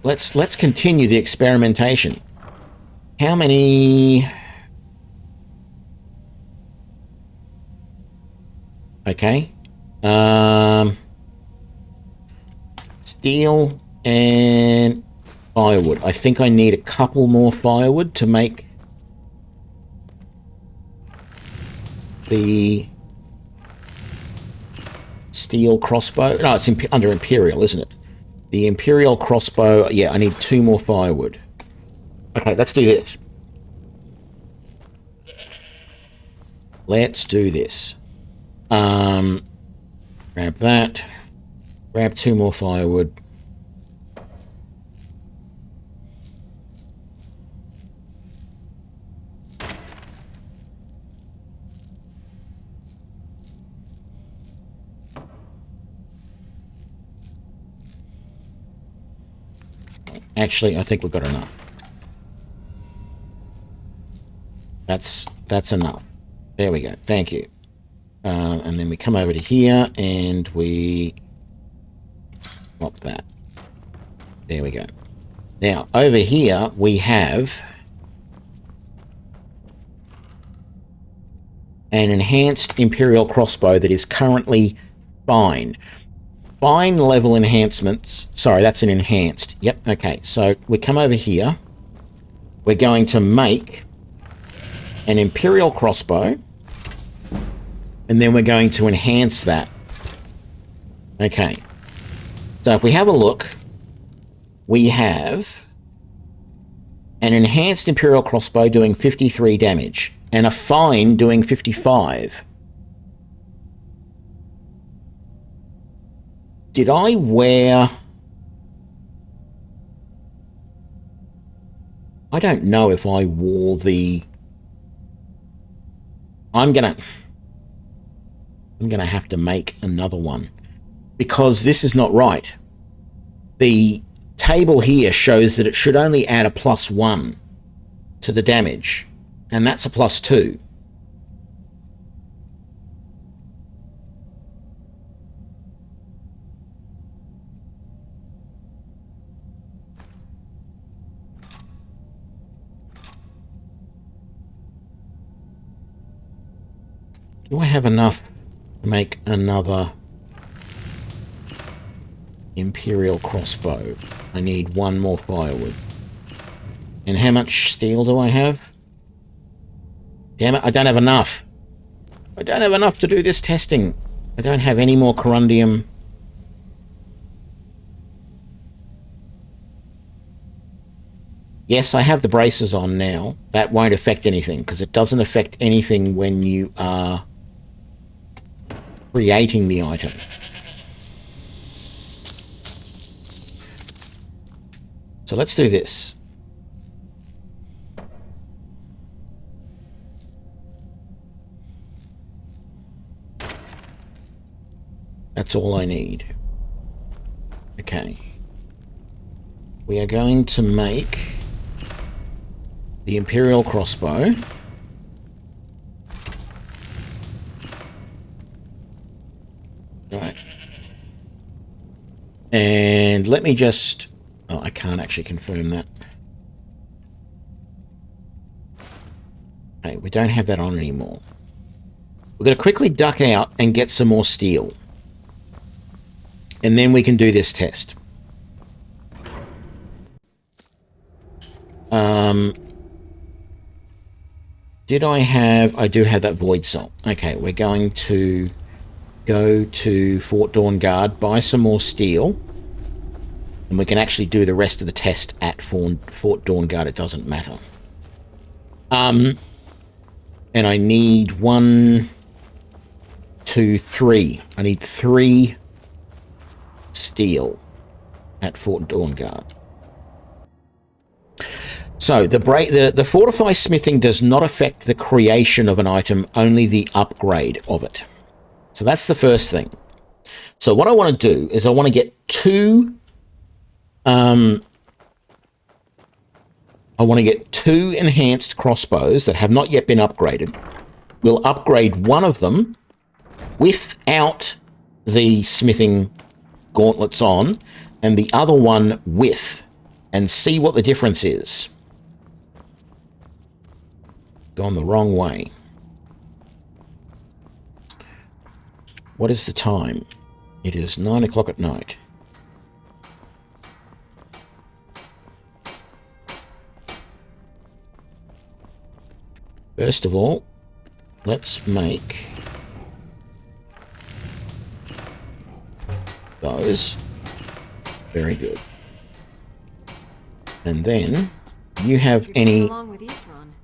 Let's continue the experimentation. How many? Okay. Steel and firewood. I think I need a couple more firewood to make the steel crossbow. No, it's under Imperial, isn't it? The Imperial crossbow. Yeah, I need 2 more firewood. Okay, let's do this. Let's do this. Grab that. Grab 2 more firewood. Actually, I think we've got enough. That's enough. There we go. Thank you. And then we come over to here and we swap that. There we go. Now, over here we have an enhanced Imperial crossbow that is currently fine. Fine level enhancements. Sorry, that's an enhanced. Yep, okay. So we come over here. We're going to make an Imperial crossbow. And then we're going to enhance that. Okay. So if we have a look, we have an enhanced Imperial crossbow doing 53 damage. And a fine doing 55. Did I wear... I don't know if I wore the... I'm gonna have to make another one. Because this is not right. The table here shows that it should only add a +1 to the damage. And that's a +2. Do I have enough to make another Imperial crossbow? I need 1 more firewood. And how much steel do I have? Damn it, I don't have enough. I don't have enough to do this testing. I don't have any more corundium. Yes, I have the braces on now. That won't affect anything, because it doesn't affect anything when you are creating the item. So let's do this. That's all I need. Okay. We are going to make the Imperial crossbow. Right. And let me just... Oh, I can't actually confirm that. Okay, we don't have that on anymore. We're going to quickly duck out and get some more steel. And then we can do this test. Did I have... I do have that void salt. Okay, we're going to go to Fort Dawnguard, buy some more steel. And we can actually do the rest of the test at Fort Dawnguard. It doesn't matter. And I need 1, 2, 3. I need 3 steel at Fort Dawnguard. So the fortify smithing does not affect the creation of an item, only the upgrade of it. So that's the first thing. So what I want to do is I want to get two enhanced crossbows that have not yet been upgraded. We'll upgrade one of them without the smithing gauntlets on, and the other one with, and see what the difference is. Gone the wrong way. What is the time? It is 9 o'clock at night. First of all, let's make those. Very good. And then, you have any... Along with these, Ron.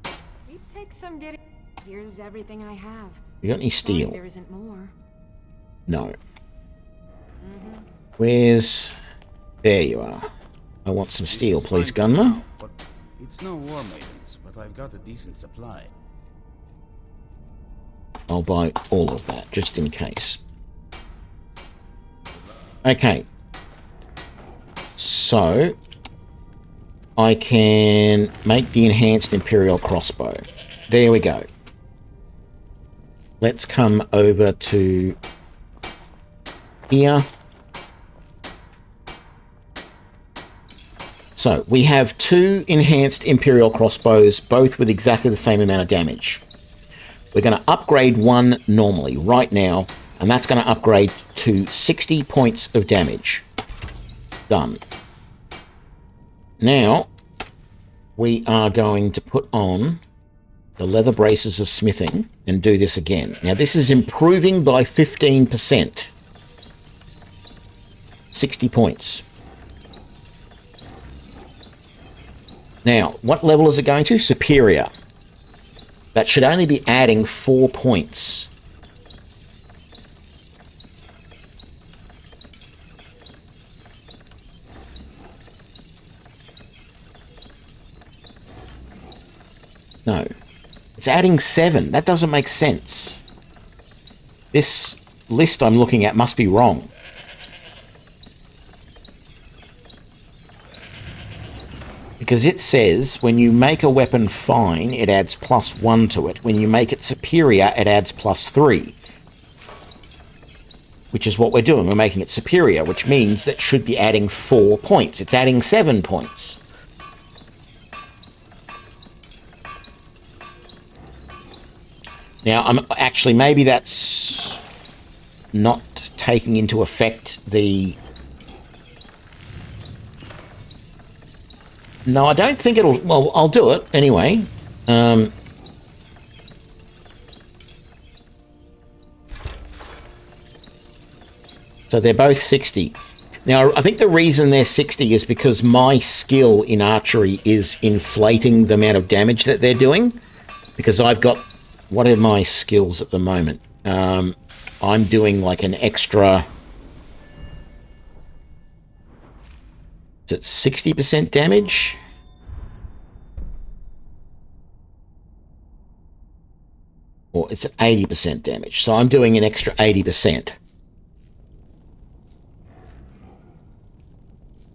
It takes some getting... Here's everything I have. You got any steel? There isn't more. No. Where's... There you are. I want some steel, please, gunner. It's no war maidens, but I've got a decent supply. I'll buy all of that, just in case. Okay. So, I can make the enhanced Imperial crossbow. There we go. Let's come over to here. So, we have two enhanced Imperial crossbows, both with exactly the same amount of damage. We're going to upgrade one normally, right now, and that's going to upgrade to 60 points of damage. Done. Now, we are going to put on the leather braces of smithing and do this again. Now, this is improving by 15%. 60 points. Now, what level is it going to? Superior. That should only be adding 4 points. No. It's adding 7. That doesn't make sense. This list I'm looking at must be wrong. Because it says when you make a weapon fine, it adds +1 to it. When you make it superior, it adds +3. Which is what we're doing. We're making it superior, which means that should be adding 4 points. It's adding 7 points. Now, I'm actually, maybe that's not taking into effect the... No, I don't think it'll... Well, I'll do it anyway. So they're both 60. Now, I think the reason they're 60 is because my skill in archery is inflating the amount of damage that they're doing. Because I've got... What are my skills at the moment? I'm doing like an extra... Is it 60% damage? Or it's at 80% damage. So I'm doing an extra 80%.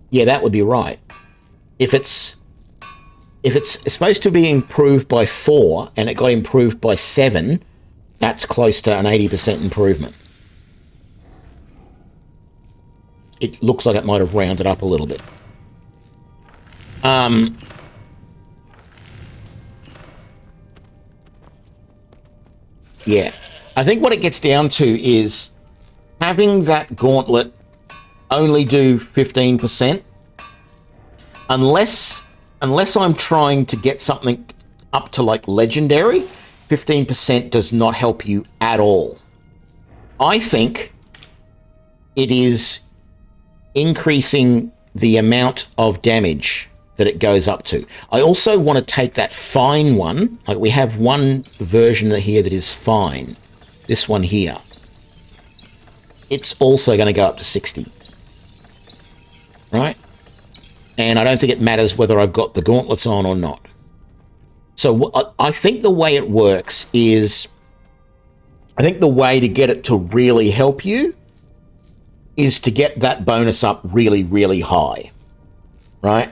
Yeah, that would be right. If it's supposed to be improved by 4 and it got improved by 7, that's close to an 80% improvement. It looks like it might have rounded up a little bit. Yeah. I think what it gets down to is having that gauntlet only do 15%. Unless I'm trying to get something up to like legendary, 15% does not help you at all. I think it is increasing the amount of damage that it goes up to. I also want to take that fine one, like we have one version here that is fine, this one here. It's also going to go up to 60. Right? And I don't think it matters whether I've got the gauntlets on or not. So I think the way it works is, I think the way to get it to really help you is to get that bonus up really, really high, right?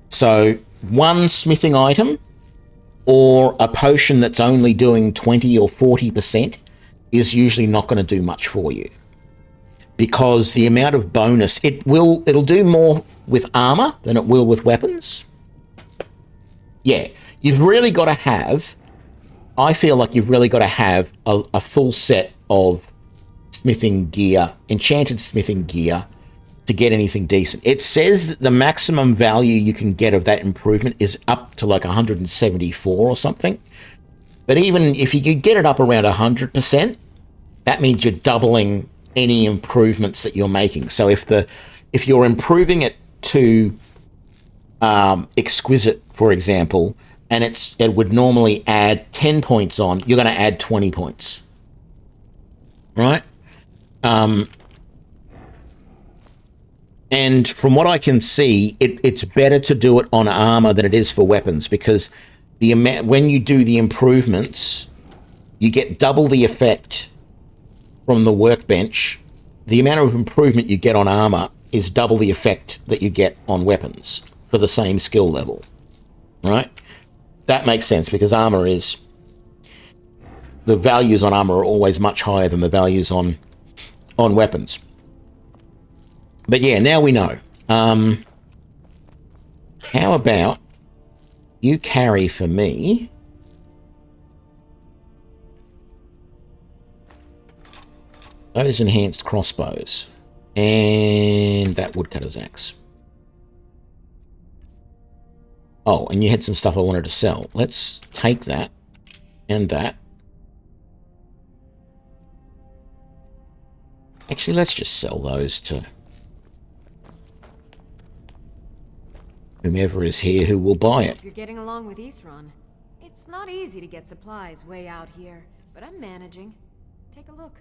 So one smithing item or a potion that's only doing 20 or 40% is usually not going to do much for you, because the amount of bonus, it'll do more with armor than it will with weapons. Yeah, you've really got to have, I feel like you've really got to have a full set of smithing gear, enchanted smithing gear, to get anything decent. It says that the maximum value you can get of that improvement is up to like 174 or something. But even if you could get it up around 100%, that means you're doubling any improvements that you're making. So if you're improving it to exquisite, for example, and it would normally add 10 points on, you're going to add 20 points, right? And from what I can see, it's better to do it on armor than it is for weapons, because when you do the improvements, you get double the effect from the workbench. The amount of improvement you get on armor is double the effect that you get on weapons for the same skill level, right? That makes sense, because armor is... the values on armor are always much higher than the values on weapons. But yeah, now we know. How about you carry for me those enhanced crossbows and that woodcutter's axe. Oh, and you had some stuff I wanted to sell. Let's take that and that. Actually, let's just sell those to whomever is here who will buy it. You're getting along with Isran. It's not easy to get supplies way out here, but I'm managing. Take a look.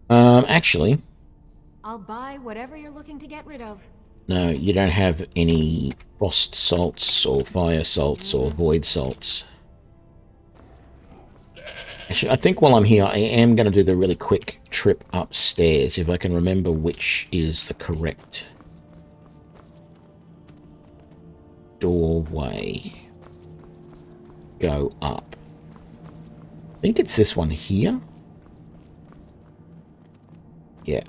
Actually... I'll buy whatever you're looking to get rid of. No, you don't have any frost salts or fire salts or void salts. Actually, I think while I'm here, I am going to do the really quick trip upstairs, if I can remember which is the correct doorway. Go up. I think it's this one here. Yeah.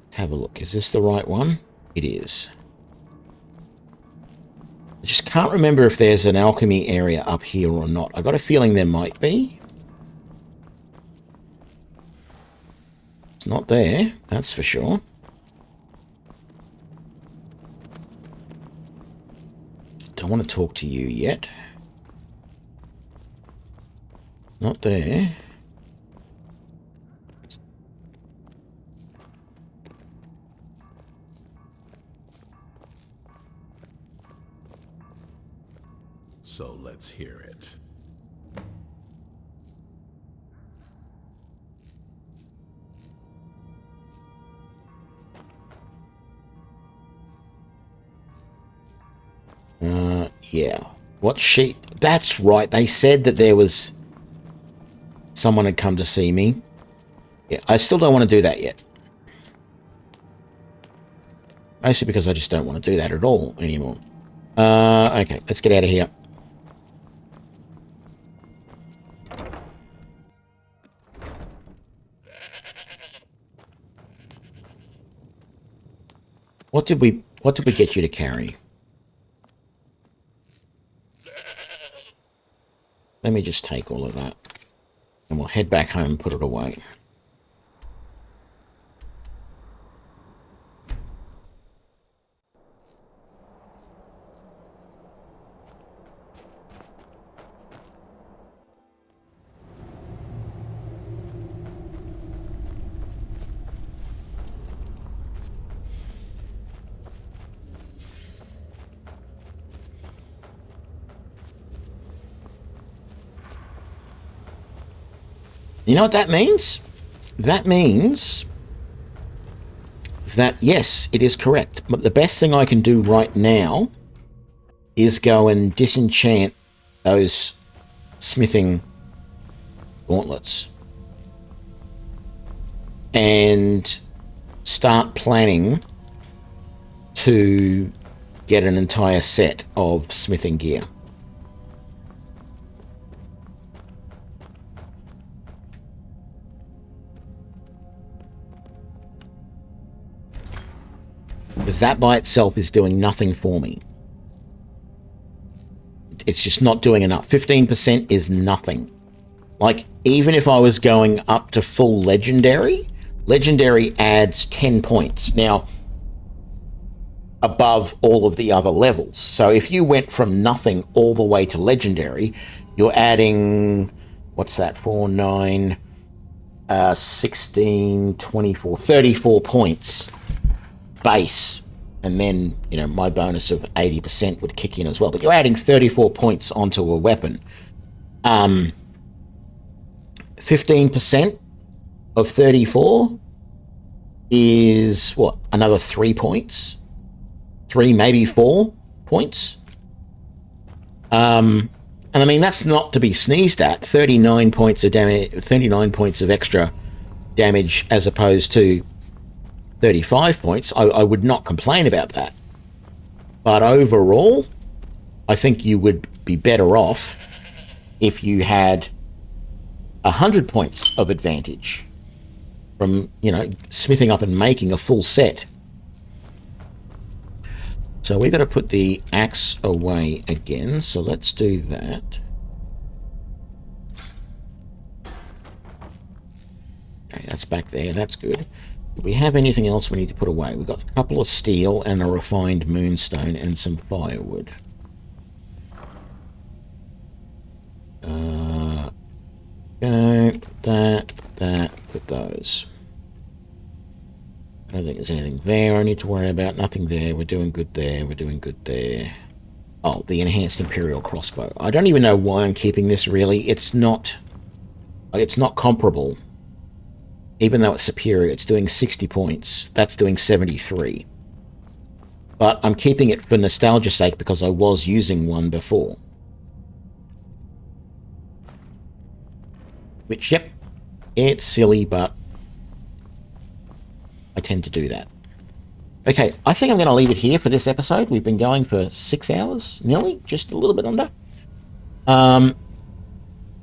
Let's have a look. Is this the right one? It is. I just can't remember if there's an alchemy area up here or not. I got a feeling there might be. It's not there, that's for sure. Don't want to talk to you yet. Not there. So let's hear it. Yeah. What sheet? That's right. They said that there was... someone had come to see me. Yeah, I still don't want to do that yet. Mostly because I just don't want to do that at all anymore. Okay, let's get out of here. What did we get you to carry? Let me just take all of that. And we'll head back home and put it away. You know what that means? That means that, yes, it is correct. But the best thing I can do right now is go and disenchant those smithing gauntlets and start planning to get an entire set of smithing gear. Because that by itself is doing nothing for me. It's just not doing enough. 15% is nothing. Like, even if I was going up to full legendary, legendary adds 10 points. Now, above all of the other levels. So if you went from nothing all the way to legendary, you're adding, what's that, 4, 9, 16, 24, 34 points base. And then, you know, my bonus of 80% would kick in as well. But you're adding 34 points onto a weapon. 15% of 34 is, what, another 3 points? 3, maybe 4 points? And I mean, that's not to be sneezed at. 39 points of damage, 39 points of extra damage as opposed to 35 points. I would not complain about that. But overall, I think you would be better off if you had 100 points of advantage from, you know, smithing up and making a full set. So we're going to put the axe away again, so let's do that. Okay, that's back there, that's good. Do we have anything else we need to put away? We've got a couple of steel and a refined moonstone and some firewood. Go, put that, put those. I don't think there's anything there I need to worry about. Nothing there. We're doing good there. We're doing good there. Oh, the enhanced Imperial crossbow. I don't even know why I'm keeping this, really. It's not comparable. Even though it's superior, it's doing 60 points. That's doing 73. But I'm keeping it for nostalgia's sake because I was using one before. Which, yep, it's silly, but I tend to do that. Okay, I think I'm going to leave it here for this episode. We've been going for 6 hours, nearly, just a little bit under.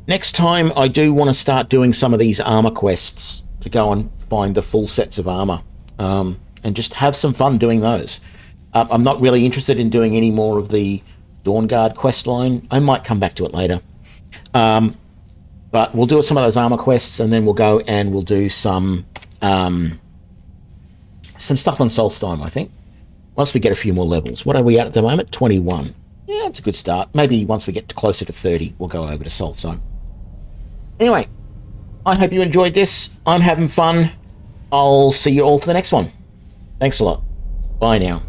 Next time, I do want to start doing some of these armor quests to go and find the full sets of armor, and just have some fun doing those. I'm not really interested in doing any more of the Dawnguard quest line. I might come back to it later. But we'll do some of those armor quests, and then we'll go and we'll do some stuff on Solstheim, I think. Once we get a few more levels. What are we at the moment? 21. Yeah, it's a good start. Maybe once we get closer to 30, we'll go over to Solstheim. Anyway, I hope you enjoyed this. I'm having fun. I'll see you all for the next one. Thanks a lot. Bye now.